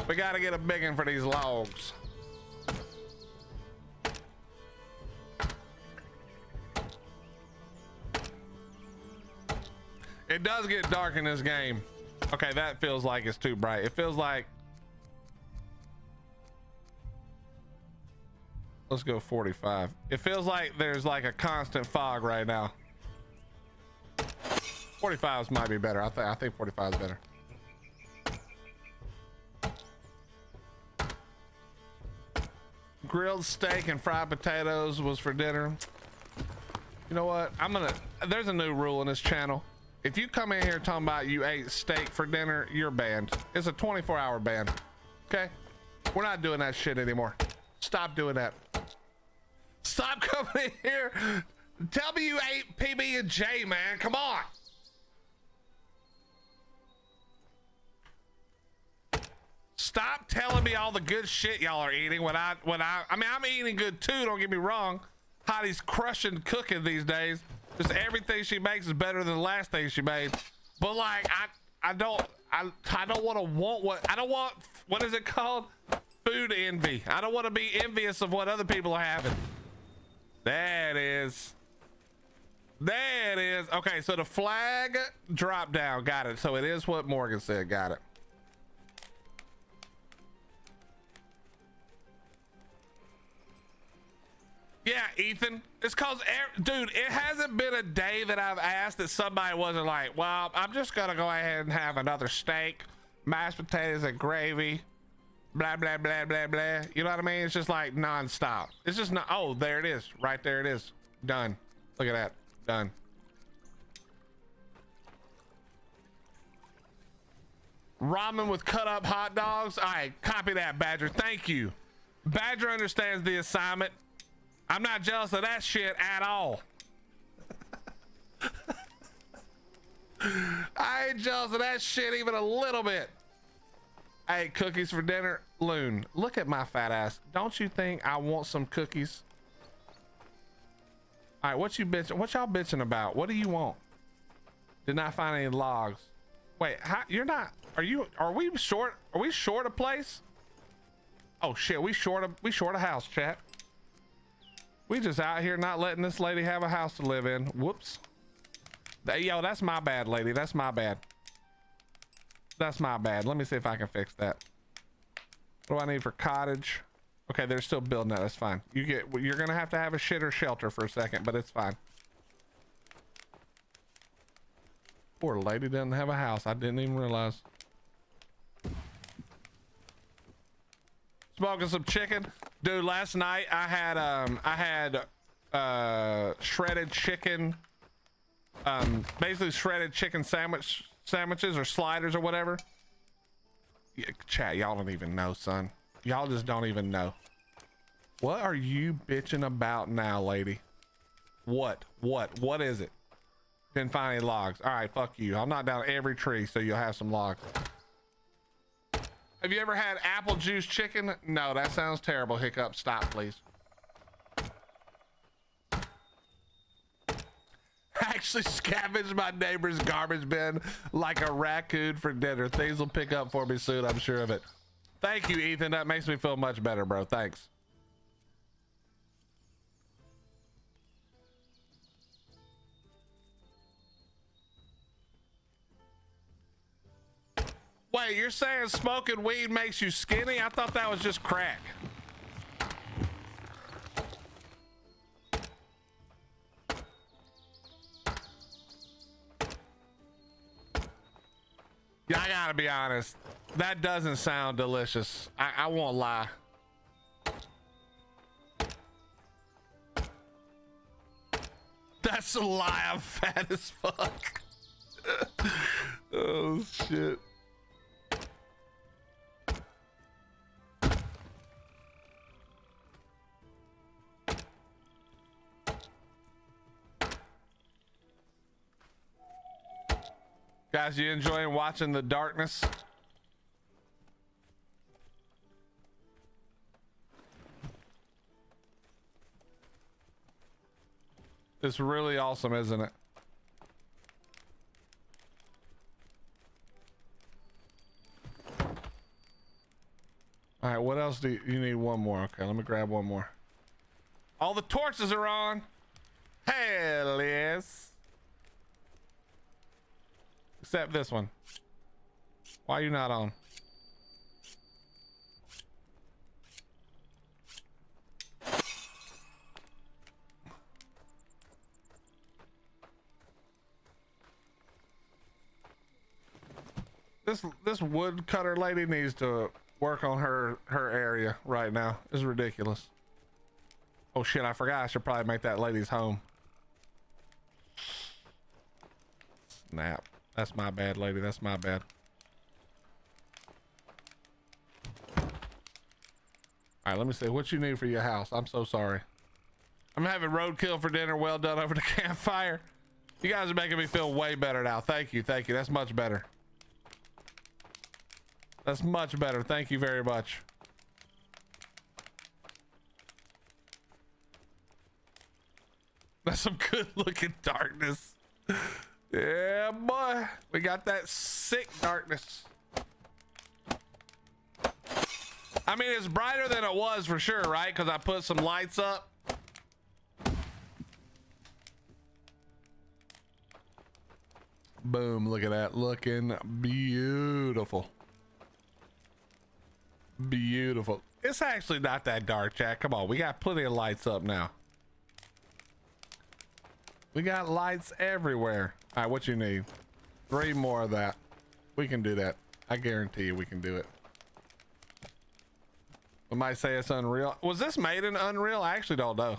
We gotta get a big one for these logs. It does get dark in this game. Okay, that feels like it's too bright. It feels like, let's go 45. It feels like there's like a constant fog right now. 45 might be better. I think 45 is better. Grilled steak and fried potatoes was for dinner. You know what? There's a new rule in this channel. If you come in here talking about you ate steak for dinner, you're banned. It's a 24-hour ban. Okay? We're not doing that shit anymore. Stop doing that. Stop coming in here. Tell me you ate PB&J, man. Come on. Stop telling me all the good shit y'all are eating when I mean, I'm eating good too, don't get me wrong. Hottie's crushing cooking these days. Just everything she makes is better than the last thing she made. But like, I don't want what is it called? Food envy. I don't want to be envious of what other people are having. That is. Okay, so the flag dropped down. Got it. So it is what Morgan said. Got it. Yeah, Ethan. It's cause, dude, it hasn't been a day that I've asked that somebody wasn't like, well, I'm just gonna go ahead and have another steak, mashed potatoes and gravy, blah, blah, blah, blah, blah. You know what I mean? It's just like nonstop. It's just not, oh, there it is. Right there it is. Done. Look at that. Done. Ramen with cut up hot dogs. All right, copy that, Badger. Thank you. Badger understands the assignment. I'm not jealous of that shit at all. I ain't jealous of that shit even a little bit. Hey, cookies for dinner. Loon, look at my fat ass. Don't you think I want some cookies? All right, what you bitching? What y'all bitching about? What do you want? Did not find any logs. Wait, how, you're not, are we short a place? Oh shit, we short a house, chat. We just out here not letting this lady have a house to live in. Whoops. Yo, that's my bad, lady. That's my bad. That's my bad. Let me see if I can fix that. What do I need for cottage? Okay, they're still building that. That's fine. You're gonna have to have a shitter shelter for a second, but it's fine. Poor lady doesn't have a house. I didn't even realize. Smoking some chicken, dude. Last night I had shredded chicken, basically shredded chicken sandwiches or sliders or whatever. Yeah, chat, y'all don't even know, son. Y'all just don't even know. What are you bitching about now, lady? What is it? Didn't find any logs. All right, fuck you. I'll knock down every tree so you'll have some logs. Have you ever had apple juice chicken? No, that sounds terrible. Hiccup, stop, please. I actually scavenged my neighbor's garbage bin like a raccoon for dinner. Things will pick up for me soon, I'm sure of it. Thank you, Ethan. That makes me feel much better, bro. Thanks. Wait, you're saying smoking weed makes you skinny? I thought that was just crack. Yeah, I gotta be honest. That doesn't sound delicious. I won't lie. That's a lie. I'm fat as fuck. Oh, shit. Guys, you enjoying watching the darkness? It's really awesome, isn't it? All right, what else do you need? One more. Okay, let me grab one more. All the torches are on. Hell yes. Except this one. Why are you not on? This woodcutter lady needs to work on her area right now. It's ridiculous. Oh shit, I forgot I should probably make that lady's home. Snap. That's my bad, lady. That's my bad. All right, let me see what you need for your house. I'm so sorry. I'm having roadkill for dinner. Well done over the campfire. You guys are making me feel way better now. Thank you. Thank you. That's much better. That's much better. Thank you very much. That's some good looking darkness. Yeah, boy. We got that sick darkness. I mean, it's brighter than it was for sure, right? Because I put some lights up. Boom, look at that. Looking beautiful. Beautiful. It's actually not that dark, Jack. Come on, we got plenty of lights up now. We got lights everywhere. All right, what you need? 3 more of that. We can do that. I guarantee you we can do it. We might say it's Unreal. Was this made in Unreal? I actually don't know.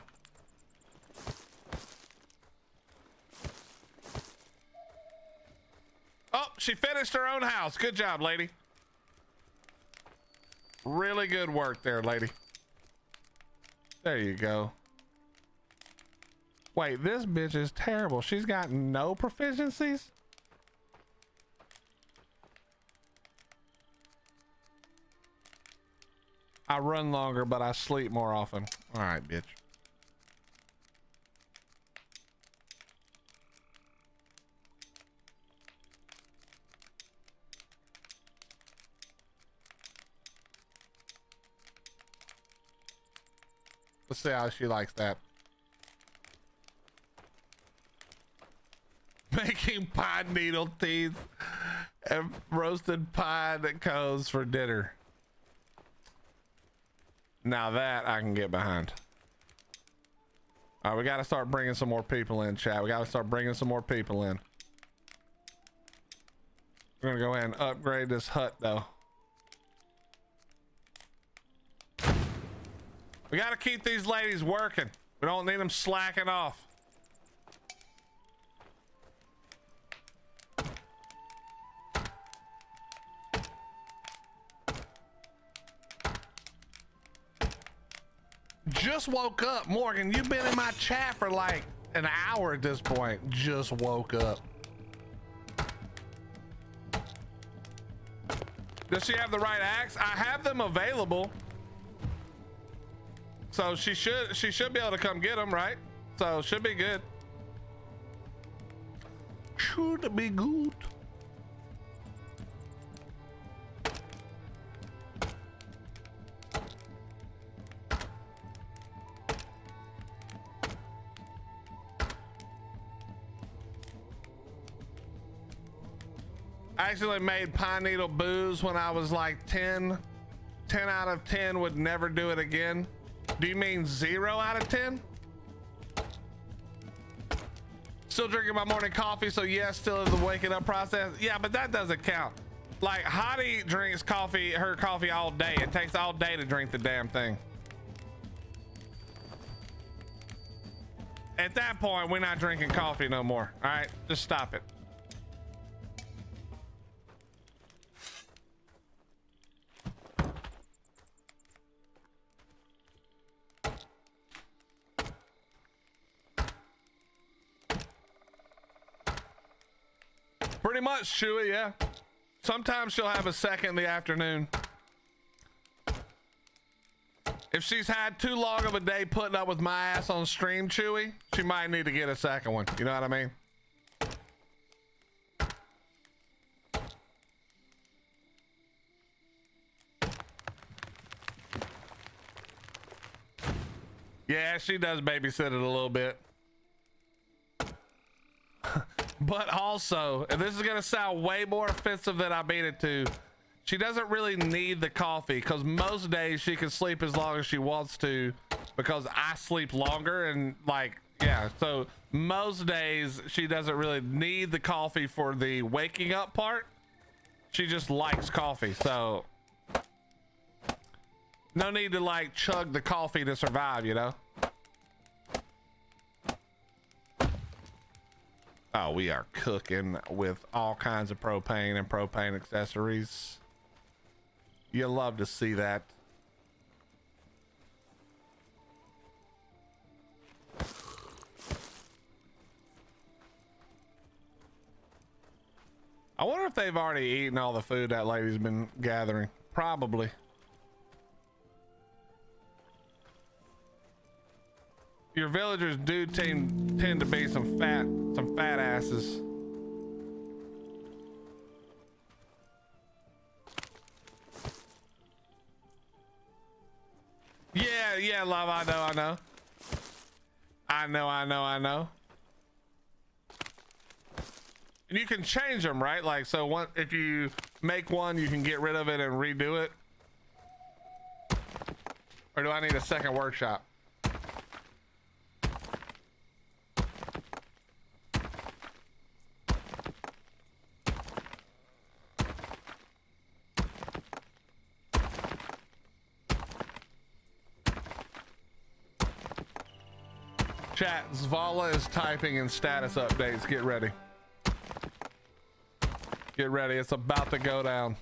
Oh, she finished her own house. Good job, lady. Really good work there, lady. There you go. Wait, this bitch is terrible. She's got no proficiencies? I run longer, but I sleep more often. All right, bitch. Let's see how she likes that. Making pine needle teeth and roasted pine cones for dinner. Now that I can get behind. All right, we got to start bringing some more people in, chat. We got to start bringing some more people in. We're going to go ahead and upgrade this hut, though. We got to keep these ladies working. We don't need them slacking off. Just woke up. Morgan, you've been in my chat for like an hour at this point. Just woke up. Does she have the right axe? I have them available. So she should be able to come get them, right? So should be good. Should be good. I actually made pine needle booze when I was like 10. 10 out of 10 would never do it again. Do you mean 0 out of 10? Still drinking my morning coffee, so yes, still in the waking up process. Yeah, but that doesn't count. Like Hottie drinks coffee, her coffee all day. It takes all day to drink the damn thing. At that point, we're not drinking coffee no more. All right, just stop it. Pretty much, Chewy, yeah. Sometimes she'll have a second in the afternoon. If she's had too long of a day putting up with my ass on stream, Chewy, she might need to get a second one. You know what I mean? Yeah, she does babysit it a little bit. But also, and this is gonna sound way more offensive than I mean it to, she doesn't really need the coffee because most days she can sleep as long as she wants to because I sleep longer and like, yeah, so most days she doesn't really need the coffee for the waking up part. She just likes coffee, so no need to like chug the coffee to survive, you know? Oh, we are cooking with all kinds of propane and propane accessories. You love to see that. I wonder if they've already eaten all the food that lady's been gathering. Probably. Your villagers do tend to be some fat asses. Yeah, love. I know. And you can change them, right? Like, so if you make one, you can get rid of it and redo it. Or do I need a second workshop? Chat, Zvala is typing in status updates. Get ready. Get ready. It's about to go down.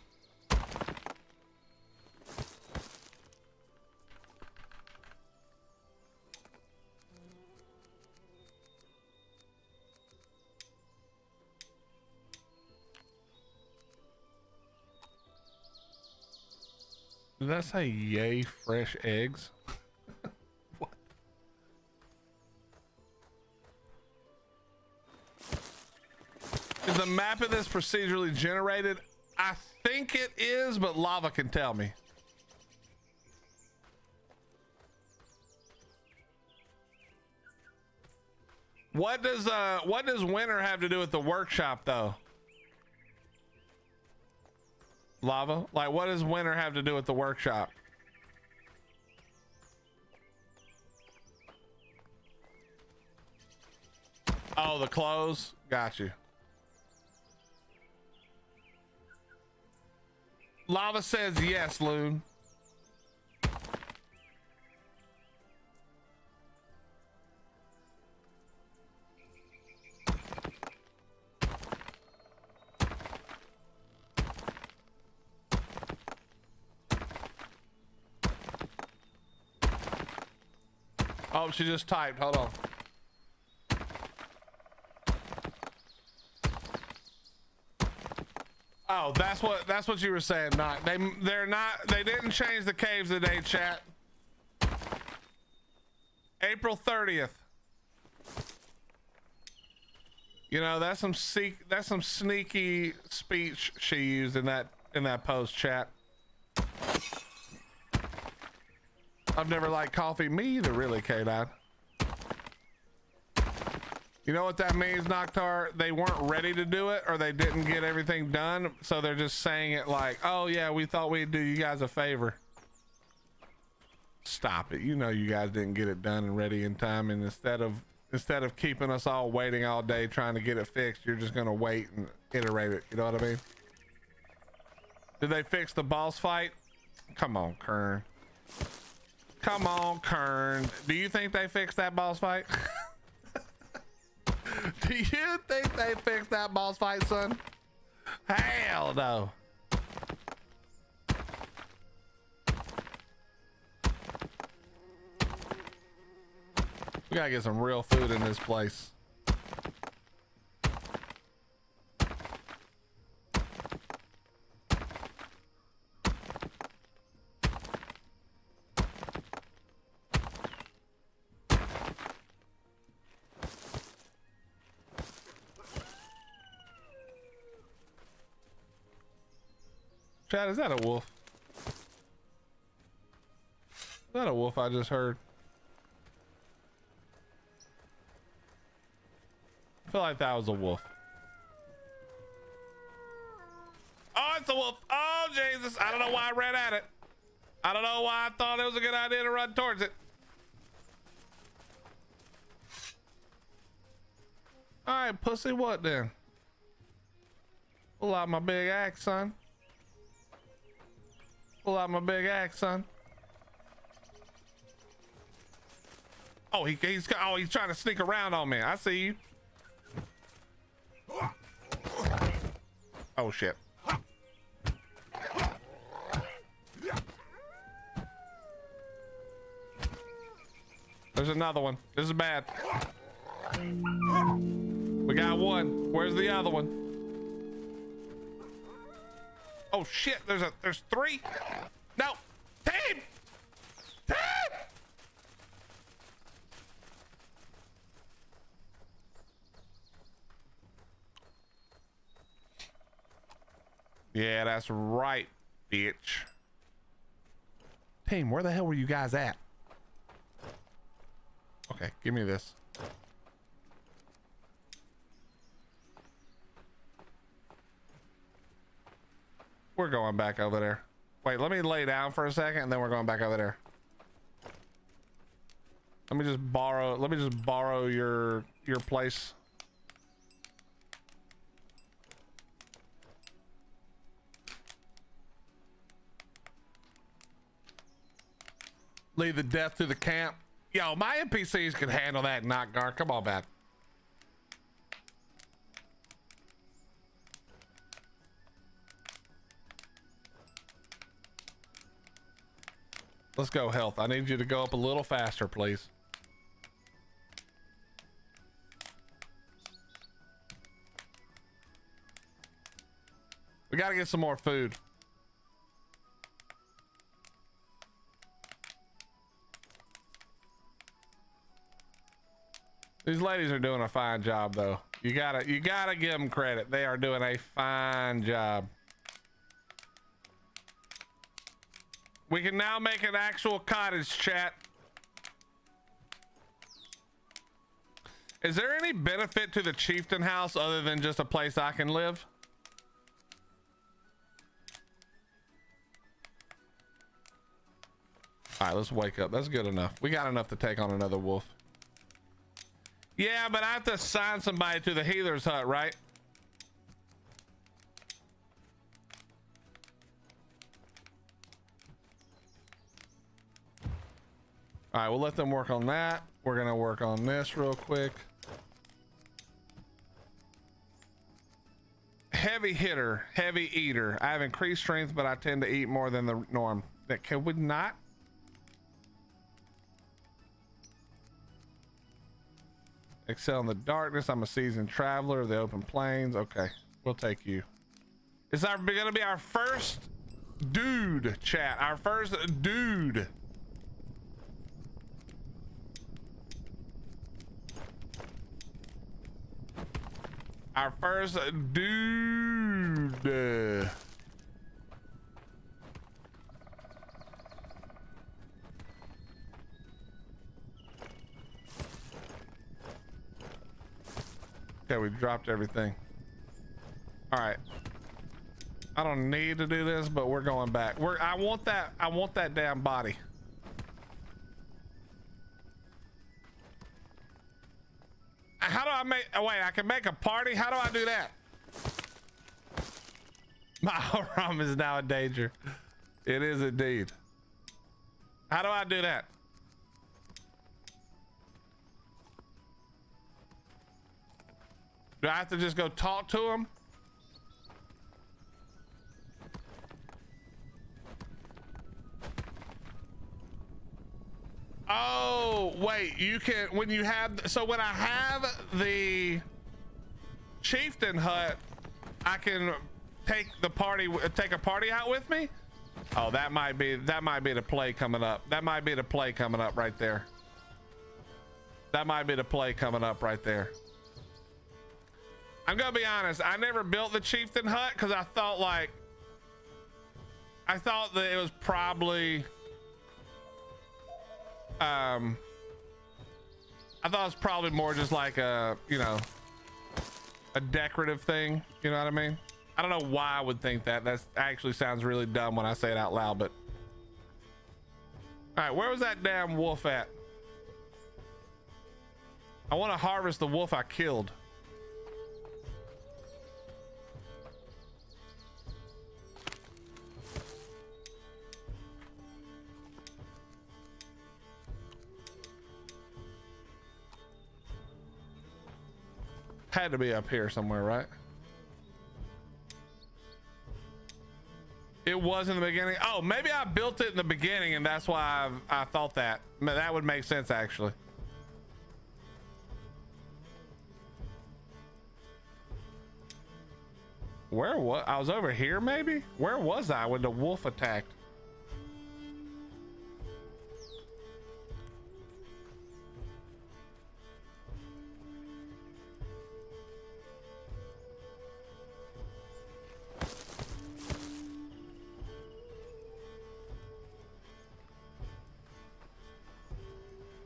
Did that say yay fresh eggs? What? Is the map of this procedurally generated? I think it is, but Lava can tell me. What does winter have to do with the workshop though? Lava? Like, what does winter have to do with the workshop? Oh, the clothes? Got you. Lava says yes, Loon. Oh, she just typed. Hold on. Oh, that's what you were saying. They didn't change the caves today, chat. April 30th. You know, that's some sneaky speech she used in that post, chat. I've never liked coffee. Me either, really, K-Dot. You know what that means, Noctar? They weren't ready to do it, or they didn't get everything done, so they're just saying it like, oh yeah, we thought we'd do you guys a favor. Stop it. You know you guys didn't get it done and ready in time, and instead of keeping us all waiting all day trying to get it fixed, you're just gonna wait and iterate it. You know what I mean? Did they fix the boss fight? Come on, Kern. Come on, Kern. Do you think they fixed that boss fight? Do you think they fixed that boss fight, son? Hell no. We gotta get some real food in this place. Chad, is that a wolf? Is that a wolf I just heard? I feel like that was a wolf. Oh, it's a wolf. Oh, Jesus. I don't know why I ran at it. I don't know why I thought it was a good idea to run towards it. All right, pussy, what then? Pull out my big axe, son. Pull out my big axe, son. Oh, he's trying to sneak around on me. I see you. Oh shit. There's another one. This is bad. We got one. Where's the other one? Oh shit, there's three. No, team. Team. Yeah, that's right, bitch. Team, where the hell were you guys at? Okay, give me this. We're going back over there. Wait, let me lay down for a second and then we're going back over there. Let me just borrow your place. Lead the death to the camp. Yo, my NPCs can handle that, not Gar. Come on, man. Let's go, health. I need you to go up a little faster, please. We gotta get some more food. These ladies are doing a fine job, though. You gotta give them credit. They are doing a fine job. We can now make an actual cottage, chat. Is there any benefit to the chieftain house other than just a place I can live? All right, let's wake up. That's good enough. We got enough to take on another wolf. Yeah, but I have to assign somebody to the healer's hut, right? All right, we'll let them work on that. We're gonna work on this real quick. Heavy hitter, heavy eater. I have increased strength, but I tend to eat more than the norm. That can we not? Excel in the darkness. I'm a seasoned traveler of the open plains. Okay, we'll take you. It's gonna be our first dude, chat. Our first dude. Our first dude. Okay, we dropped everything. All right. I don't need to do this, but we're going back. I want that damn body. How do I make, oh wait, I can make a party? How do I do that? My rum is now in danger. It is indeed. How do I do that? Do I have to just go talk to him? Oh, wait, you can, when you have, so when I have the chieftain hut, I can take a party out with me? Oh, that might be the play coming up. That might be the play coming up right there. That might be the play coming up right there. I'm gonna be honest, I never built the chieftain hut because I thought that it was probably I thought it was probably more just like a, you know, a decorative thing, you know what I mean? I don't know why I would think that. That actually sounds really dumb when I say it out loud, but all right, where was that damn wolf at? I want to harvest the wolf I killed. Had to be up here somewhere, right? It was in the beginning. Oh, maybe I built it in the beginning and that's why I thought that. That would make sense actually. Where was I? Was over here maybe? Where was I when the wolf attacked?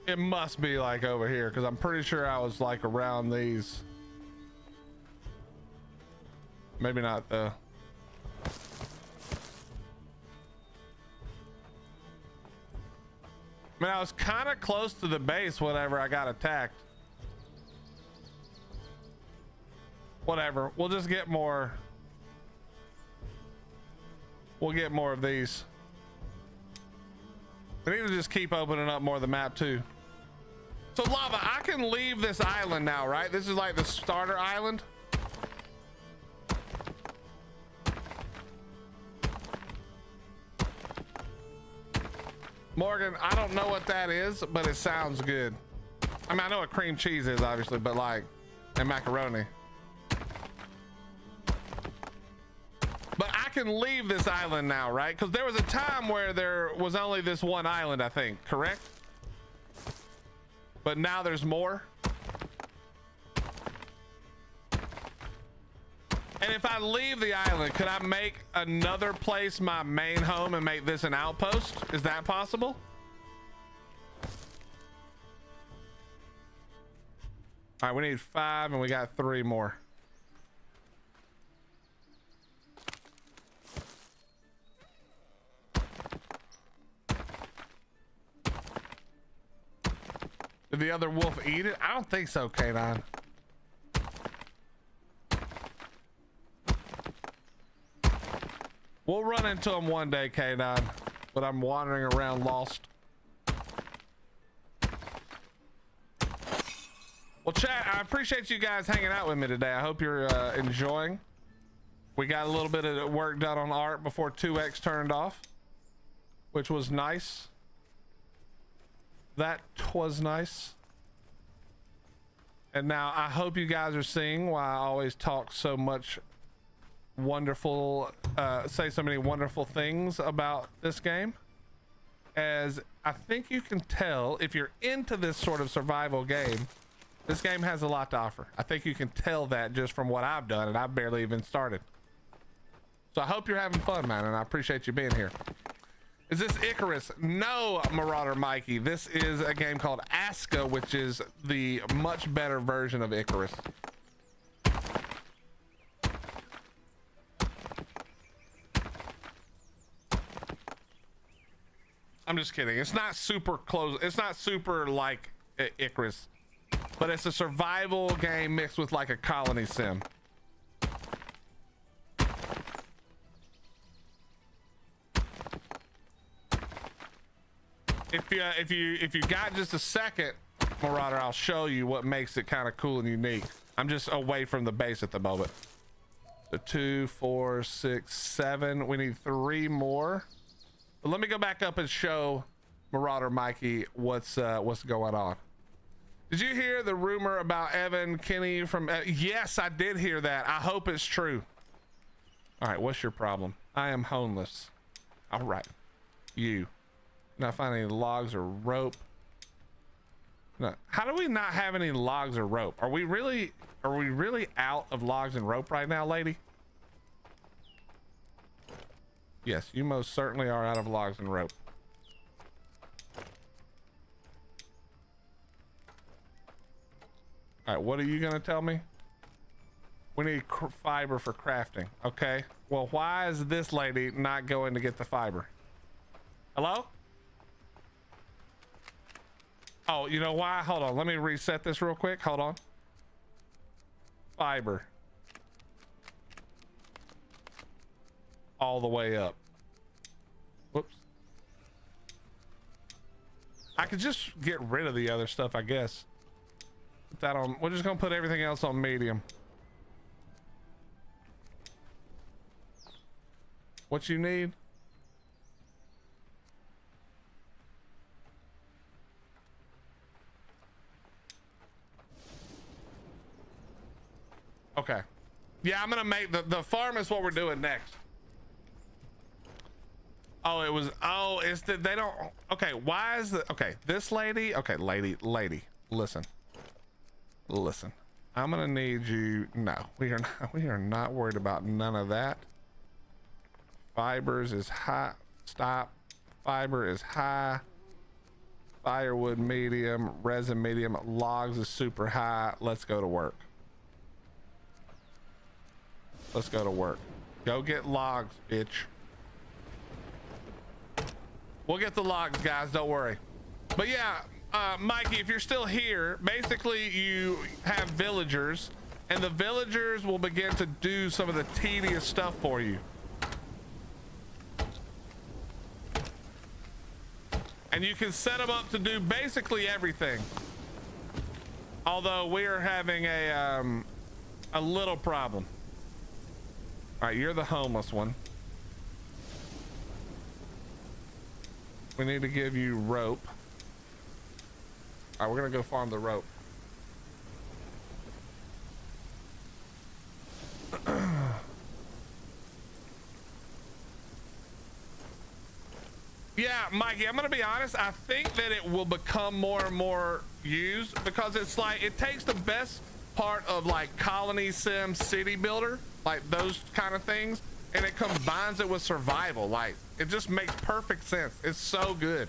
It must be like over here because I'm pretty sure I was like around these. Maybe not though. I mean, I was kind of close to the base whenever I got attacked. Whatever, we'll just get more. We'll get more of these. We need to just keep opening up more of the map too. So Lava, I can leave this island now, right? This is like the starter island. Morgan, I don't know what that is, but it sounds good. I mean, I know what cream cheese is obviously, but like, and macaroni. But I can leave this island now, right? Because there was a time where there was only this one island, I think, correct? But now there's more. And if I leave the island, could I make another place my main home and make this an outpost? Is that possible? All right, we need 5 and we got 3 more. Did the other wolf eat it? I don't think so, K9. We'll run into him one day, K9, but I'm wandering around lost. Well, chat, I appreciate you guys hanging out with me today. I hope you're enjoying. We got a little bit of work done on art before 2x turned off, which was nice. That was nice. And now I hope you guys are seeing why I always talk so much wonderful, say so many wonderful things about this game. As I think you can tell, if you're into this sort of survival game, this game has a lot to offer. I think you can tell that just from what I've done, and I've barely even started. So I hope you're having fun, man, and I appreciate you being here. Is this Icarus? No, Marauder Mikey. This is a game called ASKA, which is the much better version of Icarus. I'm just kidding. It's not super close. It's not super like Icarus, but it's a survival game mixed with like a colony sim. If you got just a second, Marauder, I'll show you what makes it kind of cool and unique. I'm just away from the base at the moment. So 2, 4, 6, 7. We need 3 more. But let me go back up and show Marauder Mikey what's going on. Did you hear the rumor about Evan Kinney from? Yes, I did hear that. I hope it's true. All right, what's your problem? I am homeless. All right, you. Not find any logs or rope. No. How do we not have any logs or rope? Are we really out of logs and rope right now, lady? Yes, you most certainly are out of logs and rope. All right, what are you gonna tell me? We need fiber for crafting. Okay, well, why is this lady not going to get the fiber? Hello? Oh, you know why? Hold on, let me reset this real quick. Hold on. Fiber. All the way up. Whoops. I could just get rid of the other stuff, I guess. Put that on. We're just gonna put everything else on medium. What you need? Okay, Yeah, I'm gonna make the farm is what we're doing next. Oh, it was, oh, it's that they don't, okay, why is the, okay, this lady, okay, lady, listen. I'm gonna need you, no, we are not worried about none of that. Fibers is high, stop. Fiber is high. Firewood medium, resin medium, logs is super high. Let's go to work. Let's go to work. Go get logs, bitch. We'll get the logs, guys, don't worry. But yeah, Mikey, if you're still here, basically you have villagers, and the villagers will begin to do some of the tedious stuff for you. And you can set them up to do basically everything. Although we are having a little problem. All right, you're the homeless one. We need to give you rope. All right, we're gonna go farm the rope. Yeah, Mikey, I'm gonna be honest. I think that it will become more and more used because it's like, it takes the best part of like colony sim, city builder, like those kind of things, and it combines it with survival. Like, it just makes perfect sense. It's so good.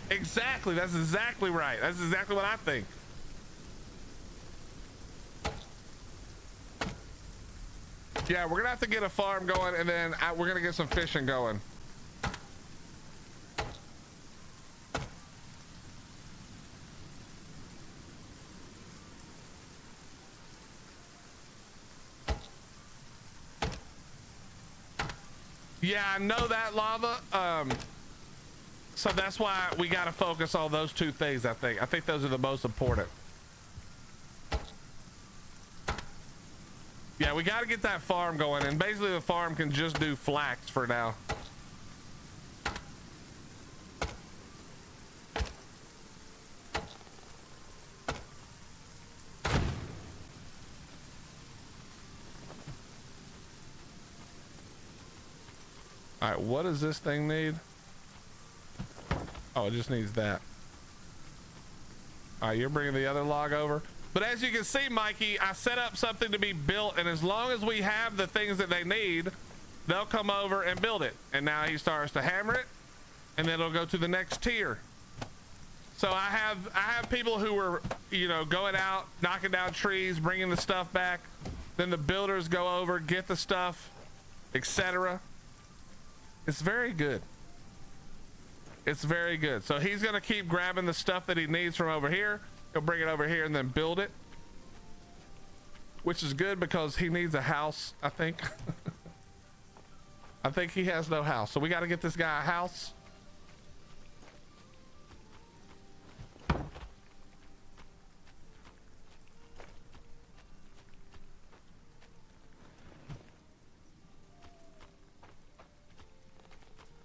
Exactly, that's exactly right. That's exactly what I think. Yeah, we're gonna have to get a farm going, and then we're gonna get some fishing going. Yeah, I know that, Lava. So that's why we got to focus on those two things. I think those are the most important. Yeah, we got to get that farm going, and basically the farm can just do flax for now. All right, what does this thing need? Oh, it just needs that. All right, you're bringing the other log over. But as you can see, Mikey, I set up something to be built, and as long as we have the things that they need, they'll come over and build it. And now he starts to hammer it, and then it'll go to the next tier. So I have people who are, you know, going out, knocking down trees, bringing the stuff back. Then the builders go over, get the stuff, etc. It's very good. It's very good. So he's gonna keep grabbing the stuff that he needs from over here. He'll bring it over here and then build it, which is good because he needs a house, I think. I think he has no house, so we got to get this guy a house.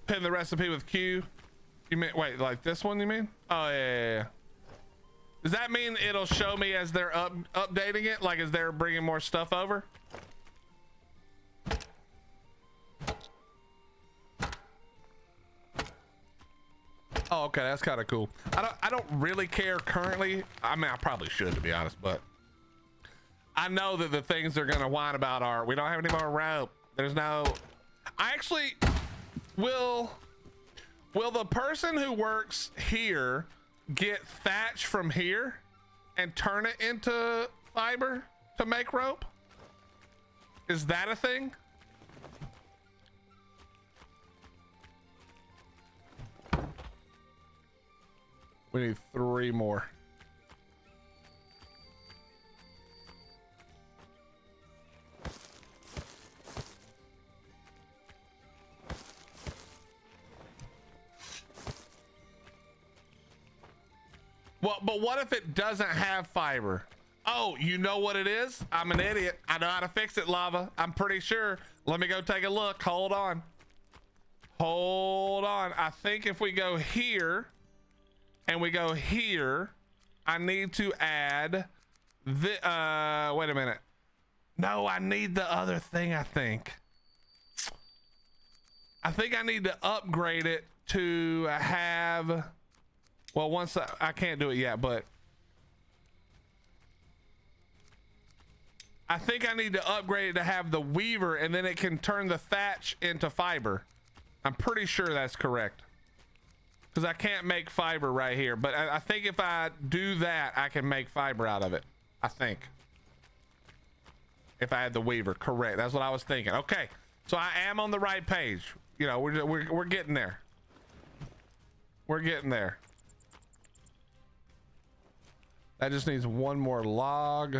Pin the recipe with Q. You mean, wait, like this one you mean? Oh yeah. Does that mean it'll show me as they're updating it, like as they're bringing more stuff over? Oh, okay, that's kind of cool. I don't really care currently. I mean, I probably should, to be honest, but I know that the things they're gonna whine about are, we don't have any more rope. There's no, I actually will the person who works here get thatch from here and turn it into fiber to make rope? Is that a thing? We need 3 more. Well, but what if it doesn't have fiber? Oh, you know what it is? I'm an idiot. I know how to fix it, Lava. I'm pretty sure. Let me go take a look. Hold on. Hold on. I think if we go here and we go here, I need to add the, wait a minute. No, I need the other thing, I think. I think I need to upgrade it to have, well, once I can't do it yet, but I think I need to upgrade it to have the weaver, and then it can turn the thatch into fiber. I'm pretty sure that's correct, because I can't make fiber right here, but I think if I do that, I can make fiber out of it. I think if I had the weaver, correct. That's what I was thinking. Okay, so I am on the right page. You know, we're getting there. We're getting there. That just needs one more log.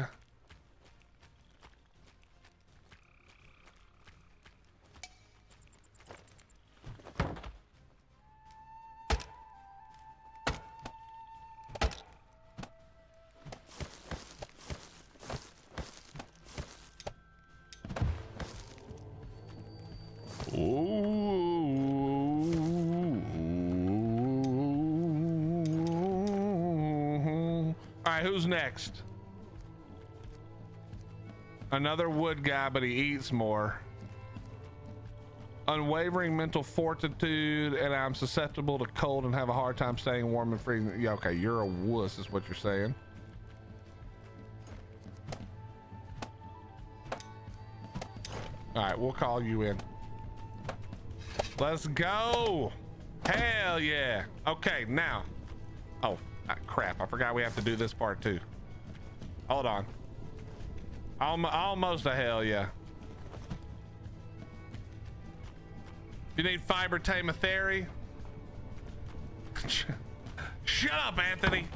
Alright, who's next? Another wood guy, but he eats more. Unwavering mental fortitude, and I'm susceptible to cold and have a hard time staying warm and freezing. Yeah, okay, you're a wuss is what you're saying. Alright, we'll call you in. Let's go. Hell yeah. Okay, now. Oh, crap. I forgot we have to do this part too. Hold on. Almost a hell yeah. You need fiber tamotheri? Shut up, Anthony.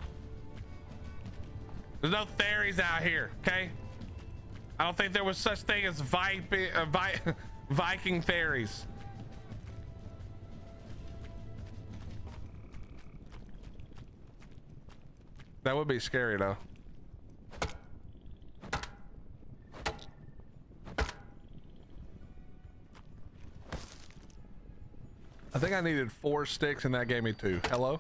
There's no theories out here, okay? I don't think there was such thing as Viking theories. That would be scary though. I think I needed 4 sticks and that gave me 2. Hello?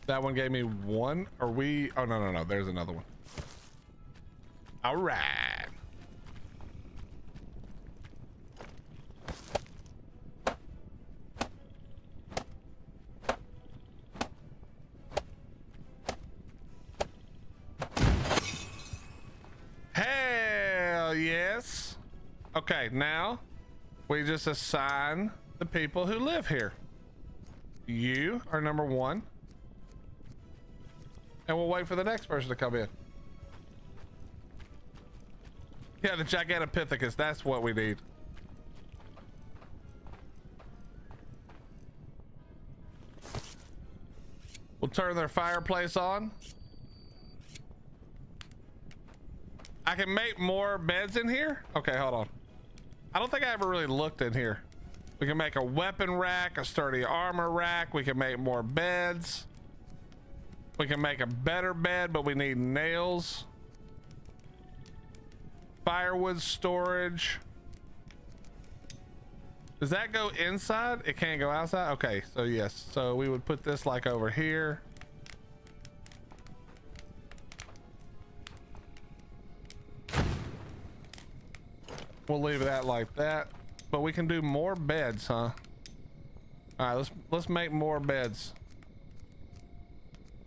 That one gave me 1. Are we? Oh, no. There's another one. All right. Hell yes. Okay, now we just assign the people who live here. You are number 1. And we'll wait for the next person to come in. Yeah, the Gigantopithecus, that's what we need. We'll turn their fireplace on. I can make more beds in here? Okay, hold on. I don't think I ever really looked in here. We can make a weapon rack, a sturdy armor rack. We can make more beds. We can make a better bed, but we need nails. Firewood storage. Does that go inside? It can't go outside? Okay, so yes. So we would put this like over here. We'll leave that like that. But we can do more beds, huh? All right, let's make more beds.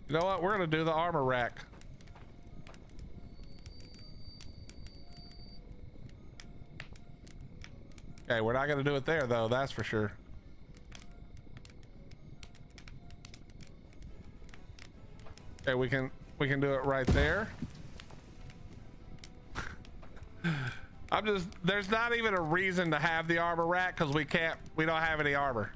You know what? We're gonna do the armor rack. Okay, we're not gonna do it there though, that's for sure. Okay, we can do it right there. There's not even a reason to have the armor rack because we don't have any armor.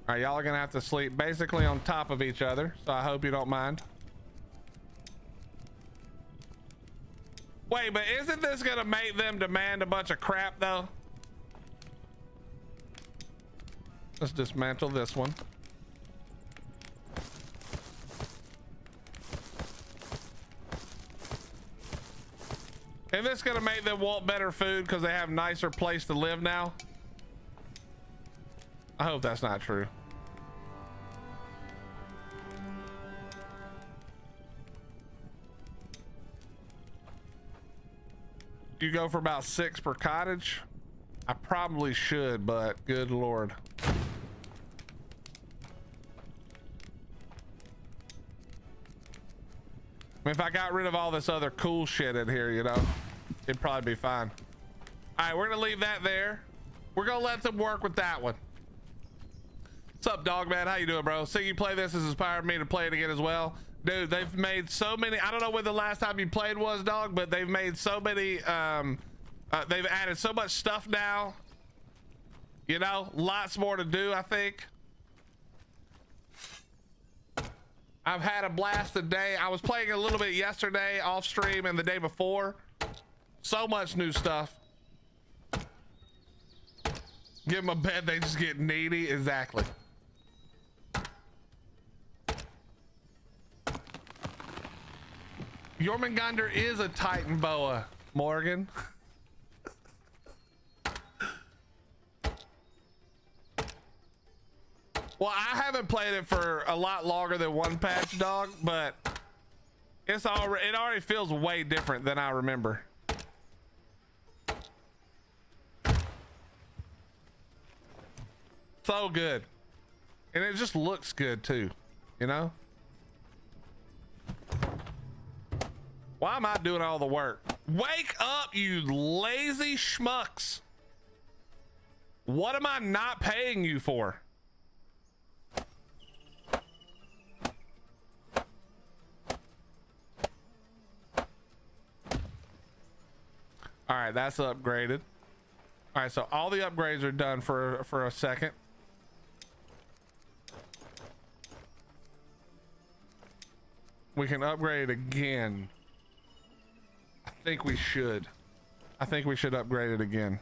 All right, y'all are gonna have to sleep basically on top of each other, so I hope you don't mind. Wait, but isn't this gonna make them demand a bunch of crap though? Let's dismantle this one. Is this gonna make them want better food because they have nicer place to live now? I hope that's not true. you go for about 6 per cottage? I probably should, but good Lord. I mean, if I got rid of all this other cool shit in here, you know, it'd probably be fine. All right, we're gonna leave that there. We're gonna let them work with that one. What's up, dog man? How you doing, bro? Seeing you play this has inspired me to play it again as well. Dude, they've made so many. I don't know when the last time you played was, dog, but they've made so many. They've added so much stuff now. You know, lots more to do, I think. I've had a blast today. I was playing a little bit yesterday off stream and the day before. So much new stuff. Give them a bed, they just get needy. Exactly. Jormungandr is a Titan boa, Morgan. Well, I haven't played it for a lot longer than one patch, dog, but it already feels way different than I remember. So good. And it just looks good too, you know? Why am I doing all the work? Wake up, you lazy schmucks. What am I not paying you for? All right, that's upgraded. All right, so all the upgrades are done for a second. We can upgrade again. I think we should. I think we should upgrade it again.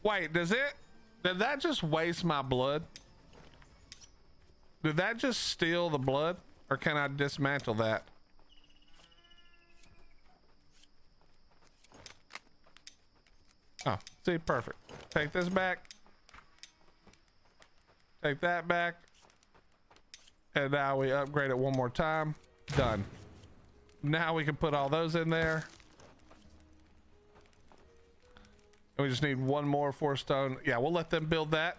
Wait, did that just waste my blood? Did that just steal the blood? Or can I dismantle that? Oh, see, perfect. Take this back. Take that back. And now we upgrade it one more time. Done. Now we can put all those in there. And we just need one more 4-stone. Yeah, we'll let them build that.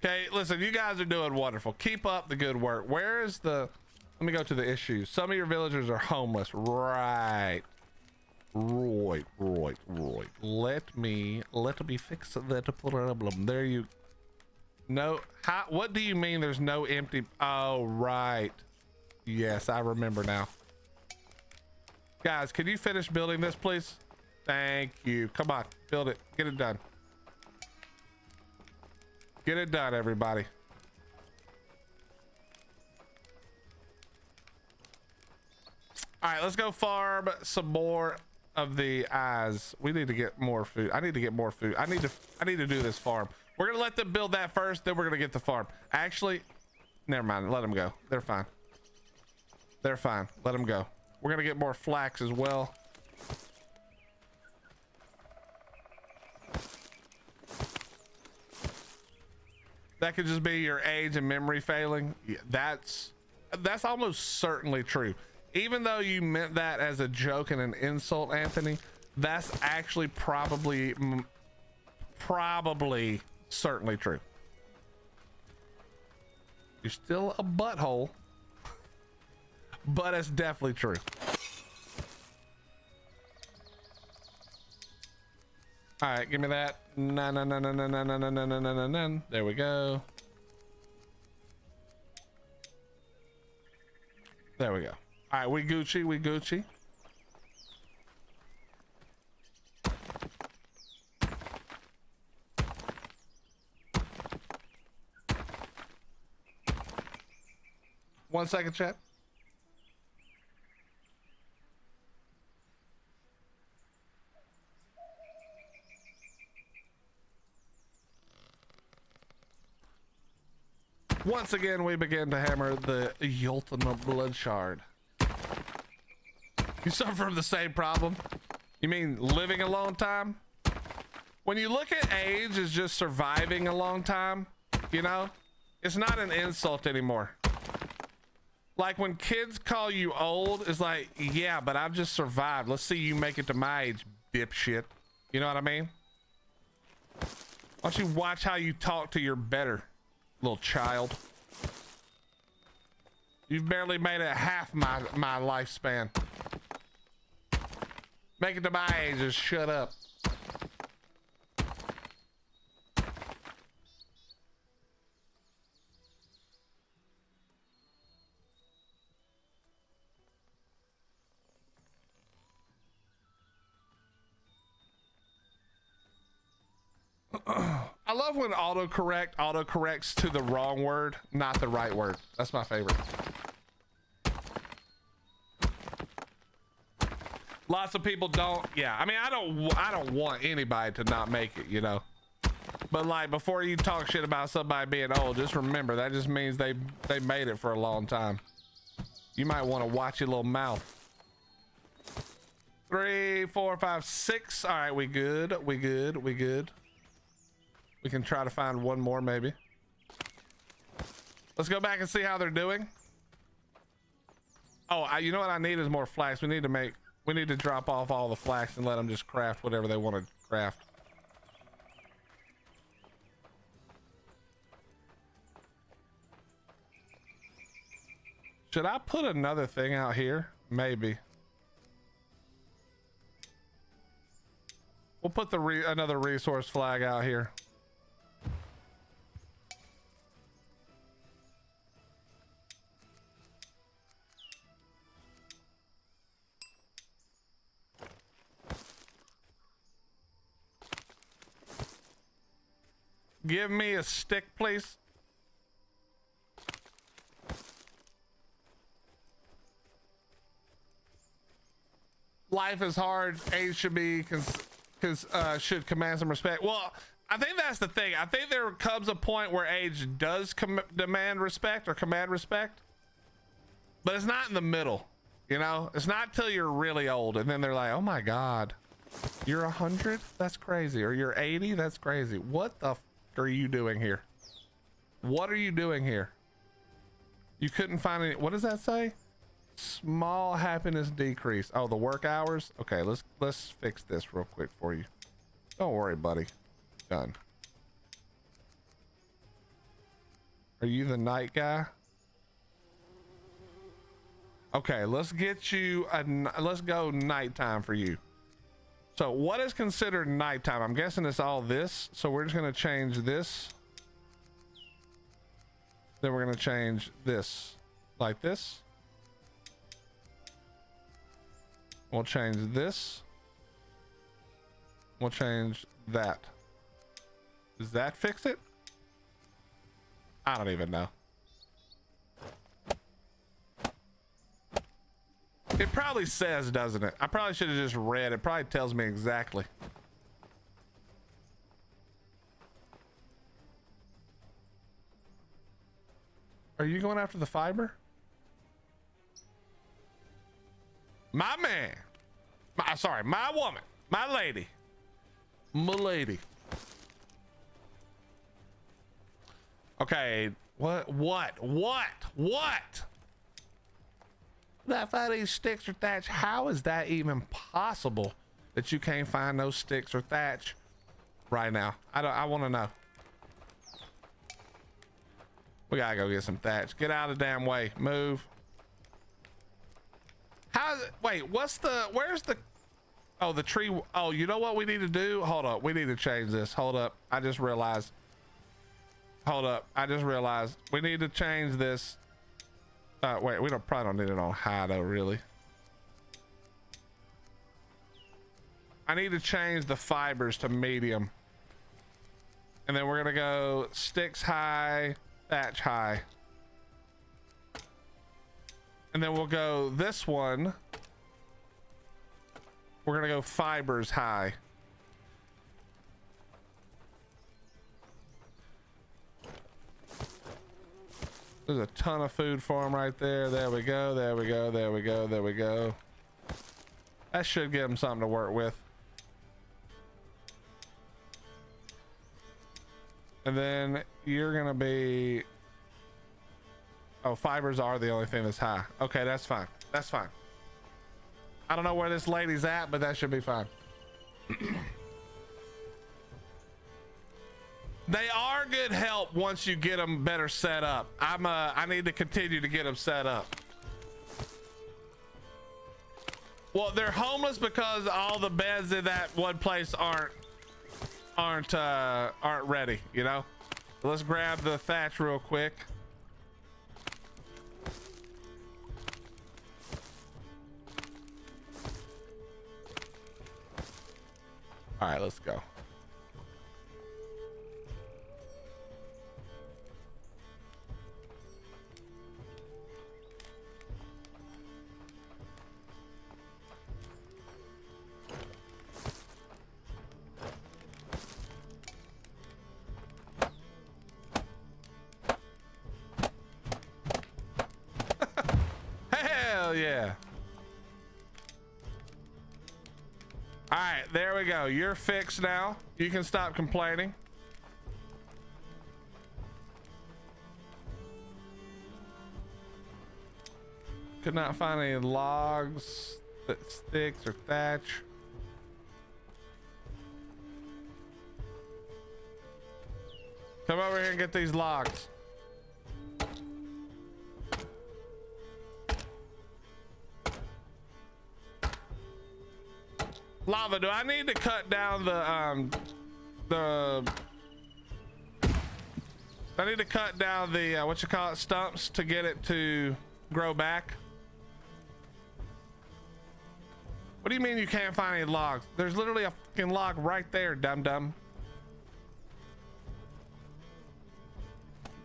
Okay, listen, you guys are doing wonderful. Keep up the good work. Where is the... Let me go to the issues. Some of your villagers are homeless. Right. Right. Let me fix that problem. There you... No, how, what do you mean there's no empty? Oh, right. Yes, I remember now. Guys, can you finish building this, please? Thank you. Come on, build it. Get it done. Get it done, everybody. All right, let's go farm some more of the eyes. We need to get more food. I need to get more food. I need to do this farm. We're gonna let them build that first, then we're gonna get the farm. Actually, never mind. Let them go. They're fine. They're fine. Let them go. We're gonna get more flax as well. That could just be your age and memory failing. Yeah, that's almost certainly true. Even though you meant that as a joke and an insult, Anthony, that's actually probably certainly true. You're still a butthole, but it's definitely true. All right, give me that. No. There we go. There we go. All right, we Gucci. One second, chat. Once again, we begin to hammer the ultimate blood shard. You suffer from the same problem? You mean living a long time? When you look at age as just surviving a long time, you know, it's not an insult anymore. Like when kids call you old, it's like, yeah, but I've just survived. Let's see you make it to my age, dipshit. You know what I mean? Why don't you watch how you talk to your better little child? You've barely made it half my lifespan. Make it to my age, just shut up. I love when autocorrects to the wrong word, not the right word. That's my favorite. Lots of people don't. Yeah, I mean, I don't want anybody to not make it, you know. But like, before you talk shit about somebody being old, just remember that just means they made it for a long time. You might want to watch your little mouth. 3, 4, 5, 6. All right, we good. We good. We good. We can try to find one more, maybe. Let's go back and see how they're doing. Oh, you know what I need is more flax. We need to drop off all the flax and let them just craft whatever they want to craft. Should I put another thing out here? Maybe. We'll put another resource flag out here. Give me a stick, please. Life is hard. Age should be should command some respect. Well, I think that's the thing. I think there comes a point where age does demand respect or command respect, but it's not in the middle. You know, it's not till you're really old and then they're like, oh my God, you're 100? That's crazy. Or you're 80? That's crazy. What the are you doing here? What are you doing here? You couldn't find any. What does that say? Small happiness decrease. Oh, the work hours. Okay, let's fix this real quick for you. Don't worry, buddy. Done. Are you the night guy? Okay, let's get you let's go nighttime for you. So what is considered nighttime? I'm guessing it's all this. So we're just going to change this. Then we're going to change this like this. We'll change this. We'll change that. Does that fix it? I don't even know. It probably says, doesn't it? I probably should have just read. It probably tells me exactly. Are you going after the fiber? My man. Sorry, my woman. My lady. My lady. Okay. What? That find these sticks or thatch. How is that even possible that you can't find those sticks or thatch right now? I want to know. We gotta go get some thatch. Get out of the damn way. Move. Wait, where's the, oh, the tree. Oh, you know what we need to do? Hold up. We need to change this. Hold up. I just realized. Hold up. I just realized we need to change this. Wait, we probably don't need it on high though, really. I need to change the fibers to medium. And then we're gonna go sticks high, thatch high. And then we'll go this one. We're gonna go fibers high. There's a ton of food for him right there. There we go. There we go. There we go. There we go. That should give him something to work with. And then you're gonna be Oh, fibers are the only thing that's high. Okay, that's fine. That's fine. I don't know where this lady's at, but that should be fine. They are good help once you get them better set up. I need to continue to get them set up. Well, they're homeless because all the beds in that one place aren't ready, you know? Let's grab the thatch real quick. All right, let's go. Hell yeah. All right, there we go. You're fixed now. You can stop complaining. Could not find any logs, sticks, or thatch. Come over here and get these logs. Lava, do I need to cut down I need to cut down the what you call it, stumps to get it to grow back? What do you mean you can't find any logs? There's literally a fucking log right there, dum-dum.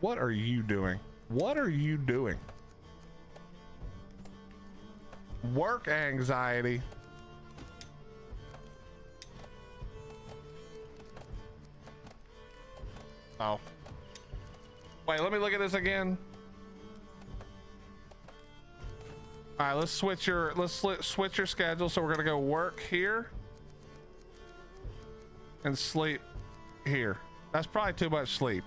What are you doing? What are you doing? Work anxiety. Oh. Wait, let me look at this again. All right, let's switch your schedule. So we're gonna go work here and sleep here. That's probably too much sleep.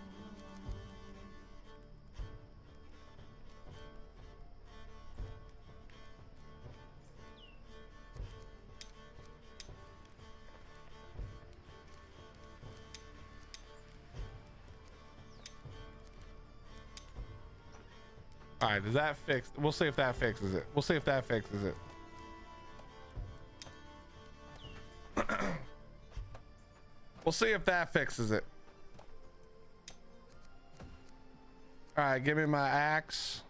All right, does that fix? We'll see if that fixes it. We'll see if that fixes it. We'll see if that fixes it. All right, give me my axe.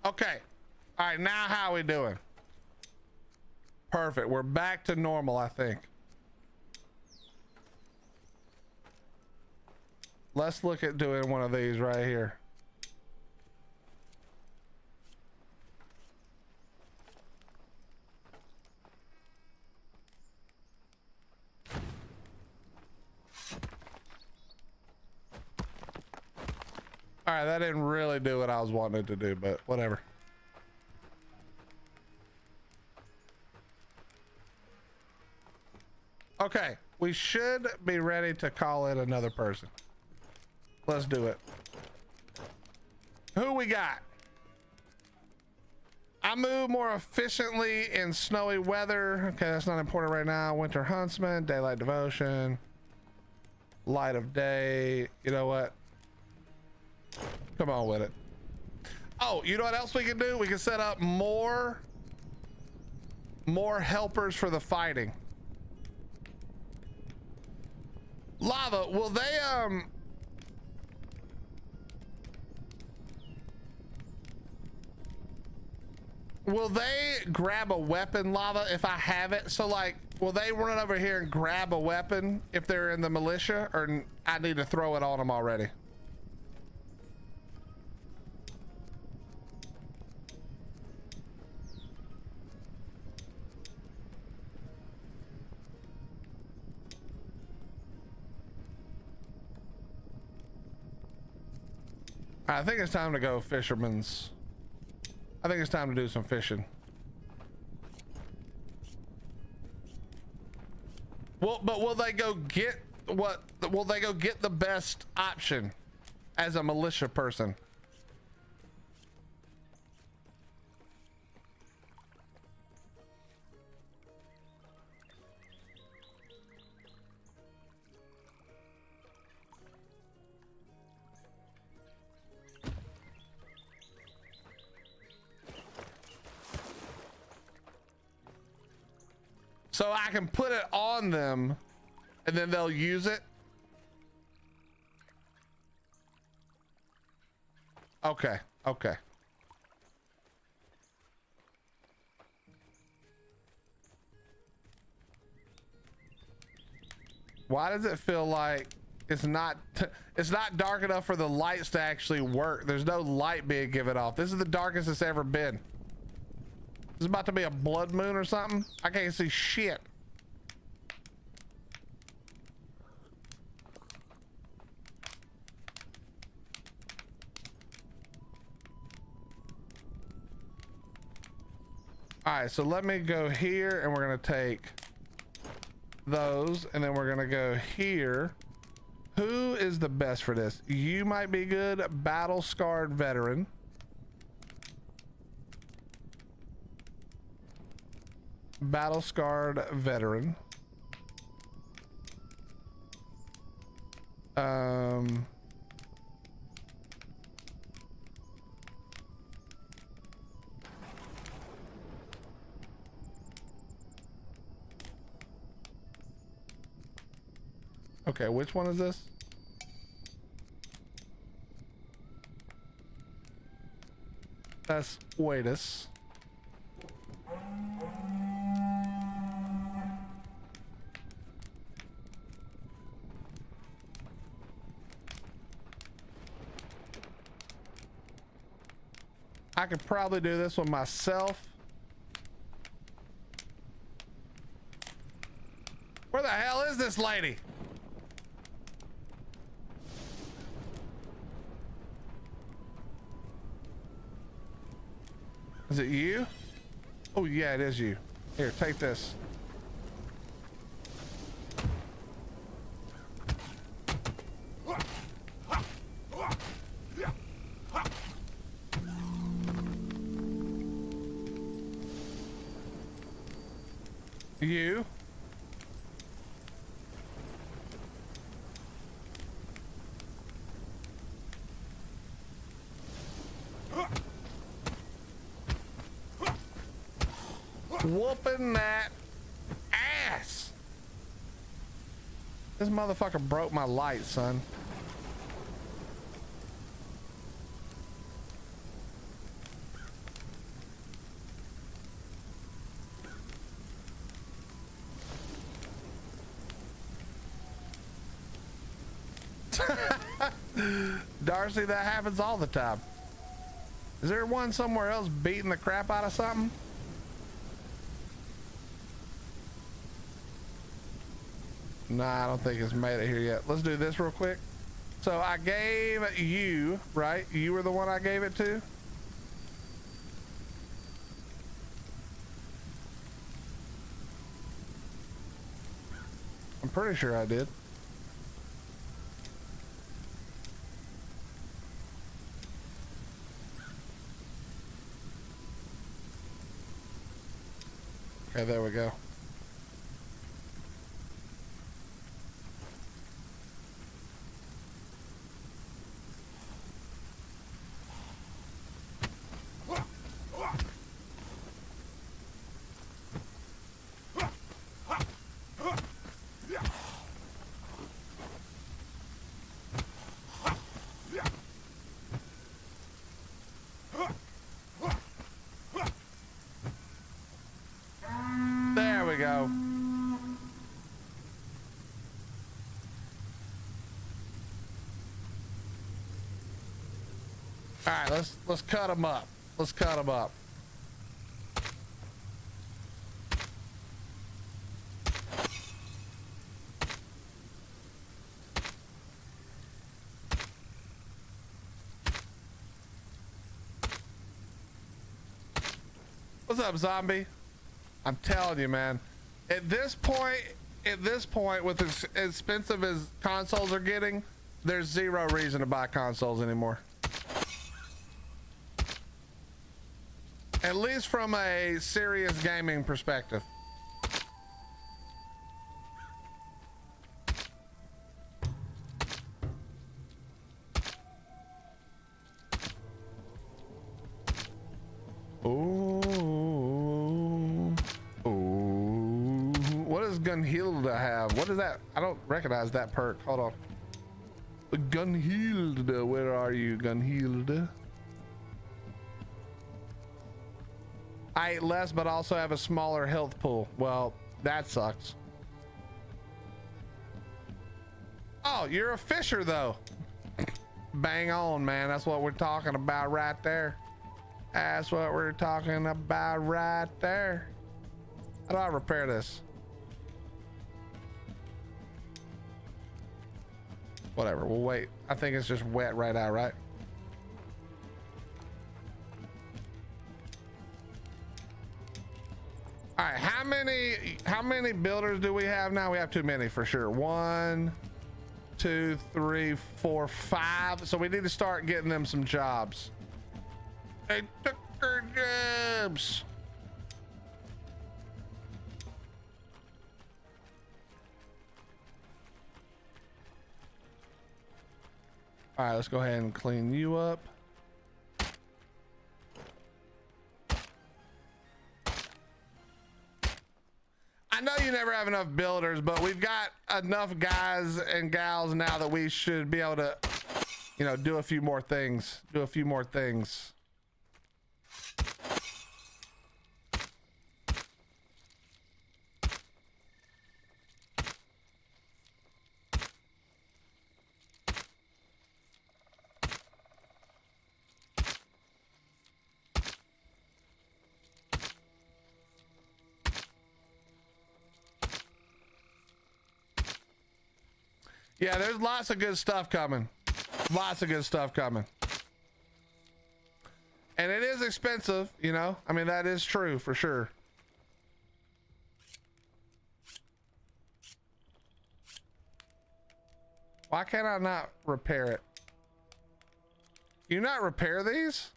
Okay. All right, now how we doing? Perfect. We're back to normal, I think. Let's look at doing one of these right here. All right, that didn't really do what I was wanting it to do, but whatever. Okay, we should be ready to call in another person. Let's do it. Who we got? I move more efficiently in snowy weather. Okay, that's not important right now. Winter huntsman, daylight devotion, light of day. You know what? Come on with it. Oh, you know what else we can do? We can set up more helpers for the fighting. Lava, will they grab a weapon, Lava, if I have it? So like, will they run over here and grab a weapon if they're in the militia, or I need to throw it on them already? I think it's time to go fisherman's. I think it's time to do some fishing. Well, but will they go get what? Will they go get the best option as a militia person? So I can put it on them and then they'll use it. Okay. Okay. Why does it feel like it's not dark enough for the lights to actually work? There's no light being given off. This is the darkest it's ever been. This is about to be a blood moon or something. I can't see shit. All right, so let me go here and we're gonna take those and then we're gonna go here. Who is the best for this? You might be good. Battle scarred veteran. Battle scarred veteran. Okay, which one is this? That's Waitus. I could probably do this one myself. Where the hell is this lady? Is it you? Oh yeah, it is you. Here, take this. You. Whooping that ass. This motherfucker broke my light, son. Darcy, that happens all the time. Is there one somewhere else beating the crap out of something? Nah, I don't think it's made it here yet. Let's do this real quick. So I gave you, right? You were the one I gave it to? I'm pretty sure I did. Okay, there we go. There we go. All right, let's cut them up. Let's cut them up. What's up, zombie? I'm telling you, man. At this point, with as expensive as consoles are getting, there's zero reason to buy consoles anymore. At least from a serious gaming perspective. Ooh. Ooh. What does Gunhilda have? What is that? I don't recognize that perk. Hold on. Gunhilda, where are you, Gunhilda? I ate less, but also have a smaller health pool. Well, that sucks. Oh, you're a fisher, though. Bang on, man. That's what we're talking about right there. That's what we're talking about right there. How do I repair this? Whatever, we'll wait. I think it's just wet right now, right? All right, how many builders do we have now? We have too many for sure. 1, 2, 3, 4, 5. So we need to start getting them some jobs. They took their jobs. All right, let's go ahead and clean you up. I know you never have enough builders, but we've got enough guys and gals now that we should be able to, you know, do a few more things. Yeah, there's lots of good stuff coming. Lots of good stuff coming. And it is expensive, you know? I mean, that is true for sure. Why can't I not repair it? Can you not repair these?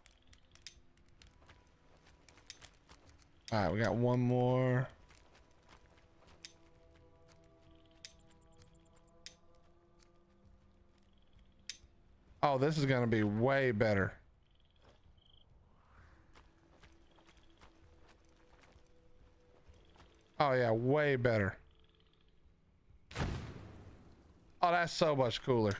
All right, we got one more. Oh, this is going to be way better. Oh yeah, way better. Oh, that's so much cooler.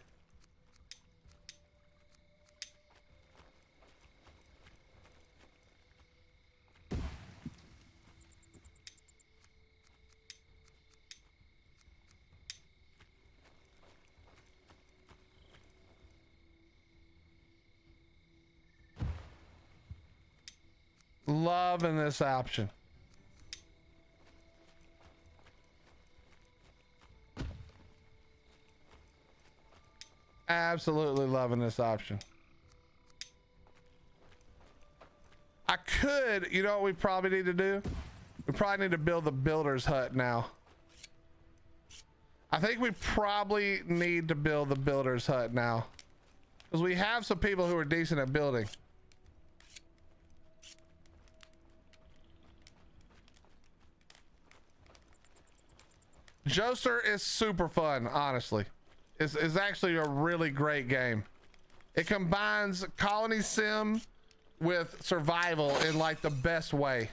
Loving this option. Absolutely loving this option. I could, you know what we probably need to do? We probably need to build the builder's hut now. I think we probably need to build the builder's hut now. Because we have some people who are decent at building. Joester is super fun, honestly. It's actually a really great game. It combines colony sim with survival in like the best way.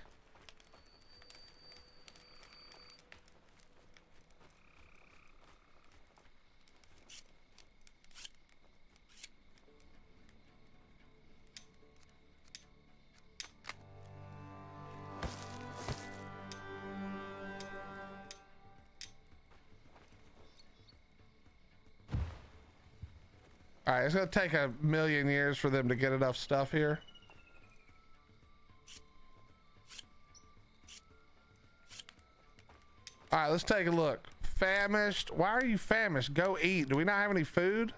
All right, it's gonna take 1,000,000 years for them to get enough stuff here. All right, let's take a look. Famished. Why are you famished? Go eat. Do we not have any food?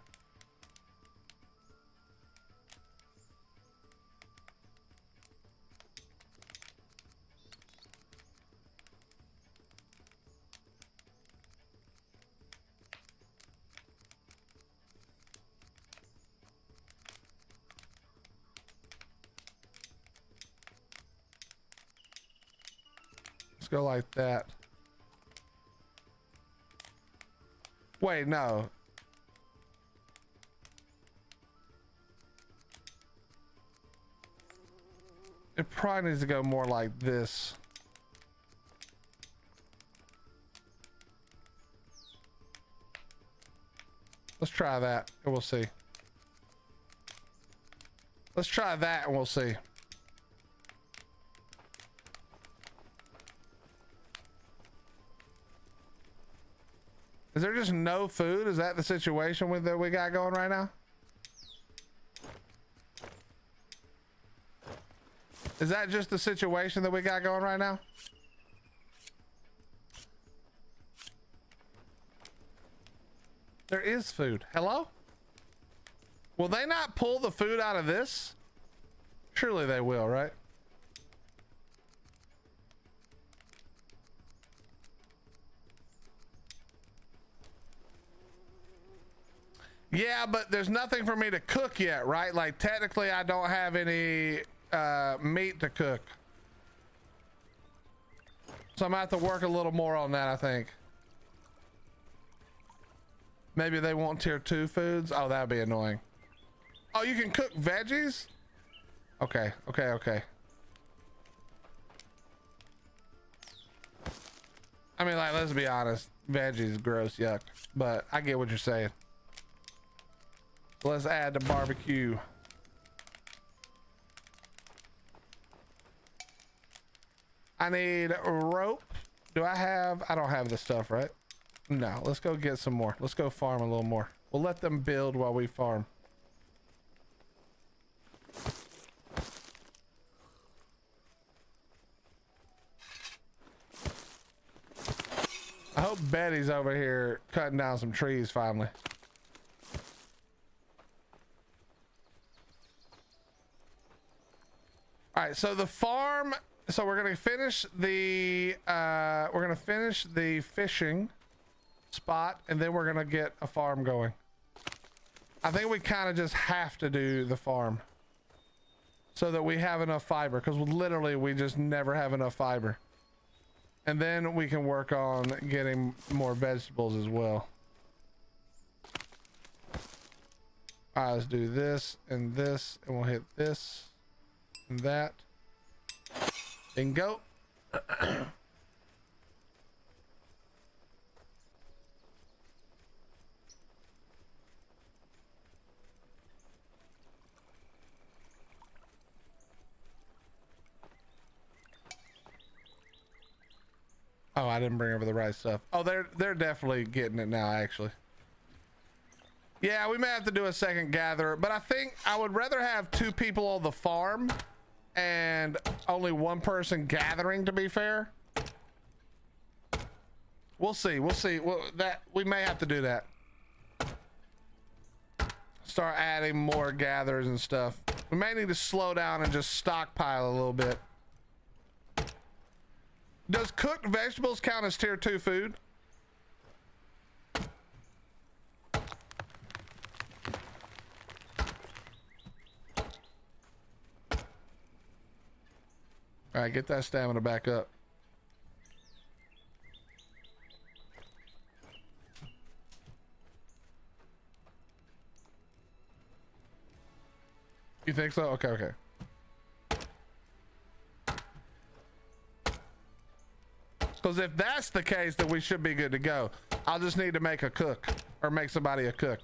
Let's go like that. Wait, no. It probably needs to go more like this. Let's try that and we'll see. Let's try that and we'll see. Is there just no food? Is that the situation that we got going right now? Is that just the situation that we got going right now? There is food. Hello? Will they not pull the food out of this? Surely they will, right? Yeah, but there's nothing for me to cook yet, right? Like technically I don't have any meat to cook. So I'm gonna have to work a little more on that, I think. Maybe they want tier 2 foods. Oh, that'd be annoying. Oh, you can cook veggies? Okay, okay, okay. I mean, like, let's be honest. Veggies, gross, yuck. But I get what you're saying. Let's add the barbecue. I need rope. Do I have? I don't have the stuff, right? No, let's go get some more. Let's go farm a little more. We'll let them build while we farm. I hope Betty's over here cutting down some trees finally. All right, so the farm, so we're gonna finish the fishing spot and then we're gonna get a farm going. I think we kind of just have to do the farm so that we have enough fiber, because literally we just never have enough fiber. And then we can work on getting more vegetables as well. All right, let's do this and we'll hit this and that and go. Oh, I didn't bring over the right stuff. Oh, they're definitely getting it now, actually. Yeah, we may have to do a second gatherer, but I think I would rather have 2 people on the farm and only 1 person gathering, to be fair. We'll see. We'll see. Well, that we may have to do that. Start adding more gatherers and stuff. We may need to slow down and just stockpile a little bit. Does cooked vegetables count as tier 2 food? All right, get that stamina back up. You think so? Okay, okay. Because if that's the case, then we should be good to go. I'll just need to make a cook or make somebody a cook.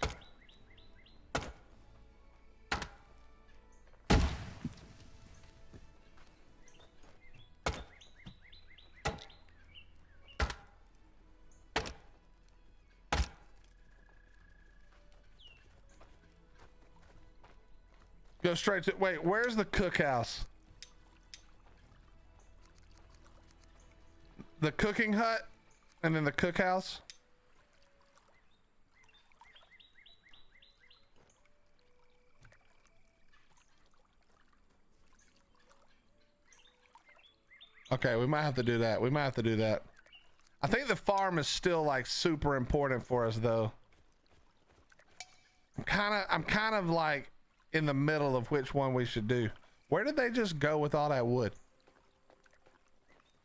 Go straight to, wait, where's the cookhouse? The cooking hut and then the cookhouse. Okay, we might have to do that. We might have to do that. I think the farm is still like super important for us though. I'm kind of like in the middle of which one we should do. Where did they just go with all that wood?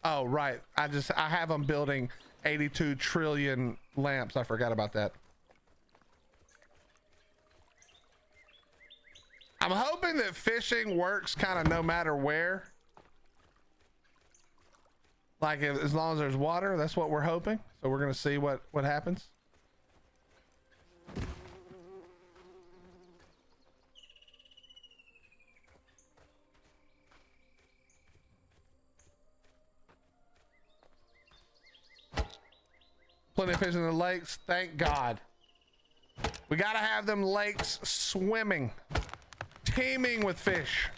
Oh, right. I have them building 82 trillion lamps. I forgot about that. I'm hoping that fishing works kind of no matter where. Like as long as there's water, that's what we're hoping. So we're going to see what happens. Plenty of fish in the lakes, thank God. We gotta have them lakes swimming, teeming with fish.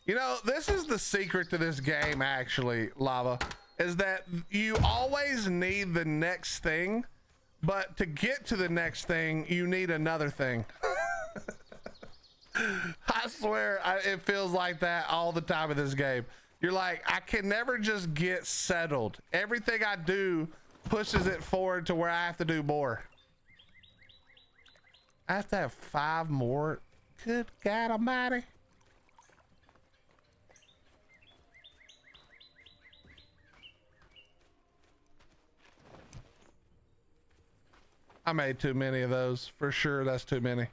You know, this is the secret to this game, actually, Lava, is that you always need the next thing, but to get to the next thing, you need another thing. I swear, it feels like that all the time in this game. You're like, I can never just get settled. Everything I do pushes it forward to where I have to do more. I have to have 5 more. Good God Almighty. I made too many of those. For sure, that's too many.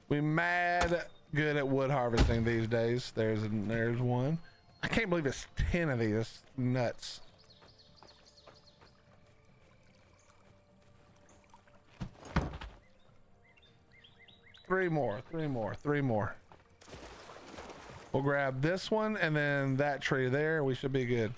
We mad good at wood harvesting these days. There's one. I can't believe it's 10 of these nuts. Three more. We'll grab this one and then that tree there. We should be good.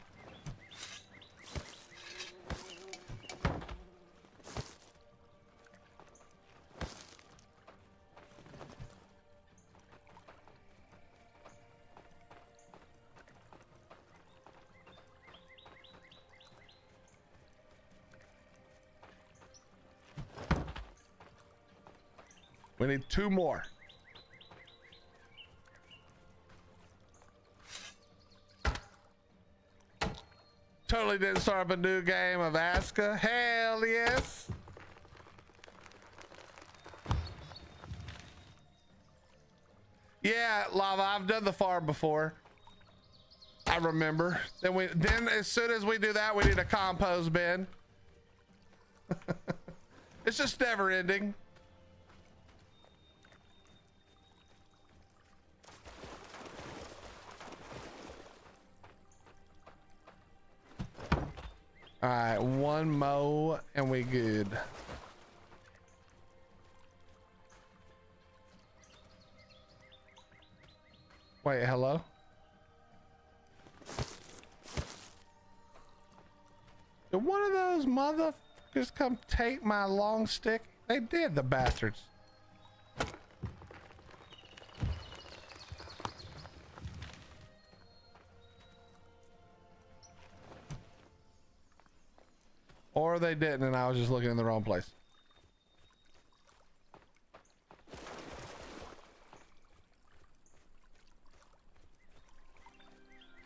We need 2 more. Totally didn't start up a new game of ASKA. Hell yes. Yeah, Lava, I've done the farm before. I remember. Then as soon as we do that, we need a compost bin. It's just never ending. All right, 1 more and we good. Wait, hello? Did one of those motherfuckers come take my long stick? They did, the bastards. Or they didn't and I was just looking in the wrong place.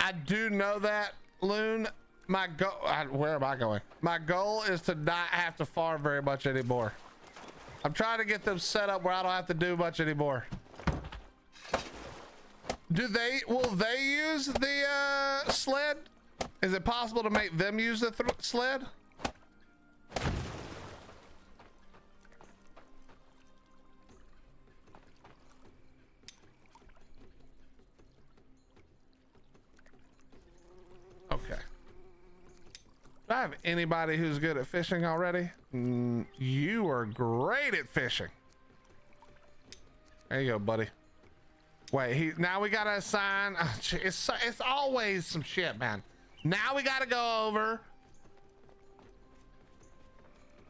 I do know that, Loon. My goal, where am I going? My goal is to not have to farm very much anymore. I'm trying to get them set up where I don't have to do much anymore. Will they use the sled? Is it possible to make them use the sled? Okay. Do I have anybody who's good at fishing already? You are great at fishing. There you go, buddy. Wait, now we gotta assign. It's always some shit, man. Now we gotta go over.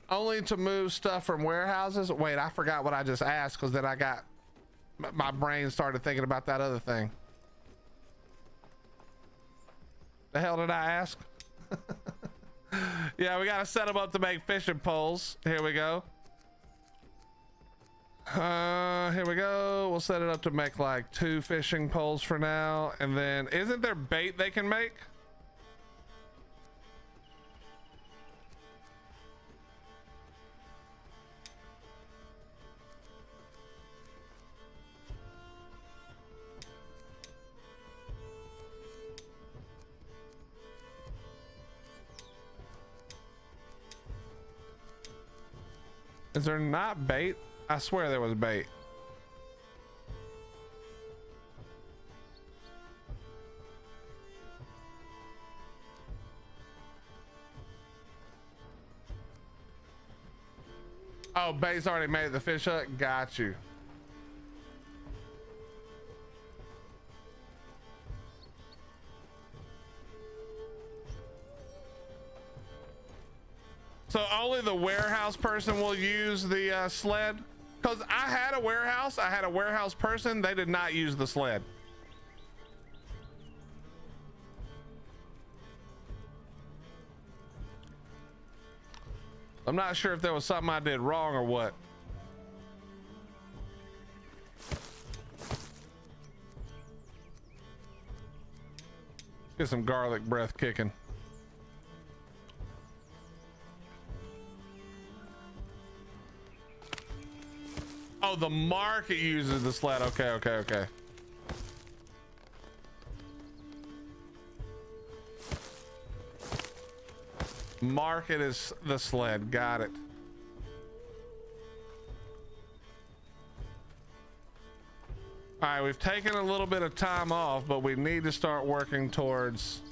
Only to move stuff from warehouses. Wait, I forgot what I just asked because then I got my brain started thinking about that other thing. The hell did I ask? Yeah, we gotta set them up to make fishing poles. Here we go. Here we go. We'll set it up to make like 2 fishing poles for now. And then isn't there bait they can make? Is there not bait? I swear there was bait. Oh, bait's already made the fish hook. Got you. So only the warehouse person will use the sled? Because I had a warehouse person. They did not use the sled. I'm not sure if there was something I did wrong or what. Let's get some garlic breath kicking. Oh, the market uses the sled. Okay. Market is the sled. Got it. All right, we've taken a little bit of time off, but we need to start working towards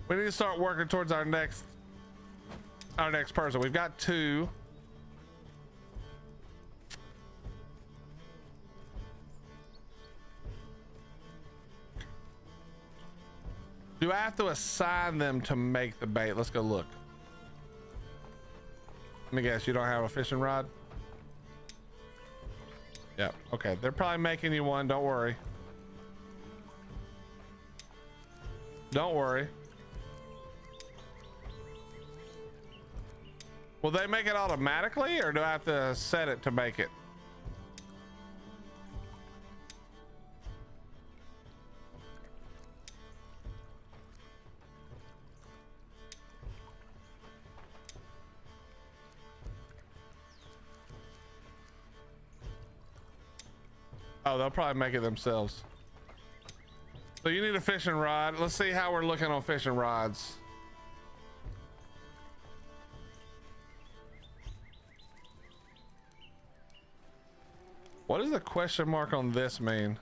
our next person. We've got 2. Do I have to assign them to make the bait? Let's go look. Let me guess, you don't have a fishing rod? Yeah, okay. They're probably making you one. Don't worry. Don't worry. Will they make it automatically, or do I have to set it to make it? Oh, they'll probably make it themselves. So you need a fishing rod. Let's see how we're looking on fishing rods. What does the question mark on this mean?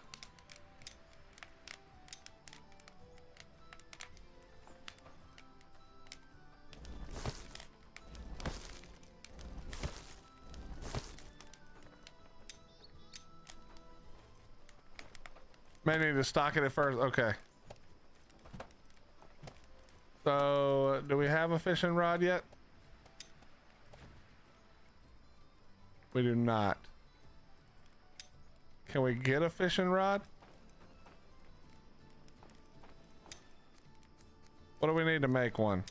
May need to stock it at first. Okay. So, do we have a fishing rod yet? We do not. Can we get a fishing rod? What do we need to make one?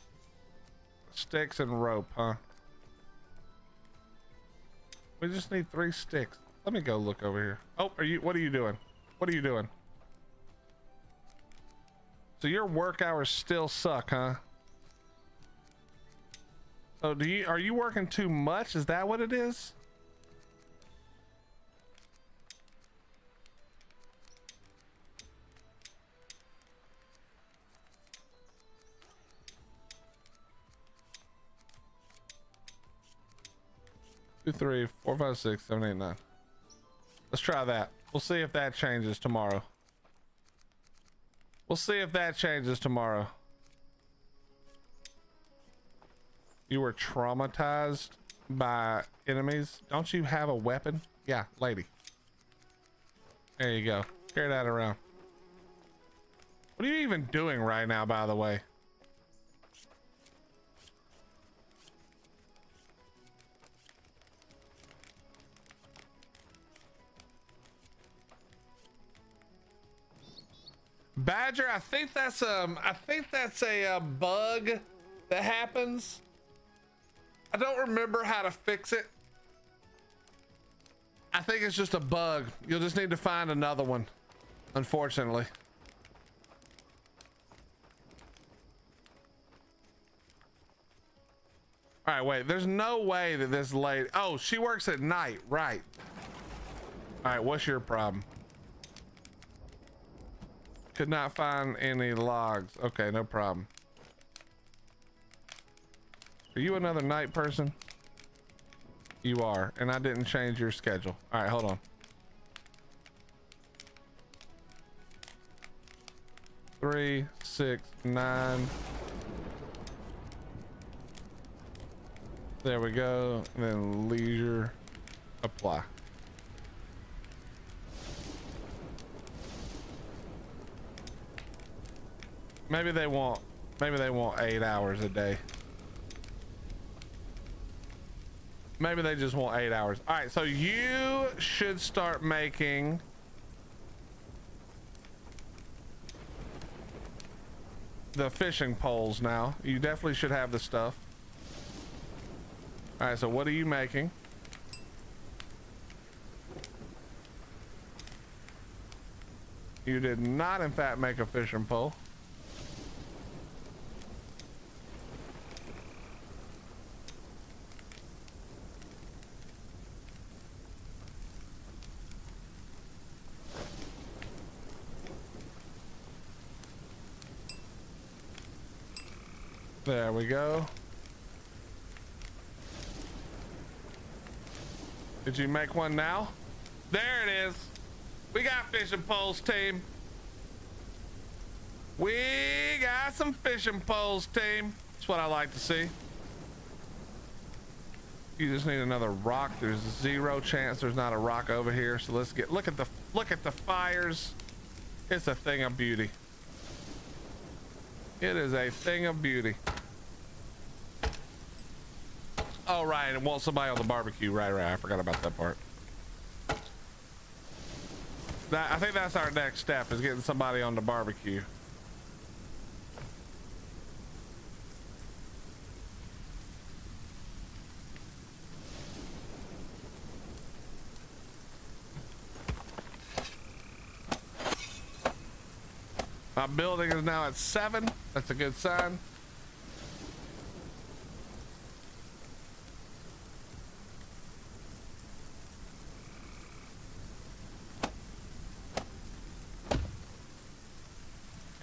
Sticks and rope, huh? We just need 3 sticks. Let me go look over here. Oh, what are you doing? What are you doing? So your work hours still suck, huh? So are you working too much? Is that what it is? Two, 3, 4, 5, 6, 7, 8, 9. Let's try that. We'll see if that changes tomorrow. We'll see if that changes tomorrow. You were traumatized by enemies. Don't you have a weapon? Yeah, lady. There you go. Carry that around. What are you even doing right now, by the way? Badger, I think that's a bug that happens. I don't remember how to fix it. I think it's just a bug. You'll just need to find another one, unfortunately. All right, wait, there's no way that this lady, oh, she works at night, right? All right, what's your problem? Could not find any logs. Okay, no problem. Are you another night person? You are, and I didn't change your schedule. All right, hold on. 3, 6, 9. There we go. And then leisure, apply. Maybe they want 8 hours a day. Maybe they just want 8 hours. All right, so you should start making the fishing poles now. You definitely should have the stuff. All right, so what are you making? You did not, in fact, make a fishing pole. There we go. Did you make one now? There it is. We got fishing poles, team. We got some fishing poles, team. That's what I like to see. You just need another rock. There's 0 chance there's not a rock over here. So let's get, look at the fires. It's a thing of beauty. It is a thing of beauty. Oh, right, and want somebody on the barbecue. Right, I forgot about that part. I think that's our next step, is getting somebody on the barbecue. My building is now at 7. That's a good sign.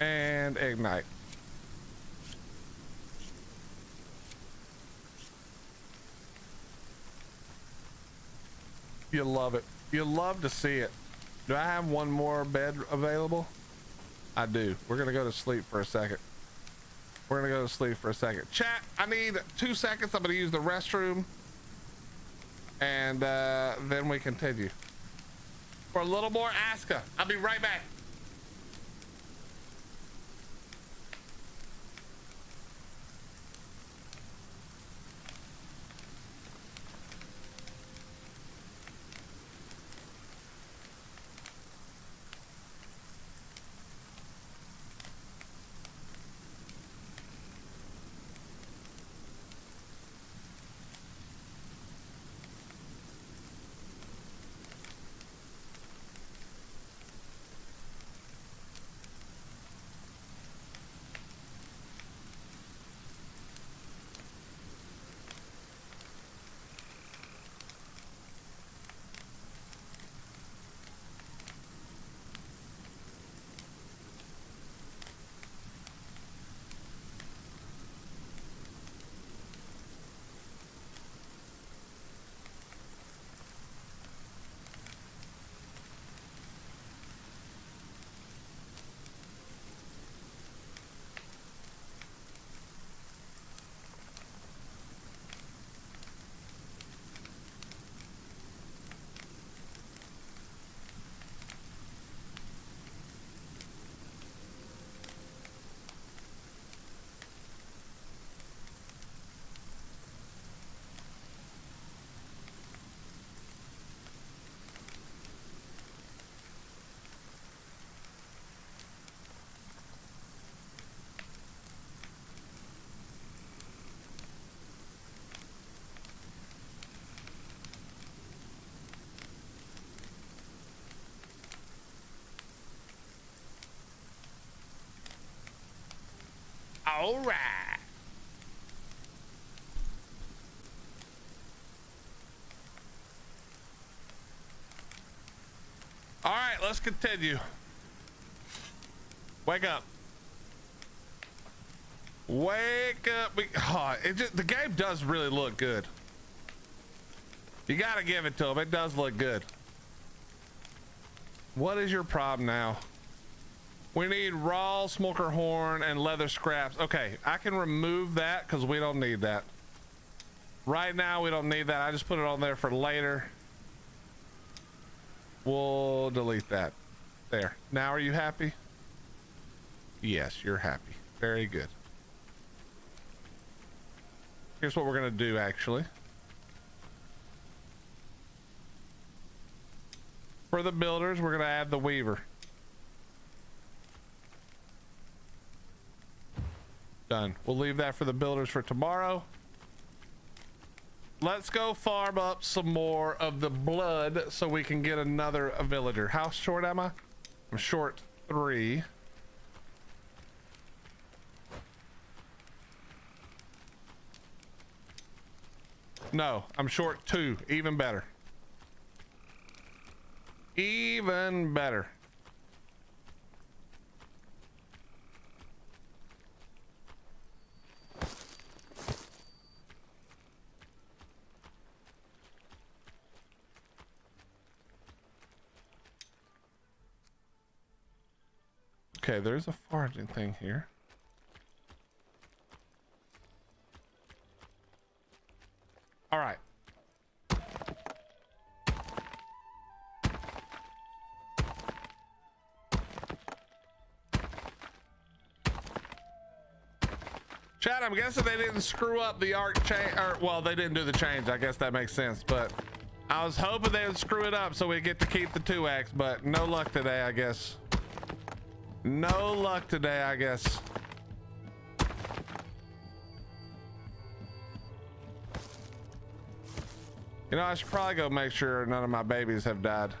And ignite. You love it. You love to see it. Do I have one more bed available? I do. We're gonna go to sleep for a second. We're gonna go to sleep for a second. Chat, I need 2 seconds. I'm gonna use the restroom, and then we continue for a little more ASKA. I'll be right back. All right. All right, let's continue. Wake up. Wake up. The game does really look good. You gotta give it to them. It does look good. What is your problem now? We need raw smoker horn and leather scraps. Okay, I can remove that because we don't need that. Right now, we don't need that. I just put it on there for later. We'll delete that. There. Now, are you happy? Yes, you're happy. Very good. Here's what we're gonna do, actually. For the builders, we're gonna add the weaver. Done. We'll leave that for the builders for tomorrow. Let's go farm up some more of the blood so we can get another villager. How short am I? I'm short 3. No, I'm short 2. Even better. Even better. Okay, there's a foraging thing here. All right. Chad, I'm guessing they didn't screw up the Ark change, or well, they didn't do the change. I guess that makes sense, but I was hoping they would screw it up so we get to keep the 2x, but no luck today, I guess. No luck today, I guess. You know, I should probably go make sure none of my babies have died.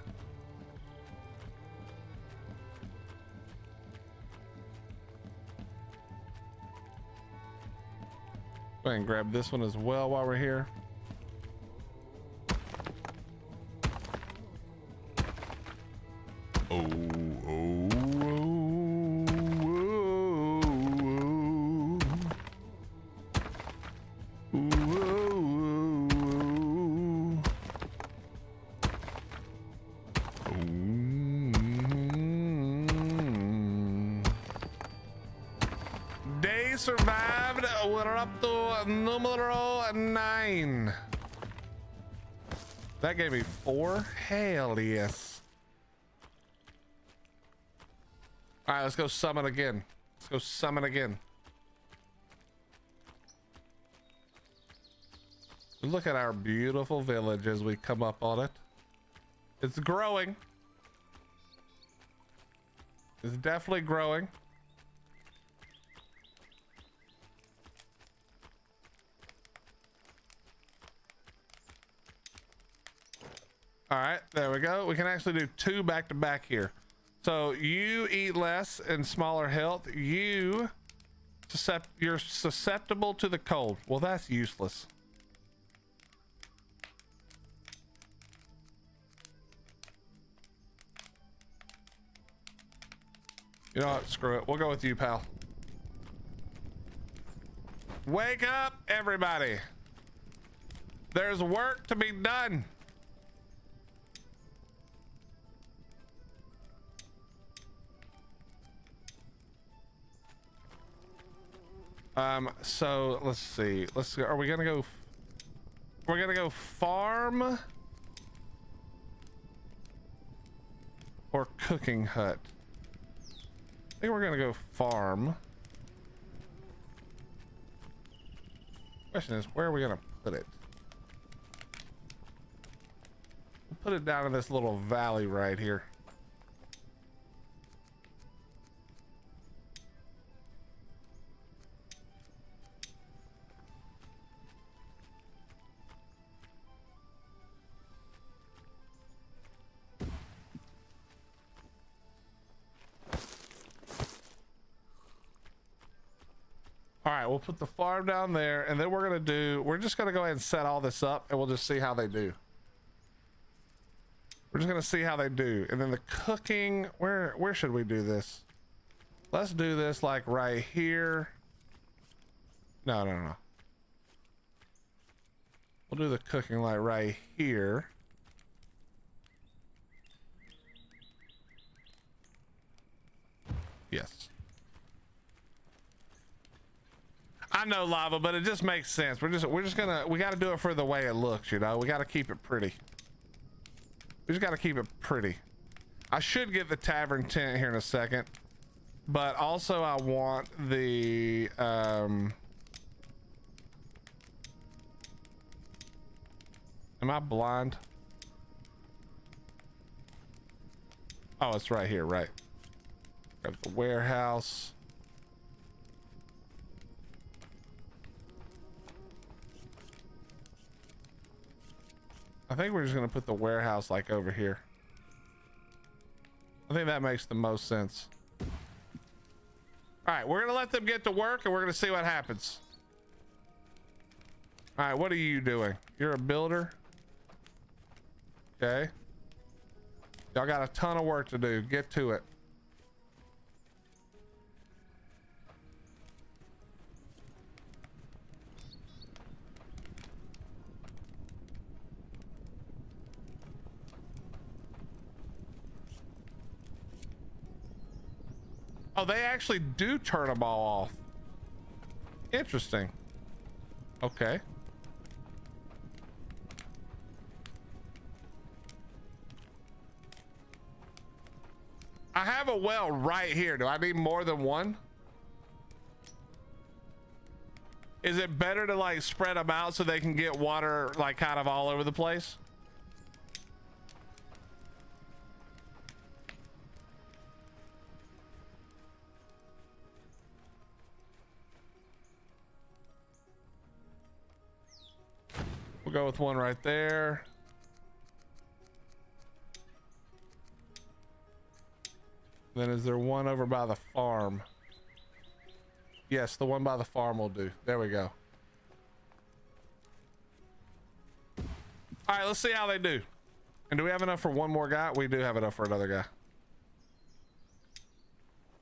Go ahead and grab this one as well while we're here. Oh, oh, oh, oh, oh, They survived. We're up to numero 9. That gave me 4. Hell yes. All right, let's go summon again. Let's go summon again. Look at our beautiful village as we come up on it. It's growing. It's definitely growing. All right, there we go. We can actually do 2 back to back here. So you eat less and smaller health. You're susceptible to the cold. Well, that's useless. You know what? Screw it. We'll go with you, pal. Wake up, everybody. There's work to be done. So let's see. Let's go. Are we gonna go? We're gonna go farm or cooking hut. I think we're gonna go farm. Question is, where are we gonna put it? We'll put it down in this little valley right here. All right, we'll put the farm down there, and then we're just gonna go ahead and set all this up, and we'll just see how they do. We're just gonna see how they do. And then the cooking, where should we do this? Let's do this like right here. No. We'll do the cooking like right here. Yes. I know, Lava, but it just makes sense. We gotta do it for the way it looks, you know? We gotta keep it pretty. We just gotta keep it pretty. I should get the tavern tent here in a second, but also I want the, am I blind? Oh, it's right here, right. Got the warehouse. I think we're just gonna put the warehouse like over here. I think that makes the most sense. All right, we're gonna let them get to work and we're gonna see what happens. All right, what are you doing? You're a builder? Okay. Y'all got a ton of work to do. Get to it. Oh, they actually do turn them all off. Interesting. Okay. I have a well right here. Do I need more than one? Is it better to like spread them out so they can get water like kind of all over the place? We'll go with one right there. Then is there one over by the farm? Yes, the one by the farm will do. There we go. All right, let's see how they do. And do we have enough for one more guy? We do have enough for another guy.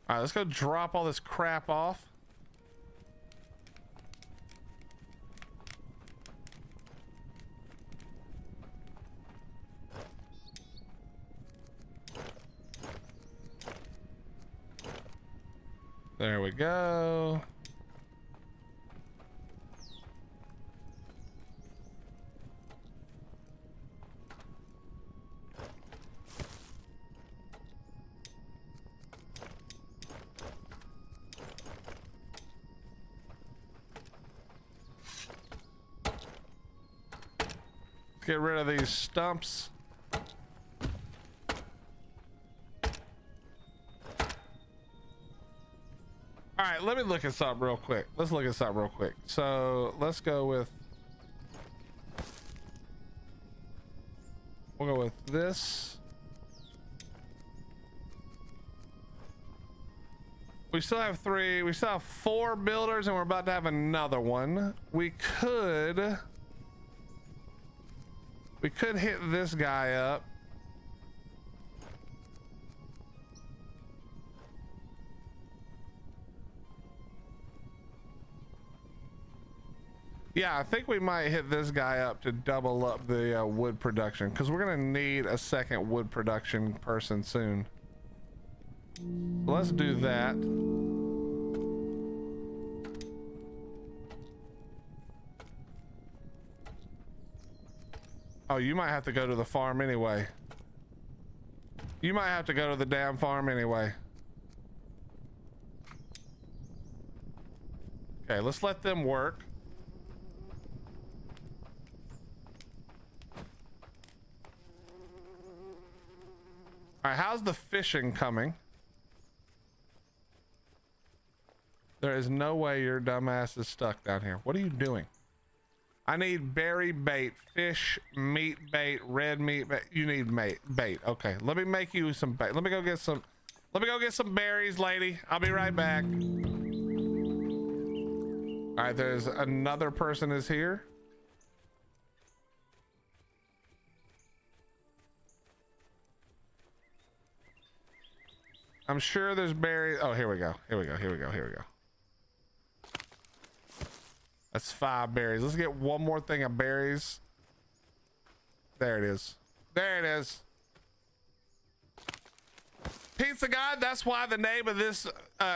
All right, let's go drop all this crap off. There we go. Let's get rid of these stumps. All right, let me look at something real quick. Let's look at something real quick. So let's go with, we'll go with this. We still have three, we still have 4 builders and we're about to have another one. We could hit this guy up. Yeah, I think we might hit this guy up to double up the wood production because we're gonna need a second wood production person soon. Let's do that. Oh, you might have to go to the farm anyway. You might have to go to the damn farm anyway. Okay, let's let them work. All right, how's the fishing coming? There is no way your dumbass is stuck down here. What are you doing? I need berry bait, fish, meat bait, red meat bait. You need bait. Okay, let me make you some bait. Let me go get some berries, lady. I'll be right back. All right, there's another person is here. I'm sure there's berries. Oh, here we go. Here we go. Here we go. Here we go. That's 5 berries. Let's get one more thing of berries. There it is. There it is. Pizza God, that's why the name of this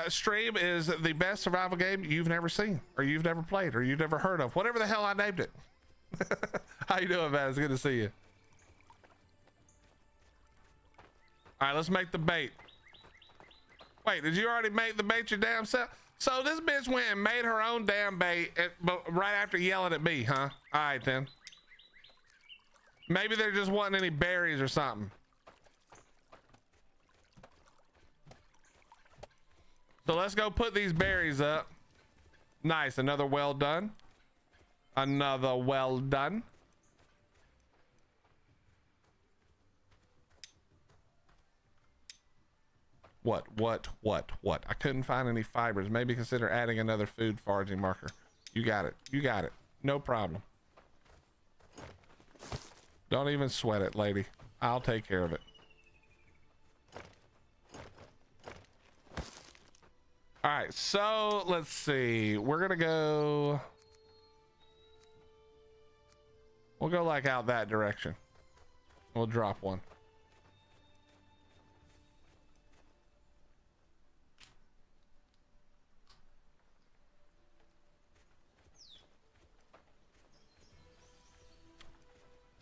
stream is the best survival game you've never seen, or you've never played, or you've never heard of. Whatever the hell I named it. How you doing, man? It's good to see you. All right, let's make the bait. Wait, did you already make the bait your damn self? So this bitch went and made her own damn bait right after yelling at me, huh? All right, then. Maybe there just wasn't any berries or something. So let's go put these berries up. Nice, another well done. Another well done. What? I couldn't find any fibers. Maybe consider adding another food foraging marker. You got it. You got it. No problem. Don't even sweat it, lady. I'll take care of it. All right, so let's see. We're gonna go. We'll go like out that direction. We'll drop one.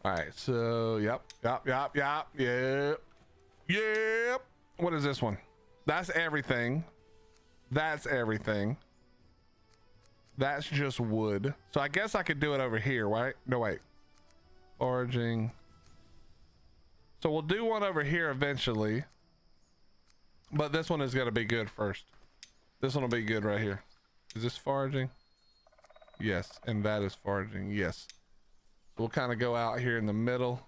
All right, so yep. What is this one? That's everything. That's everything. That's just wood. So I guess I could do it over here, right? No, wait. Foraging. So we'll do one over here eventually. But this one is going to be good first. This one will be good right here. Is this foraging? Yes. And that is foraging. Yes. We'll kind of go out here in the middle.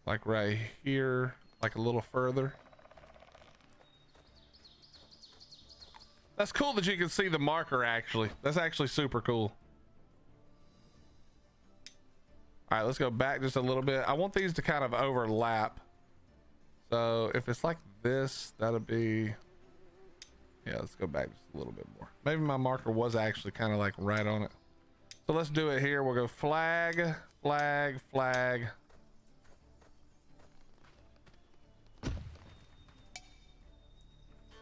Like right here. Like a little further. That's cool that you can see the marker actually. That's actually super cool. All right, let's go back just a little bit. I want these to kind of overlap. So if it's like this, that'll be, yeah, let's go back just a little bit more. Maybe my marker was actually kind of like right on it. So let's do it here. We'll go flag, flag, flag.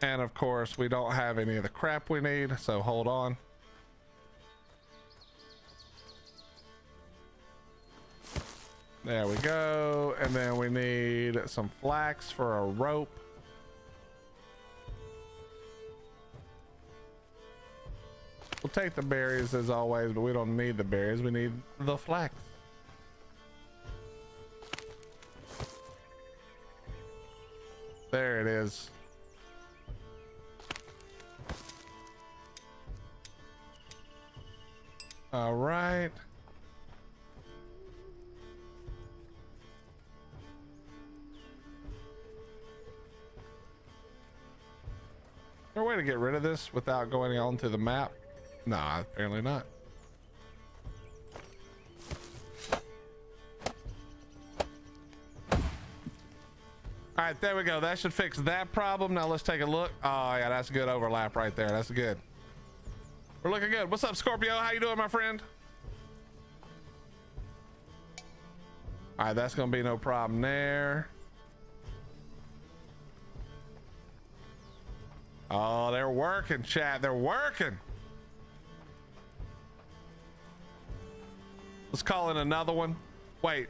And of course, we don't have any of the crap we need, so hold on. There we go. And then we need some flax for a rope. We'll take the berries as always, but we don't need the berries. We need the flax. There it is. All right. Is there a way to get rid of this without going onto the map? No, apparently not. All right, there we go. That should fix that problem. Now let's take a look. Oh yeah, that's a good overlap right there. That's good. We're looking good. What's up, Scorpio? How you doing, my friend? All right, that's gonna be no problem there. Oh, they're working, chat. They're working. Let's call in another one. Wait.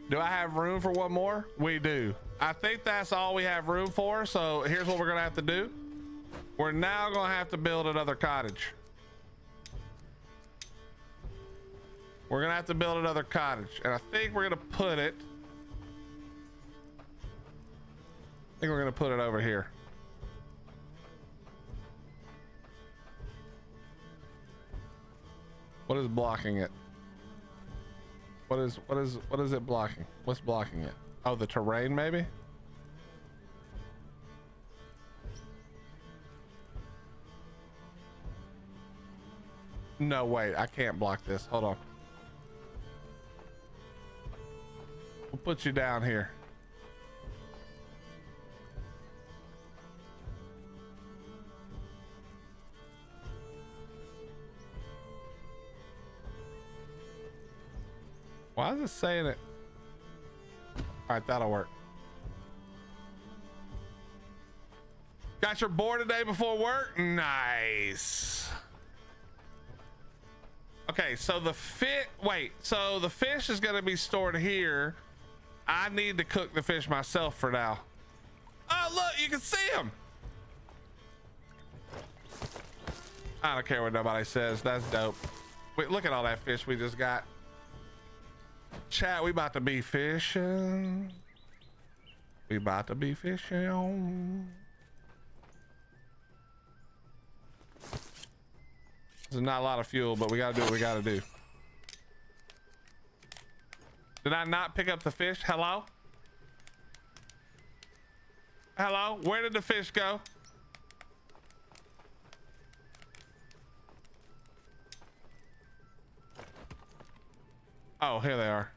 Do I have room for one more? We do. I think that's all we have room for. So here's what we're gonna have to do. We're now gonna have to build another cottage. We're gonna have to build another cottage, and I think we're gonna put it. I think we're gonna put it over here. What is blocking it? What is it blocking? What's blocking it? Oh, the terrain maybe? No, wait, I can't block this. Hold on. We'll put you down here. Why is it saying it? All right, that'll work. Got your board today before work? Nice. Okay, so the so the fish is gonna be stored here. I need to cook the fish myself for now. Oh, look, you can see him. I don't care what nobody says. That's dope. Wait, look at all that fish we just got. Chat, we about to be fishing. We about to be fishing. There's not a lot of fuel, but we gotta do what we gotta do. Did I not pick up the fish? Hello? Hello? Where did the fish go? Oh, here they are.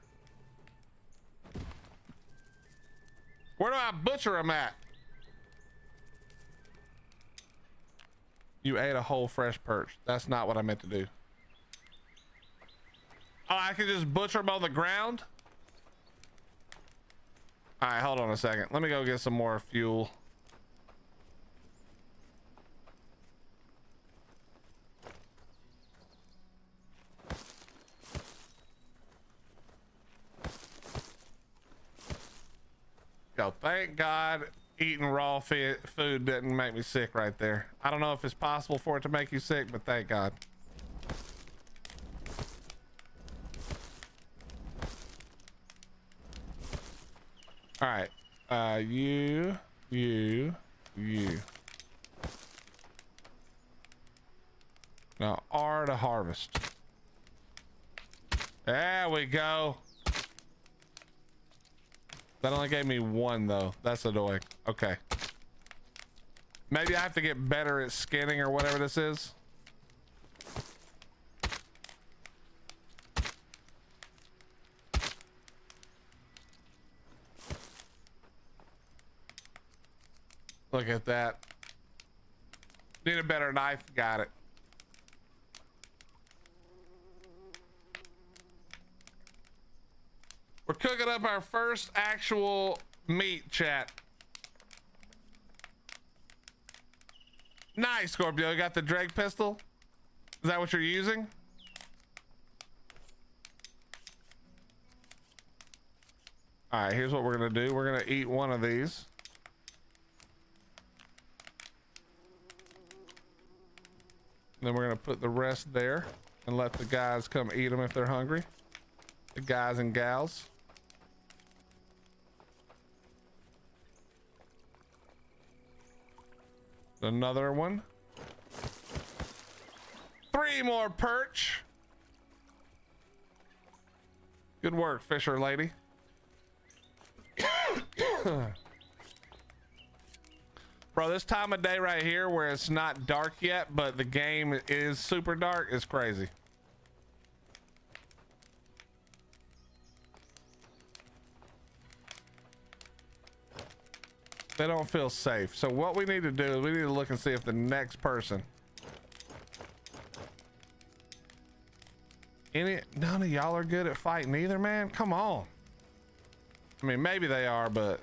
Where do I butcher them at? You ate a whole fresh perch. That's not what I meant to do. Oh, I can just butcher them on the ground? All right, hold on a second. Let me go get some more fuel. Yo, thank God eating raw food didn't make me sick right there. I don't know if it's possible for it to make you sick, but thank God. All right, you. Now R to harvest. There we go. That only gave me one though. That's annoying. Okay. Maybe I have to get better at skinning or whatever this is. Look at that. Need a better knife. Got it. We're cooking up our first actual meat, chat. Nice, Scorpio. You got the Drake pistol? Is that what you're using? All right, here's what we're gonna do. We're gonna eat one of these. Then we're gonna put the rest there and let the guys come eat them if they're hungry. The guys and gals. Another one. 3 more perch. Good work, Fisher lady. Bro, this time of day right here where it's not dark yet, but the game is super dark is crazy. They don't feel safe. So what we need to do is we need to look and see if the next person. None of y'all are good at fighting either, man. Come on. I mean, maybe they are, but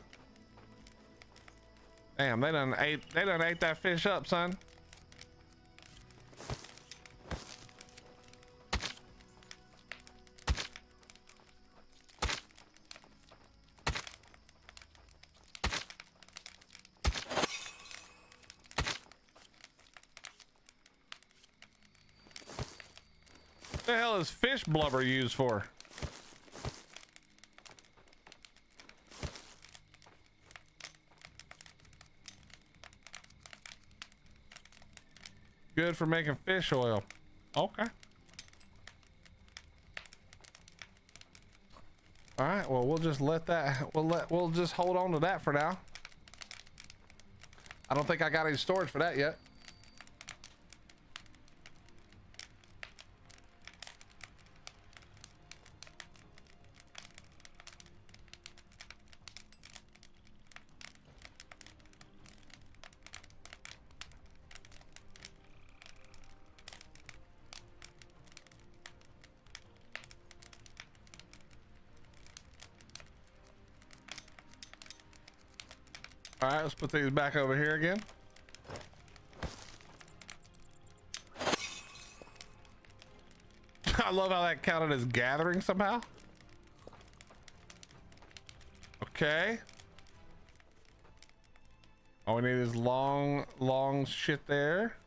damn, they done ate that fish up, son. What the hell is fish blubber used for? Good for making fish oil. Okay. right, well, we'll just let that, we'll just hold on to that for now. I don't think I got any storage for that yet. All right, let's put these back over here again. I love how that counted as gathering somehow. Okay. All we need is long shit there.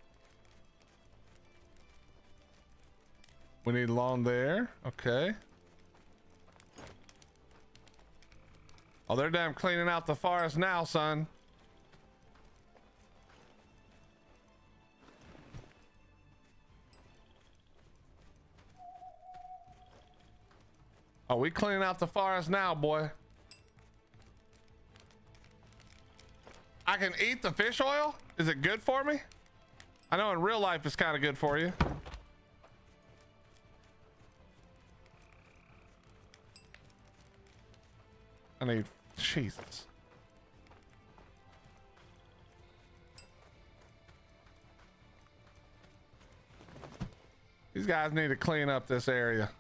We need long there. Okay. Oh, they're damn cleaning out the forest now, son. Oh, we cleaning out the forest now, boy. I can eat the fish oil? Is it good for me? I know in real life it's kind of good for you. I need, Jesus. These guys need to clean up this area.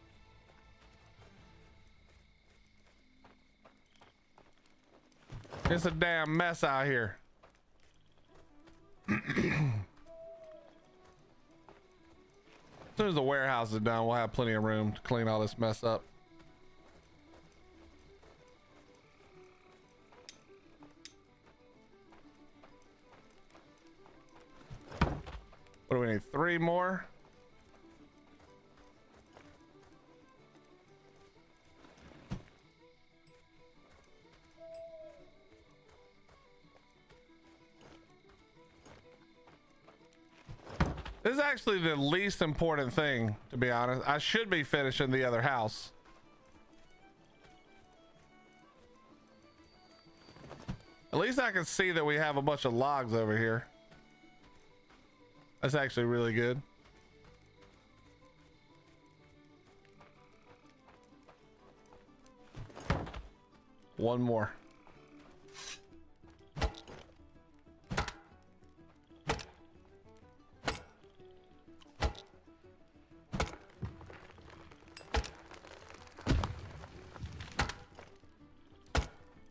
It's a damn mess out here. As soon as the warehouse is done, we'll have plenty of room to clean all this mess up. What do we need? 3 more? This is actually the least important thing, to be honest. I should be finishing the other house. At least I can see that we have a bunch of logs over here. That's actually really good. One more.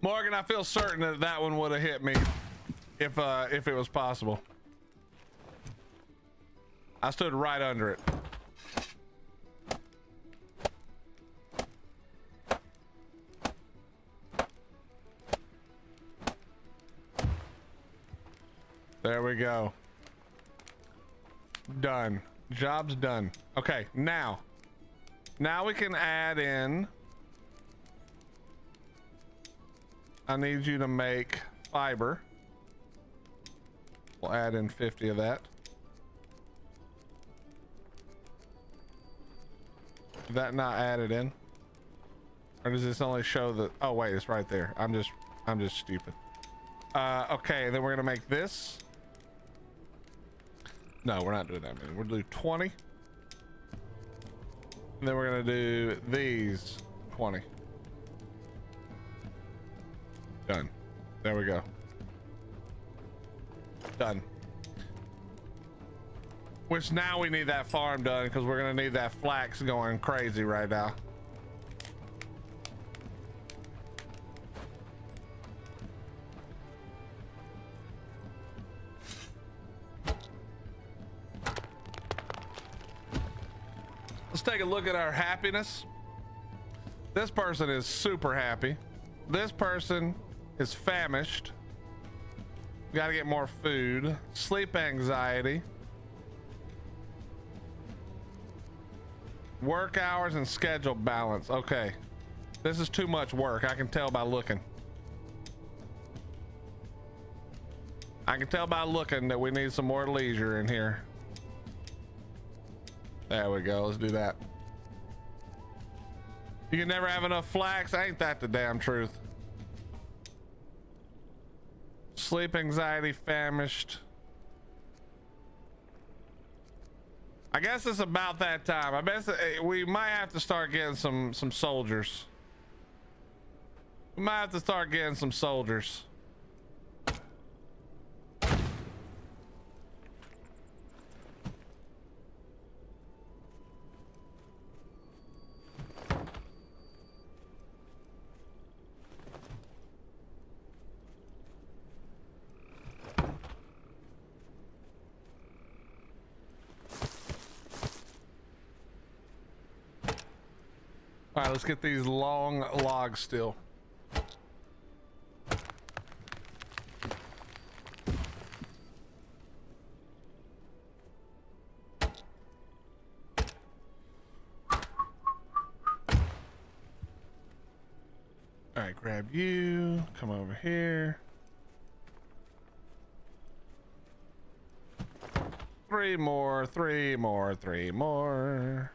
Morgan, I feel certain that that one would have hit me if it was possible. I stood right under it. There we go. Done. Job's done. Okay, now we can add in. I need you to make fiber. We'll add in 50 of that. Did that not added in? Or does this only show the, oh wait, it's right there. I'm just stupid. Okay, then we're gonna make this. No, we're not doing that many. We'll do 20. And then we're gonna do these 20. Done. There we go. Done. Which now we need that farm done because we're gonna need that flax going crazy right now. Let's take a look at our happiness. This person is super happy. This person is famished. We gotta get more food. Sleep anxiety. Work hours and schedule balance. Okay. This is too much work. I can tell by looking. I can tell by looking that we need some more leisure in here. There we go. Let's do that. You can never have enough flax. Ain't that the damn truth? Sleep anxiety, famished. I guess it's about that time. I bet we might have to start getting some soldiers. We might have to start getting some soldiers. All right, let's get these long logs still. All right, grab you, come over here. 3 more, 3 more, 3 more.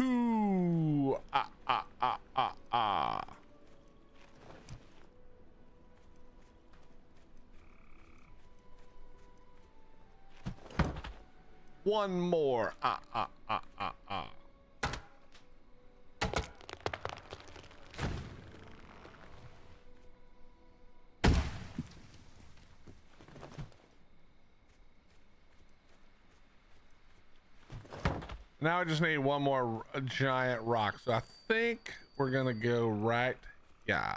Ooh, ah. One more, ah. Now I just need one more giant rock. So I think we're gonna go right. Yeah.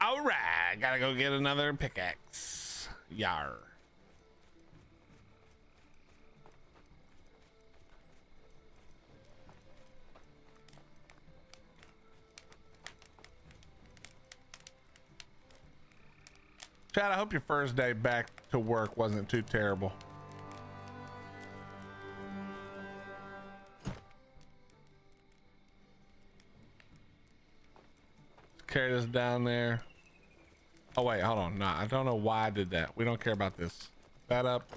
All right, gotta go get another pickaxe. Yar. Chad, I hope your first day back to work wasn't too terrible. Let's carry this down there. Oh wait, hold on. No, I don't know why I did that. We don't care about this. That up.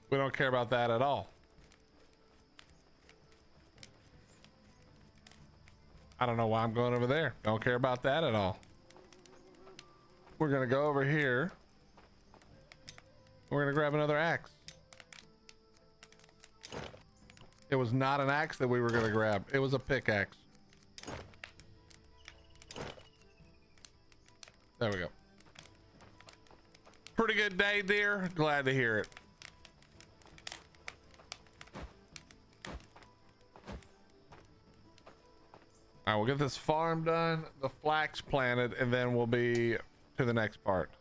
We don't care about that at all. I don't know why I'm going over there. Don't care about that at all. We're gonna go over here. We're gonna grab another axe. It was not an axe that we were gonna grab. It was a pickaxe. There we go. Pretty good day, dear. Glad to hear it. All right, we'll get this farm done, the flax planted, and then we'll be to the next part.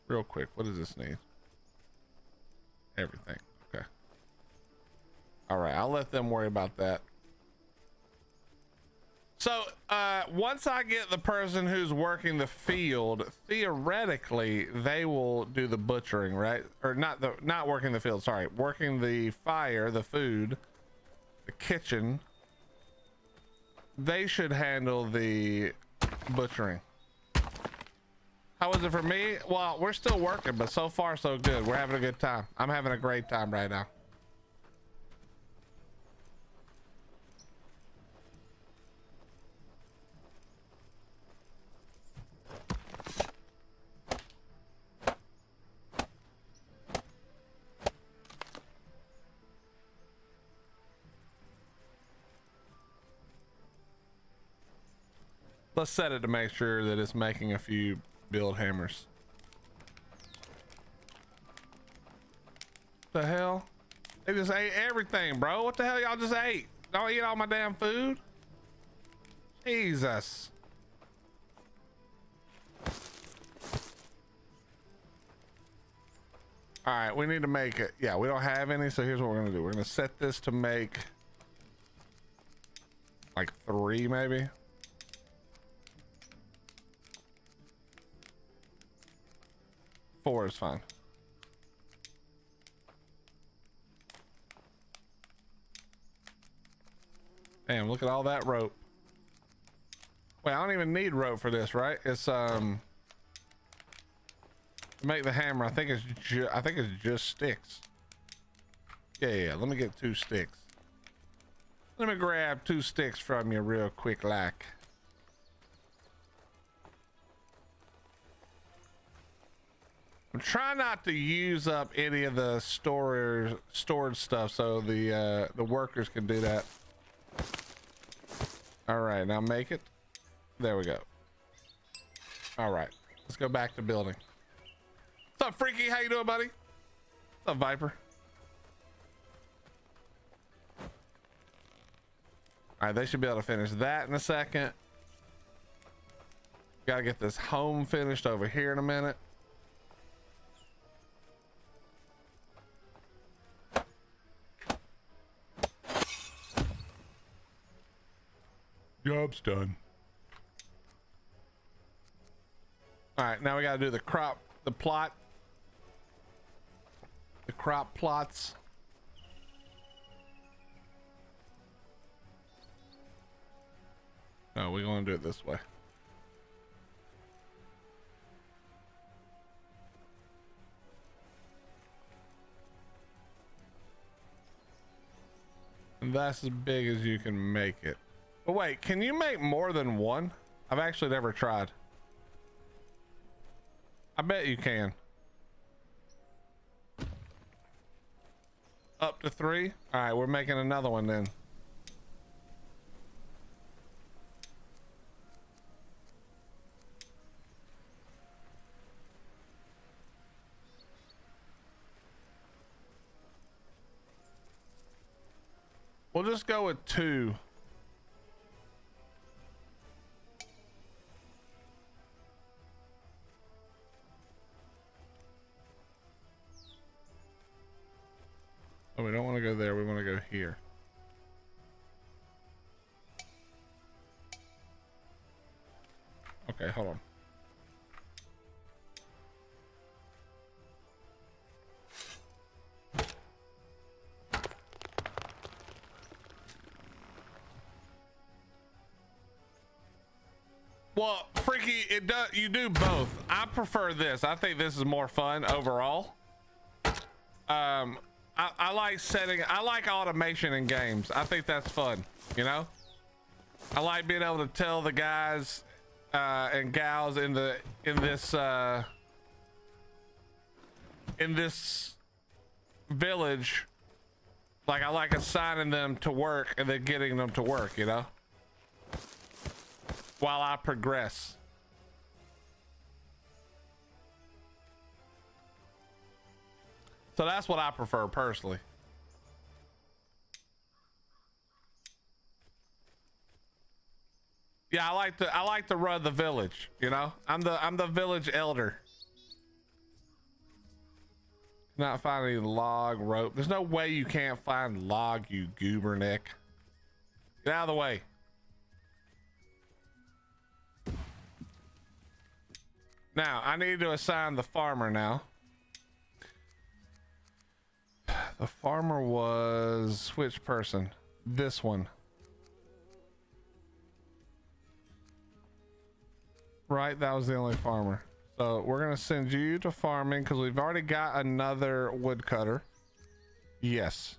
Real quick, what does this need? Everything. Okay. All right, I'll let them worry about that. So once I get the person who's working the field, theoretically they will do the butchering, right? Or not working the field, sorry, working the fire, the food, the kitchen. They should handle the butchering. How is it for me? Well, we're still working, but so far so good. We're having a good time. I'm having a great time right now. Let's set it to make sure that it's making a few build hammers. The hell? They just ate everything, bro. What the hell y'all just ate? Don't eat all my damn food. Jesus. All right, we need to make it. Yeah, we don't have any, so here's what we're gonna do. We're gonna set this to make like 3 maybe. 4 is fine. Damn, look at all that rope. Wait, I don't even need rope for this, right? It's to make the hammer. I think it's just sticks. Yeah, let me get 2 sticks. Let me grab 2 sticks from you real quick, like. I'm trying not to use up any of the storage stuff, so the workers can do that. All right, now make it. There we go. All right, let's go back to building. What's up, Freaky? How you doing, buddy? What's up, Viper? All right, they should be able to finish that in a second. Gotta get this home finished over here in a minute. Job's done. All right, now we gotta do the crop plots. No, we're gonna do it this way. And that's as big as you can make it. But wait, can you make more than one? I've actually never tried. I bet you can. Up to 3? All right, we're making another one then. We'll just go with 2. Oh, we don't want to go there. We want to go here. Okay, hold on. Well, Freaky, you do both. I prefer this. I think this is more fun overall. I like automation in games. I think that's fun, you know? I like being able to tell the guys and gals in this village, like I like assigning them to work and then getting them to work, you know? While I progress. So that's what I prefer personally. Yeah, I like to run the village, you know? I'm the village elder. Not finding log rope. There's no way you can't find log, you gooberneck. Get out of the way. Now, I need to assign the farmer now. The farmer was which person? This one. Right, that was the only farmer. So we're gonna send you to farming because we've already got another woodcutter. Yes.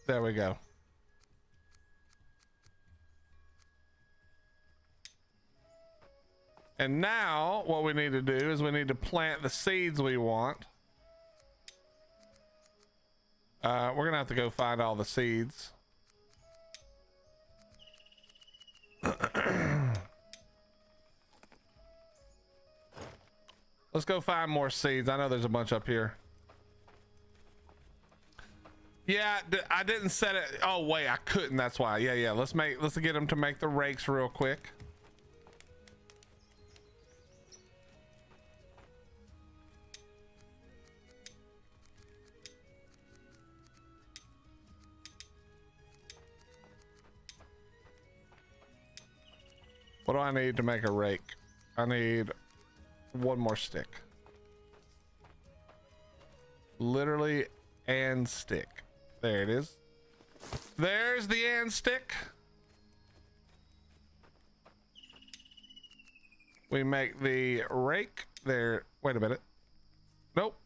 There we go. And now what we need to do is we need to plant the seeds we want. We're gonna have to go find all the seeds. Let's go find more seeds. I know there's a bunch up here. Yeah, I didn't set it. Oh wait, I couldn't. That's why. Yeah. Let's get them to make the rakes real quick. What do I need to make a rake? I need one more stick. Literally, and stick. There it is. There's the and stick. We make the rake there. Wait a minute. Nope.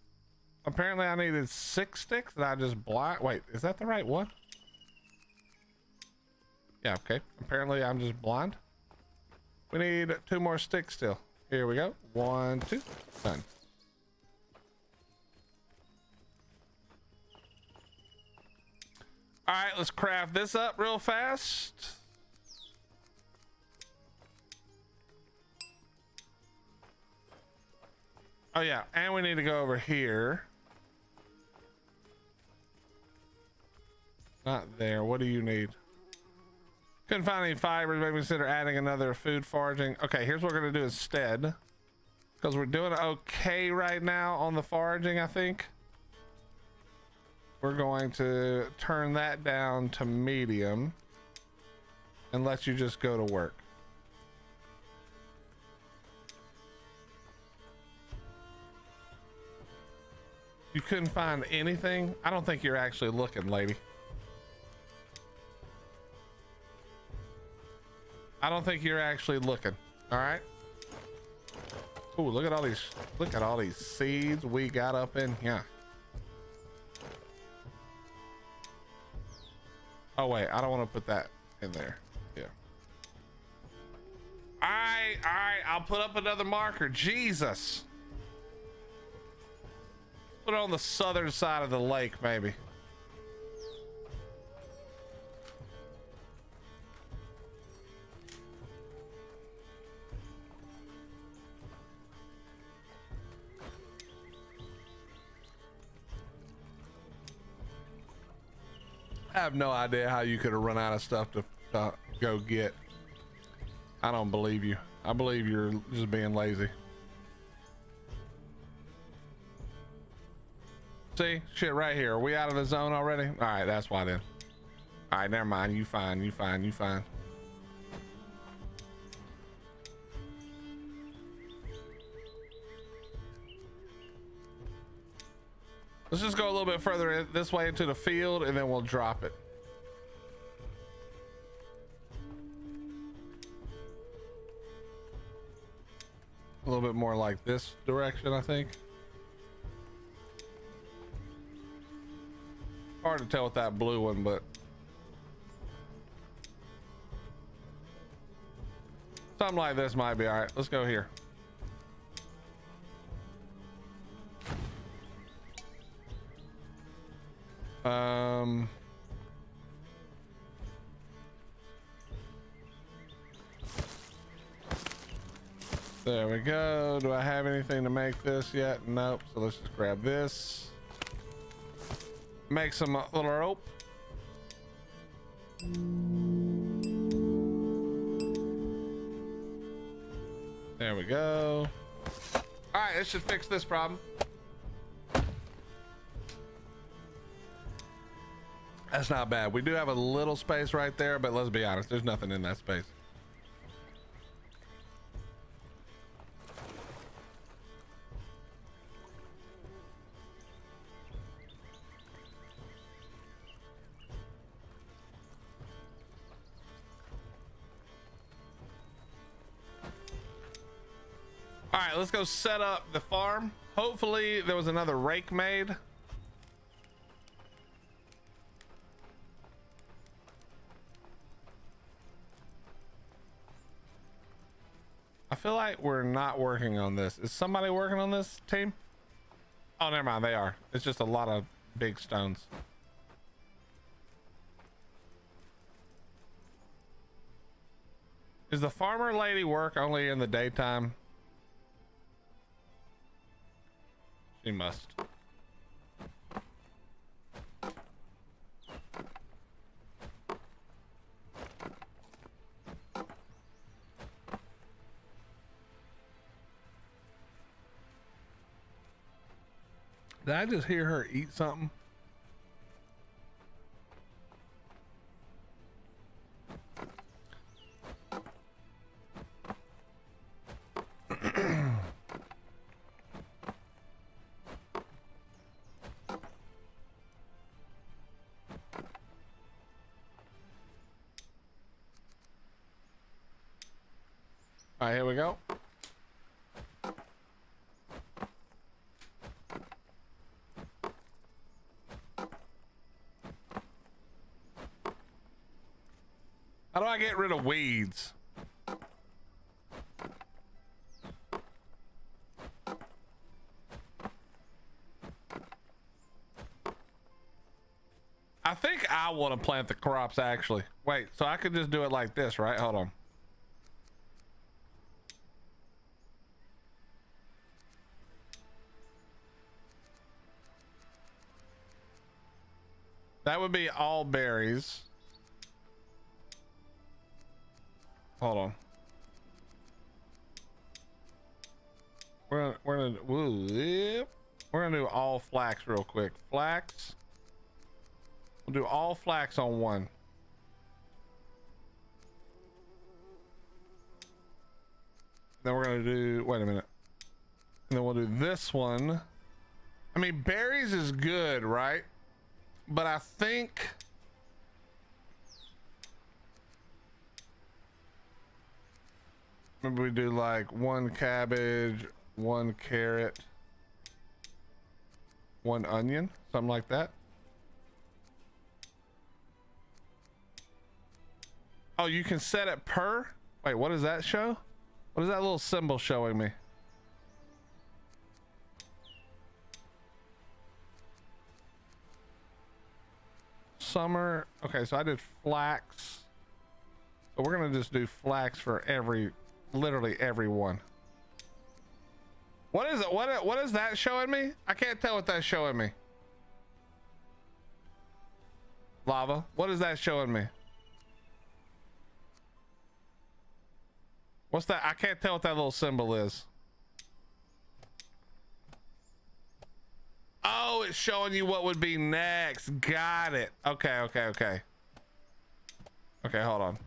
Apparently I needed 6 sticks and I just blind. Wait, is that the right one? Yeah, okay. Apparently I'm just blind. We need 2 more sticks still. Here we go. 1, 2, done. All right, let's craft this up real fast. Oh yeah, and we need to go over here. Not there. What do you need? Couldn't find any fibers. Maybe consider adding another food foraging. Okay, here's what we're gonna do instead, because we're doing okay right now on the foraging. I think we're going to turn that down to medium and let you just go to work. You couldn't find anything? I don't think you're actually looking, lady. I don't think you're actually looking. All right. Ooh, look at all these seeds we got up in here. Oh wait, I don't want to put that in there. Yeah. All right, I'll put up another marker. Jesus. Put it on the southern side of the lake, maybe. I have no idea how you could have run out of stuff to go get. I don't believe you. I believe you're just being lazy. See, shit right here. Are we out of the zone already? All right, that's why then. All right, never mind. You fine. You fine. You fine. Let's just go a little bit further this way into the field and then we'll drop it. A little bit more like this direction, I think. Hard to tell with that blue one, but something like this might be all right. Let's go here. There we go. Do I have anything to make this yet? Nope. So let's just grab this. Make some little rope. There we go. All right, this should fix this problem. That's not bad. We do have a little space right there, but let's be honest, there's nothing in that space. All right, let's go set up the farm. Hopefully there was another rake made. I feel like we're not working on this. Is somebody working on this team? Oh, never mind. They are. It's just a lot of big stones. Does the farmer lady work only in the daytime? She must. Did I just hear her eat something? All right, here we go. How do I get rid of weeds? I think I want to plant the crops actually. Wait, so I could just do it like this, right? Hold on. That would be all berries. Hold on. We're gonna do all flax real quick. Flax. We'll do all flax on one. Then we're gonna do, wait a minute. And then we'll do this one. I mean, berries is good, right? But I think maybe we do like one cabbage, one carrot, one onion, something like that. Oh, you can set it per? Wait, what does that show? What is that little symbol showing me? Summer. Okay, so I did flax. So we're gonna just do flax for literally every one. What is it? What is that showing me? I can't tell what that's showing me. Lava. What is that showing me? What's that? I can't tell what that little symbol is. Oh, it's showing you what would be next. Got it. Okay, okay, okay. Okay, hold on.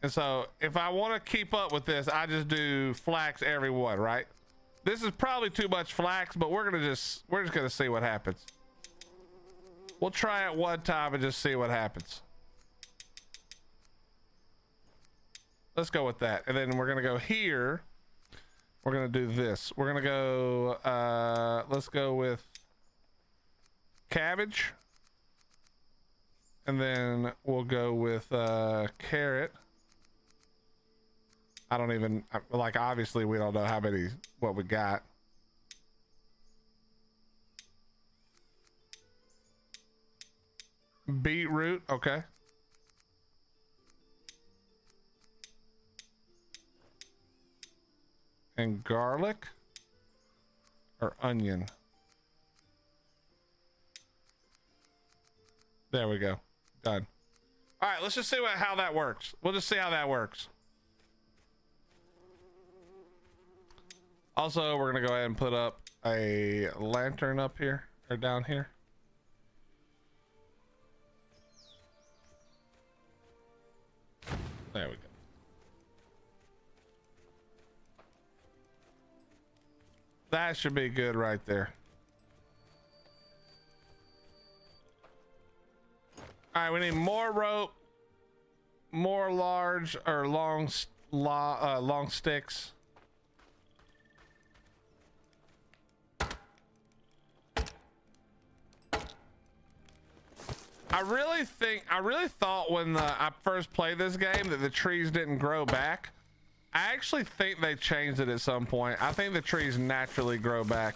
And so if I want to keep up with this, I just do flax every one, right? This is probably too much flax, but we're just gonna see what happens. We'll try it one time and just see what happens. Let's go with that. And then we're gonna go here. We're gonna do this. We're gonna go, let's go with cabbage. And then we'll go with carrot. I don't even, like, obviously we don't know how many, what we got. Beetroot, okay. And garlic or onion. There we go. Done. All right, let's just see how that works. We'll just see how that works. Also, we're gonna go ahead and put up a lantern up here or down here. There we go. That should be good right there. All right, we need more rope, more large or long sticks. I really thought when I first played this game that the trees didn't grow back. I actually think they changed it at some point. I think the trees naturally grow back.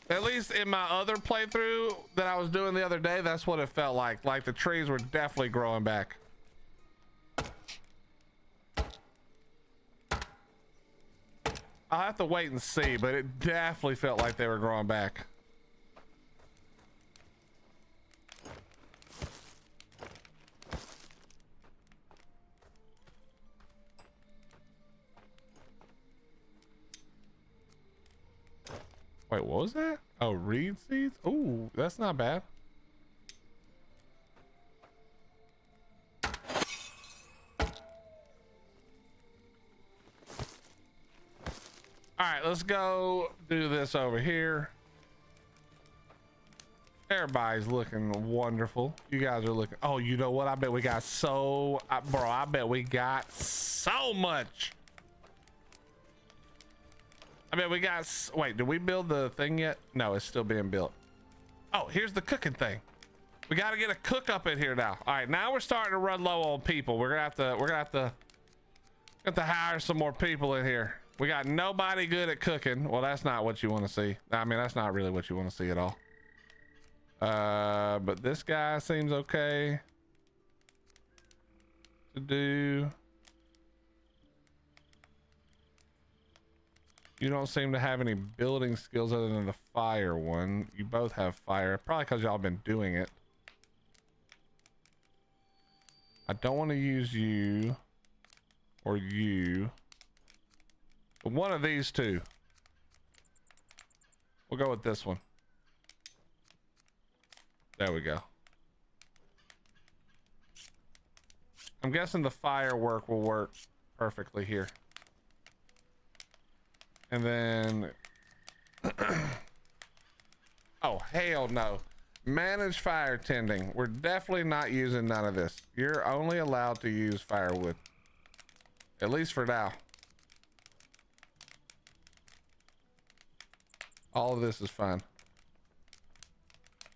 At least in my other playthrough that I was doing the other day, that's what it felt like. Like the trees were definitely growing back. I'll have to wait and see, but it definitely felt like they were growing back. Wait, what was that? Oh, reed seeds? Ooh, that's not bad. All right, let's go do this over here. Everybody's looking wonderful. You guys are looking. Oh, you know what? I bet we got so, bro. I bet we got so much. I bet we got. Wait, did we build the thing yet? No, it's still being built. Oh, here's the cooking thing. We got to get a cook up in here now. All right, now we're starting to run low on people. We're gonna have to hire some more people in here. We got nobody good at cooking. Well, that's not what you want to see. I mean, that's not really what you want to see at all. But this guy seems okay to do. You don't seem to have any building skills other than the fire one. You both have fire, probably because y'all been doing it. I don't want to use you or you, but one of these two. We'll go with this one. There we go. I'm guessing the firework will work perfectly here. And then oh hell no. Manage fire tending. We're definitely not using none of this. You're only allowed to use firewood, at least for now. All of this is fine.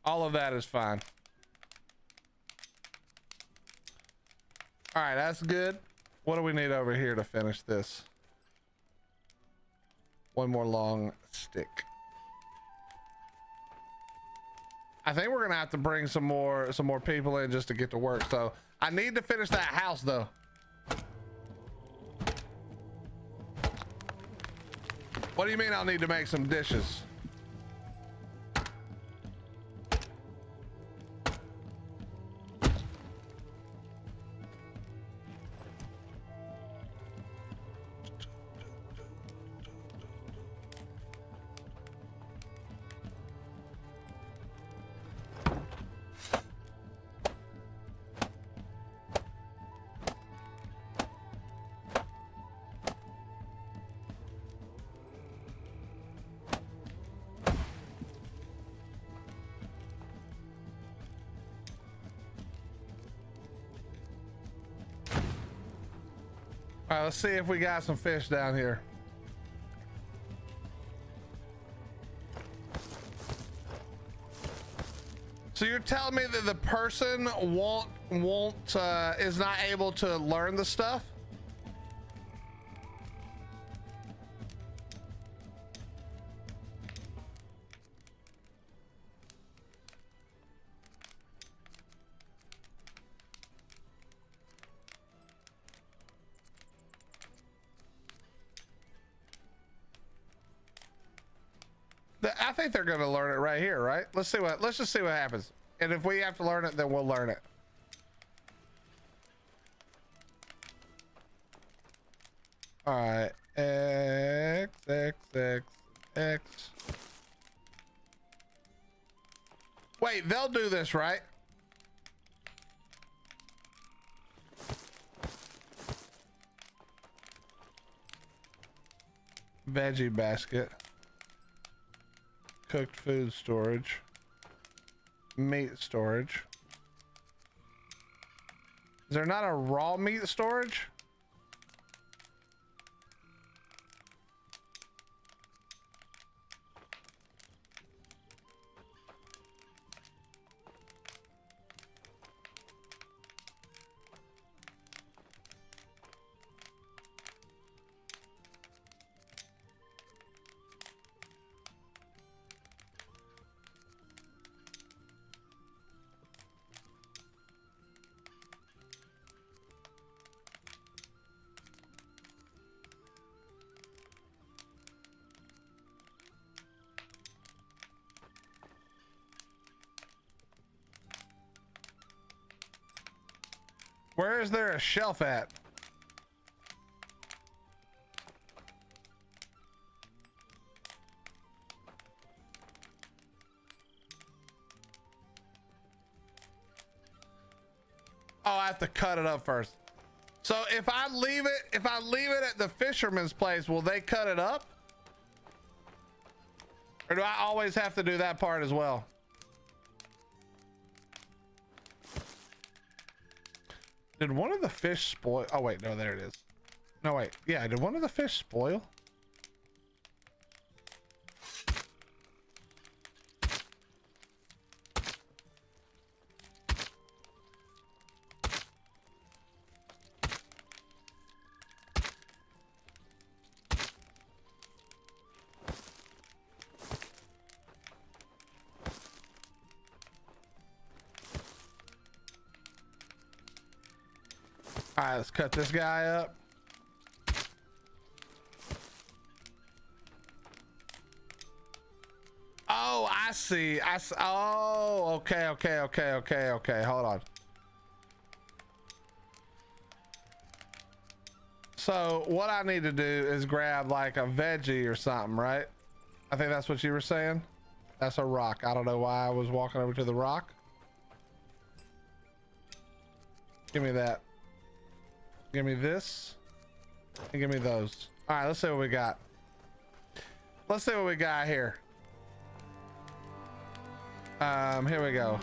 All of that is fine. All right, that's good. What do we need over here to finish this? One more long stick. I think we're gonna have to bring some more people in just to get to work. So I need to finish that house though. What do you mean I'll need to make some dishes? All right, let's see if we got some fish down here. So you're telling me that the person is not able to learn the stuff? I think they're going to learn it right here, right? Let's just see what happens. And if we have to learn it, then we'll learn it. All right. X, X, X, X. Wait, they'll do this, right? Veggie basket. Cooked food storage, meat storage. Is there not a raw meat storage? Where is there a shelf at? Oh, I have to cut it up first. So if I leave it at the fisherman's place, will they cut it up? Or do I always have to do that part as well? Did one of the fish spoil? Oh wait, no, there it is. No wait, yeah, did one of the fish spoil? All right, let's cut this guy up. Oh, I see. Oh, okay. Hold on. So what I need to do is grab like a veggie or something, right? I think that's what you were saying. That's a rock. I don't know why I was walking over to the rock. Give me that. Give me this. And give me those. All right, let's see what we got. Let's see what we got here. Here we go.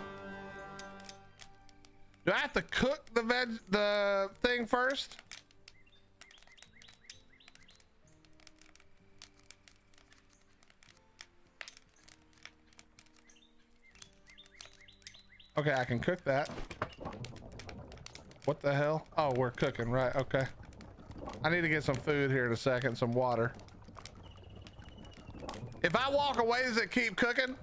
Do I have to cook the thing first? Okay, I can cook that. What the hell? Oh, we're cooking, right? Okay. I need to get some food here in a second, some water. If I walk away, does it keep cooking?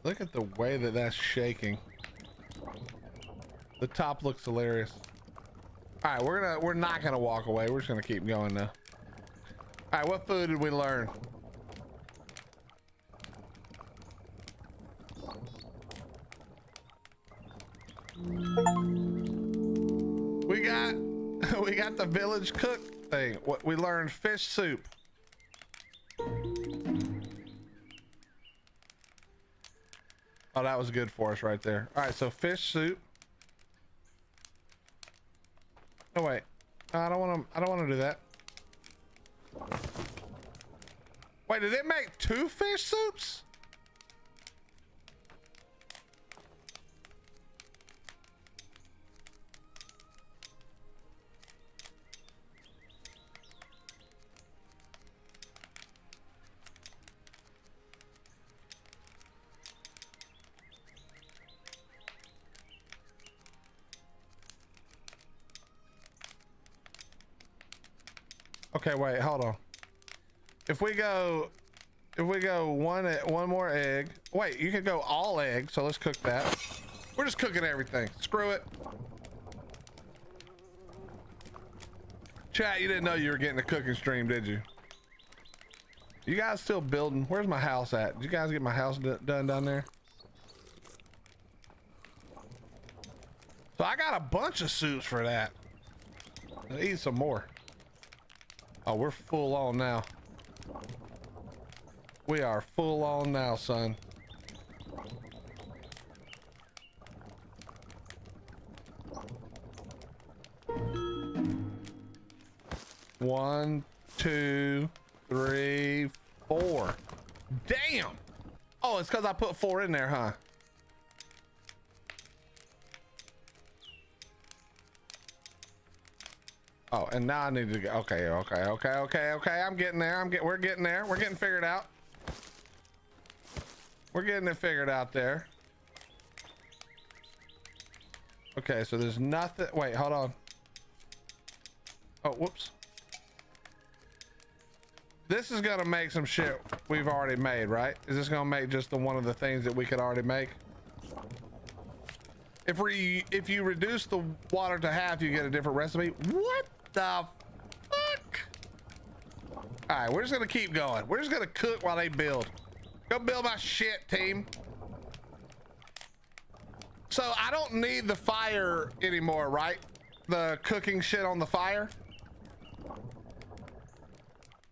Look at the way that that's shaking. The top looks hilarious. All right, we're not gonna walk away. We're just gonna keep going now. All right, what food did we learn? We got the village cook thing. What we learned, fish soup. Oh, that was good for us right there. All right, so fish soup. Oh wait, no, I don't want to do that. Wait, did it make 2 fish soups? Okay, wait, hold on. If we go one more egg. Wait, you could go all egg, so let's cook that. We're just cooking everything. Screw it. Chat, you didn't know you were getting a cooking stream, did you? You guys still building? Where's my house at? Did you guys get my house done down there? So I got a bunch of soups for that. I'll eat some more. Oh, we're full on now. We are full on now, son. One, 2, 3, 4. Damn. Oh, it's because I put 4 in there, huh? Oh, and now I need to go. Okay. I'm getting there. We're getting there. We're getting figured out. We're getting it figured out there. Okay, so there's nothing. Wait, hold on. Oh, whoops. This is gonna make some shit we've already made, right? Is this gonna make just one of the things that we could already make? If you reduce the water to half, you get a different recipe. What the fuck? All right, we're just gonna keep going. We're just gonna cook while they build. Go build my shit, team. So I don't need the fire anymore, right? The cooking shit on the fire?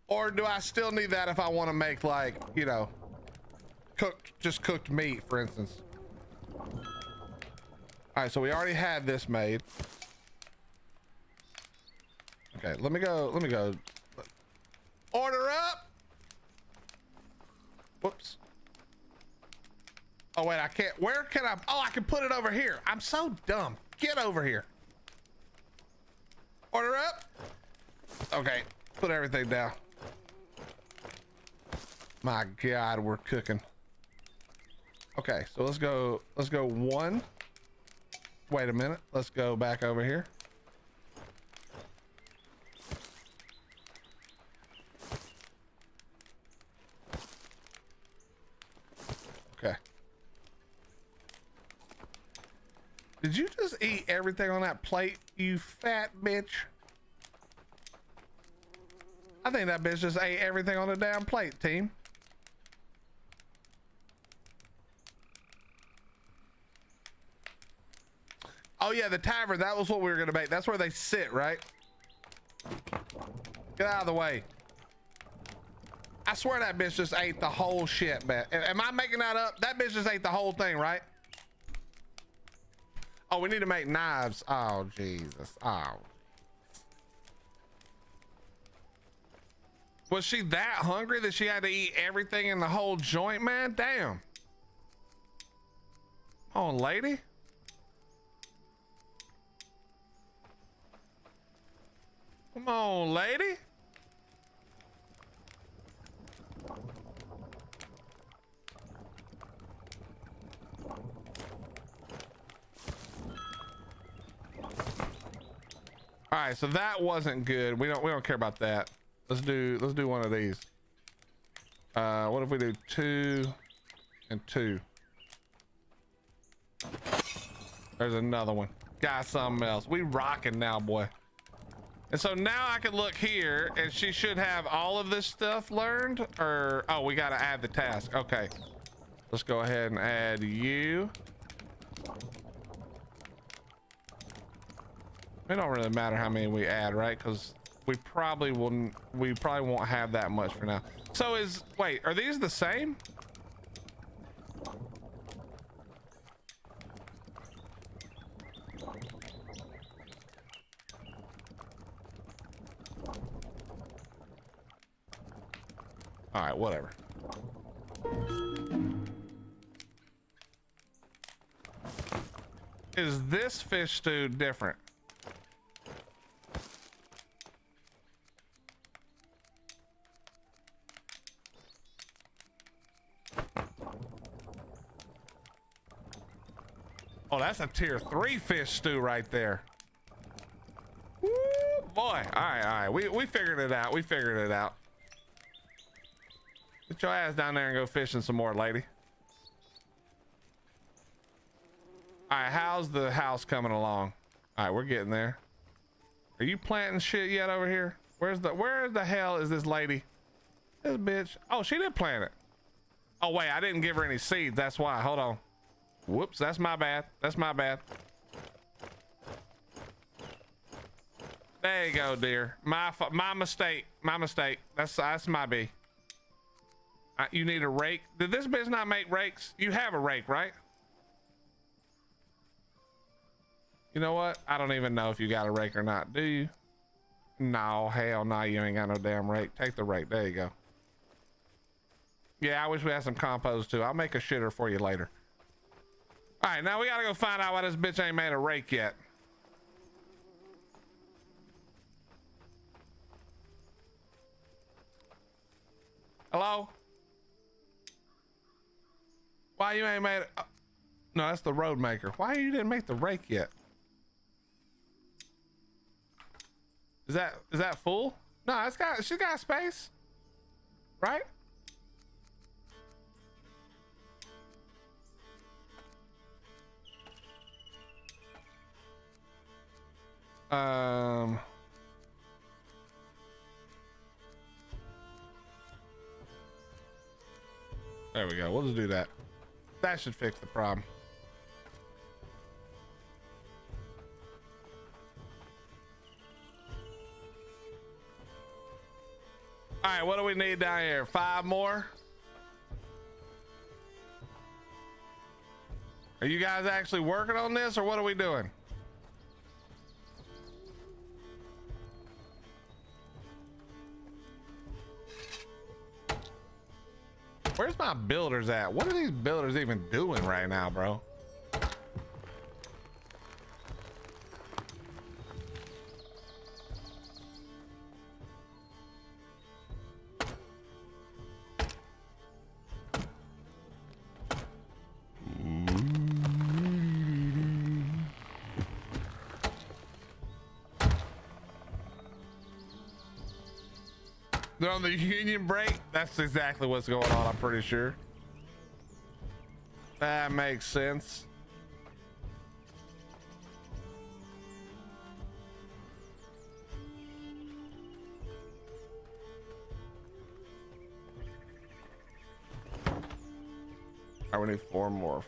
Or do I still need that if I want to make, like, you know, cooked meat, for instance? All right, so we already had this made. Okay, let me go. Order up. Whoops. Oh wait, I can't. Where can I? Oh, I can put it over here. I'm so dumb. Get over here. Order up. Okay, put everything down. My God, we're cooking. Okay, so let's go one. Wait a minute. Let's go back over here. Okay. Did you just eat everything on that plate, you fat bitch? I think that bitch just ate everything on the damn plate, team. Oh yeah, the tavern, that was what we were gonna make. That's where they sit, right? Get out of the way. I swear that bitch just ate the whole shit, man. Am I making that up? That bitch just ate the whole thing, right? Oh, we need to make knives. Oh, Jesus. Oh. Was she that hungry that she had to eat everything in the whole joint, man? Damn. Come on, lady. Come on, lady. All right, so that wasn't good. We don't care about that. Let's do one of these. What if we do 2 and 2? There's another one. Got something else. We rocking now, boy. And so now I can look here and she should have all of this stuff learned, or, oh, we got to add the task. Okay. Let's go ahead and add you. It don't really matter how many we add, right? Because we probably won't have that much for now. So wait, are these the same? All right, whatever. Is this fish stew different? Oh, that's a tier 3 fish stew right there. Woo, boy. All right. We figured it out. We figured it out. Get your ass down there and go fishing some more, lady. All right, how's the house coming along? All right, we're getting there. Are you planting shit yet over here? Where the hell is this lady? This bitch. Oh, she did plant it. Oh, wait, I didn't give her any seeds. That's why. Hold on. Whoops, that's my bad. That's my bad. There you go, dear. My mistake. My mistake. That's my B. You need a rake. Did this bitch not make rakes? You have a rake, right? You know what? I don't even know if you got a rake or not. Do you? No, hell no, you ain't got no damn rake. Take the rake. There you go. Yeah, I wish we had some compost too. I'll make a shitter for you later. All right, now we gotta go find out why this bitch ain't made a rake yet. Hello? Why you ain't made it? No, that's the road maker. Why you didn't make the rake yet? Is that full? No, she's got space, right? There we go. We'll just do that. That should fix the problem. All right, what do we need down here? 5 more? Are you guys actually working on this, or what are we doing? Where's my builders at? What are these builders even doing right now, bro? They're on the union break. That's exactly what's going on, I'm pretty sure. That makes sense. All right, we need four more.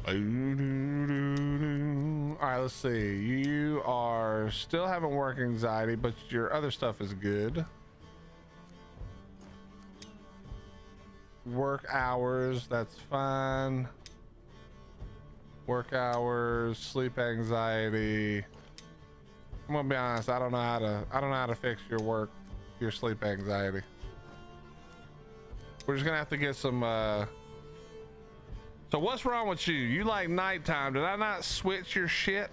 All right, let's see. You are still having work anxiety, but your other stuff is good. Work hours, that's fine. Work hours, sleep anxiety. I'm gonna be honest, I don't know how to fix your sleep anxiety. We're just gonna have to get some so what's wrong with you? You like nighttime. Did I not switch your shit?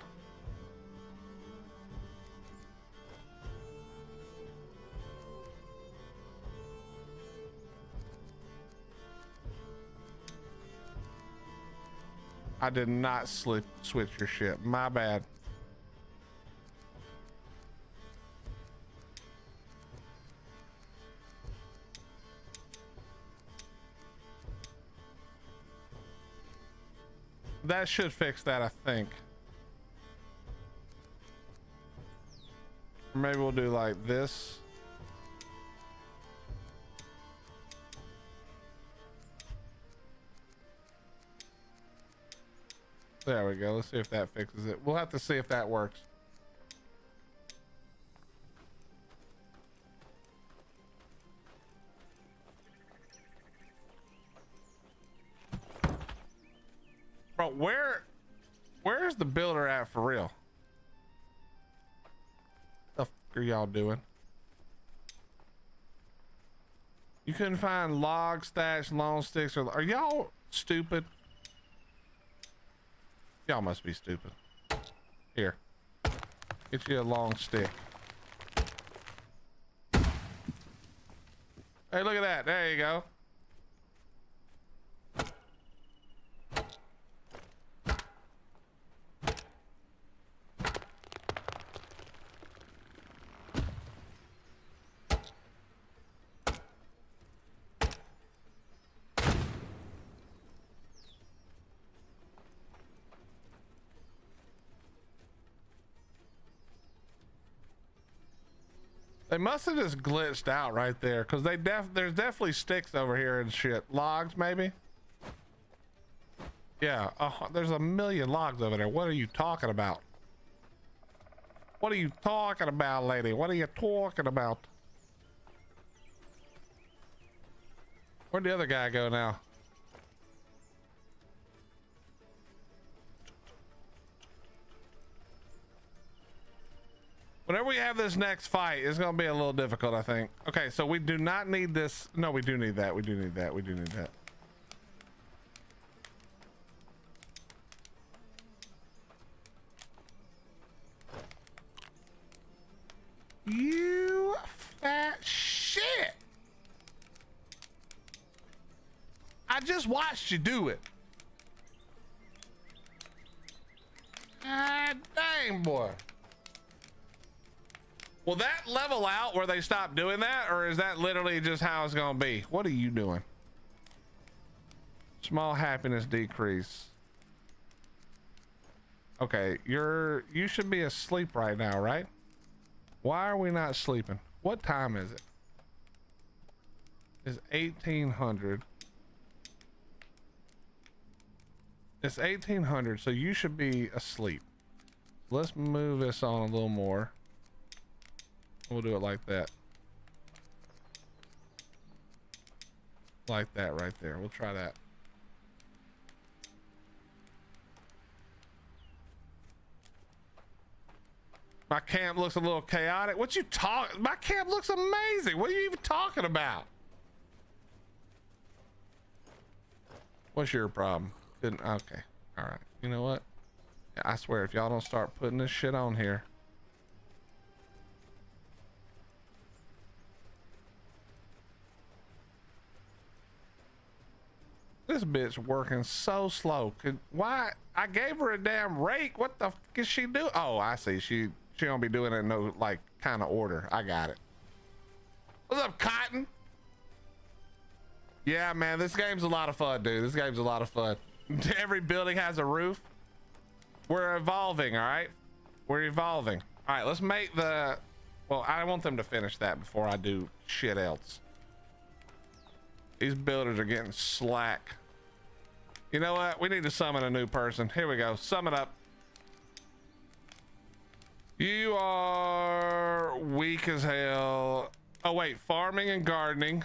I did not switch your shit. My bad. That should fix that, I think. Maybe we'll do like this. There we go. Let's see if that fixes it. We'll have to see if that works. Bro, where's the builder at for real? What the fuck are y'all doing? You couldn't find logs, thatch, long sticks, or are y'all stupid? Y'all must be stupid. Here, get you a long stick. Hey, look at that. There you go. They must have just glitched out right there, because there's definitely sticks over here and shit. Logs, maybe? Yeah, there's a million logs over there. What are you talking about? What are you talking about, lady? What are you talking about? Where'd the other guy go now? Whenever we have this next fight, it's gonna be a little difficult, I think. Okay, so we do not need this. No, we do need that. We do need that. We do need that. You fat shit. I just watched you do it. God dang, boy. Will that level out where they stop doing that, or is that literally just how it's gonna be? What are you doing? Small happiness decrease. Okay, you should be asleep right now, right? Why are we not sleeping? What time is it? It's 1800. It's 1800, so you should be asleep. Let's move this on a little more. We'll do it like that. Like that right there. We'll try that. My camp looks a little chaotic. What you talk? My camp looks amazing. What are you even talking about? What's your problem? Didn't, okay. All right. You know what? I swear, if y'all don't start putting this shit on here. This bitch working so slow. Why? I gave her a damn rake. What the f is she do? Oh, I see. She don't be doing it in no like kind of order. I got it. What's up, Cotton? Yeah, man, this game's a lot of fun, dude. This game's a lot of fun. Every building has a roof. We're evolving, all right? We're evolving. All right, let's make the... Well, I want them to finish that before I do shit else. These builders are getting slack. You know what? We need to summon a new person. Here we go. Summon up. You are weak as hell. Oh, wait. Farming and gardening.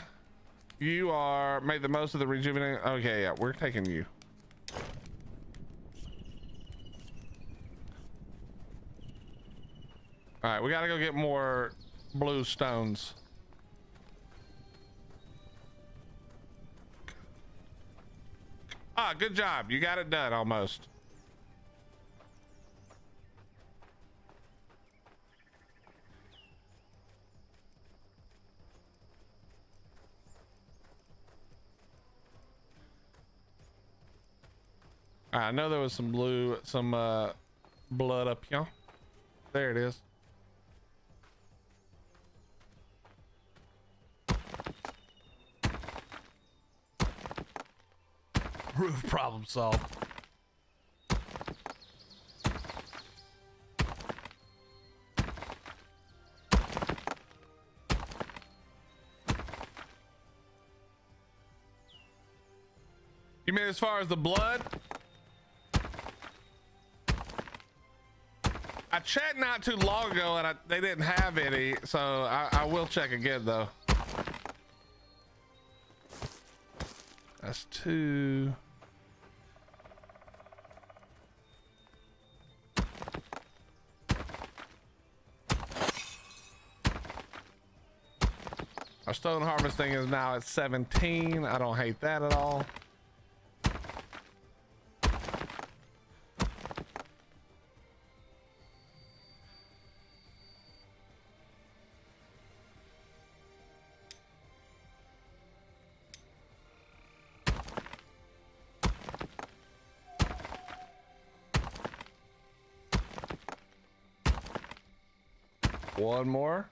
You are... Make the most of the rejuvenating... Okay, yeah. We're taking you. All right. We got to go get more blue stones. Ah, good job. You got it done almost. I know there was some blood up here. There it is. Roof problem solved. You mean as far as the blood? I checked not too long ago and they didn't have any, so I will check again though. That's 2. Our stone harvesting is now at 17. I don't hate that at all. One more.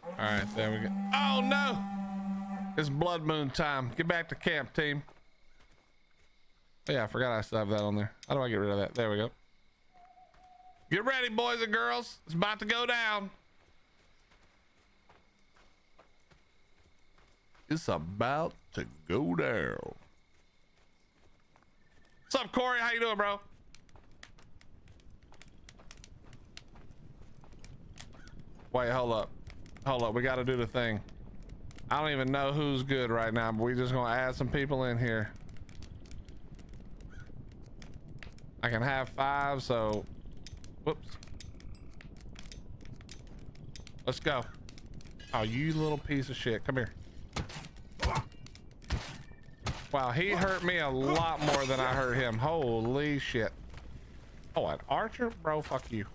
All right, there we go. Oh no! It's blood moon time. Get back to camp, team. Oh, yeah, I forgot I still have that on there. How do I get rid of that? There we go. Get ready, boys and girls. It's about to go down. It's about to go down. What's up, Corey? How you doing, bro? Wait, hold up. Hold up. We got to do the thing. I don't even know who's good right now, but we just going to add some people in here. I can have 5, so... Whoops. Let's go. Oh, you little piece of shit. Come here. Wow, he hurt me a lot more than I hurt him. Holy shit. Oh, an archer? Bro, fuck you.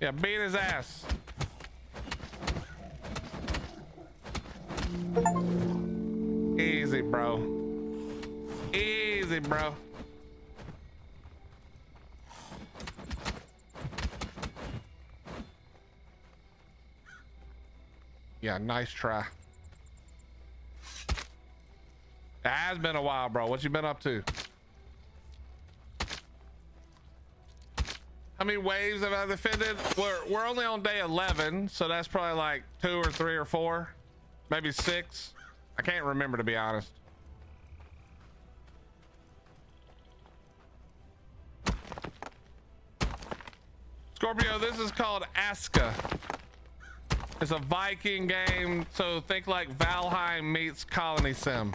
Yeah, beat his ass. Easy, bro. Easy, bro. Yeah, nice try. It has been a while, bro. What you been up to? How many waves have I defended? We're only on day 11, so that's probably like 2 or 3 or 4, maybe 6. I can't remember, to be honest. Scorpio, this is called ASKA. It's a Viking game, so think like Valheim meets Colony Sim.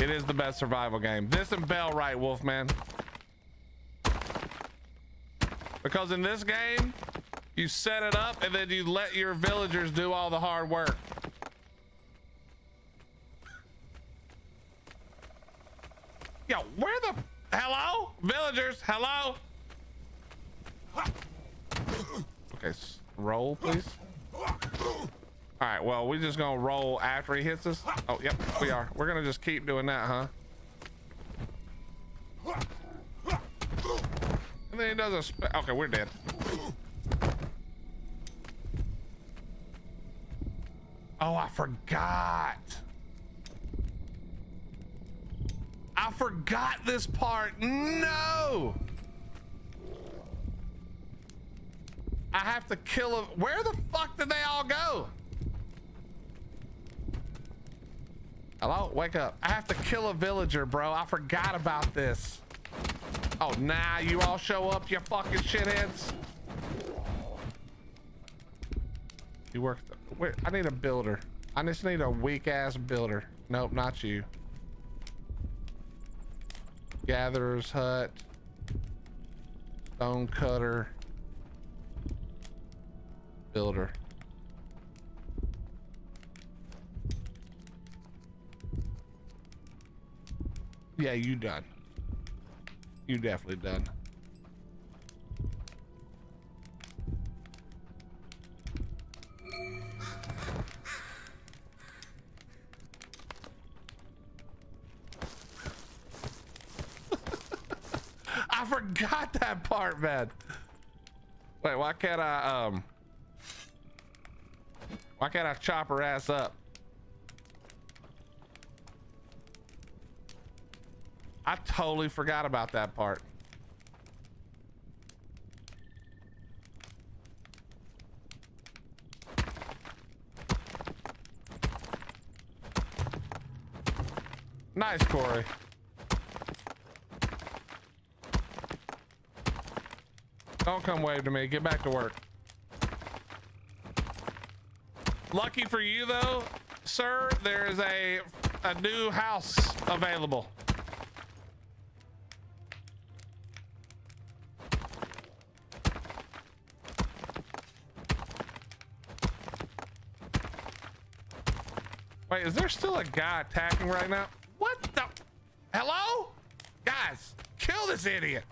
It is the best survival game. This and Bellwright, Wolfman. Because in this game, you set it up and then you let your villagers do all the hard work. Yo, where the... Hello? Villagers, hello? Okay, roll, please. All right, well, we're just gonna roll after he hits us. Oh, yep, we are. We're gonna just keep doing that, huh? And then he does a... Okay, we're dead. Oh, I forgot. I forgot this part. No. I have to kill him. Where the fuck did they all go? Hello? Wake up. I have to kill a villager, bro. I forgot about this. Oh, nah, you all show up, you fucking shitheads. You work. Wait, I need a builder. I just need a weak ass builder. Nope, not you. Gatherer's hut. Stone cutter. Builder. Yeah, you done. You definitely done. I forgot that part, man. Wait, why can't I chop her ass up? I totally forgot about that part. Nice, Corey. Don't come wave to me. Get back to work. Lucky for you, though, sir, there's a new house available. Wait, is there still a guy attacking right now? What the? Hello? Guys, kill this idiot.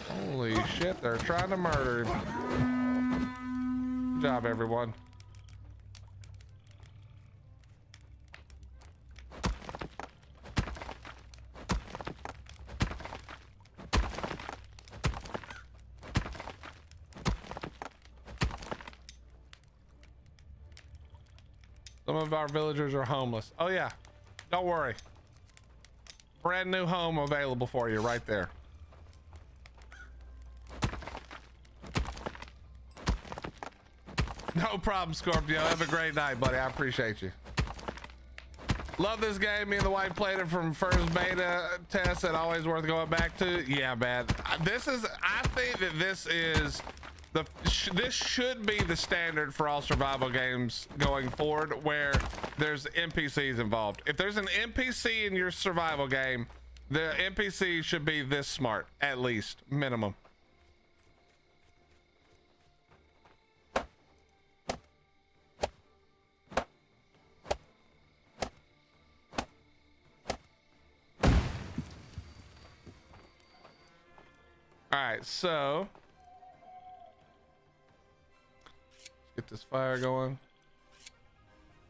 Holy shit, they're trying to murder him. Good job, everyone. Some of our villagers are homeless. Oh yeah, don't worry. Brand new home available for you right there. No problem, Scorpio. Have a great night, buddy. I appreciate you. Love this game. Me and the wife played it from first beta test and always worth going back to. Yeah, man. I think that this is this should be the standard for all survival games going forward, where there's NPCs involved. If there's an NPC in your survival game, the NPC should be this smart, at least minimum. All right, so let's get this fire going.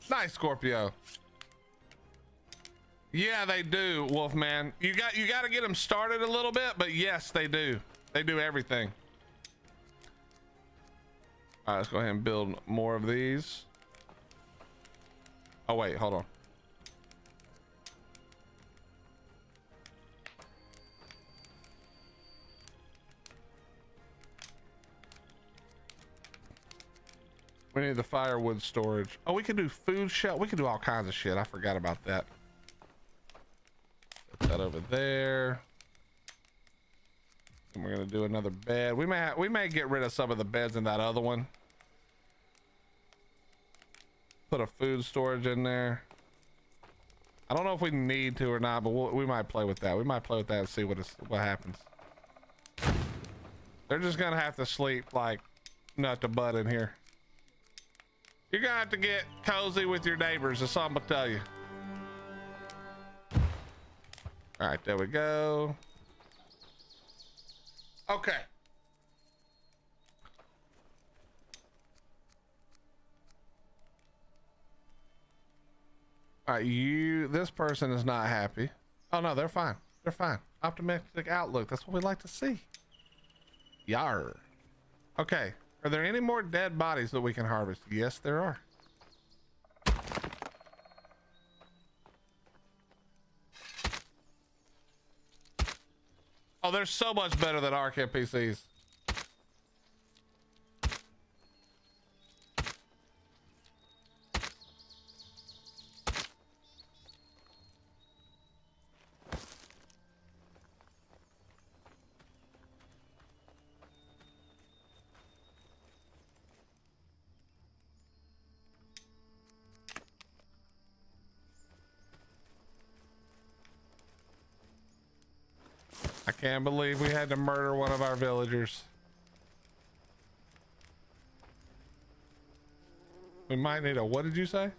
Nice, Scorpio. Yeah, they do, Wolfman. You got to get them started a little bit, but yes, they do. They do everything. All right, let's go ahead and build more of these. Oh wait, hold on. We need the firewood storage. Oh, we can do food shelf. We can do all kinds of shit. I forgot about that. Put that over there. And we're gonna do another bed. We may get rid of some of the beds in that other one. Put a food storage in there. I don't know if we need to or not, but we might play with that. We might play with that and see what happens. They're just gonna have to sleep like nut to butt in here. You're gonna have to get cozy with your neighbors. That's all I'm gonna tell you. All right, there we go. Okay. All right, this person is not happy. Oh no, they're fine. They're fine. Optimistic outlook. That's what we like to see. Yar. Okay. Are there any more dead bodies that we can harvest? Yes, there are. Oh, they're so much better than Ark NPCs. I can't believe we had to murder one of our villagers. We might need a, what did you say?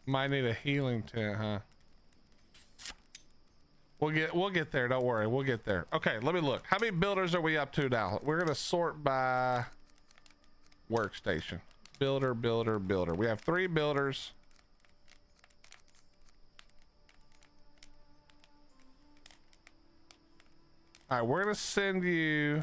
Might need a healing tent, huh? We'll get there, don't worry, we'll get there. Okay, let me look. How many builders are we up to now? We're gonna sort by workstation. Builder, builder, builder. We have 3 builders. All right, we're gonna send you.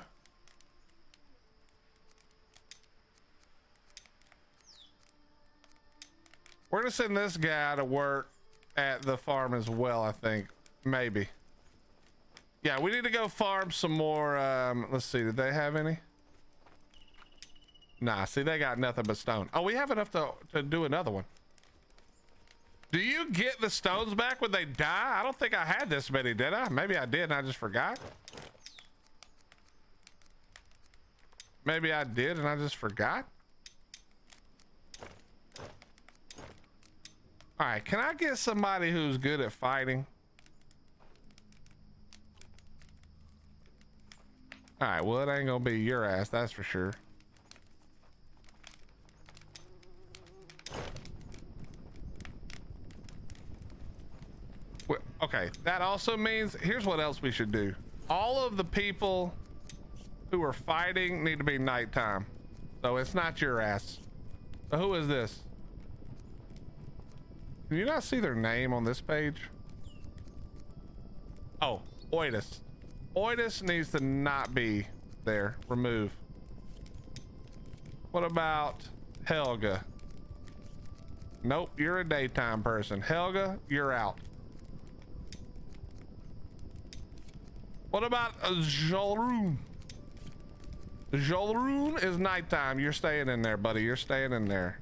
We're gonna send this guy to work at the farm as well, I think. Maybe. Yeah, we need to go farm some more. Let's see, did they have any? Nah, see, they got nothing but stone. Oh, we have enough to do another one. Do you get the stones back when they die? I don't think I had this many, did I? Maybe I did and I just forgot. Maybe I did and I just forgot. All right, can I get somebody who's good at fighting? All right, well, it ain't gonna be your ass, that's for sure. Okay, that also means, here's what else we should do. All of the people who are fighting need to be nighttime. So it's not your ass. So who is this? Can you not see their name on this page? Oh, Oidus. Oidus needs to not be there. Remove. What about Helga? Nope, you're a daytime person. Helga, you're out. What about Jolroon? Jolroon is nighttime. You're staying in there, buddy. You're staying in there.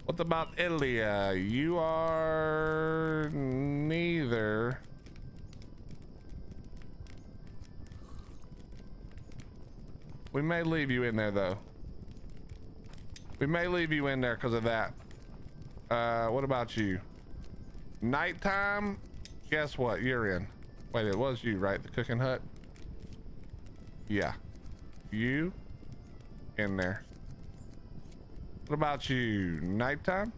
What about Ilya? You are neither. We may leave you in there though. We may leave you in there because of that. What about you? Nighttime? Guess what? You're in. Wait, it was you, right? The cooking hut? Yeah. You in there. What about you? Nighttime?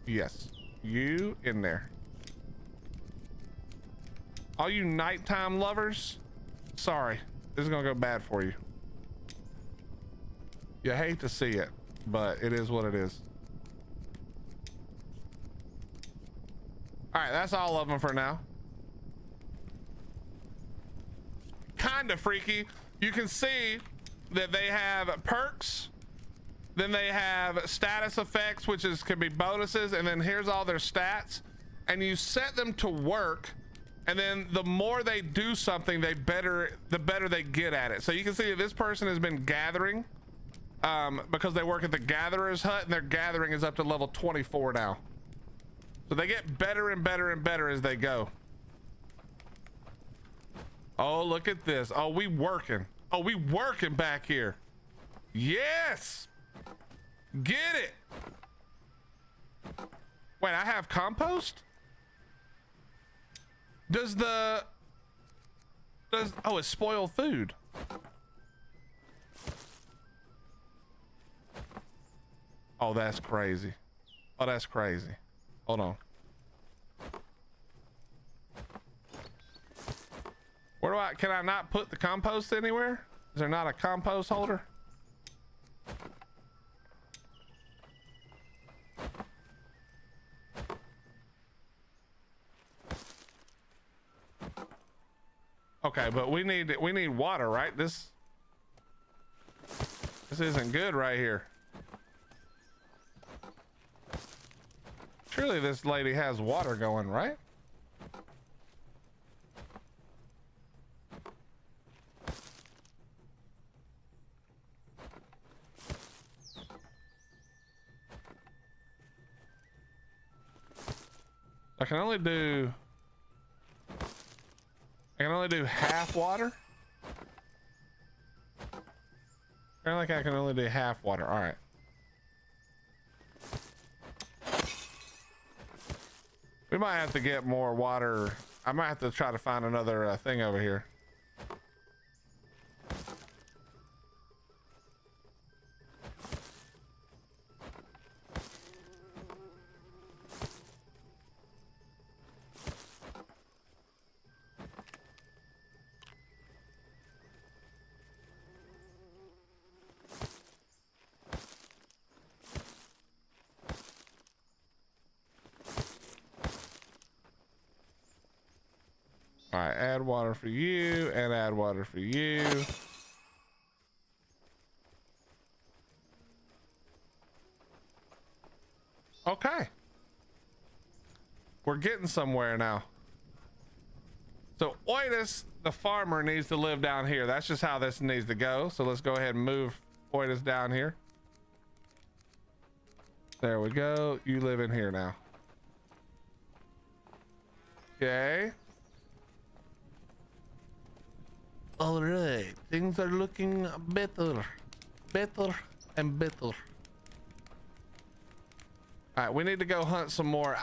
Yes. You in there. All you nighttime lovers, sorry. This is gonna go bad for you. You hate to see it, but it is what it is. All right, that's all of them for now. Kind of freaky. You can see that they have perks, then they have status effects, which can be bonuses, and then here's all their stats, and you set them to work, and then the more they do something, the better they get at it. So you can see that this person has been gathering because they work at the gatherer's hut, and their gathering is up to level 24 now. So they get better and better and better as they go. Oh, look at this. Oh, we working. Oh, we working back here. Yes. Get it. Wait, I have compost? Oh, it's spoiled food. Oh, that's crazy. Oh, that's crazy. Hold on. Can I not put the compost anywhere? Is there not a compost holder? Okay, but we need water, right? This isn't good right here. Surely this lady has water going, right? I can only do half water. Apparently I can only do half water. All right. We might have to get more water. I might have to try to find another thing over here. All right, add water for you and add water for you. Okay. We're getting somewhere now. So Oitis, the farmer, needs to live down here. That's just how this needs to go. So let's go ahead and move Oitis down here. There we go. You live in here now. Okay. All right, things are looking better and better. All right, we need to go hunt some more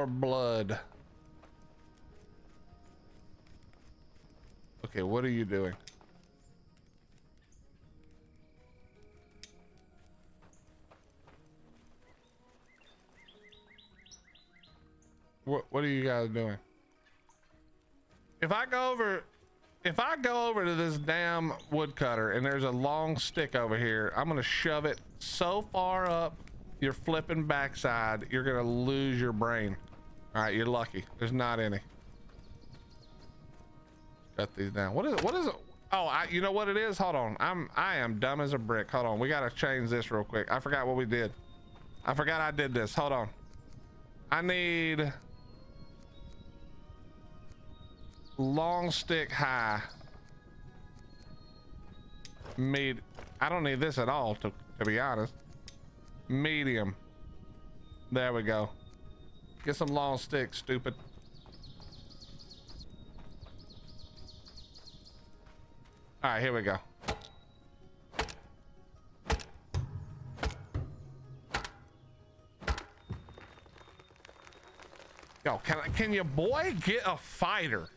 blood. Okay, what are you doing? What are you guys doing? If I go over to this damn woodcutter and there's a long stick over here, I'm gonna shove it so far up your flipping backside, you're gonna lose your brain. All right, you're lucky. There's not any. Cut these down. What is it? Oh, you know what it is? Hold on. I am dumb as a brick. Hold on. We gotta change this real quick. I forgot what we did. I forgot I did this. Hold on. I need long stick high. I don't need this at all, to be honest. Medium. There we go. Get some long sticks, stupid. All right, here we go. Yo, can your boy get a fighter?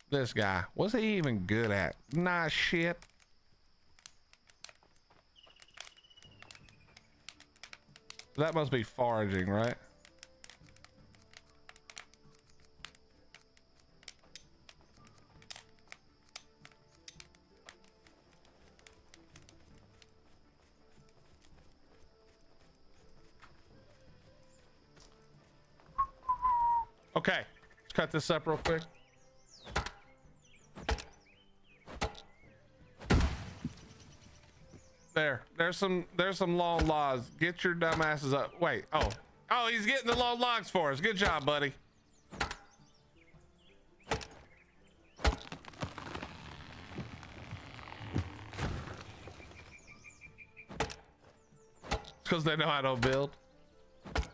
This guy, what's he even good at? Nah, shit. That must be foraging, right? Okay, let's cut this up real quick. There's some long logs. Get your dumb asses up. Wait, oh, he's getting the long logs for us. Good job, buddy. because they know I don't build. What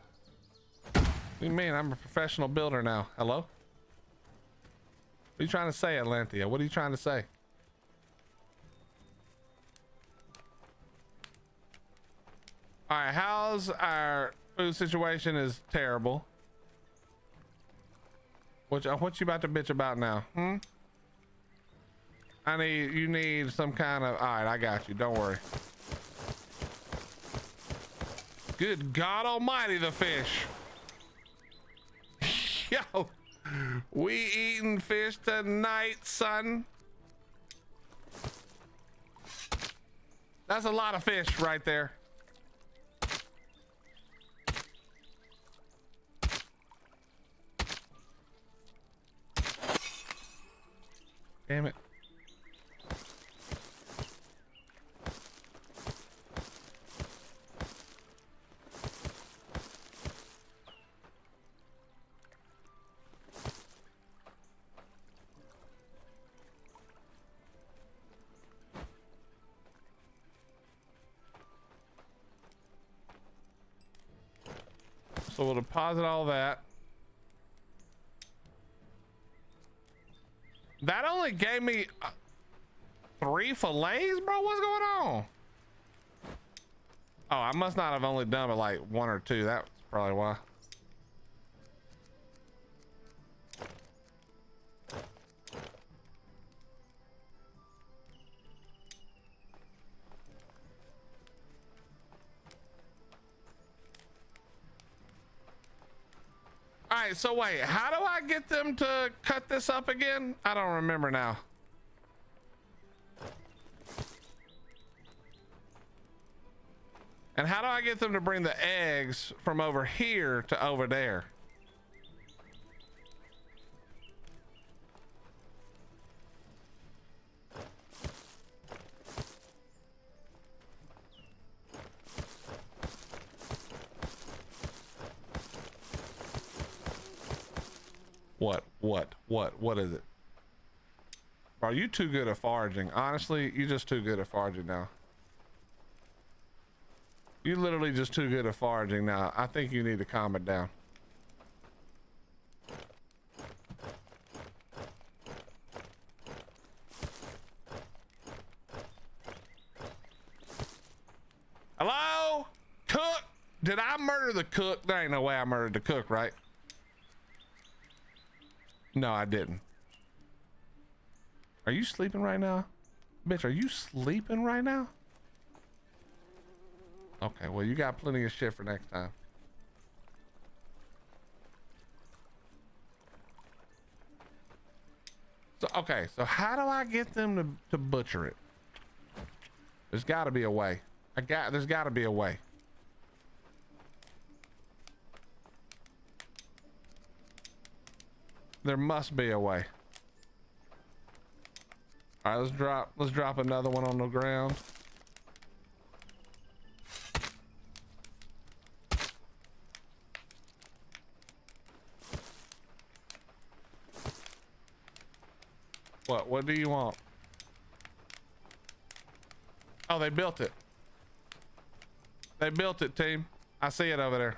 do you mean? I'm a professional builder now. Hello? What are you trying to say, Atlantia? What are you trying to say? All right, how's our food situation? Is terrible. What you about to bitch about now? You need some kind of, all right, I got you, don't worry. Good God almighty, the fish. Yo, we eating fish tonight, son. That's a lot of fish right there. Damn it. So we'll deposit all that. That only gave me 3 fillets, bro. What's going on? Oh, I must not have only done it like 1 or 2. That's probably why. All right, so wait, how do I get them to cut this up again? I don't remember now. And how do I get them to bring the eggs from over here to over there? What is it? Bro, you too good at foraging. Honestly, you just too good at foraging now. You literally just too good at foraging now. I think you need to calm it down. Hello? Cook? Did I murder the cook? There ain't no way I murdered the cook, right? No, I didn't. Are you sleeping right now? Bitch, are you sleeping right now? Okay, well, you got plenty of shit for next time. So, okay, so how do I get them to butcher it? There's got to be a way. There's got to be a way. There must be a way. All right, let's drop another one on the ground. What do you want? Oh, they built it. They built it, team. I see it over there.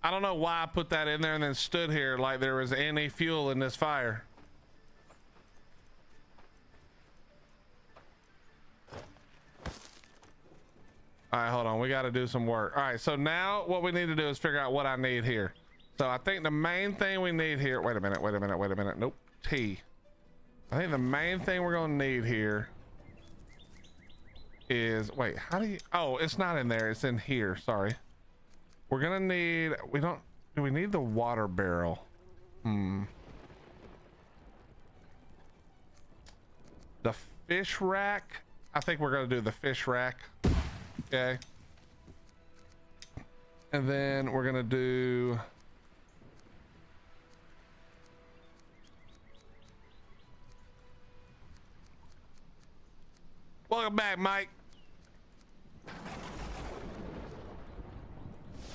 I don't know why I put that in there and then stood here like there was any fuel in this fire. All right, hold on. We got to do some work. All right, so now what we need to do is figure out what I need here. So I think the main thing we need here, wait a minute. Nope, T. I think the main thing we're gonna need here is, wait, how do you, oh, it's not in there, it's in here, sorry. We're gonna need, do we need the water barrel? The fish rack, I think we're gonna do the fish rack. Okay. And then we're gonna do, welcome back, Mike.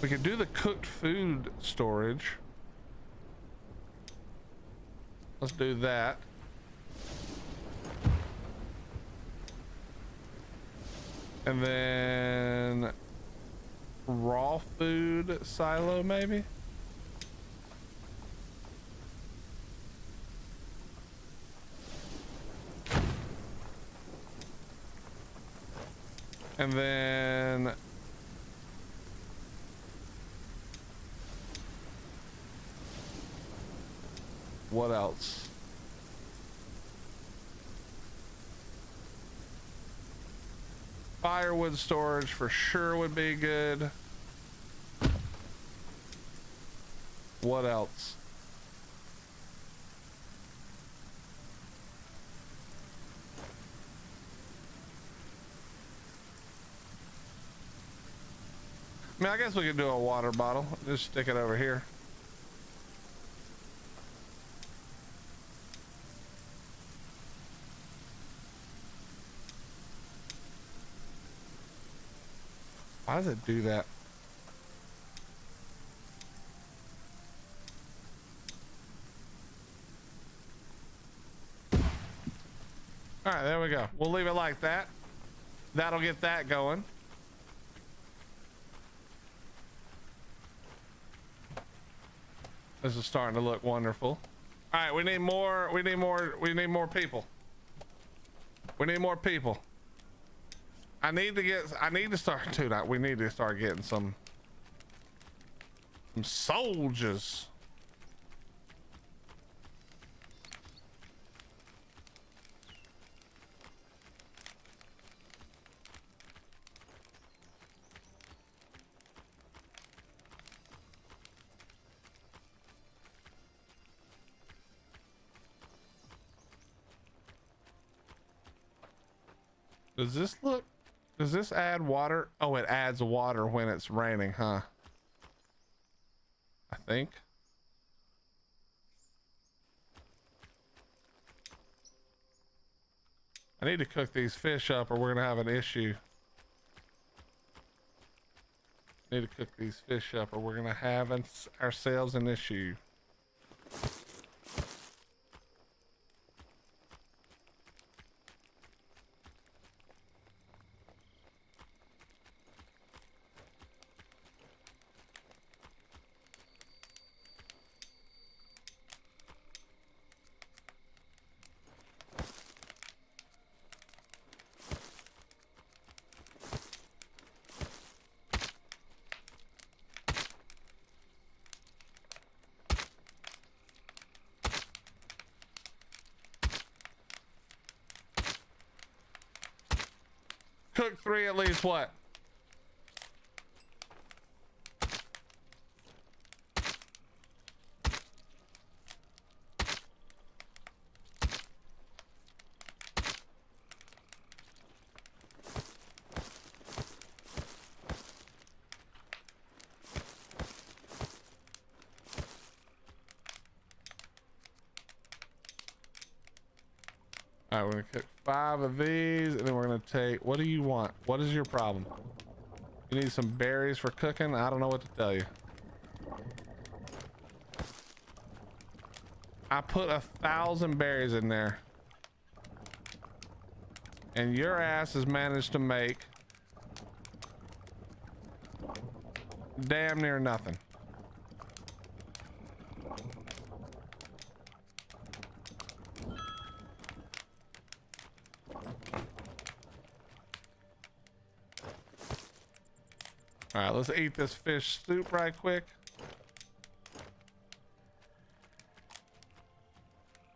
We could do the cooked food storage. Let's do that. And then raw food silo maybe. And then what else? Firewood storage for sure would be good. What else? I mean, I guess we could do a water bottle. Just stick it over here. Why does it do that? All right, there we go. We'll leave it like that. That'll get that going. This is starting to look wonderful. All right, we need more people. We need more people. I need to start, dude, we need to start getting some soldiers. Does this add water? Oh, it adds water when it's raining, huh? I think. I need to cook these fish up or we're gonna have an issue. Need to cook these fish up or we're gonna have ourselves an issue. Cook 3 at least what? All right, we're gonna cook 5 of these, and then we're gonna take. What do you want? What is your problem? You need some berries for cooking? I don't know what to tell you. I put 1,000 berries in there, and your ass has managed to make damn near nothing. All right, let's eat this fish soup right quick.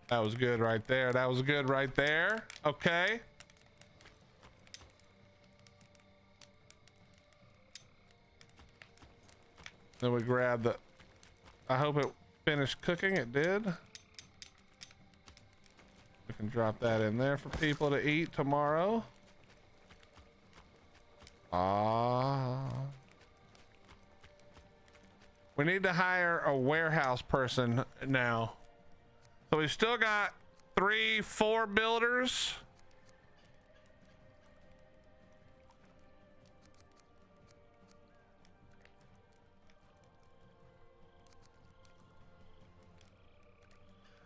That was good right there. That was good right there. Okay. Then we grab the, I hope it finished cooking. It did. We can drop that in there for people to eat tomorrow. We need to hire a warehouse person now. So we still got 3, 4 builders.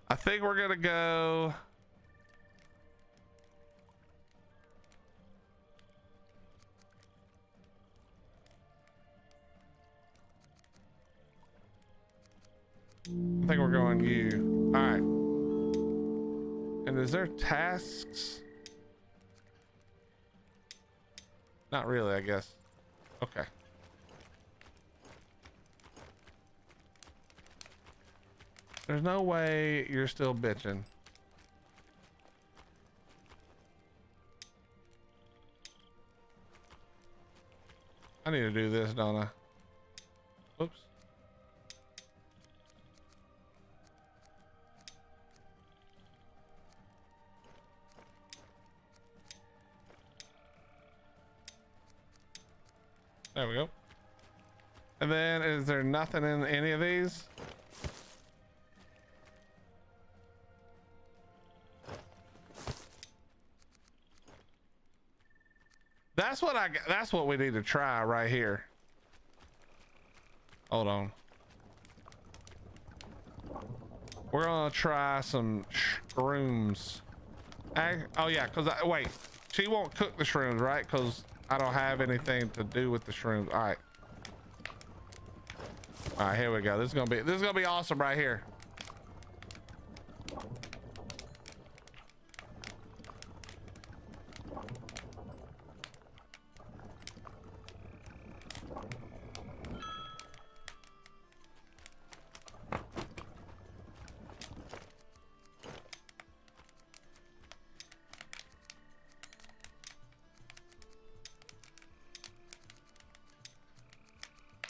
I think we're gonna go. I think we're going you. All right. And is there tasks? Not really, I guess. Okay. There's no way you're still bitching. I need to do this, don't I? Oops. There we go. And then is there nothing in any of these? That's what we need to try right here. Hold on. We're gonna try some shrooms. Oh yeah, cause wait, she won't cook the shrooms, right? Cause I don't have anything to do with the shrooms. All right. All right, here we go. This is gonna be awesome right here.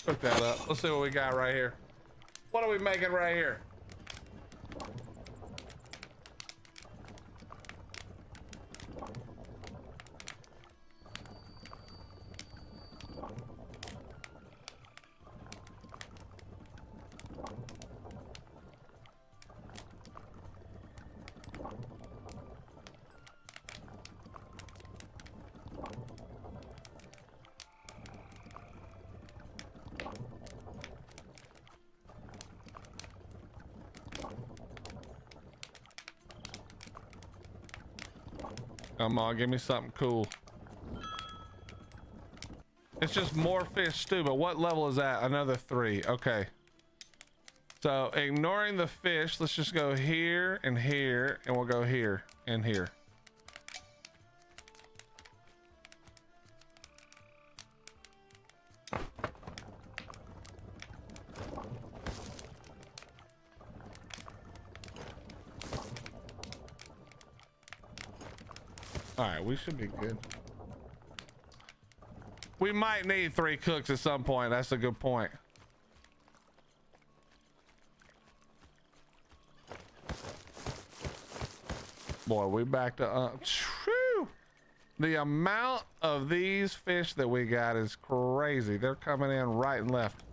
Hook that up. Let's see what we got right here. What are we making right here? Come on, give me something cool. It's just more fish stew, but what level is that? Another 3. Okay. So ignoring the fish, let's just go here and here, and we'll go here and here. All right, we should be good. We might need 3 cooks at some point. That's a good point. Boy, we back to the amount of these fish that we got is crazy. They're coming in right and left.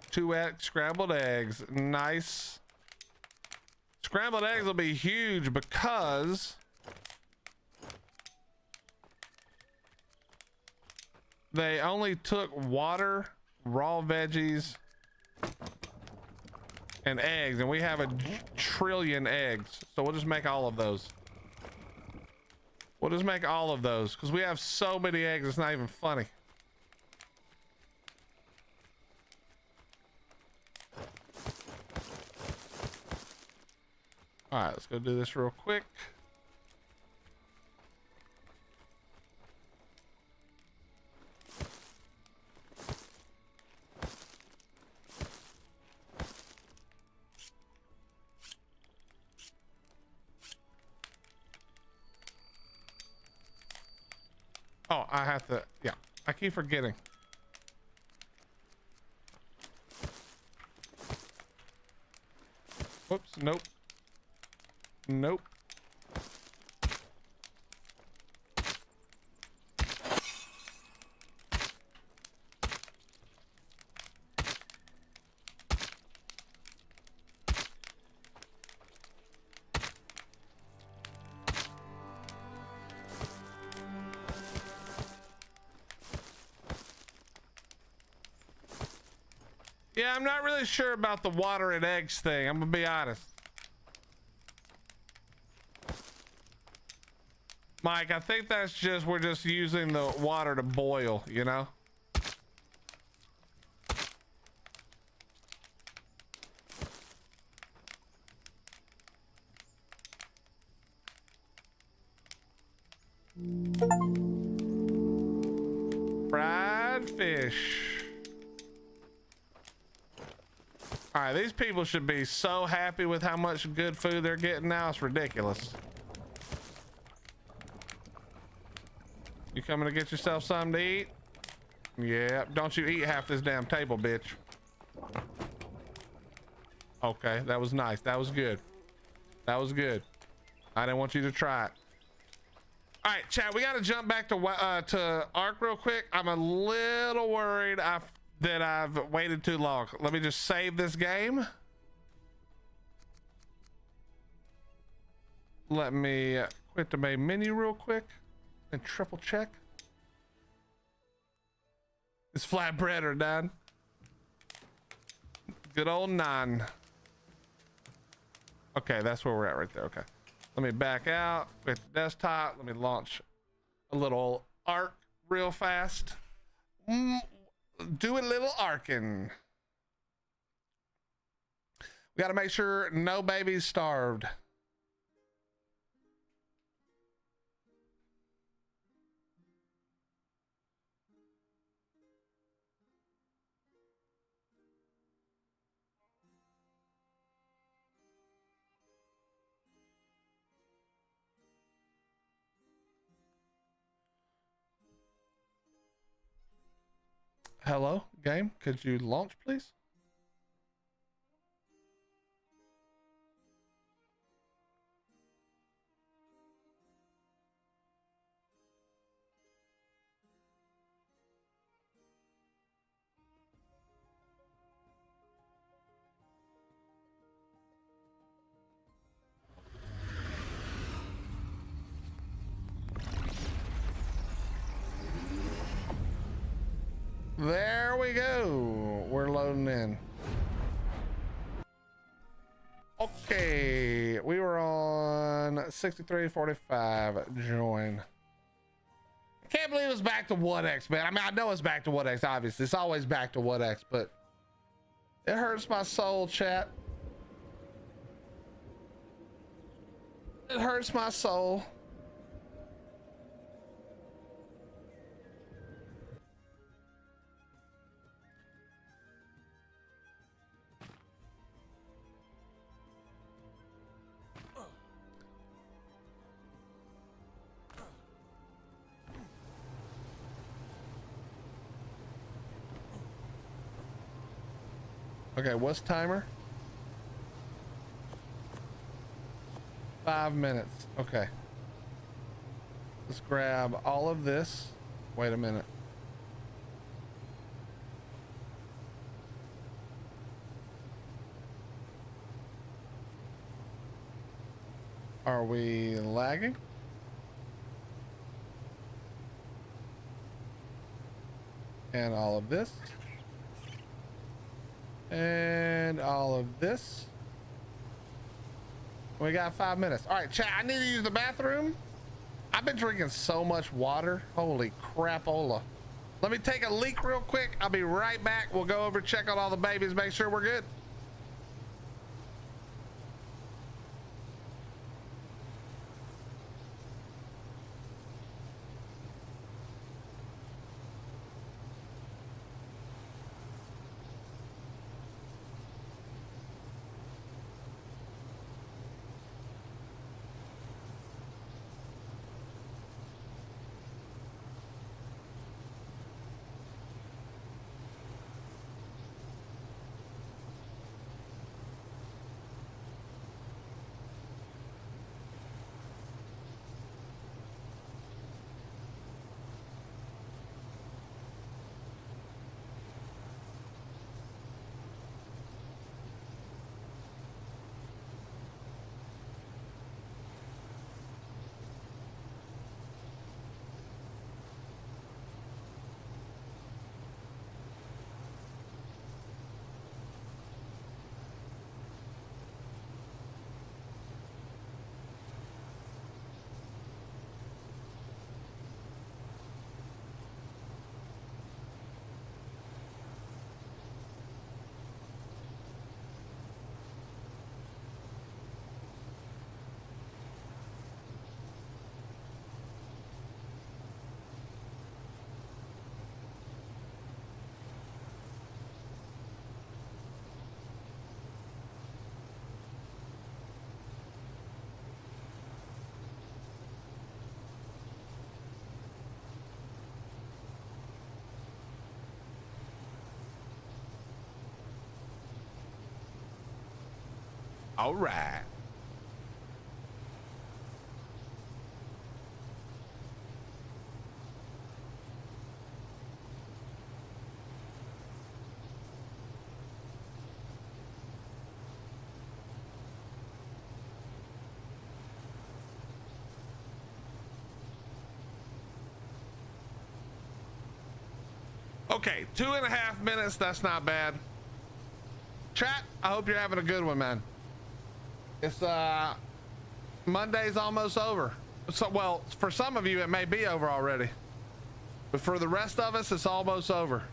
Two scrambled eggs. Nice. Scrambled eggs will be huge because they only took water, raw veggies, and eggs, and we have a trillion eggs. So we'll just make all of those. We'll just make all of those because we have so many eggs, it's not even funny. All right, let's go do this real quick. Oh, I have to, yeah, I keep forgetting. Whoops, nope. Nope. Yeah, I'm not really sure about the water and eggs thing. I'm gonna be honest. Mike, I think that's just, we're just using the water to boil, you know? Fried fish. All right, these people should be so happy with how much good food they're getting now. It's ridiculous. You coming to get yourself something to eat? Yeah, don't you eat half this damn table, bitch. Okay, that was nice. That was good. That was good. I didn't want you to try it. All right, chat, we got to jump back to Ark real quick. I'm a little worried that I've waited too long. Let me just save this game. Let me quit the main menu real quick and triple check. This flatbread are done. Good old 9. Okay, that's where we're at right there. Okay. Let me back out with the desktop. Let me launch a little Ark real fast. Do a little arcing. We got to make sure no babies starved. Hello, game. Could you launch, please? There we go. We're loading in. Okay, we were on 63:45. Join. I can't believe it's back to 1x, man. I mean, I know it's back to 1x, obviously. It's always back to 1x, but it hurts my soul, chat. It hurts my soul. Okay, what's timer? 5 minutes. Okay. Let's grab all of this. Wait a minute. Are we lagging? And all of this. And all of this. We got 5 minutes. All right, chat, I need to use the bathroom. I've been drinking so much water. Holy crapola. Let me take a leak real quick. I'll be right back. We'll go over, check on all the babies, make sure we're good. All right. Okay, 2.5 minutes. That's not bad. Chat, I hope you're having a good one, man. It's Monday's almost over. So, well, for some of you it may be over already, but for the rest of us it's almost over.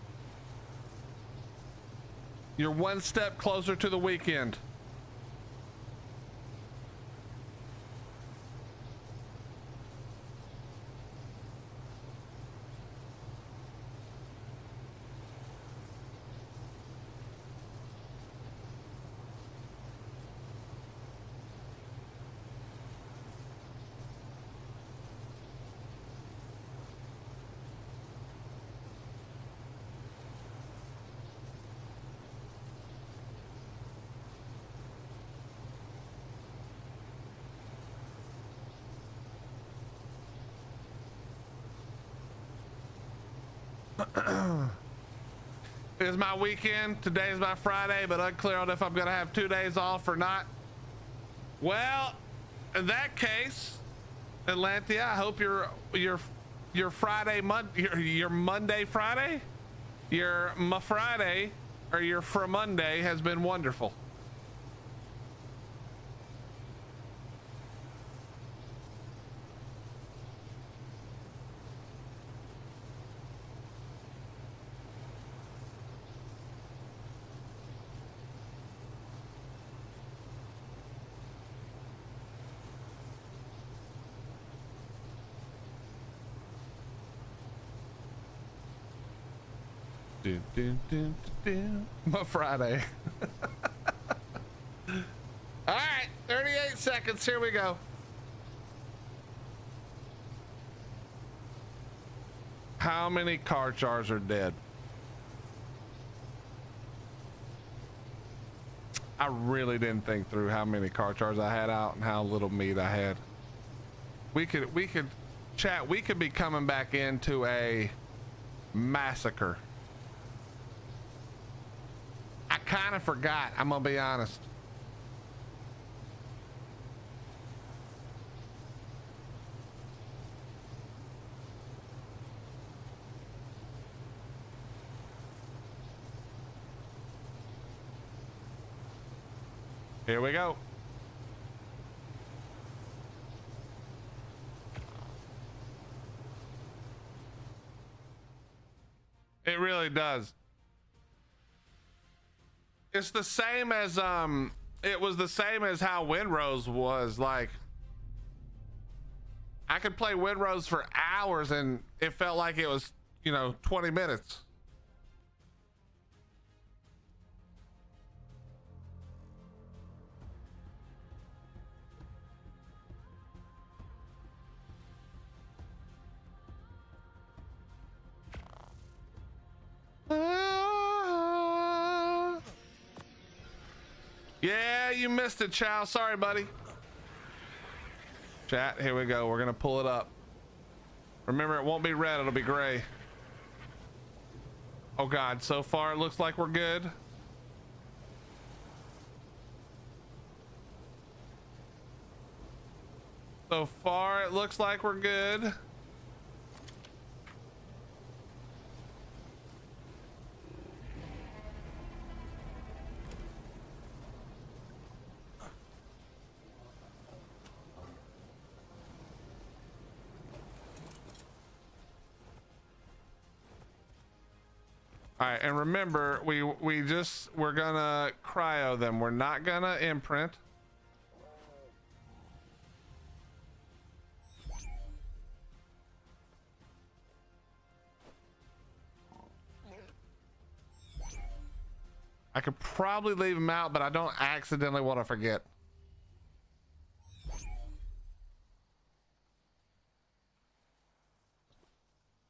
You're one step closer to the weekend. It's my weekend. Today's my Friday, but unclear on if I'm gonna have 2 days off or not. Well, in that case, Atlantia, I hope your Friday your Monday Friday, your Friday or your Monday has been wonderful. My Friday. All right, 38 seconds. Here we go. How many car chars are dead? I really didn't think through how many car chars I had out and how little meat I had. We could chat. We could be coming back into a massacre. I kind of forgot. I'm gonna be honest. Here we go. It really does. It's the same as it was the same as how Windrose was. Like, I could play Windrose for hours and it felt like it was, 20 minutes. Yeah, you missed it, Chow. Sorry, buddy. Chat, here we go. We're gonna pull it up. Remember, it won't be red, it'll be gray. Oh God, so far it looks like we're good. So far it looks like we're good. All right, and remember, we're gonna cryo them. We're not gonna imprint. I could probably leave them out, but I don't accidentally want to forget.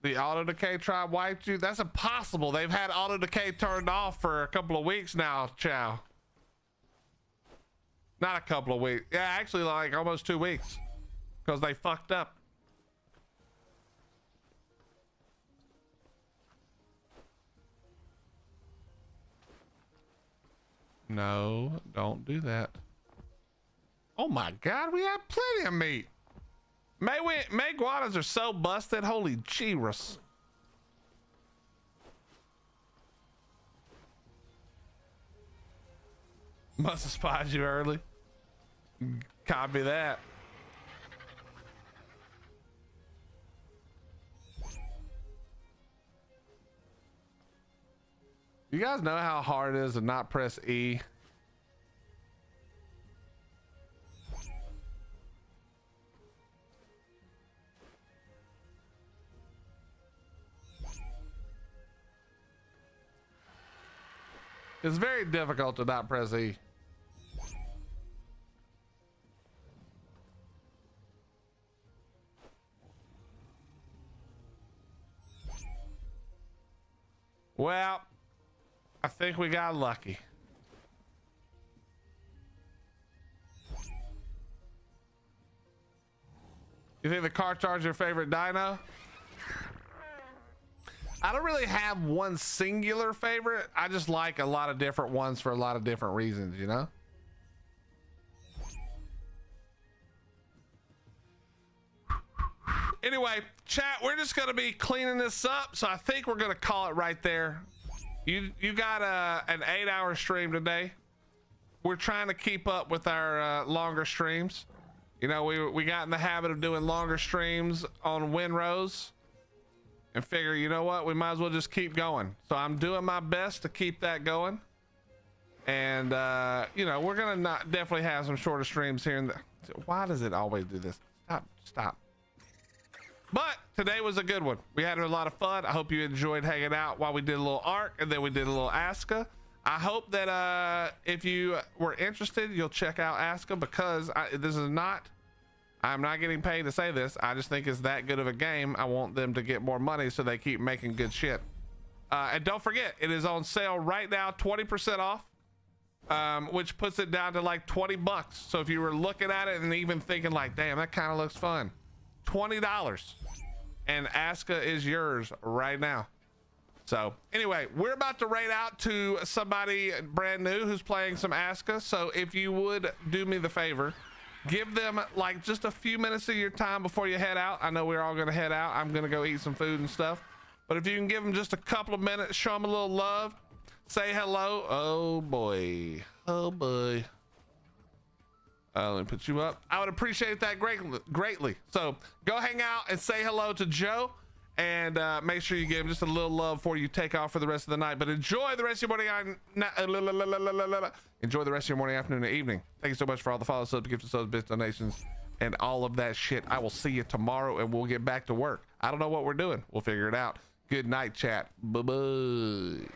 The auto decay tribe wiped you? That's impossible. They've had auto decay turned off for a couple of weeks now, Chow. Not a couple of weeks. Yeah, actually like almost 2 weeks because they fucked up. No, don't do that. Oh my God, we have plenty of meat. May guanas are so busted. Holy jeebus. Must have spied you early. Copy that. You guys know how hard it is to not press E? It's very difficult to not press E. Well, I think we got lucky. You think the car charge your favorite dino? I don't really have one singular favorite. I just like a lot of different ones for a lot of different reasons, you know? Anyway, chat, we're just gonna be cleaning this up, so I think we're gonna call it right there. You got an 8-hour stream today. We're trying to keep up with our longer streams. You know, we got in the habit of doing longer streams on Winrose and figure, you know what, we might as well just keep going. So I'm doing my best to keep that going. And you know, we're gonna definitely have some shorter streams here. Why does it always do this? Stop. But today was a good one. We had a lot of fun. I hope you enjoyed hanging out while we did a little Ark and then we did a little ASKA. I hope that if you were interested, you'll check out ASKA, because I'm not getting paid to say this. I just think it's that good of a game. I want them to get more money so they keep making good shit. And don't forget, it is on sale right now, 20% off, which puts it down to like $20. So if you were looking at it and even thinking like, damn, that kind of looks fun, $20 and ASKA is yours right now. So anyway, we're about to raid out to somebody brand new who's playing some ASKA. So if you would do me the favor, give them like just a few minutes of your time before you head out. I know we're all gonna head out. I'm gonna go eat some food and stuff, but if you can give them just a couple of minutes, show them a little love, say hello. Oh boy. Let me put you up. I would appreciate that greatly. So go hang out and say hello to Joe, and make sure you give him just a little love before you take off for the rest of the night. But enjoy the rest of your morning. Enjoy the rest of your morning, afternoon, and evening. Thank you so much for all the follow, subs, gifts, subs, bits, donations, and all of that shit. I will see you tomorrow, and we'll get back to work. I don't know what we're doing. We'll figure it out. Good night, chat. Bye-bye.